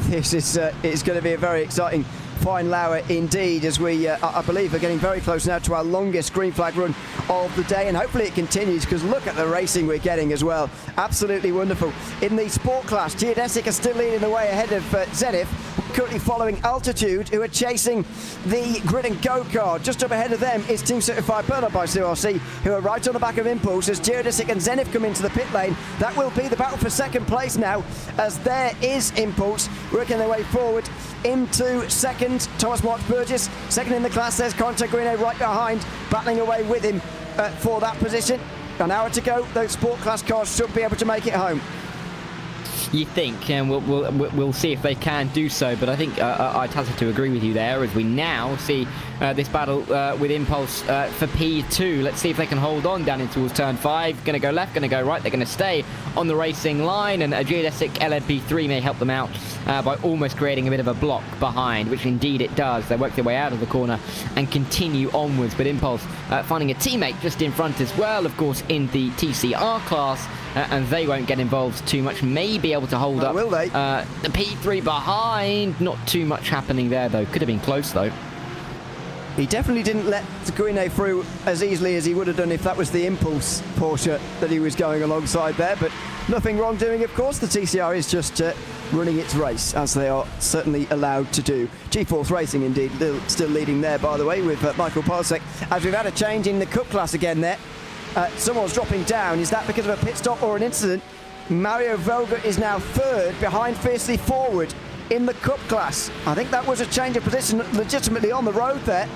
This is it's going to be a very exciting final hour indeed, as we, I believe, are getting very close now to our longest green flag run of the day, and hopefully it continues, because look at the racing we're getting as well. Absolutely wonderful. In the sport class, Geodesic are still leading the way ahead of Zenith, currently following Altitude, who are chasing the grid and go-kart. Just up ahead of them is Team Certified Burnout by CRC, who are right on the back of Impulse as Geodesic and Zenith come into the pit lane. That will be the battle for second place now, as there is Impulse working their way forward into second. Thomas March Burgess second in the class. There's Contagrino right behind, battling away with him for that position. An hour to go. Those sport class cars should be able to make it home. You think, and we'll see if they can do so, but I think I'd hazard to agree with you there, as we now see this battle with Impulse for P2. Let's see if they can hold on down into towards turn 5. Going to go left, going to go right. They're going to stay on the racing line, and a Geodesic LMP3 may help them out by almost creating a bit of a block behind, which indeed it does. They work their way out of the corner and continue onwards, but Impulse finding a teammate just in front as well, of course, in the TCR class. And they won't get involved too much. May be able to hold up. Will they? The P3 behind. Not too much happening there, though. Could have been close, though. He definitely didn't let Guine through as easily as he would have done if that was the Impulse Porsche that he was going alongside there. But nothing wrong doing, of course. The TCR is just running its race, as they are certainly allowed to do. G-Force Racing, indeed, still leading there, by the way, with Michael Polsek. As we've had a change in the Cup class again there. Someone's dropping down. Is that because of a pit stop or an incident? Mario Velga is now third, behind Fiercely Forward in the Cup class. I think that was a change of position legitimately on the road there.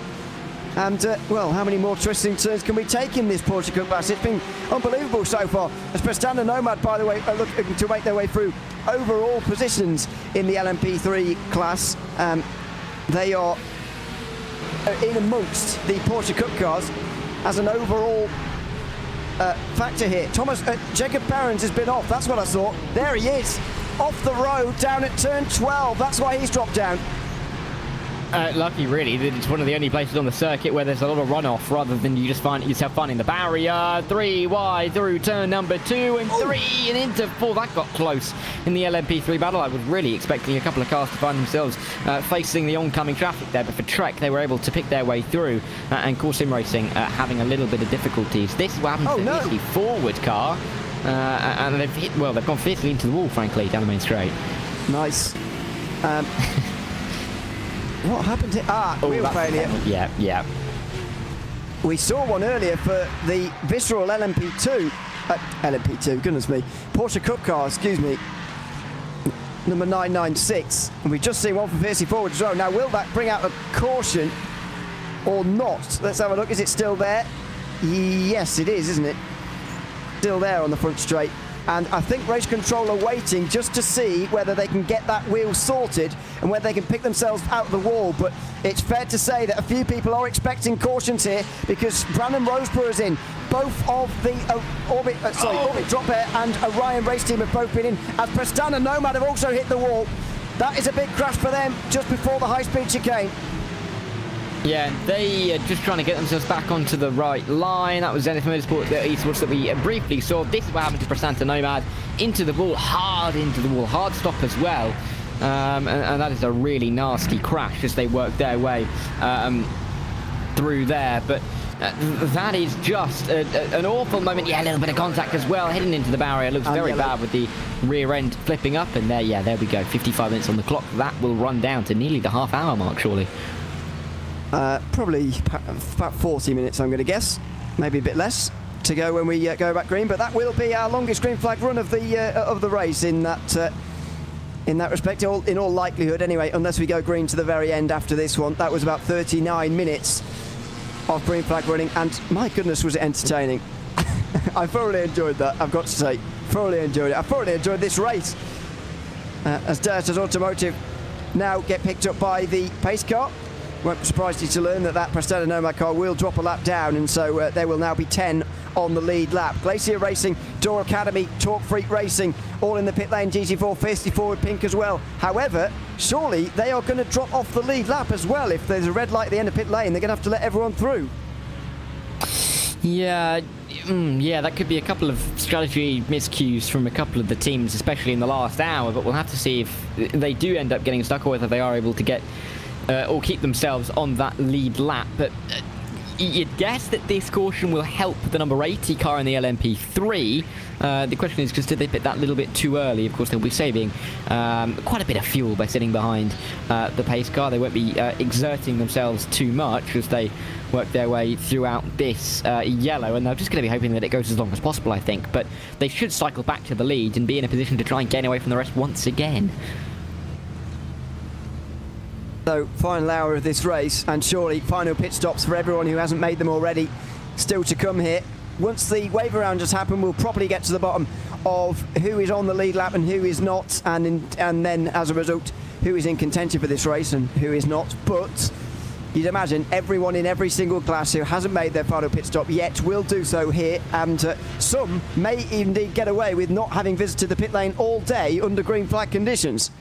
And, well, how many more twisting turns can we take in this Porsche Cup class? It's been unbelievable so far. As Prestanda Nomad, by the way, are looking to make their way through overall positions in the LMP3 class. They are in amongst the Porsche Cup cars as an overall factor here. Jacob Barons has been off. That's what I saw. There he is, off the road down at turn 12. That's why he's dropped down. Lucky, really, that it's one of the only places on the circuit where there's a lot of runoff, rather than you just find yourself finding the barrier. 3 wide through turn number 2 and 3 and into 4. That got close in the LMP3 battle. I was really expecting a couple of cars to find themselves facing the oncoming traffic there, but for Trek they were able to pick their way through, and Core Sim Racing having a little bit of difficulties. This is what happens to the forward car, and they've gone fiercely into the wall, frankly, down the main straight. Nice. What happened here? Wheel failure. Yeah. We saw one earlier for the Visceral LMP2, goodness me, Porsche Cup car, excuse me, number 996. And we've just seen one for Fiercely Forward as well. Now, will that bring out a caution or not? Let's have a look. Is it still there? Yes, it is, isn't it? Still there on the front straight. And I think Race Control are waiting just to see whether they can get that wheel sorted and whether they can pick themselves out of the wall. But it's fair to say that a few people are expecting cautions here, because Brandon Roseborough is in. Both of the Orbit Drop Air and Orion Race Team have both been in, as Prestana Nomad have also hit the wall. That is a big crash for them just before the high-speed chicane. Yeah, they are just trying to get themselves back onto the right line. That was Zenith Motorsport Esports that we briefly saw. This is what happened to Prestanta Nomad. Into the wall, hard stop as well. And that is a really nasty crash as they work their way through there. But that is just an awful moment. Yeah, a little bit of contact as well. Heading into the barrier. Looks very bad with the rear end flipping up. And there we go. 55 minutes on the clock. That will run down to nearly the half-hour mark, surely. Probably about 40 minutes, I'm going to guess. Maybe a bit less. to go when we go back green, but that will be our longest green flag run of the race in that respect, in all likelihood anyway, unless we go green to the very end after this one. That was about 39 minutes of green flag running, and my goodness was it entertaining. I thoroughly enjoyed that, I've got to say. Thoroughly enjoyed it. I thoroughly enjoyed this race. As Dirters Automotive now get picked up by the pace car. Won't be surprised you to learn that Prestera Nomad car will drop a lap down, and so there will now be 10 on the lead lap. Glacier Racing, Door Academy, Torque Freak Racing, all in the pit lane. GT4 fiercely forward pink as well. However, surely they are going to drop off the lead lap as well. If there's a red light at the end of pit lane, they're going to have to let everyone through. Yeah, that could be a couple of strategy miscues from a couple of the teams, especially in the last hour, but we'll have to see if they do end up getting stuck or whether they are able to get or keep themselves on that lead lap. But you'd guess that this caution will help the number 80 car in the LMP3. The question is just did they pit that little bit too early? Of course, they'll be saving quite a bit of fuel by sitting behind the pace car. They won't be exerting themselves too much as they work their way throughout this yellow, and they're just going to be hoping that it goes as long as possible, I think. But they should cycle back to the lead and be in a position to try and gain away from the rest once again. So, final hour of this race, and surely final pit stops for everyone who hasn't made them already still to come here. Once the wave around has happened, we'll properly get to the bottom of who is on the lead lap and who is not, and then as a result who is in contention for this race and who is not. But you'd imagine everyone in every single class who hasn't made their final pit stop yet will do so here, and some may indeed get away with not having visited the pit lane all day under green flag conditions.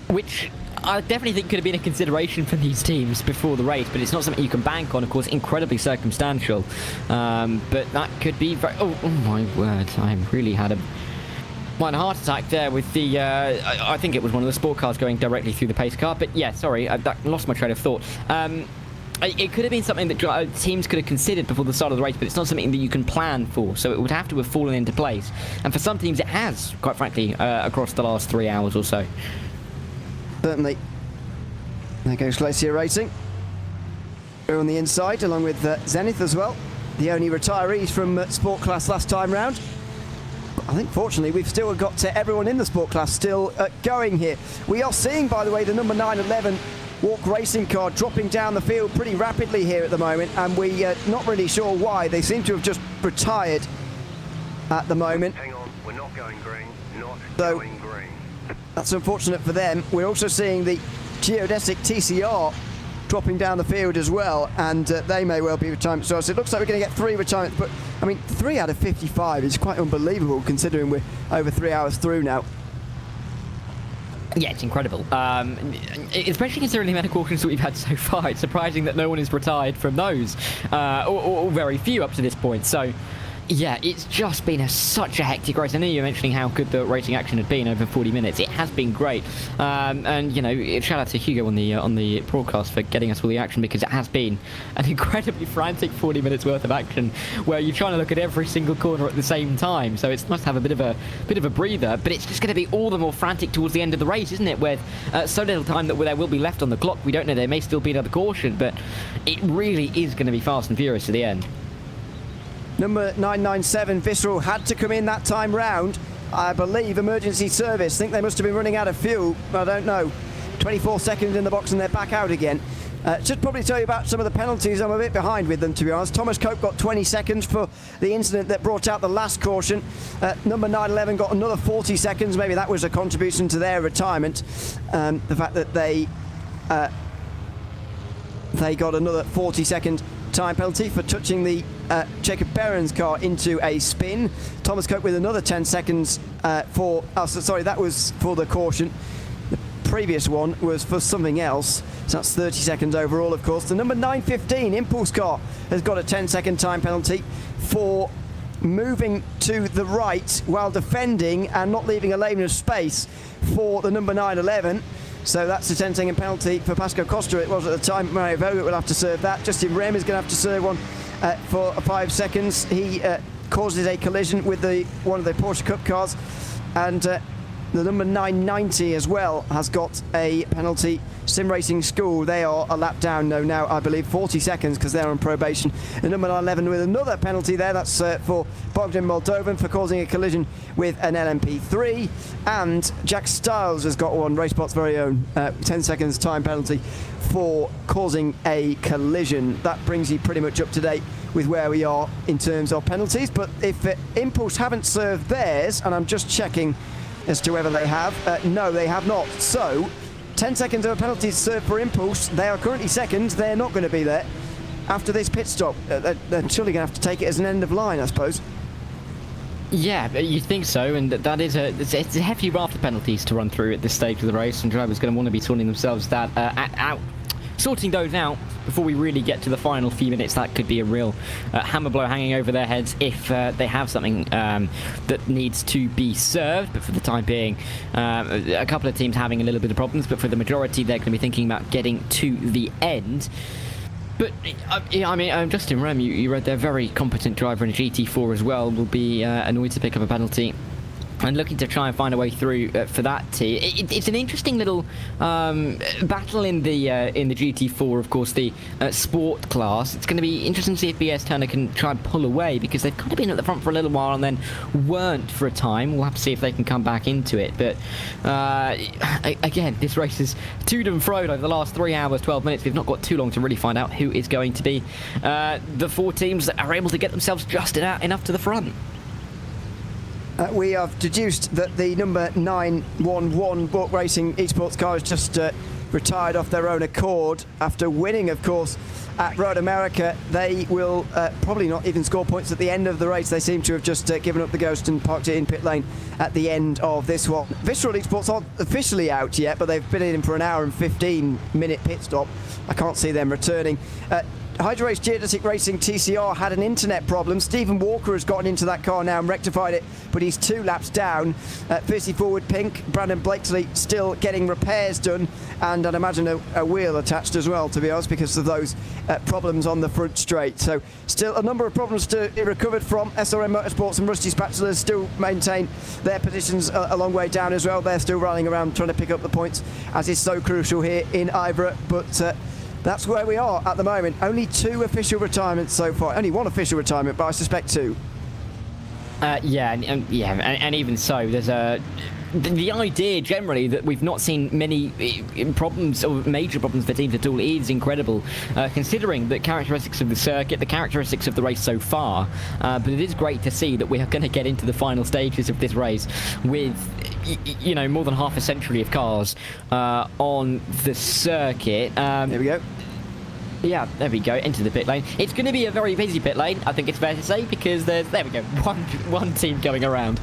Which I definitely think could have been a consideration for these teams before the race, but it's not something you can bank on, of course, incredibly circumstantial. But that could be very... Oh my word, I really had a heart attack there with the... I think it was one of the sport cars going directly through the pace car, but yeah, sorry, I lost my train of thought. It could have been something that teams could have considered before the start of the race, but it's not something that you can plan for, so it would have to have fallen into place. And for some teams it has, quite frankly, across the last 3 hours or so. Certainly. There goes Glacier Racing. They're on the inside, along with Zenith as well. The only retirees from Sport Class last time round. I think, fortunately, we've still got everyone in the Sport Class still going here. We are seeing, by the way, the number 911 Walk Racing car dropping down the field pretty rapidly here at the moment, and we're not really sure why. They seem to have just retired at the moment. Hang on, we're not going green. Going green. That's unfortunate for them. We're also seeing the geodesic TCR dropping down the field as well, and they may well be retirement. So it looks like we're going to get 3 retirements, but I mean 3 out of 55 is quite unbelievable considering we're over 3 hours through now. Yeah, it's incredible. Especially considering the amount of cautions that we've had so far. It's surprising that no one is retired from those, or very few up to this point. So yeah, it's just been such a hectic race. I know you're mentioning how good the racing action had been over 40 minutes. It has been great. And, you know, shout out to Hugo on the broadcast for getting us all the action, because it has been an incredibly frantic 40 minutes worth of action where you're trying to look at every single corner at the same time. So it's nice to have a bit of a breather, but it's just going to be all the more frantic towards the end of the race, isn't it? With so little time that there will be left on the clock. We don't know, there may still be another caution, but it really is going to be fast and furious to the end. Number 997 Visceral had to come in that time round. I believe emergency service. Think they must have been running out of fuel. I don't know. 24 seconds in the box and they're back out again. Should probably tell you about some of the penalties. I'm a bit behind with them, to be honest. Thomas Cope got 20 seconds for the incident that brought out the last caution. Number 911 got another 40 seconds. Maybe that was a contribution to their retirement. The fact that they got another 40-second time penalty for touching the Jacob Behrens car into a spin. Thomas Cope with another 10 seconds for... Oh, sorry, that was for the caution. The previous one was for something else. So that's 30 seconds overall, of course. The number 915 Impulse car has got a 10-second time penalty for moving to the right while defending and not leaving a lane of space for the number 911. So that's a 10-second penalty for Pascal Costa. It was at the time. Mario Vogt will have to serve that. Justin Rem is going to have to serve one for 5 seconds. He causes a collision with one of the Porsche Cup cars, and the number 990 as well has got a penalty. Sim Racing School, they are a lap down though now, I believe, 40 seconds because they're on probation. The number 11 with another penalty there, that's for Bogdan Moldovan for causing a collision with an LMP3. And Jack Stiles has got one, RaceSpot's very own 10 seconds time penalty for causing a collision. That brings you pretty much up to date with where we are in terms of penalties. But if Impulse haven't served theirs, and I'm just checking as to whether they have, no, they have not. So 10 seconds of a penalty served for Impulse. They are currently second. They're not going to be there after this pit stop. They're surely going to have to take it as an end of line, I suppose. Yeah, you think so, and that is it's a hefty raft of penalties to run through at this stage of the race, and drivers going to want to be sorting themselves out. Sorting those out before we really get to the final few minutes. That could be a real hammer blow hanging over their heads if they have something that needs to be served. But for the time being, a couple of teams having a little bit of problems, but for the majority, they're going to be thinking about getting to the end. But, I mean, Justin Rem, you read they're very competent driver in a GT4 as well, will be annoyed to pick up a penalty and looking to try and find a way through for that team. It's an interesting little battle in the GT4, of course, the sport class. It's going to be interesting to see if BS Turner can try and pull away, because they've kind of been at the front for a little while and then weren't for a time. We'll have to see if they can come back into it. But again, this race is to and fro over the last 3 hours, 12 minutes. We've not got too long to really find out who is going to be the 4 teams that are able to get themselves just enough to the front. We have deduced that the number 911 Bork Racing esports car has just retired off their own accord after winning, of course, at Road America. They will probably not even score points at the end of the race. They seem to have just given up the ghost and parked it in pit lane at the end of this one. Visceral Esports aren't officially out yet, but they've been in for an hour and 15-minute pit stop. I can't see them returning. Hydrarace Geodesic Racing TCR had an internet problem. Stephen Walker has gotten into that car now and rectified it, but he's 2 laps down. Fiercely Forward Pink, Brandon Blakesley still getting repairs done, and I'd imagine a wheel attached as well, to be honest, because of those problems on the front straight. So still a number of problems to be recovered from. SRM Motorsports and Rusty Spatulas still maintain their positions a long way down as well. They're still running around trying to pick up the points, as is so crucial here in IVRA, but that's where we are at the moment. Only 2 official retirements so far. Only 1 official retirement, but I suspect 2. And even so, there's the idea generally that we've not seen many problems or major problems for teams at all is incredible, considering the characteristics of the circuit, the characteristics of the race so far. But it is great to see that we are going to get into the final stages of this race with, you know, more than half a century of cars on the circuit. There we go. Yeah, there we go, into the pit lane. It's going to be a very busy pit lane, I think it's fair to say, because there we go, one team going around.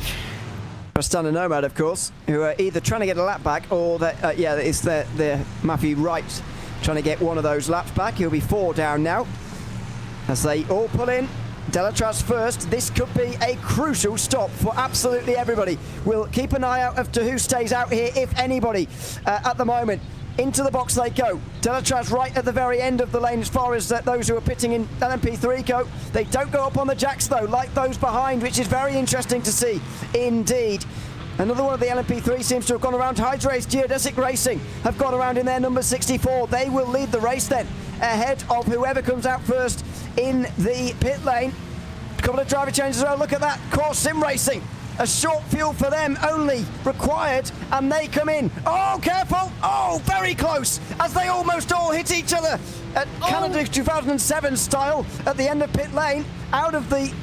Astana Nomad, of course, who are either trying to get a lap back or, it's their Matthew Wright trying to get one of those laps back. He'll be 4 down now as they all pull in. Delatraz first. This could be a crucial stop for absolutely everybody. We'll keep an eye out as to who stays out here, if anybody, at the moment. Into the box they go. Delatraz right at the very end of the lane as far as those who are pitting in LMP3 go. They don't go up on the jacks though, like those behind, which is very interesting to see indeed. Another one of the LMP3 seems to have gone around. Hydrarace Geodesic Racing have gone around in their number 64. They will lead the race then, ahead of whoever comes out first in the pit lane. A couple of driver changes as well. Look at that. Course Sim Racing. A short fuel for them only required, and they come in. Oh, careful! Oh, very close, as they almost all hit each other at Canada 2007 style at the end of pit lane. Out of the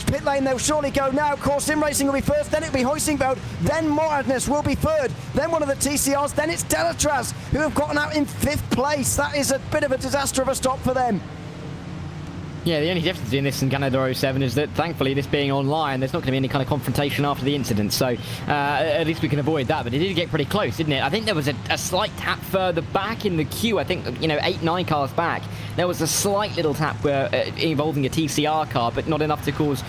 pit lane they'll surely go now. Course Sim Racing will be first, then it'll be Hoisingveld, then Moradness will be third, then one of the TCRs, then it's Delatraz, who have gotten out in 5th place. That is a bit of a disaster of a stop for them. Yeah, the only difference in this and Canada 07 is that, thankfully, this being online, there's not going to be any kind of confrontation after the incident, so at least we can avoid that. But it did get pretty close, didn't it? I think there was a slight tap further back in the queue. I think, 8-9 cars back. there was a slight little tap involving a TCR car, but not enough to cause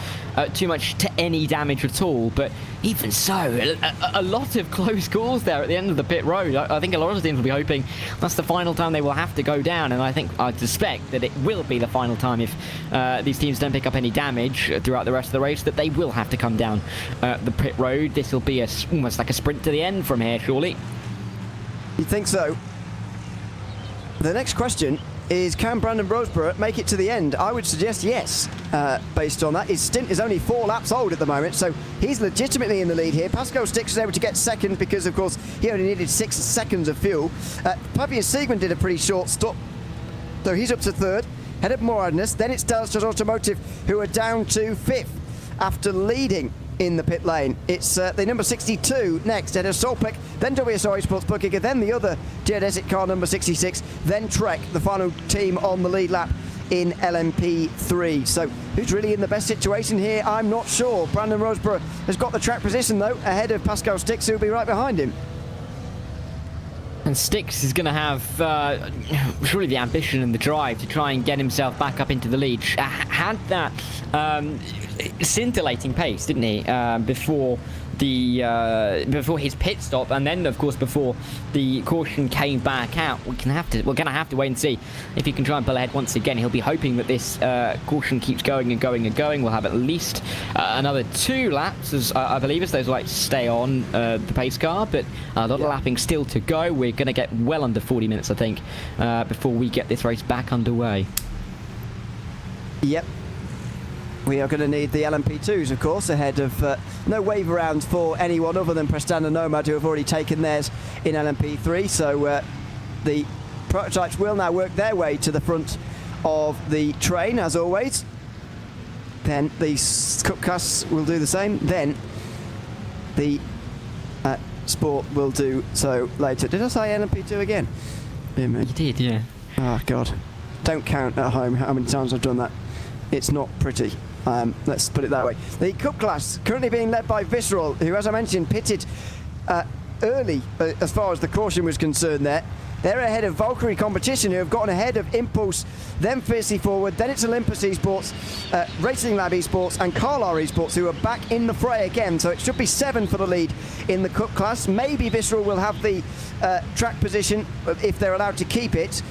too much to any damage at all. But even so, a lot of close calls there at the end of the pit road. I think a lot of teams will be hoping that's the final time they will have to go down, and I suspect that it will be the final time if these teams don't pick up any damage throughout the rest of the race, that they will have to come down the pit road. This will be almost like a sprint to the end from here, surely. You think so? The next question is, can Brandon Roseborough make it to the end? I would suggest yes, based on that. His stint is only 4 laps old at the moment, so he's legitimately in the lead here. Pascal Stix was able to get second because, of course, he only needed 6 seconds of fuel. Papier Siegman did a pretty short stop, so he's up to third. Ahead of Moradness, then it's Dallas Automotive, who are down to 5th after leading in the pit lane. It's the number 62 next, ahead of Solpec, then WSRA Sports Buckiger, then the other geodesic car, number 66, then Trek, the final team on the lead lap in LMP3. So who's really in the best situation here? I'm not sure. Brandon Roseborough has got the track position, though, ahead of Pascal Stix, who'll be right behind him. And Stix is going to have surely the ambition and the drive to try and get himself back up into the lead. Had that scintillating pace, didn't he, before his pit stop, and then of course before the caution came back out. We're going to have to wait and see if he can try and pull ahead once again. He'll be hoping that this caution keeps going and going and going. We'll have at least another 2 laps, as I believe, as those lights stay on the pace car, but a lot of lapping still to go. We're going to get well under 40 minutes, I think, before we get this race back underway. Yep. We are going to need the LMP2s, of course, ahead of no wave rounds for anyone other than Prestanda Nomad, who have already taken theirs in LMP3. So the prototypes will now work their way to the front of the train, as always. Then the Cup class will do the same. Then the Sport will do so later. Did I say LMP2 again? You did, yeah. Oh, God. Don't count at home how many times I've done that. It's not pretty. Let's put it that way. The Cup class currently being led by Visceral, who, as I mentioned, pitted early as far as the caution was concerned there. They're ahead of Valkyrie Competition, who have gotten ahead of Impulse, then Fiercely Forward, then it's Olympus Esports, Racing Lab Esports, and Carlisle Esports, who are back in the fray again. So it should be 7 for the lead in the Cup class. Maybe Visceral will have the track position if they're allowed to keep it.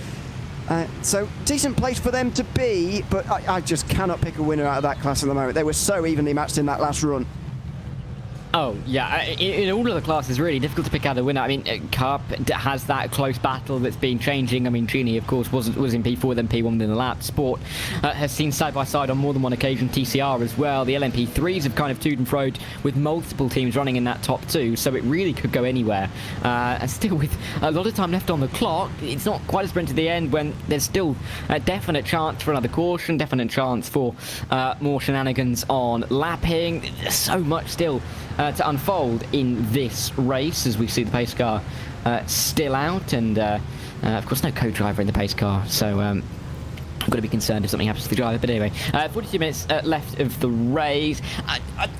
So decent place for them to be, but I just cannot pick a winner out of that class at the moment. They were so evenly matched in that last run. Oh, yeah. In all of the classes, really difficult to pick out a winner. I mean, Cup has that close battle that's been changing. I mean, Genie, of course, was in P4, then P1 in the lap. Sport has seen side-by-side on more than one occasion. TCR as well. The LMP3s have kind of toed and froed with multiple teams running in that top 2, so it really could go anywhere. And still, with a lot of time left on the clock, it's not quite a sprint to the end when there's still a definite chance for another caution, definite chance for more shenanigans on lapping. There's so much still to unfold in this race, as we see the pace car still out, and of course no co-driver in the pace car, so I've got to be concerned if something happens to the driver. But anyway, 42 minutes left of the race.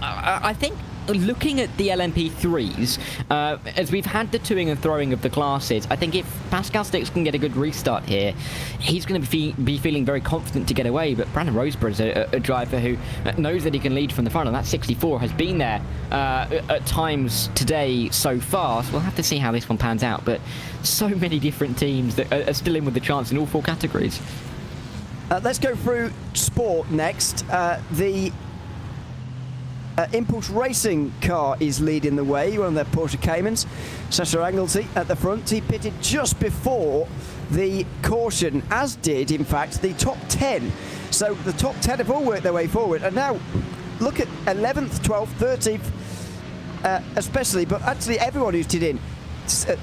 I think looking at the LMP3s, as we've had the toing and throwing of the classes, I think if Pascal Stix can get a good restart here, he's going to be feeling very confident to get away. But Brandon Roseborough is a driver who knows that he can lead from the front, and that 64 has been there at times today so far. So we'll have to see how this one pans out. But so many different teams that are still in with the chance in all 4 categories. Let's go through Sport next. The Impulse Racing car is leading the way, one of their Porsche Caymans. Sasha Anglesey at the front. He pitted just before the caution, as did, in fact, the top 10. So the top 10 have all worked their way forward. And now, look at 11th, 12th, 13th, especially, but actually everyone who's teed in.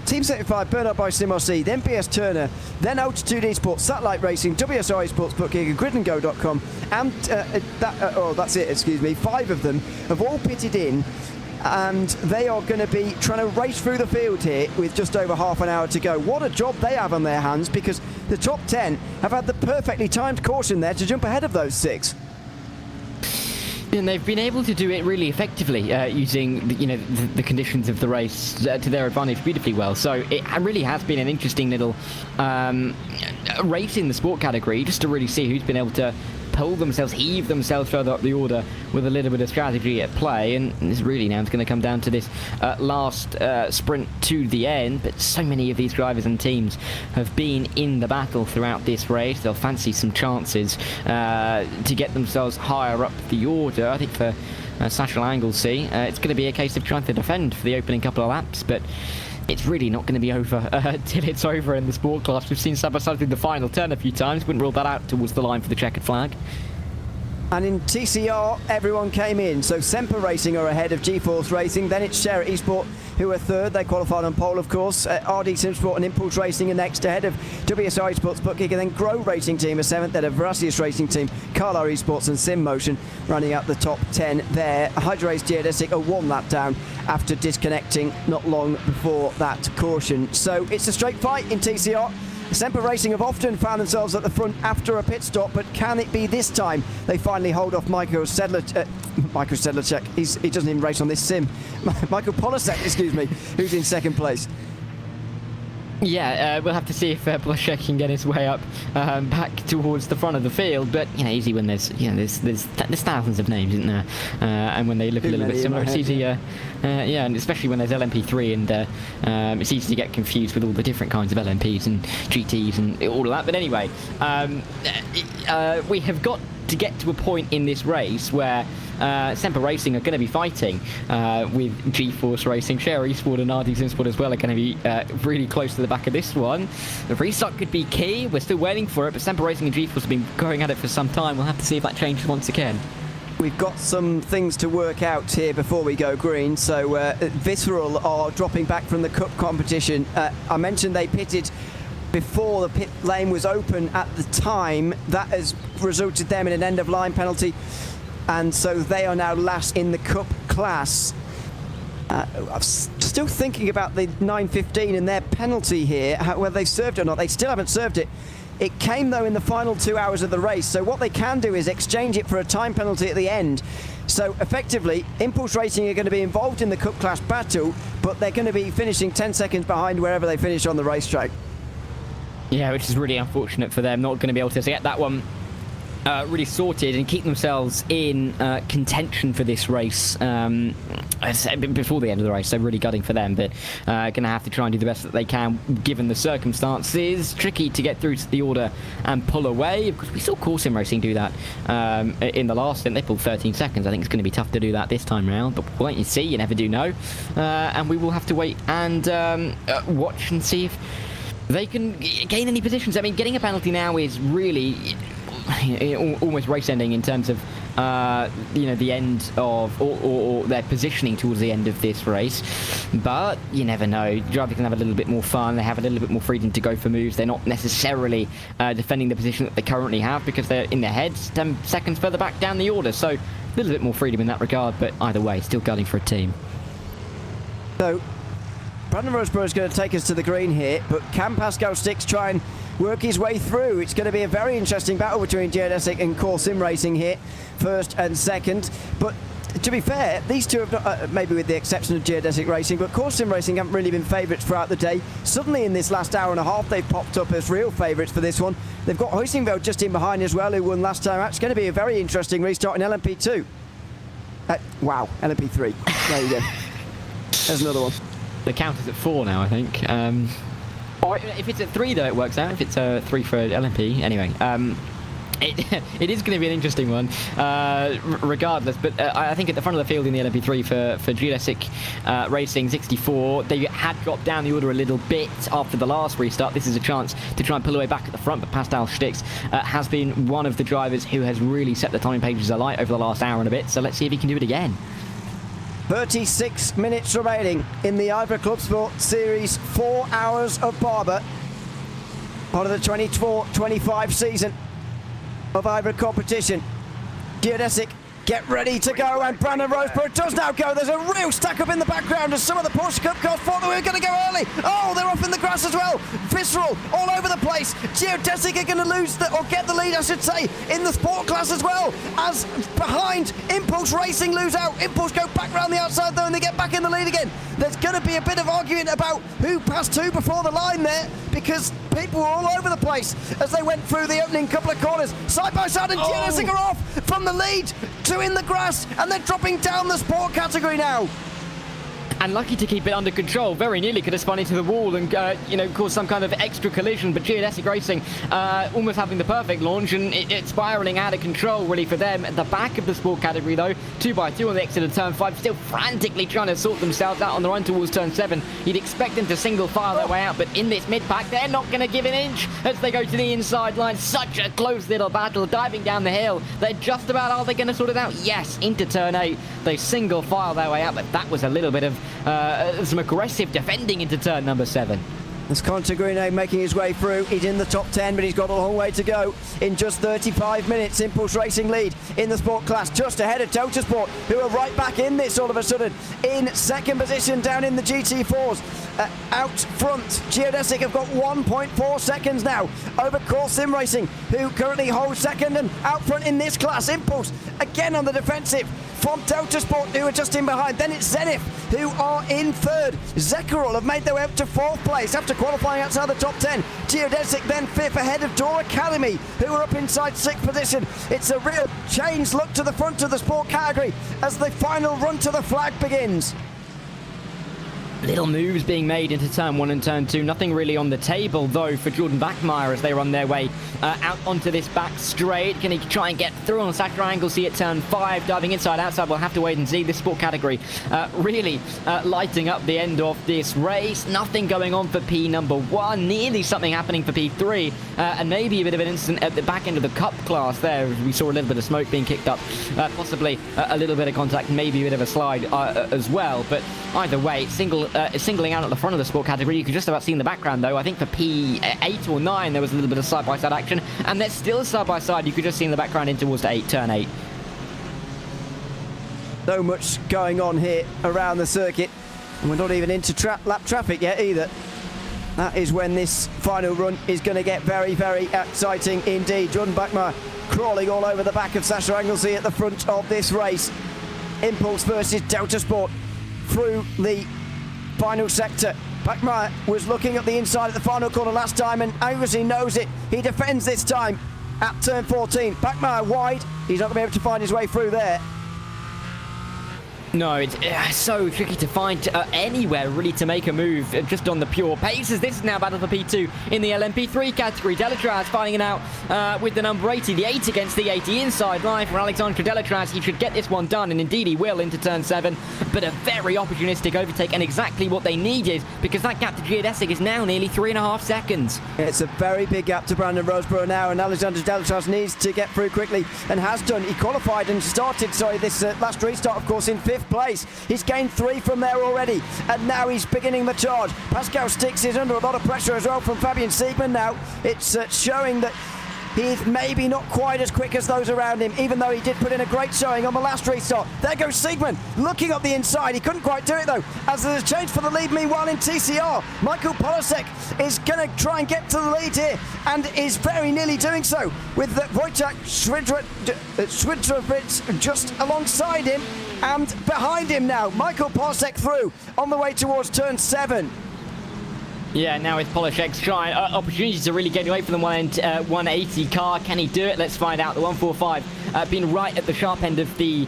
Team 75, Bernard by SimRC, then BS Turner, then Altitude Esports, Satellite Racing, WSRA Sports Bookkeeper, GridandGo.com, and that's it, excuse me. 5 of them have all pitted in, and they are going to be trying to race through the field here with just over half an hour to go. What a job they have on their hands, because the top 10 have had the perfectly timed caution there to jump ahead of those 6. And they've been able to do it really effectively, using the conditions of the race to their advantage beautifully well. So it really has been an interesting little race in the sport category, just to really see who's been able to heave themselves further up the order with a little bit of strategy at play. And this really now is going to come down to this last sprint to the end. But so many of these drivers and teams have been in the battle throughout this race. They'll fancy some chances to get themselves higher up the order. I think for Satchel Anglesey, it's going to be a case of trying to defend for the opening couple of laps, but it's really not going to be over till it's over in the sport class. We've seen side by side through the final turn a few times. Wouldn't rule that out towards the line for the checkered flag. And in TCR, everyone came in. So Semper Racing are ahead of GeForce Racing. Then it's Share Esports who are third. They qualified on pole, of course. RD Simsport and Impulse Racing are next, ahead of WSR Esports, Bookkick, and then Grow Racing Team are seventh. Then a Veracious Racing Team, Carlar Esports and Sim Motion running out the top 10 there. Hydra Race Geodesic are 1 lap down after disconnecting not long before that caution. So it's a straight fight in TCR. Semper Racing have often found themselves at the front after a pit stop, but can it be this time? They finally hold off Michael Sedlacek. He doesn't even race on this sim. Michael Polasek, excuse me, who's in second place. Yeah, we'll have to see if Polasek can get his way up back towards the front of the field. But easy when there's there's thousands of names, isn't there? And when they look a little bit similar, it's easy. And especially when there's LMP3 and it's easy to get confused with all the different kinds of LMPs and GTs and all of that. But anyway, we have got to get to a point in this race where Semper Racing are going to be fighting with GeForce Racing. Share Esport and RD Simsport as well are going to be really close to the back of this one. The restart could be key. We're still waiting for it, but Semper Racing and GeForce have been going at it for some time. We'll have to see if that changes once again. We've got some things to work out here before we go green. So Visceral are dropping back from the Cup competition. I mentioned they pitted before the pit lane was open at the time. That has resulted them in an end-of-line penalty, and so they are now last in the Cup class. I'm still thinking about the 9:15 and their penalty here, whether they've served it or not. They still haven't served it. It came, though, in the final 2 hours of the race, so what they can do is exchange it for a time penalty at the end. So effectively, Impulse Racing are going to be involved in the Cup class battle, but they're going to be finishing 10 seconds behind wherever they finish on the racetrack. Yeah, which is really unfortunate for them. Not going to be able to get that one really sorted and keep themselves in contention for this race before the end of the race. So really gutting for them, but going to have to try and do the best that they can given the circumstances. Tricky to get through to the order and pull away, because we saw Core Sim Racing do that in the last stint. They pulled 13 seconds. I think it's going to be tough to do that this time around, but we'll wait and see. You never do know. And we will have to wait and watch and see if they can gain any positions. I mean, getting a penalty now is really almost race ending in terms of the end of or their positioning towards the end of this race. But you never know. Drivers can have a little bit more fun. They have a little bit more freedom to go for moves. They're not necessarily defending the position that they currently have because they're in their heads 10 seconds further back down the order. So a little bit more freedom in that regard. But either way, still gunning for a team. So Brandon Roseborough is going to take us to the green here, but can Pascal Stix try and work his way through? It's going to be a very interesting battle between Geodesic and Core Sim Racing here, first and second. But to be fair, these two have not, maybe with the exception of Geodesic Racing, but Core Sim Racing haven't really been favourites throughout the day. Suddenly in this last hour and a half, they've popped up as real favourites for this one. They've got Huisingveld just in behind as well, who won last time out. It's going to be a very interesting restart in LMP2. Wow, LMP3. There you go. There's another one. The count is at 4 now, I think. Or if it's at 3, though, it works out. If it's 3 for LMP. Anyway, it is going to be an interesting one, regardless. But I think at the front of the field in the LMP3 for Geodesic Racing 64, they had dropped down the order a little bit after the last restart. This is a chance to try and pull away back at the front, but Pascal Stix has been one of the drivers who has really set the timing pages alight over the last hour and a bit. So let's see if he can do it again. 36 minutes remaining in the IVRA Clubsport Series 4 hours of Barber. Part of the 24-25 season of IVRA competition. Geodesic get ready to go, and Brandon Roseborough does now go. There's a real stack up in the background as some of the Porsche Cup cars thought they were going to go early. Oh, they're off in the grass as well. Visceral all over the place. Geodesic are going to lose or get the lead, I should say, in the sport class as well, as behind Impulse Racing lose out. Impulse go back round the outside though, and they get back in the lead again. There's going to be a bit of argument about who passed who before the line there, because people were all over the place as they went through the opening couple of corners. Side by side, and Geodesic are off from the lead to in the grass, and they're dropping down the sport category now. And lucky to keep it under control. Very nearly could have spun into the wall and, caused some kind of extra collision. But Geodesic Racing almost having the perfect launch, and it's spiralling out of control, really, for them. At the back of the sport category, though, 2x2 on the exit of turn 5, still frantically trying to sort themselves out on the run towards turn 7. You'd expect them to single file their way out, but in this mid-pack, they're not going to give an inch as they go to the inside line. Such a close little battle, diving down the hill. They're just about, are they going to sort it out? Yes, into turn 8. They single file their way out, but that was a little bit of some aggressive defending into turn number 7. As Conor Greenay making his way through, he's in the top 10, but he's got a long way to go. In just 35 minutes, Impulse Racing lead in the sport class, just ahead of Totosport, who are right back in this all of a sudden. In second position down in the GT4s. Out front, Geodesic have got 1.4 seconds now over Core Sim Racing, who currently hold second, and out front in this class, Impulse again on the defensive from Totosport, who are just in behind. Then it's Zenith, who are in third. Zekarol have made their way up to 4th place after qualifying outside the top 10. Geodesic then 5th ahead of Door Academy, who are up inside 6th position. It's a real change look to the front of the sport category as the final run to the flag begins. Little moves being made into turn 1 and turn 2. Nothing really on the table, though, for Jordan Bachmeyer as they run their way out onto this back straight. Can he try and get through on Sacher Anglesey at turn 5? Diving inside, outside, we'll have to wait and see. This sport category really lighting up the end of this race. Nothing going on for P number 1. Nearly something happening for P3. And maybe a bit of an incident at the back end of the cup class there. We saw a little bit of smoke being kicked up. Possibly a little bit of contact, maybe a bit of a slide as well. But either way, singling out at the front of the sport category. You could just about see in the background, though. I think for P8 or 9, there was a little bit of side-by-side action, and there's still side-by-side. You could just see in the background in towards turn 8. So much going on here around the circuit, and we're not even into lap traffic yet either. That is when this final run is going to get very, very exciting indeed. Jordan Bachmeyer crawling all over the back of Sacher Anglesey at the front of this race. Impulse versus Totosport through the final sector. Bachmeyer was looking at the inside of the final corner last time, and Anglesey knows it. He defends this time at turn 14. Bachmeyer wide. He's not going to be able to find his way through there. No, it's so tricky to find anywhere really to make a move just on the pure paces. This is now battle for P2 in the LMP3 category. Delatraz finding it out with the number 80, the 8 against the 80 inside line for Alexandre Delatraz. He should get this one done, and indeed he will into turn 7. But a very opportunistic overtake, and exactly what they needed, because that gap to Geodesic is now nearly 3.5 seconds. It's a very big gap to Brandon Roseborough now, and Alexandre Delatraz needs to get through quickly, and has done. He qualified and started, this last restart, of course, in 5th place. He's gained 3 from there already, and now he's beginning the charge. Pascal Stix is under a lot of pressure as well from Fabian Siegmann now. It's showing that he's maybe not quite as quick as those around him, even though he did put in a great showing on the last restart. There goes Siegmann, looking up the inside. He couldn't quite do it, though, as there's a change for the lead. Meanwhile, in TCR, Michael Polasek is going to try and get to the lead here, and is very nearly doing so, with Wojciech Swidrovic just alongside him, and behind him now. Michael Polasek through, on the way towards turn 7. Yeah, now with Polashek's trying opportunity to really get away from the 180 car. Can he do it? Let's find out. The 145 been right at the sharp end of the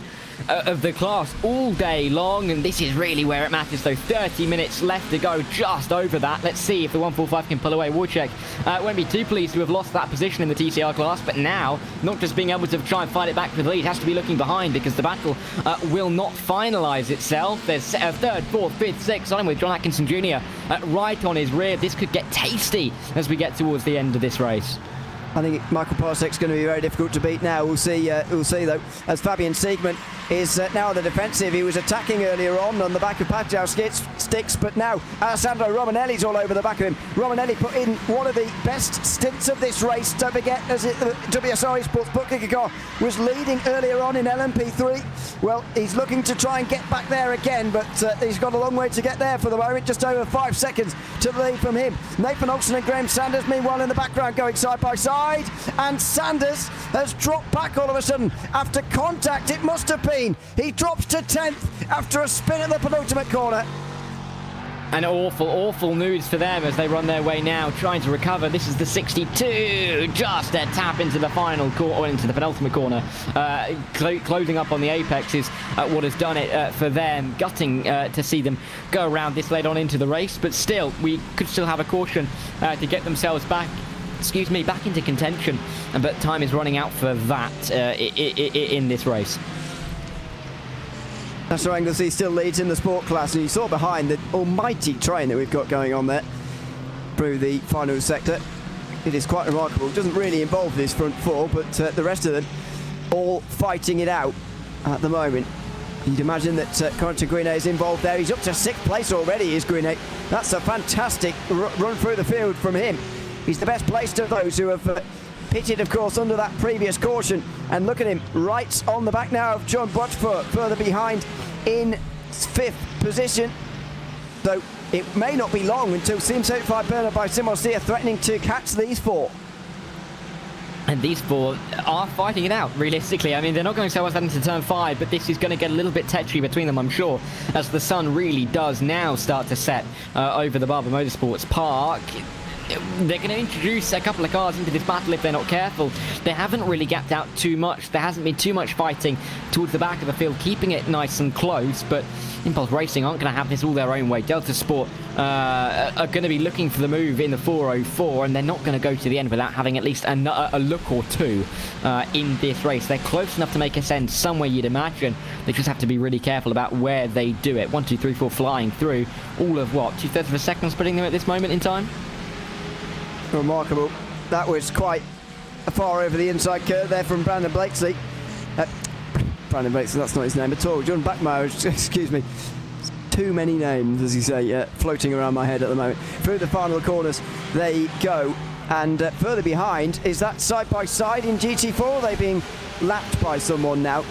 class all day long, and this is really where it matters. So 30 minutes left to go, just over that. Let's see if the 145 can pull away. Wojciech won't be too pleased to have lost that position in the TCR class, but now not just being able to try and fight it back for the lead, has to be looking behind, because the battle will not finalise itself. There's 3rd, 4th, 5th, 6th on him with John Atkinson Jr. Right on his rear. This could get tasty as we get towards the end of this race. I think Michael Polasek's going to be very difficult to beat now. We'll see though, as Fabian Siegmann is now on the defensive. He was attacking earlier on the back of Pascal Stix, but now Alessandro Romanelli's all over the back of him. Romanelli put in one of the best stints of this race. Don't forget, as WSR Sports Bookkeeper car was leading earlier on in LMP3. Well, he's looking to try and get back there again, but he's got a long way to get there for the moment. Just over 5 seconds to the lead from him. Nathan Olsen and Graham Sanders, meanwhile, in the background going side by side. And Sanders has dropped back all of a sudden after contact. It must have been. He drops to 10th after a spin at the penultimate corner. And awful news for them as they run their way now, trying to recover. This is the 62, just a tap into the final corner, or into the penultimate corner. Closing up on the apex is what has done it for them. Gutting to see them go around this late on into the race, but still, we could still have a caution to get themselves back into contention. But time is running out for that in this race. National Anglesey still leads in the sport class, and you saw behind the almighty train that we've got going on there through the final sector. It is quite remarkable. It doesn't really involve this front four, but the rest of them all fighting it out at the moment. You'd imagine that Corentin Greenay is involved there. He's up to 6th place already, is Greenay. That's a fantastic run through the field from him. He's the best placed of those who have pitted, of course, under that previous caution. And look at him, right on the back now of John Butchfoot, further behind in 5th position. Though it may not be long until Team 75 Burner by Simosea threatening to catch these four. And these four are fighting it out, realistically. I mean, they're not going so much into turn 5, but this is going to get a little bit tetchy between them, I'm sure, as the sun really does now start to set over the Barber Motorsports Park. They're going to introduce a couple of cars into this battle if they're not careful. They haven't really gapped out too much. There hasn't been too much fighting towards the back of the field, keeping it nice and close, but Impulse Racing aren't going to have this all their own way. Delta Sport are going to be looking for the move in the 404, and they're not going to go to the end without having at least a look or two in this race. They're close enough to make a sense somewhere, you'd imagine. They just have to be really careful about where they do it. 1, 2, 3, 4 flying through. All of what, 2/3 of a second splitting them at this moment in time? Remarkable. That was quite far over the inside curve there from Brandon Blakesley. Brandon Blakesley, that's not his name at all. John Backmeyer, excuse me. Too many names, as you say, floating around my head at the moment. Through the final corners they go. And further behind, is that side-by-side in GT4? Are they being lapped by someone now?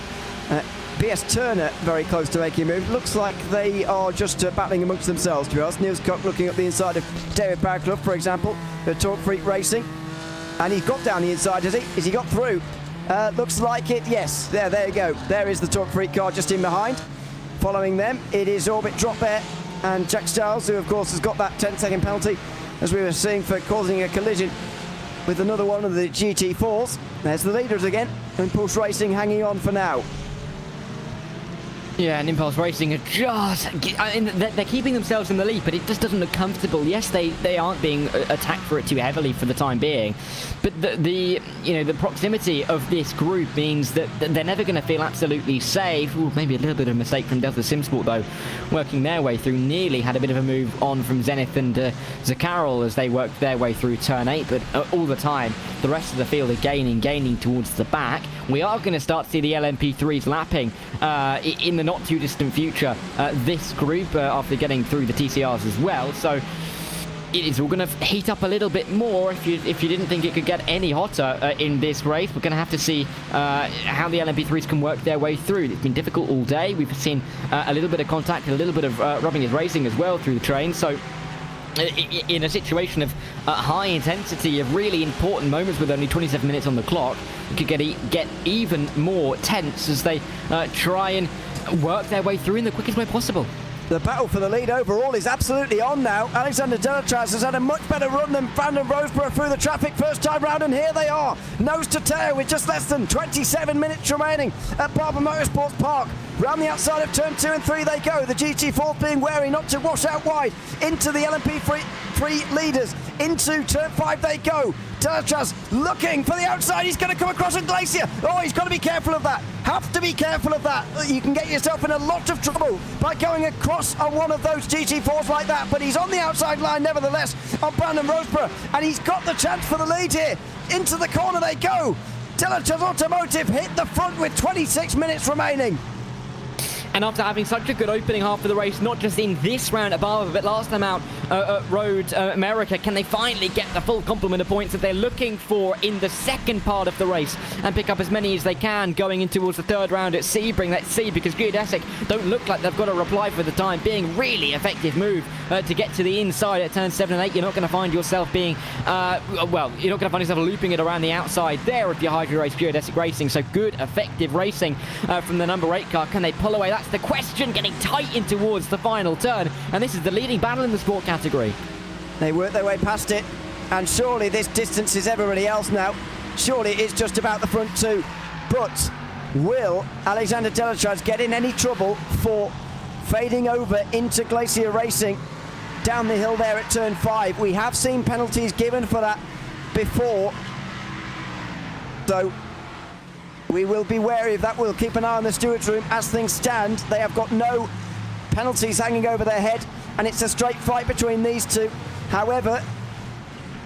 BS Turner very close to making a move. Looks like they are just battling amongst themselves, to be honest. Niels Cook looking up the inside of David Barclough, for example, the Torque Freak Racing. And he's got down the inside, has he? Has he got through? Looks like it, yes. There you go. There is the Torque Freak car just in behind. Following them, it is Orbit Drop Bear and Jack Stiles, who, of course, has got that 10-second penalty, as we were seeing, for causing a collision with another one of the GT4s. There's the leaders again. Impulse Racing hanging on for now. Yeah, and Impulse Racing are just... I mean, they're keeping themselves in the lead, but it just doesn't look comfortable. Yes, they aren't being attacked for it too heavily for the time being, but the proximity of this group means that they're never going to feel absolutely safe. Ooh, maybe a little bit of a mistake from Delta Simsport, though, working their way through. Nearly had a bit of a move on from Zenith and Zakarol as they worked their way through turn 8, but all the time, the rest of the field are gaining towards the back. We are going to start to see the LMP3s lapping in the not too distant future, this group, after getting through the TCRs as well. So it is all going to heat up a little bit more. If you didn't think it could get any hotter in this race, we're going to have to see how the LMP3s can work their way through. It's been difficult all day. We've seen a little bit of contact, a little bit of rubbing his racing as well through the train. So in a situation of high intensity, of really important moments with only 27 minutes on the clock, it could get even more tense as they try and work their way through in the quickest way possible. The battle for the lead overall is absolutely on now. Alexander Delatraz has had a much better run than Brandon Roseborough through the traffic first time round, and here they are, nose to tail with just less than 27 minutes remaining at Barber Motorsports Park. Round the outside of turn 2 and 3 they go. The GT4 being wary not to wash out wide. Into the LMP3 leaders. Into turn 5 they go. Delatraz looking for the outside. He's going to come across a Glacier. Oh, he's got to be careful of that. Have to be careful of that. You can get yourself in a lot of trouble by going across on one of those GT4s like that. But he's on the outside line nevertheless on Brandon Roseborough. And he's got the chance for the lead here. Into the corner they go. Delatraz Automotive hit the front with 26 minutes remaining. And after having such a good opening half of the race, not just in this round at Barber, but last time out at Road America, can they finally get the full complement of points that they're looking for in the second part of the race and pick up as many as they can going in towards the third round at Sebring? Let's see, because Geodesic don't look like they've got a reply for the time being. Really effective move to get to the inside at turn 7 and 8. You're not going to find yourself being, you're not going to find yourself looping it around the outside there if you Hydro Race Geodesic Racing. So good, effective racing from the number 8 car. Can they pull away that That's the question, getting tight in towards the final turn. And this is the leading battle in the sport category. They work their way past it, and surely this distance is everybody else now. Surely it's just about the front two. But will Alexander Delatraz get in any trouble for fading over into Glacier Racing down the hill there at turn 5? We have seen penalties given for that before, so we will be wary of that. We'll keep an eye on the stewards room. As things stand, they have got no penalties hanging over their head, and it's a straight fight between these two. However,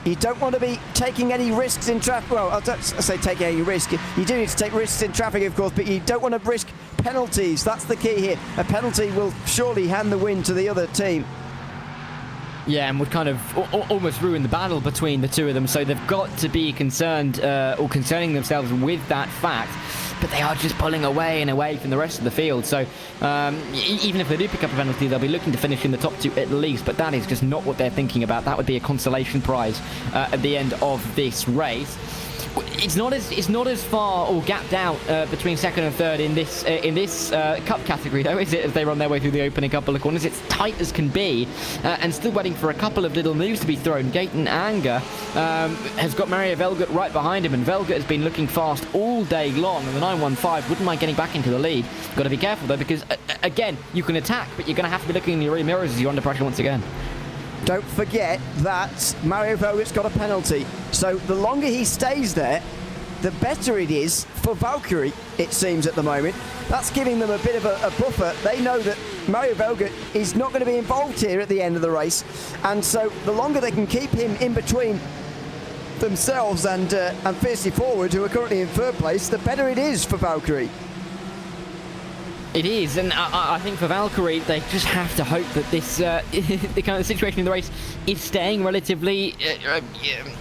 you don't want to be taking any risks in traffic. Well, I don't say take any risk. You do need to take risks in traffic, of course, but you don't want to risk penalties. That's the key here. A penalty will surely hand the win to the other team. Yeah, and would kind of almost ruin the battle between the two of them. So they've got to be concerned or concerning themselves with that fact. But they are just pulling away and away from the rest of the field. So even if they do pick up a penalty, they'll be looking to finish in the top two at least. But that is just not what they're thinking about. That would be a consolation prize at the end of this race. It's not as far or gapped out between second and third in this cup category, though, is it? As they run their way through the opening couple of corners, it's tight as can be, and still waiting for a couple of little moves to be thrown. Gaten Anger has got Mario Velgut right behind him, and Velgut has been looking fast all day long. And the 915 wouldn't mind getting back into the lead. Got to be careful though, because again, you can attack, but you're going to have to be looking in your rear mirrors as you're under pressure once again. Don't forget that Mario Velgut's got a penalty, so the longer he stays there, the better it is for Valkyrie, it seems, at the moment. That's giving them a bit of a buffer. They know that Mario Velgut is not going to be involved here at the end of the race, and so the longer they can keep him in between themselves and Fiercely Forward, who are currently in third place, the better it is for Valkyrie. It is, and I think for Valkyrie, they just have to hope that this the kind of situation in the race is staying relatively,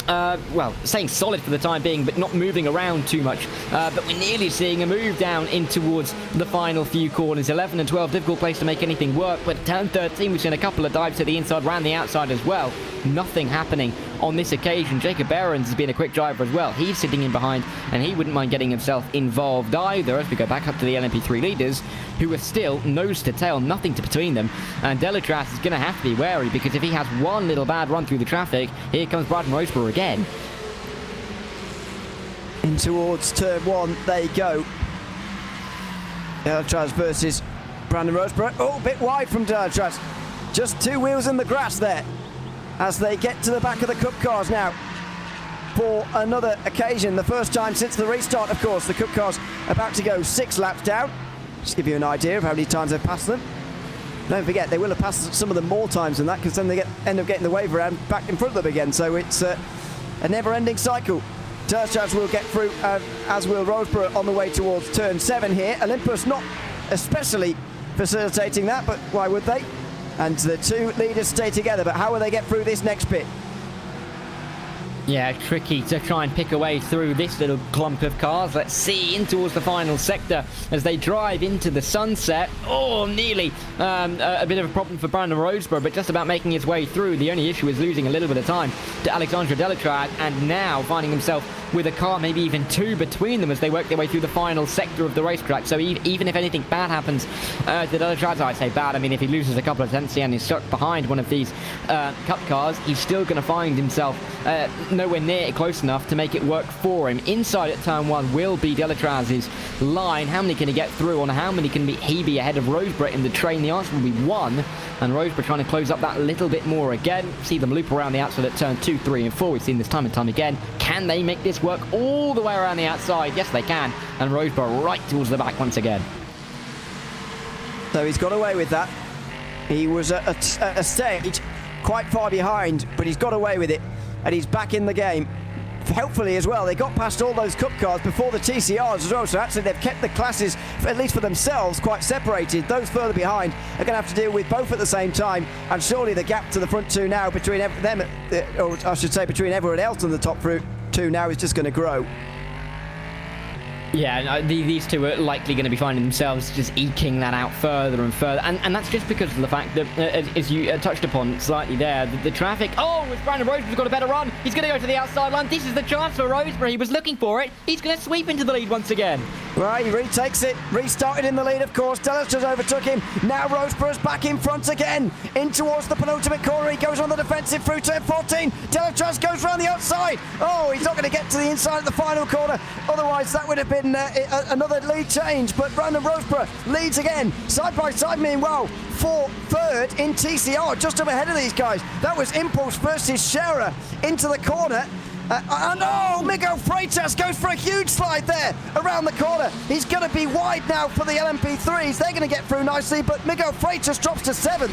well, staying solid for the time being, but not moving around too much. But we're nearly seeing a move down in towards the final few corners. 11 and 12, difficult place to make anything work. But turn 13, we've seen a couple of dives to the inside, round the outside as well. Nothing happening on this occasion. Jacob Behrens has been a quick driver as well. He's sitting in behind, and he wouldn't mind getting himself involved either, as we go back up to the LMP3 leaders, who are still nose to tail, nothing to between them. And Delatraz is going to have to be wary, because if he has one little bad run through the traffic, here comes Braden Roseborough again. In towards turn 1 they go. Delatraz versus Brandon Roseborough. Oh, a bit wide from Delatraz. Just two wheels in the grass there as they get to the back of the Cup cars now for another occasion. The first time since the restart, of course. The Cup cars about to go 6 laps down. Just to give you an idea of how many times they've passed them. Don't forget, they will have passed some of them more times than that, because then they end up getting the wave around back in front of them again. So it's a never-ending cycle. Delatraz will get through, as will Roseborough on the way towards turn 7 here. Olympus not especially facilitating that, but why would they? And the two leaders stay together, but how will they get through this next bit? Yeah, tricky to try and pick a way through this little clump of cars. Let's see, in towards the final sector as they drive into the sunset. Oh, nearly a bit of a problem for Brandon Roseborough, but just about making his way through. The only issue is losing a little bit of time to Alexandre Delatraz, and now finding himself with a car, maybe even two between them, as they work their way through the final sector of the racetrack. So even if anything bad happens to Delatraz, I say bad, I mean if he loses a couple of tenths and he's stuck behind one of these Cup cars, he's still going to find himself nowhere near close enough to make it work for him. Inside at turn 1 will be Delatraz's line. How many can he get through on? How many can he be ahead of Roseborough in the train? The answer will be 1, and Roseborough trying to close up that little bit more again. See them loop around the outside at turn 2, 3 and 4. We've seen this time and time again. Can they make this work all the way around the outside? Yes, they can. And Roseborough right towards the back once again. So he's got away with that. He was at a stage quite far behind, but he's got away with it, and he's back in the game. Helpfully as well, they got past all those Cup cars before the TCRs as well, so actually they've kept the classes, at least for themselves, quite separated. Those further behind are going to have to deal with both at the same time, and surely the gap to the front two now between them, or I should say between everyone else and the top two now, is just going to grow. Yeah, these two are likely going to be finding themselves just eking that out further and further. And that's just because of the fact that, as you touched upon slightly there, the traffic... Oh, as Brandon Roseborough's got a better run. He's going to go to the outside line. This is the chance for Roseborough. He was looking for it. He's going to sweep into the lead once again. Well, he retakes it, restarted in the lead, of course. Delatra's overtook him. Now Roseborough's back in front again, in towards the penultimate corner. He goes on the defensive through turn 14. Delatra's goes round the outside. Oh, he's not going to get to the inside at the final corner. Otherwise, that would have been another lead change. But Brandon Roseborough leads again, side by side. Meanwhile, for third in TCR, just up ahead of these guys. That was Impulse versus Scherer into the corner. And oh, Miguel Freitas goes for a huge slide there around the corner. He's going to be wide now for the LMP3s. They're going to get through nicely, but Miguel Freitas drops to 7th.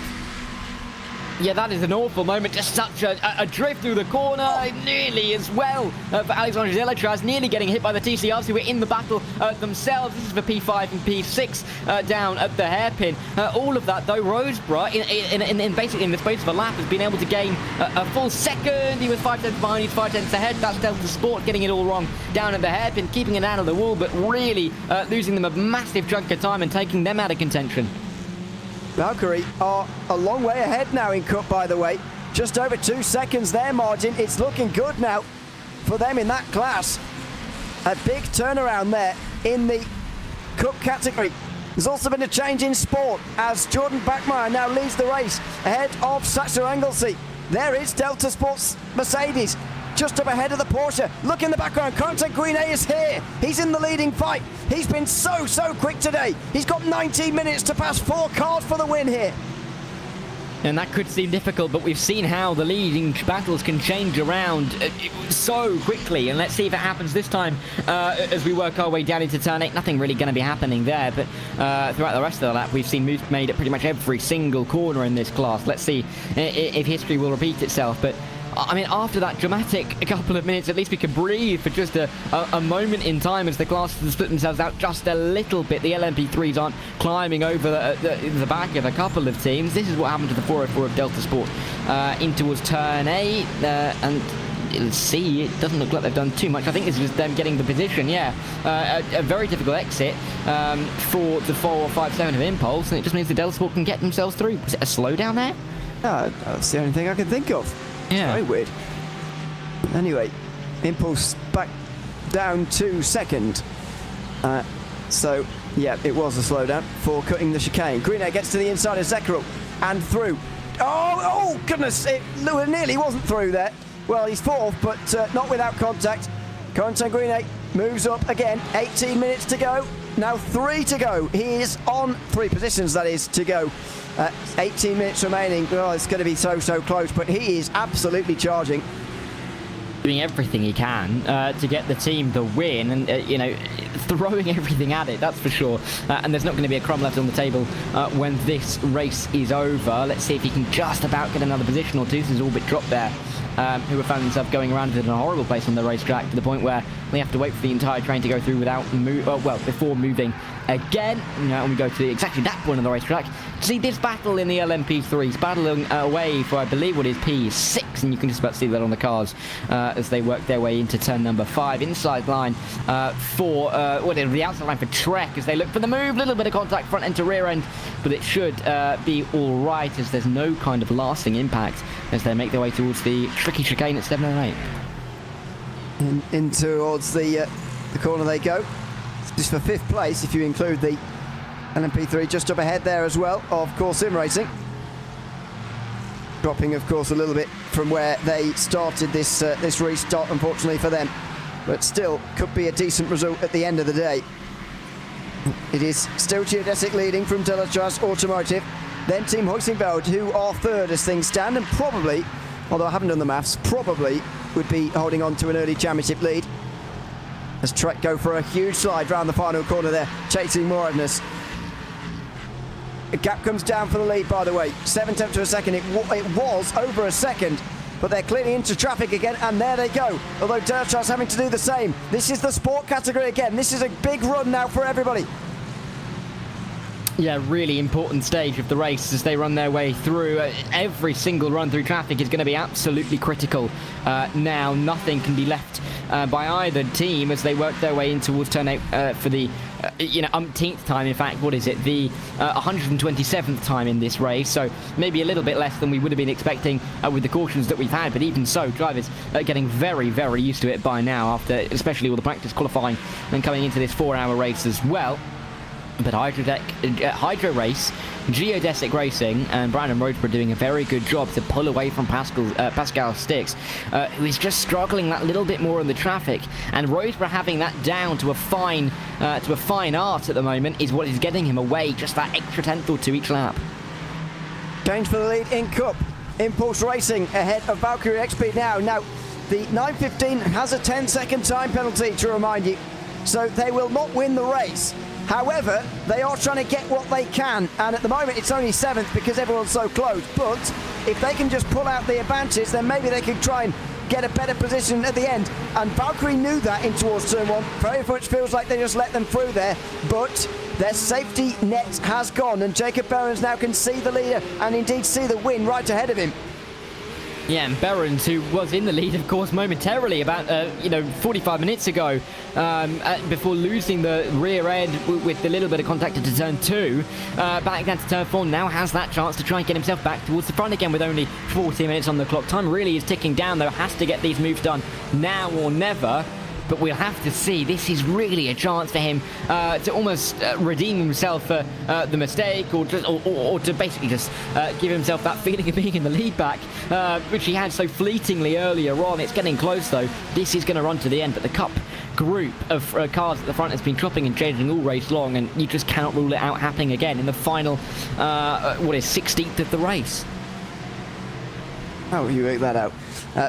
Yeah, that is an awful moment. Just such a drift through the corner. Nearly as well for Alexander Delatraz. Nearly getting hit by the TCRs who were in the battle themselves. This is for P5 and P6 down at the hairpin. All of that, though, Roseborough, in basically in the space of a lap, has been able to gain a full second. He was 5 tenths behind, he's 5 tenths ahead. That's Delta Sport getting it all wrong down at the hairpin, keeping it out of the wall, but really losing them a massive chunk of time and taking them out of contention. Valkyrie are a long way ahead now in Cup, by the way. Just over 2 seconds their margin. It's looking good now for them in that class. A big turnaround there in the Cup category. There's also been a change in Sport as Jordan Bachmeier now leads the race ahead of Sacha Anglesey. There is Delta Sports Mercedes just up ahead of the Porsche. Look in the background, Content Green A is here. He's in the leading fight. He's been so quick today. He's got 19 minutes to pass 4 cars for the win here. And that could seem difficult, but we've seen how the leading battles can change around so quickly. And let's see if it happens this time as we work our way down into turn 8. Nothing really going to be happening there, but throughout the rest of the lap, we've seen moves made at pretty much every single corner in this class. Let's see if history will repeat itself. But I mean, after that dramatic couple of minutes, at least we can breathe for just a moment in time as the classes split themselves out just a little bit. The LMP3s aren't climbing over the back of a couple of teams. This is what happened to the 404 of Delta Sport in towards turn 8. And let's see, it doesn't look like they've done too much. I think this is them getting the position, yeah. A very difficult exit for the 457 of Impulse, and it just means the Delta Sport can get themselves through. Was it a slowdown there? That's the only thing I can think of. Yeah. Very weird. Anyway, Impulse back down to second. So, yeah, it was a slowdown for cutting the chicane. Greener gets to the inside of Zekral and through. Oh, goodness, it nearly wasn't through there. Well, he's fourth, but not without contact. Corentin Greener moves up again. 18 minutes to go. Now 3 to go. He is on 3 positions, that is, to go. 18 minutes remaining. Oh, it's going to be so close, but he is absolutely charging. Doing everything he can to get the team the win, and throwing everything at it, that's for sure. And there's not going to be a crumb left on the table when this race is over. Let's see if he can just about get another position or two. This is Orbit drop there, who have found themselves going around in a horrible place on the racetrack to the point where they have to wait for the entire train to go through without before moving again. And we go to exactly that point on the racetrack to see this battle in the LMP3s battling away for, I believe, what is P6, and you can just about see that on the cars as they work their way into turn number 5. Inside line for the outside line for Trek as they look for the move. Little bit of contact front end to rear end, but it should be all right as there's no kind of lasting impact as they make their way towards the tricky chicane at 7 and 8. In towards the corner they go. Just for 5th place if you include the LMP3 just up ahead there as well of Core Sim Racing. Dropping, of course, a little bit from where they started this restart, unfortunately for them. But still, could be a decent result at the end of the day. It is still Geodesic leading from Delatraz Automotive. Then Team Huizenveld, who are 3rd as things stand, and probably, although I haven't done the maths, probably would be holding on to an early championship lead. As Trek go for a huge slide round the final corner there, chasing Moradness. A gap comes down for the lead, by the way. 7/10 to a second. It was over a second, but they're clearly into traffic again, and there they go. Although Delatraz having to do the same. This is the sport category again. This is a big run now for everybody. Yeah, really important stage of the race as they run their way through. Every single run through traffic is going to be absolutely critical. Now, nothing can be left by either team as they work their way in towards turn 8 for the umpteenth time. In fact, what is it? The 127th time in this race. So maybe a little bit less than we would have been expecting with the cautions that we've had. But even so, drivers are getting very, very used to it by now, after especially all the practice qualifying and coming into this 4-hour race as well. But Hydro Race, Geodesic Racing, and Brandon Rhodesborough doing a very good job to pull away from Pascal Stix, who is just struggling that little bit more in the traffic. And Rhodesborough having that down to a fine art at the moment is what is getting him away, just that extra tenth or two each lap. Change for the lead in Cup. Impulse Racing ahead of Valkyrie XP now. Now, the 9:15 has a 10-second time penalty, to remind you, so they will not win the race. However, they are trying to get what they can, and at the moment it's only 7th because everyone's so close. But if they can just pull out the advantage, then maybe they could try and get a better position at the end. And Valkyrie knew that in towards turn 1. Very much feels like they just let them through there, but their safety net has gone, and Jacob Behrens now can see the leader and indeed see the win right ahead of him. Yeah, and Behrens, who was in the lead, of course, momentarily about 45 minutes ago, before losing the rear end with a little bit of contact into turn 2, back down to turn 4, now has that chance to try and get himself back towards the front again with only 40 minutes on the clock. Time really is ticking down, though. Has to get these moves done now or never. But we'll have to see. This is really a chance for him to almost redeem himself for the mistake, or to basically just give himself that feeling of being in the lead back, which he had so fleetingly earlier on. It's getting close, though. This is going to run to the end, but the Cup group of cars at the front has been chopping and changing all race long, and you just cannot rule it out happening again in the final, 16th of the race. How will you work that out?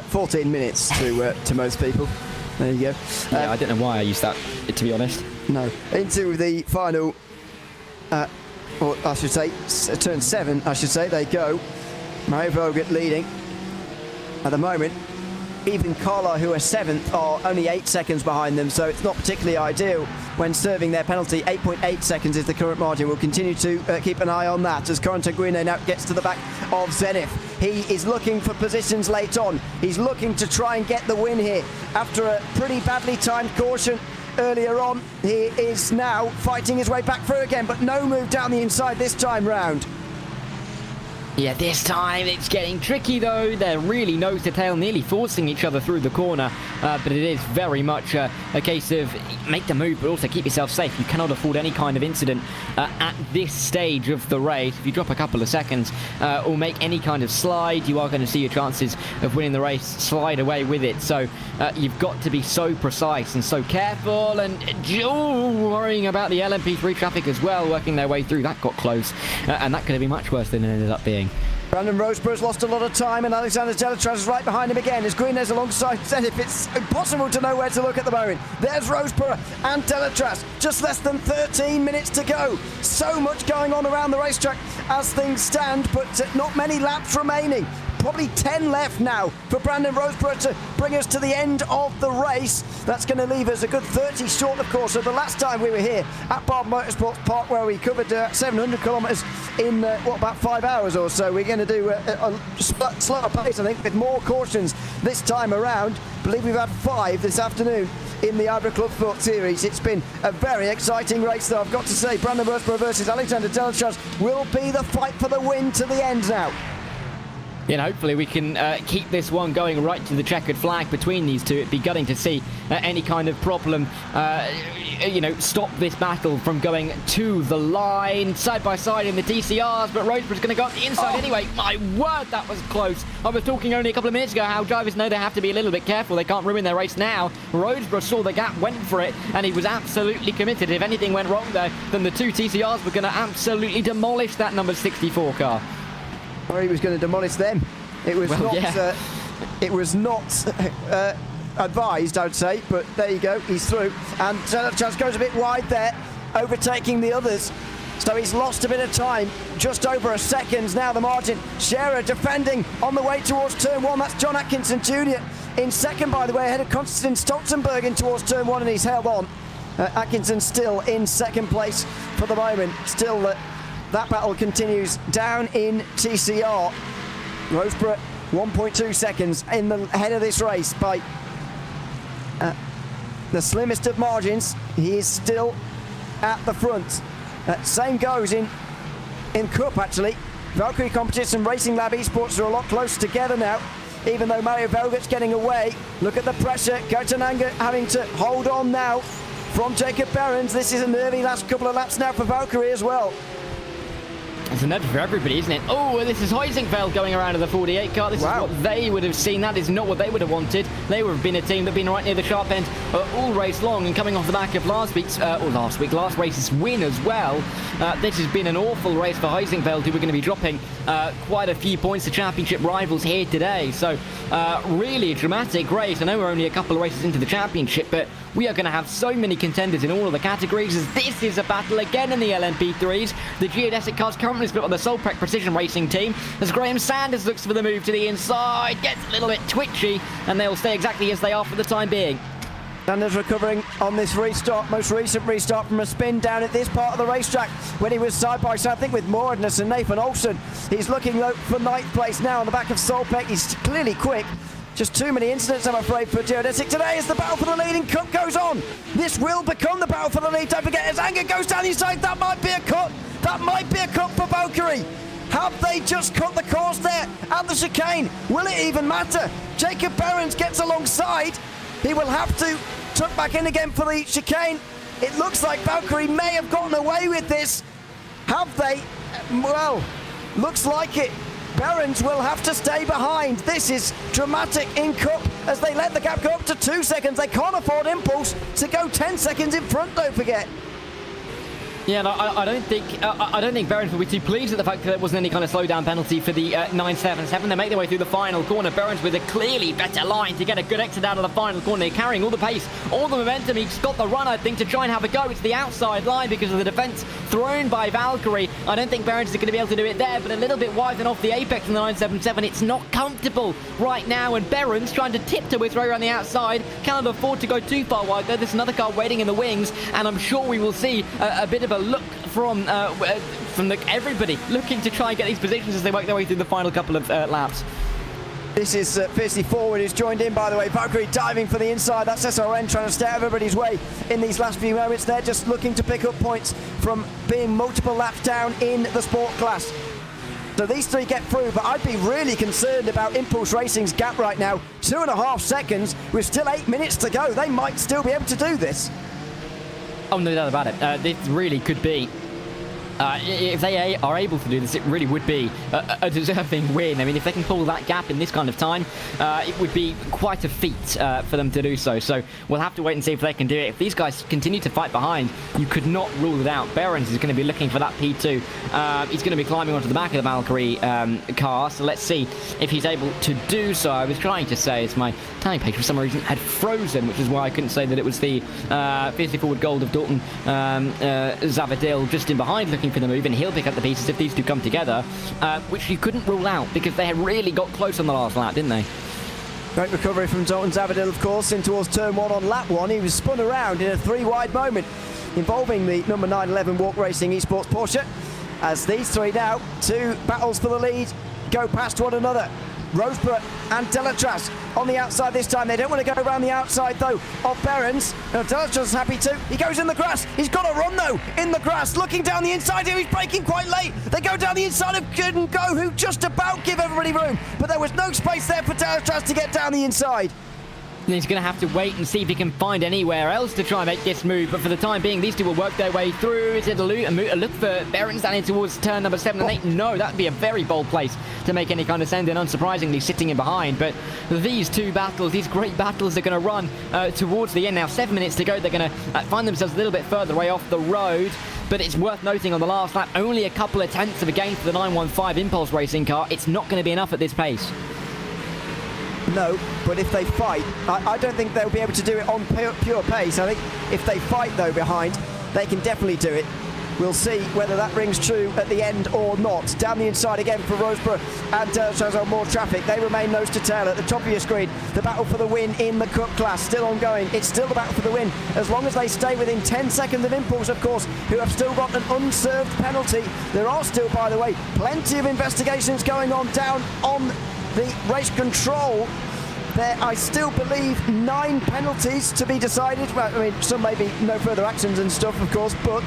14 minutes to most people. There you go. Yeah, I don't know why I used that, to be honest. No. Into the final, or I should say, turn 7, I should say, they go. Mario Vogt leading. At the moment, even Carla, who are 7th, are only 8 seconds behind them, so it's not particularly ideal when serving their penalty. 8.8 seconds is the current margin. We'll continue to keep an eye on that as Corentin Guine now gets to the back of Zenith. He is looking for positions late on. He's looking to try and get the win here. After a pretty badly timed caution earlier on, he is now fighting his way back through again, but no move down the inside this time round. Yeah, this time it's getting tricky, though. They're really nose to tail, nearly forcing each other through the corner. But it is very much a case of make the move, but also keep yourself safe. You cannot afford any kind of incident at this stage of the race. If you drop a couple of seconds or make any kind of slide, you are going to see your chances of winning the race slide away with it. So you've got to be so precise and so careful, and worrying about the LMP3 traffic as well, working their way through. That got close, and that could have been much worse than it ended up being. Brandon Rhodesborough's lost a lot of time, and Alexander Delatraz is right behind him again as Guine's alongside Zenith. It's impossible to know where to look at the moment. There's Rhodesborough and Delatraz. Just less than 13 minutes to go. So much going on around the racetrack as things stand, but not many laps remaining. Probably 10 left now for Brandon Rhodesborough to bring us to the end of the race. That's going to leave us a good 30 short, of course, of the last time we were here at Barber Motorsports Park, where we covered 700 kilometres in, about 5 hours or so. We're going to do a slower pace, I think, with more cautions this time around. I believe we've had 5 this afternoon in the IVRA Clubsport series. It's been a very exciting race, though, I've got to say. Brandon Rhodesborough versus Alexander Delatraz will be the fight for the win to the end now. Yeah, hopefully we can keep this one going right to the checkered flag between these two. It'd be gutting to see any kind of problem, stop this battle from going to the line, side by side in the DCRs, but Rhodesborough's going to go up the inside anyway. My word, that was close. I was talking only a couple of minutes ago how drivers know they have to be a little bit careful. They can't ruin their race now. Rhodesborough saw the gap, went for it, and he was absolutely committed. If anything went wrong there, then the two TCRs were going to absolutely demolish that number 64 car. Or he was going to demolish them. It was not advised, I'd say, but there you go, he's through. And Delatraz goes a bit wide there, overtaking the others. So he's lost a bit of time, just over a second now the margin. Scherer defending on the way towards turn 1. That's John Atkinson Jr. in second, by the way, ahead of Konstantin Stolzenberg in towards turn 1, and he's held on. Atkinson still in second place for the moment. Still that battle continues down in TCR. Rhodesborough 1.2 seconds in the head of this race by the slimmest of margins. He is still at the front. Same goes in Cup, actually. Valkyrie Competition Racing Lab Esports are a lot closer together now, even though Mario Velget's getting away. Look at the pressure. Gotananga having to hold on now from Jacob Behrens. This is an early last couple of laps now for Valkyrie as well. It's a nerve for everybody, isn't it? Oh, this is Huizenfeld going around in the 48 car. This is what they would have seen. That is not what they would have wanted. They would have been a team that have been right near the sharp end all race long, and coming off the back of last race's win as well. This has been an awful race for Huizenfeld, who are going to be dropping quite a few points to championship rivals here today. So really a dramatic race. I know we're only a couple of races into the championship, but we are going to have so many contenders in all of the categories, as this is a battle again in the LMP3s. The geodesic cars currently split on the Solprec Precision Racing team, as Graham Sanders looks for the move to the inside, gets a little bit twitchy, and they'll stay exactly as they are for the time being. Sanders recovering on this restart, most recent restart from a spin down at this part of the racetrack when he was side by side, I think, with Mordness and Nathan Olsen. He's looking for ninth place now on the back of Solprec. He's clearly quick. Just too many incidents, I'm afraid, for Geodesic today as the battle for the leading Cup goes on. This will become the battle for the lead. Don't forget, as Anger goes down the inside, that might be a cut. That might be a cut for Valkyrie. Have they just cut the course there at the chicane? Will it even matter? Jacob Behrens gets alongside. He will have to tuck back in again for the chicane. It looks like Valkyrie may have gotten away with this. Have they? Well, looks like it. Behrens will have to stay behind. This is dramatic in Cup as they let the gap go up to 2 seconds. They can't afford Impulse to go 10 seconds in front, don't forget. Yeah, no, I don't think Behrens will be too pleased at the fact that there wasn't any kind of slowdown penalty for the 977. They make their way through the final corner. Behrens with a clearly better line to get a good exit out of the final corner. They're carrying all the pace, all the momentum. He's got the run, I think, to try and have a go. It's the outside line because of the defense thrown by Valkyrie. I don't think Behrens is going to be able to do it there, but a little bit wide and off the apex in the 977. It's not comfortable right now, and Behrens trying to tiptoe his way around the outside. Cannot afford to go too far wide, though. There's another car waiting in the wings, and I'm sure we will see a bit of a look from everybody looking to try and get these positions as they work their way through the final couple of laps. This is Fiercely Forward, who's joined in, by the way. Valkyrie diving for the inside. That's SRN trying to stay out of everybody's way in these last few moments. They're just looking to pick up points from being multiple laps down in the sport class. So these three get through, but I'd be really concerned about Impulse Racing's gap right now. 2.5 seconds with still 8 minutes to go. They might still be able to do this. Oh, no doubt about it. This really could be. If they are able to do this, it really would be a deserving win. I mean, if they can pull that gap in this kind of time, it would be quite a feat for them to do so. So we'll have to wait and see if they can do it. If these guys continue to fight behind, you could not rule it out. Behrens is going to be looking for that P2. He's going to be climbing onto the back of the Valkyrie car, so let's see if he's able to do so. I was trying to say, it's my timing page for some reason had frozen, which is why I couldn't say that it was the Fiercely Forward gold of Dalton Zavadil just in behind looking for the move, and he'll pick up the pieces if these two come together, which you couldn't rule out because they had really got close on the last lap, didn't they? Great recovery from Dalton Zavadil, of course, in towards turn 1 on lap 1. He was spun around in a 3-wide moment involving the number 911 Walk Racing Esports Porsche, as these three now, 2 battles for the lead, go past one another. Roseborough and Delatras on the outside this time. They don't want to go around the outside, though, of Behrens. Delatras is happy to. He goes in the grass. He's got to run, though, in the grass. Looking down the inside here. He's braking quite late. They go down the inside of Couldn't Go, who just about give everybody room. But there was no space there for Delatras to get down the inside. He's going to have to wait and see if he can find anywhere else to try and make this move. But for the time being, these two will work their way through. Is it a look for Behrens down in towards turn number 7 and 8? No, that would be a very bold place to make any kind of send in, unsurprisingly, sitting in behind. But these two battles, these great battles, are going to run towards the end now. 7 minutes to go. They're going to find themselves a little bit further away off the road. But it's worth noting on the last lap, only a couple of tenths of a gain for the 915 Impulse Racing car. It's not going to be enough at this pace. No, but if they fight, I don't think they'll be able to do it on pure pace. I think if they fight, though, behind, they can definitely do it. We'll see whether that rings true at the end or not. Down the inside again for Roseborough and shows on more traffic. They remain nose to tail at the top of your screen. The battle for the win in the Cup class still ongoing. It's still the battle for the win as long as they stay within 10 seconds of Impulse, of course, who have still got an unserved penalty. There are still, by the way, plenty of investigations going on down on the race control There, I still believe 9 penalties to be decided. Well, I mean, some maybe no further actions and stuff, of course, but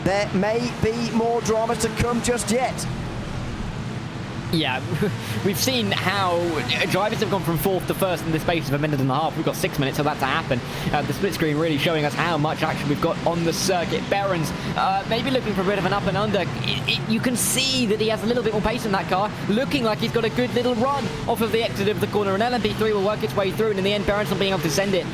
there may be more drama to come just yet. Yeah, we've seen how drivers have gone from 4th to 1st in the space of a minute and a half. We've got 6 minutes for that to happen. The split screen really showing us how much action we've got on the circuit. Behrens maybe looking for a bit of an up and under. You can see that he has a little bit more pace in that car, looking like he's got a good little run off of the exit of the corner, and LMP3 will work its way through, and in the end Behrens not being able to send it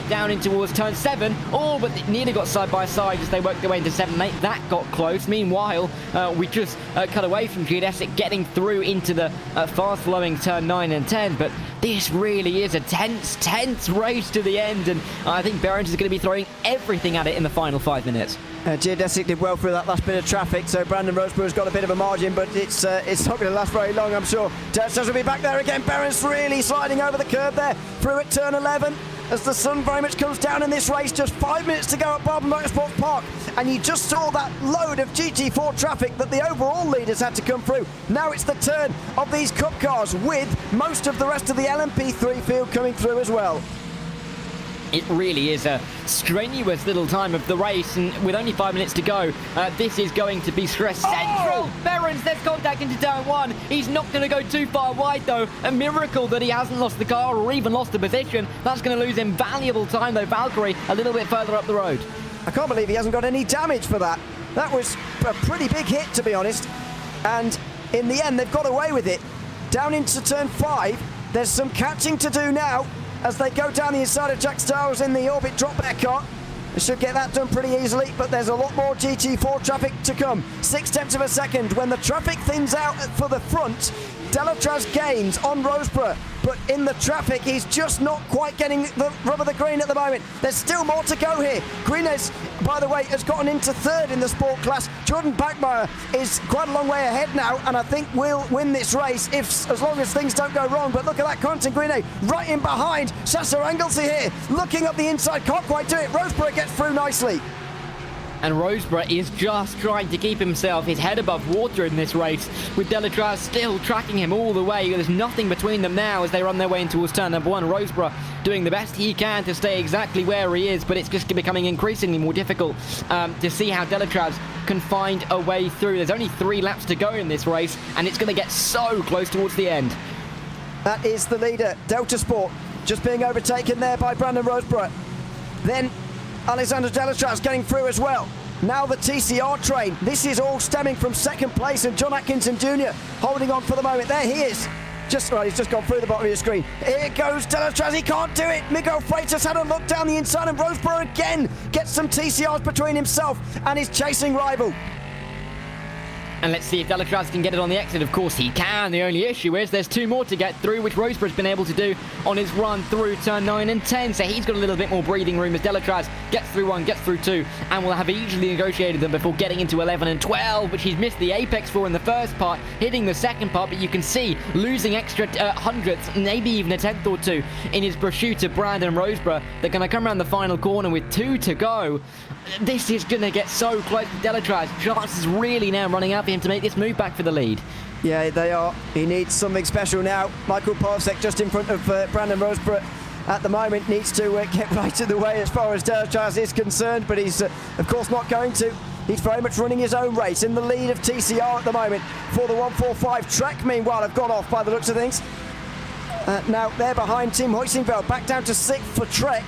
down in towards turn 7. Oh, but it nearly got side by side as they worked their way into 7 and 8. That got close. Meanwhile, we just cut away from Geodesic getting through into the fast-flowing turn 9 and 10, but this really is a tense race to the end, and I think Behrens is going to be throwing everything at it in the final 5 minutes. Geodesic did well through that last bit of traffic, so Brandon Roseborough's got a bit of a margin, but it's not going to last very long, I'm sure. Geodesic will be back there again. Behrens really sliding over the curb there, through at turn 11, as the sun very much comes down in this race. Just 5 minutes to go at Barber Motorsports Park, and you just saw that load of GT4 traffic that the overall leaders had to come through. Now it's the turn of these Cup cars, with most of the rest of the LMP3 field coming through as well. It really is a strenuous little time of the race, and with only 5 minutes to go, this is going to be stress central. Behrens, there's contact into turn 1. He's not going to go too far wide, though. A miracle that he hasn't lost the car or even lost the position. That's going to lose him valuable time, though. Valkyrie a little bit further up the road. I can't believe he hasn't got any damage for that. That was a pretty big hit, to be honest. And in the end, they've got away with it. Down into turn 5, there's some catching to do now as they go down the inside of Jack Stiles in the Orbit drop back car. They should get that done pretty easily, but there's a lot more GT4 traffic to come. 6/10 of a second. When the traffic thins out for the front, Delatraz gains on Roseborough, but in the traffic, he's just not quite getting the rub of the green at the moment. There's still more to go here. Greenes, by the way, has gotten into 3rd in the sport class. Jordan Bachmeyer is quite a long way ahead now, and I think will win this race as long as things don't go wrong. But look at that, Quentin Greenes right in behind. Sasser Anglesey here, looking up the inside, can't quite do it. Roseborough gets through nicely. And Roseborough is just trying to keep himself, his head above water in this race, with Delatraz still tracking him all the way. There's nothing between them now as they run their way in towards turn number 1. Roseborough doing the best he can to stay exactly where he is, but it's just becoming increasingly more difficult to see how Delatraz can find a way through. There's only 3 laps to go in this race, and it's going to get so close towards the end. That is the leader, Delta Sport, just being overtaken there by Brandon Roseborough. Then Alexander Delatraz getting through as well. Now the TCR train. This is all stemming from 2nd place, and John Atkinson Jr. holding on for the moment. There he is. He's just gone through the bottom of your screen. Here goes Delatraz. He can't do it. Miguel Freitas had a look down the inside, and Roseborough again gets some TCRs between himself and his chasing rival. And let's see if Delatraz can get it on the exit. Of course he can. The only issue is there's 2 more to get through, which Roseborough's been able to do on his run through turn 9 and 10. So he's got a little bit more breathing room as Delatraz gets through 1, gets through 2, and will have easily negotiated them before getting into 11 and 12, which he's missed the apex for in the first part, hitting the second part, but you can see losing extra hundredths, maybe even a 10th or 2 in his pursuit to Brandon Roseborough. They're going to come around the final corner with 2 to go. This is going to get so close to Delatraz. Chances really now running out for him to make this move back for the lead. Yeah, they are. He needs something special now. Michael Parsek just in front of Brandon Roseborough at the moment, needs to get right in the way as far as Delatraz is concerned, but he's of course not going to. He's very much running his own race in the lead of TCR at the moment for the 145. Trek, meanwhile, have gone off by the looks of things. Now they're behind Team Hoisingveld, back down to 6th for Trek.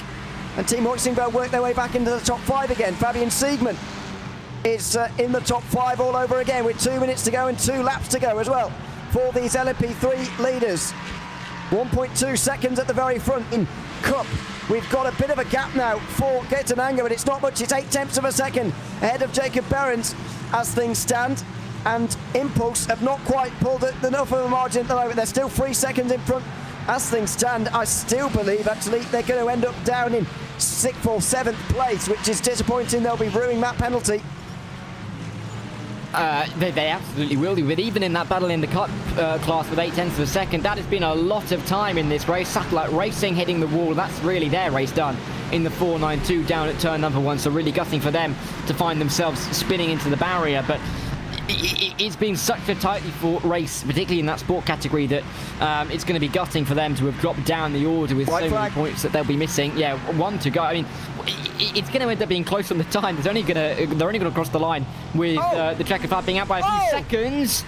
And Team Hoisingveld work their way back into the top 5 again. Fabian Siegman is in the top 5 all over again with 2 minutes to go and 2 laps to go as well for these LMP3 leaders. 1.2 seconds at the very front in Cup. We've got a bit of a gap now for Gaetananga, but it's not much. It's 0.8 of a second ahead of Jacob Behrens as things stand. And Impulse have not quite pulled enough of a margin at the moment. They're still 3 seconds in front. As things stand, I still believe, actually, they're going to end up down in 6th or 7th place, which is disappointing. They'll be ruining that penalty. They absolutely will do. But even in that battle in the Cup class with 0.8 of a second, that has been a lot of time in this race. Satellite Racing hitting the wall. That's really their race done in the 492 down at turn number 1. So really gutting for them to find themselves spinning into the barrier. But it's been such a tightly fought race, particularly in that sport category, that it's going to be gutting for them to have dropped down the order with so many points that they'll be missing. Yeah, 1 to go. I mean, it's going to end up being close on the time. They're only going to cross the line with the checkered flag being out by a few seconds.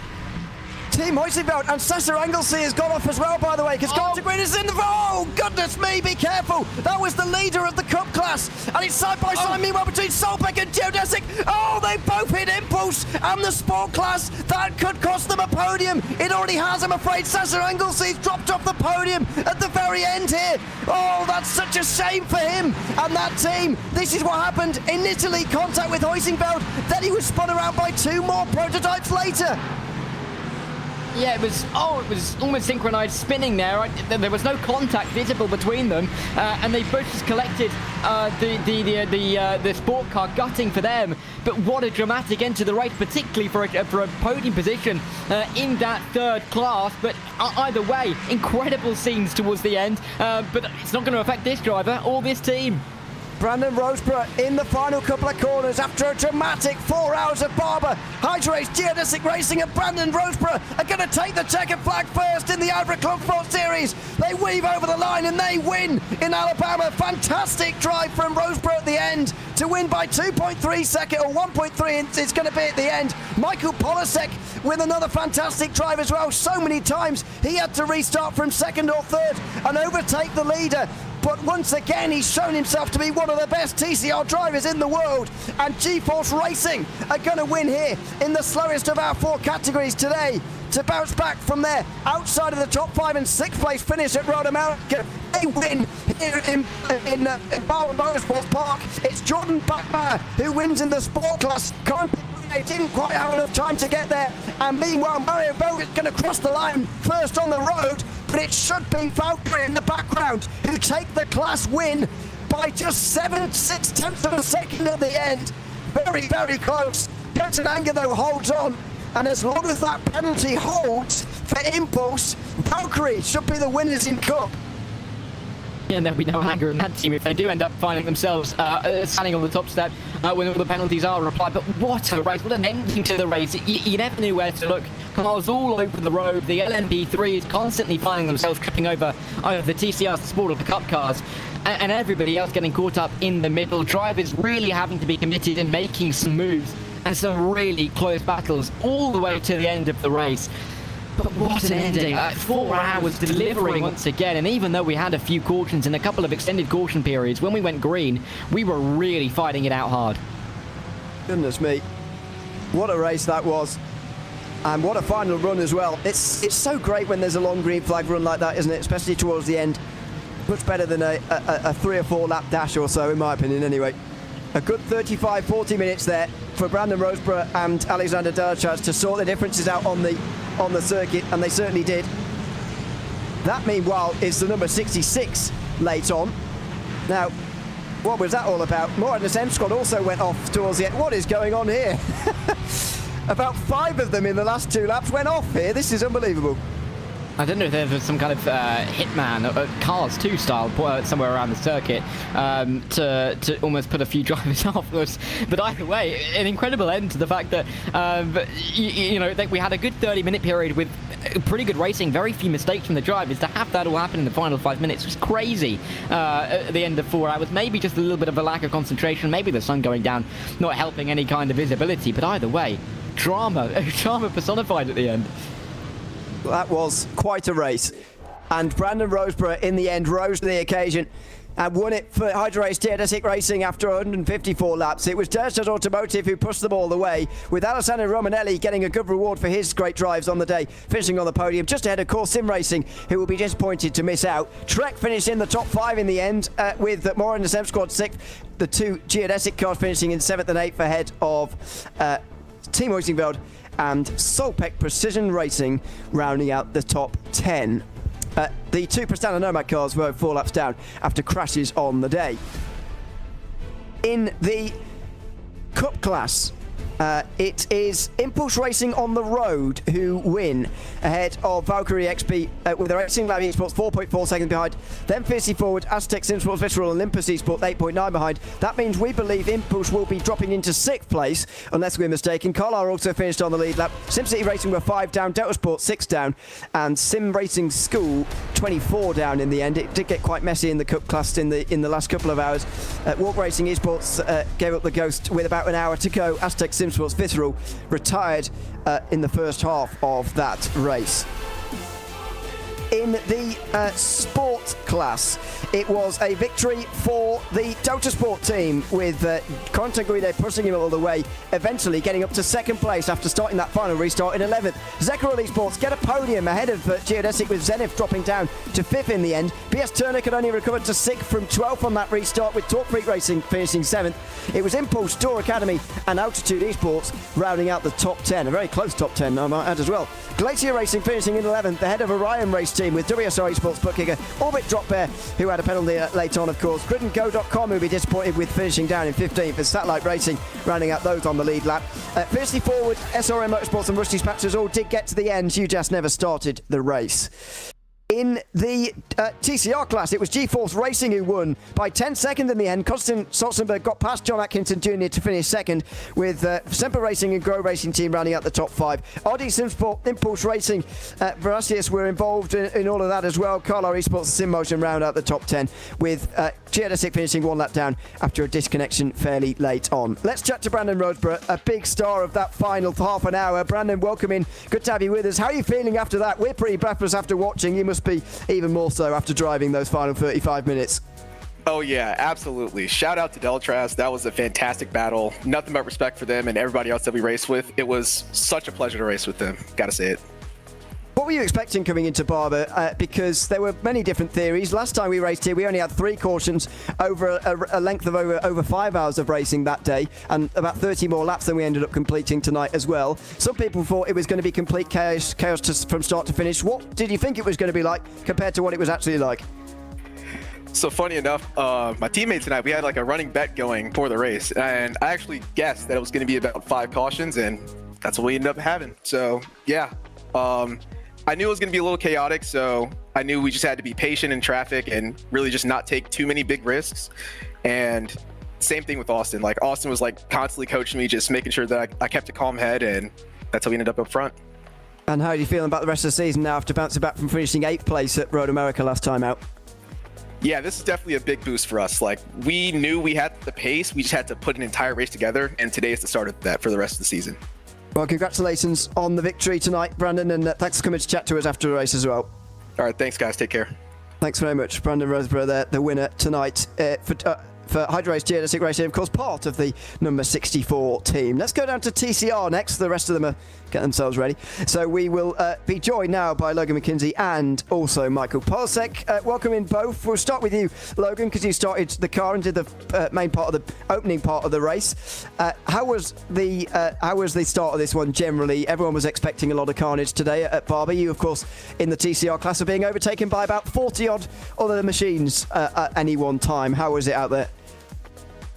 Team Hoisenveld and Cesar Engelsey has gone off as well, by the way, because Green is in the... Oh, goodness me, be careful. That was the leader of the Cup class. And it's side by side, meanwhile, between Solbeck and Geodesic. Oh, they both hit Impulse and the Sport class. That could cost them a podium. It already has, I'm afraid. Cesar Engelsey's dropped off the podium at the very end here. Oh, that's such a shame for him and that team. This is what happened in Italy, contact with Hoisenveld. Then he was spun around by 2 more prototypes later. Yeah, it was almost synchronized spinning there. There was no contact visible between them, and they both just collected the sport car, gutting for them. But what a dramatic end to the race, particularly for a podium position in that 3rd class. But either way, incredible scenes towards the end. But it's not going to affect this driver or this team. Brandon Roseborough in the final couple of corners after a dramatic 4 hours of Barber. Hydrace, Geodesic Racing and Brandon Roseborough are going to take the checkered flag first in the IVRA Clubsport Series. They weave over the line and they win in Alabama. Fantastic drive from Roseborough at the end to win by 2.3 seconds, or 1.3 it's going to be at the end. Michael Polasek with another fantastic drive as well. So many times he had to restart from 2nd or 3rd and overtake the leader. But once again, he's shown himself to be one of the best TCR drivers in the world. And GeForce Racing are going to win here in the slowest of our 4 categories today to bounce back from their outside of the top 5 and 6th place finish at Road America. They win here in Barber Motorsports Park. It's Jordan Bachmeier who wins in the sport class. They didn't quite have enough time to get there. And meanwhile, Mario Bogut is going to cross the line first on the road. But it should be Valkyrie in the background who take the class win by just 6/10 of a second at the end. Very, very close. Jensen Anger, though, holds on. And as long as that penalty holds for Impulse, Valkyrie should be the winners in Cup. Yeah, and there'll be no anger in that team if they do end up finding themselves standing on the top step when all the penalties are applied. But what a race, what an ending to the race. You never knew where to look. Cars all over the road. The LMP3 is constantly finding themselves tripping over either the TCRs, the Sport, or the Cup cars. And everybody else getting caught up in the middle. Drivers really having to be committed and making some moves. And some really close battles all the way to the end of the race. But what an ending. 4 hours delivering once again. And even though we had a few cautions and a couple of extended caution periods, when we went green, we were really fighting it out hard. Goodness me. What a race that was. And what a final run as well. It's so great when there's a long green flag run like that, isn't it? Especially towards the end. Much better than a 3 or 4 lap dash or so, in my opinion, anyway. A good 35-40 minutes there for Brandon Roseborough and Alexander Delachaz to sort the differences out on the circuit, and they certainly did. That, meanwhile, is the number 66 late on. Now, what was that all about? Moritz M Squad also went off towards the end. What is going on here? About 5 of them in the last 2 laps went off here. This is unbelievable. I don't know if there's some kind of Hitman, Cars 2 style, somewhere around the circuit to almost put a few drivers off. But either way, an incredible end to the fact that, we had a good 30-minute period with pretty good racing, very few mistakes from the drivers. To have that all happen in the final 5 minutes was crazy at the end of 4 hours. Maybe just a little bit of a lack of concentration, maybe the sun going down not helping any kind of visibility. But either way, drama personified at the end. That was quite a race. And Brandon Roseborough, in the end, rose to the occasion and won it for Hydrace Geodesic Racing after 154 laps. It was Delachaz Automotive who pushed them all the way, with Alessandro Romanelli getting a good reward for his great drives on the day, finishing on the podium, just ahead of Core Sim Racing, who will be disappointed to miss out. Trek finished in the top 5 in the end, with Moritz M Squad 6th, the 2 Geodesic cars finishing in 7th and 8th ahead of Team Hoisenveld and Solpec Precision Racing rounding out the top 10. The 2 Prestana Nomad cars were 4 laps down after crashes on the day. In the Cup class, It is Impulse Racing on the road who win ahead of Valkyrie XP with their Racing Lab Esports 4.4 seconds behind. Then Fiercely Forward, Aztec Simsports Visceral, Olympus Esports 8.9 behind. That means we believe Impulse will be dropping into 6th place, unless we're mistaken. Carlisle also finished on the lead lap. SimCity Racing were 5 down, Delta Sport 6 down, and Sim Racing School 24 down in the end. It did get quite messy in the Cup class in the last couple of hours. Walk Racing Esports gave up the ghost with about an hour to go. Aztec Simsports Visceral retired in the first half of that race. In the sport class, it was a victory for the Delta Sport team with Conte Guide pushing him all the way, eventually getting up to 2nd place after starting that final restart in 11th. Zekarol Esports get a podium ahead of Geodesic, with Zenith dropping down to 5th in the end. BS Turner could only recover to 6th from 12th on that restart, with Torque Freak Racing finishing 7th. It was Impulse, Door Academy and Altitude Esports rounding out the top 10, a very close top 10 I might add as well. Glacier Racing finishing in 11th ahead of Orion Race Team, with WSR Esports Butt Kicker, Orbit Drop Bear, who had a penalty late on, of course. GridandGo.com, who'll be disappointed with finishing down in 15th, and Satellite Racing rounding out those on the lead lap. Fiercely Forward, SRM Motorsports and Rusty's Patches all did get to the end. You just never started the race. In the TCR class, it was G-Force Racing who won by 10 seconds in the end. Konstantin Sotzenberg got past John Atkinson Jr. to finish 2nd, with Semper Racing and Grow Racing Team rounding out the top 5. RD Simsport, Impulse Racing, Verasius were involved in all of that as well. Carlisle Esports and SimMotion round out the top 10, with Geodesic finishing 1 lap down after a disconnection fairly late on. Let's chat to Brandon Roseborough, a big star of that final half an hour. Brandon, welcome in. Good to have you with us. How are you feeling after that? We're pretty breathless after watching. You must be even more so after driving those final 35 minutes. Oh yeah, absolutely. Shout out to Deltras. That was a fantastic battle. Nothing but respect for them and everybody else that we raced with. It was such a pleasure to race with them. Gotta say it. What were you expecting coming into Barber? Because there were many different theories. Last time we raced here, we only had 3 cautions over a length of over 5 hours of racing that day, and about 30 more laps than we ended up completing tonight as well. Some people thought it was going to be complete chaos from start to finish. What did you think it was going to be like compared to what it was actually like? So funny enough, my teammates and I, we had like a running bet going for the race, and I actually guessed that it was going to be about 5 cautions, and that's what we ended up having. So yeah. I knew it was going to be a little chaotic, so I knew we just had to be patient in traffic and really just not take too many big risks. And same thing with Austin. Like, Austin was like constantly coaching me, just making sure that I kept a calm head, and that's how we ended up front. And how are you feeling about the rest of the season now after bouncing back from finishing 8th place at Road America last time out? Yeah, this is definitely a big boost for us. Like, we knew we had the pace, we just had to put an entire race together, and today is the start of that for the rest of the season. Well, congratulations on the victory tonight, Brandon, and thanks for coming to chat to us after the race as well. All right, thanks, guys. Take care. Thanks very much. Brandon Roseborough there, the winner tonight for Hydro Race Geodesic Racing, of course, part of the number 64 team. Let's go down to TCR next. The rest of them are getting themselves ready. So we will be joined now by Logan McKinsey and also Michael Polsek. Welcome in both. We'll start with you, Logan, because you started the car and did the main part of the opening part of the race. How was the start of this one generally? Everyone was expecting a lot of carnage today at Barber. You, of course, in the TCR class are being overtaken by about 40-odd other machines at any one time. How was it out there?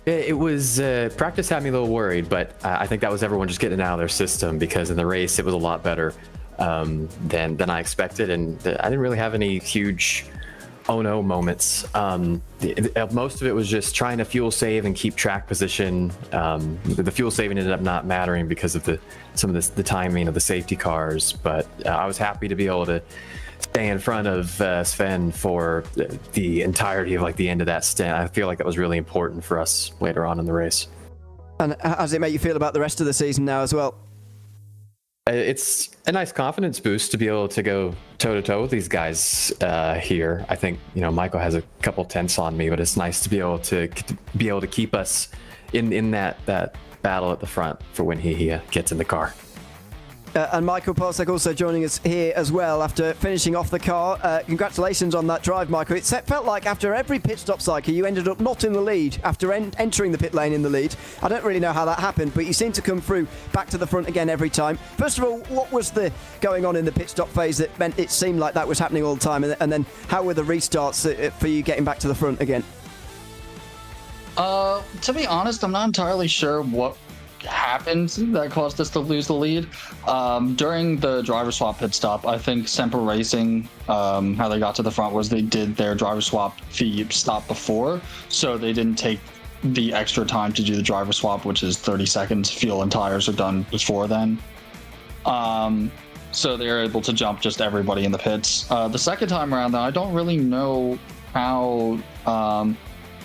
It was practice had me a little worried, but I think that was everyone just getting it out of their system, because in the race it was a lot better than I expected, and I didn't really have any huge oh no moments. Most of it was just trying to fuel save and keep track position. The fuel saving ended up not mattering because of some of the timing of the safety cars, but I was happy to be able to stay in front of Sven for the entirety of like the end of that stint. I feel like that was really important for us later on in the race. And how does it make you feel about the rest of the season now as well? It's a nice confidence boost to be able to go toe-to-toe with these guys here. I think, Michael has a couple tenths on me, but it's nice to be able to keep us in that battle at the front for when he gets in the car. And Michael Polsek also joining us here as well after finishing off the car. Congratulations on that drive, Michael. It felt like after every pit stop cycle, you ended up not in the lead after entering the pit lane in the lead. I don't really know how that happened, but you seem to come through back to the front again every time. First of all, what was going on in the pit stop phase that meant it seemed like that was happening all the time? And then how were the restarts for you getting back to the front again? To be honest, I'm not entirely sure what happened that caused us to lose the lead. During the driver swap pit stop, I think Semper Racing, how they got to the front was they did their driver swap fee stop before, so they didn't take the extra time to do the driver swap, which is 30 seconds. Fuel and tires are done before then. So they're able to jump just everybody in the pits. The second time around, though, I don't really know how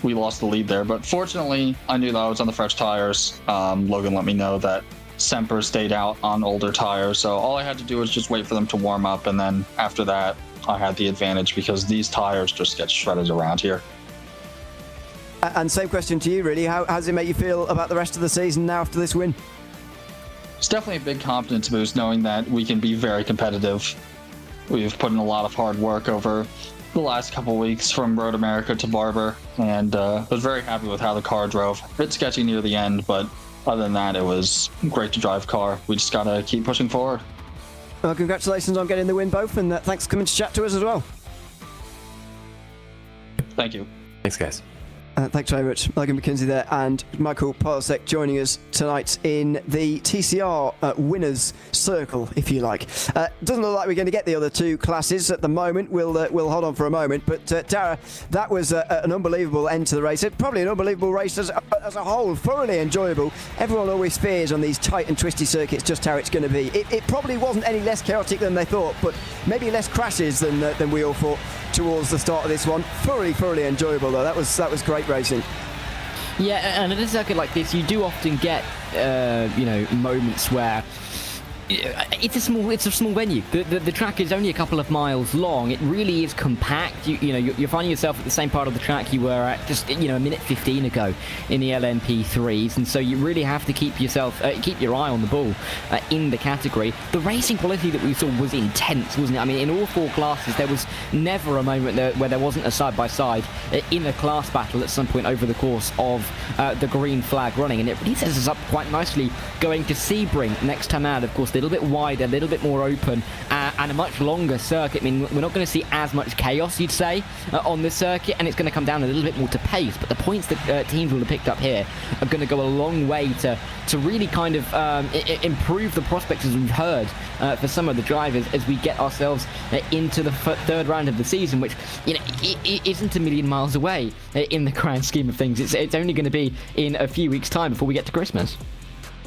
we lost the lead there, but fortunately, I knew that I was on the fresh tires. Logan let me know that Semper stayed out on older tires, so all I had to do was just wait for them to warm up, and then after that, I had the advantage because these tires just get shredded around here. And same question to you, really. How does it make you feel about the rest of the season now after this win? It's definitely a big confidence boost knowing that we can be very competitive. We've put in a lot of hard work over the last couple weeks from Road America to Barber, and was very happy with how the car drove. A bit sketchy near the end, but other than that, it was great to drive car. We just got to keep pushing forward. Well, congratulations on getting the win, both, and thanks for coming to chat to us as well. Thank you. Thanks, guys. Thanks very much, Logan McKenzie there, and Michael Polsek joining us tonight in the TCR winners' circle, if you like. Doesn't look like we're going to get the other two classes at the moment. We'll hold on for a moment, but Tara, that was an unbelievable end to the race. Probably an unbelievable race as a whole, thoroughly enjoyable. Everyone always fears on these tight and twisty circuits just how it's going to be. It probably wasn't any less chaotic than they thought, but maybe less crashes than we all thought towards the start of this one. Thoroughly enjoyable though. That was great racing. Yeah, and at a circuit like this, you do often get, moments where it's a small venue. The track is only a couple of miles long. It really is compact. You're finding yourself at the same part of the track you were at just a minute 15 ago in the LMP3s, and so you really have to keep your eye on the ball in the category. The racing quality that we saw was intense, wasn't it? I mean, in all four classes, there was never a moment where there wasn't a side-by-side in a class battle at some point over the course of the green flag running, and it really sets us up quite nicely going to Sebring next time out. Of course, a little bit wider, a little bit more open, and a much longer circuit. I mean, we're not going to see as much chaos, you'd say, on this circuit, and it's going to come down a little bit more to pace, but the points that teams will have picked up here are going to go a long way to really kind of improve the prospects, as we've heard, for some of the drivers as we get ourselves into the third round of the season, which it isn't a million miles away in the grand scheme of things. It's only going to be in a few weeks' time before we get to Christmas.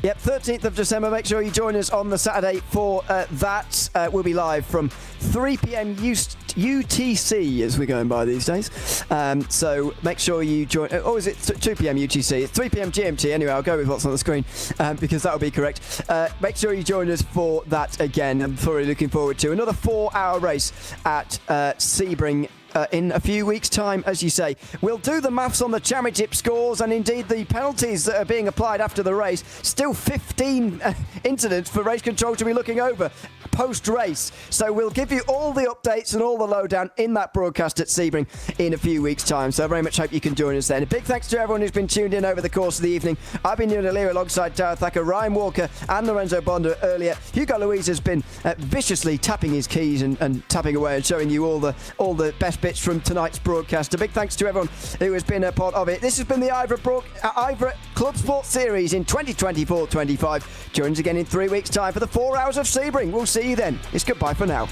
Yep, 13th of December. Make sure you join us on the Saturday for that. We'll be live from 3 p.m. UTC, as we're going by these days. So make sure you join. Oh, is it 2 p.m. UTC? It's 3 p.m. GMT. Anyway, I'll go with what's on the screen because that'll be correct. Make sure you join us for that again. I'm thoroughly looking forward to another 4-hour race at Sebring. In a few weeks' time, as you say. We'll do the maths on the championship scores and indeed the penalties that are being applied after the race. Still 15 incidents for race control to be looking over post-race. So we'll give you all the updates and all the lowdown in that broadcast at Sebring in a few weeks' time. So I very much hope you can join us then. A big thanks to everyone who's been tuned in over the course of the evening. I've been Ewan O'Leary alongside Tara Thacker, Ryan Walker and Lorenzo Bonda earlier. Hugo Luiz has been viciously tapping his keys and tapping away and showing you all the best bits from tonight's broadcast. A big thanks to everyone who has been a part of it. This has been the IVRA Clubsport Series in 2024-25. Join us again in 3 weeks' time for the 4 hours of Sebring. We'll see you then. It's goodbye for now.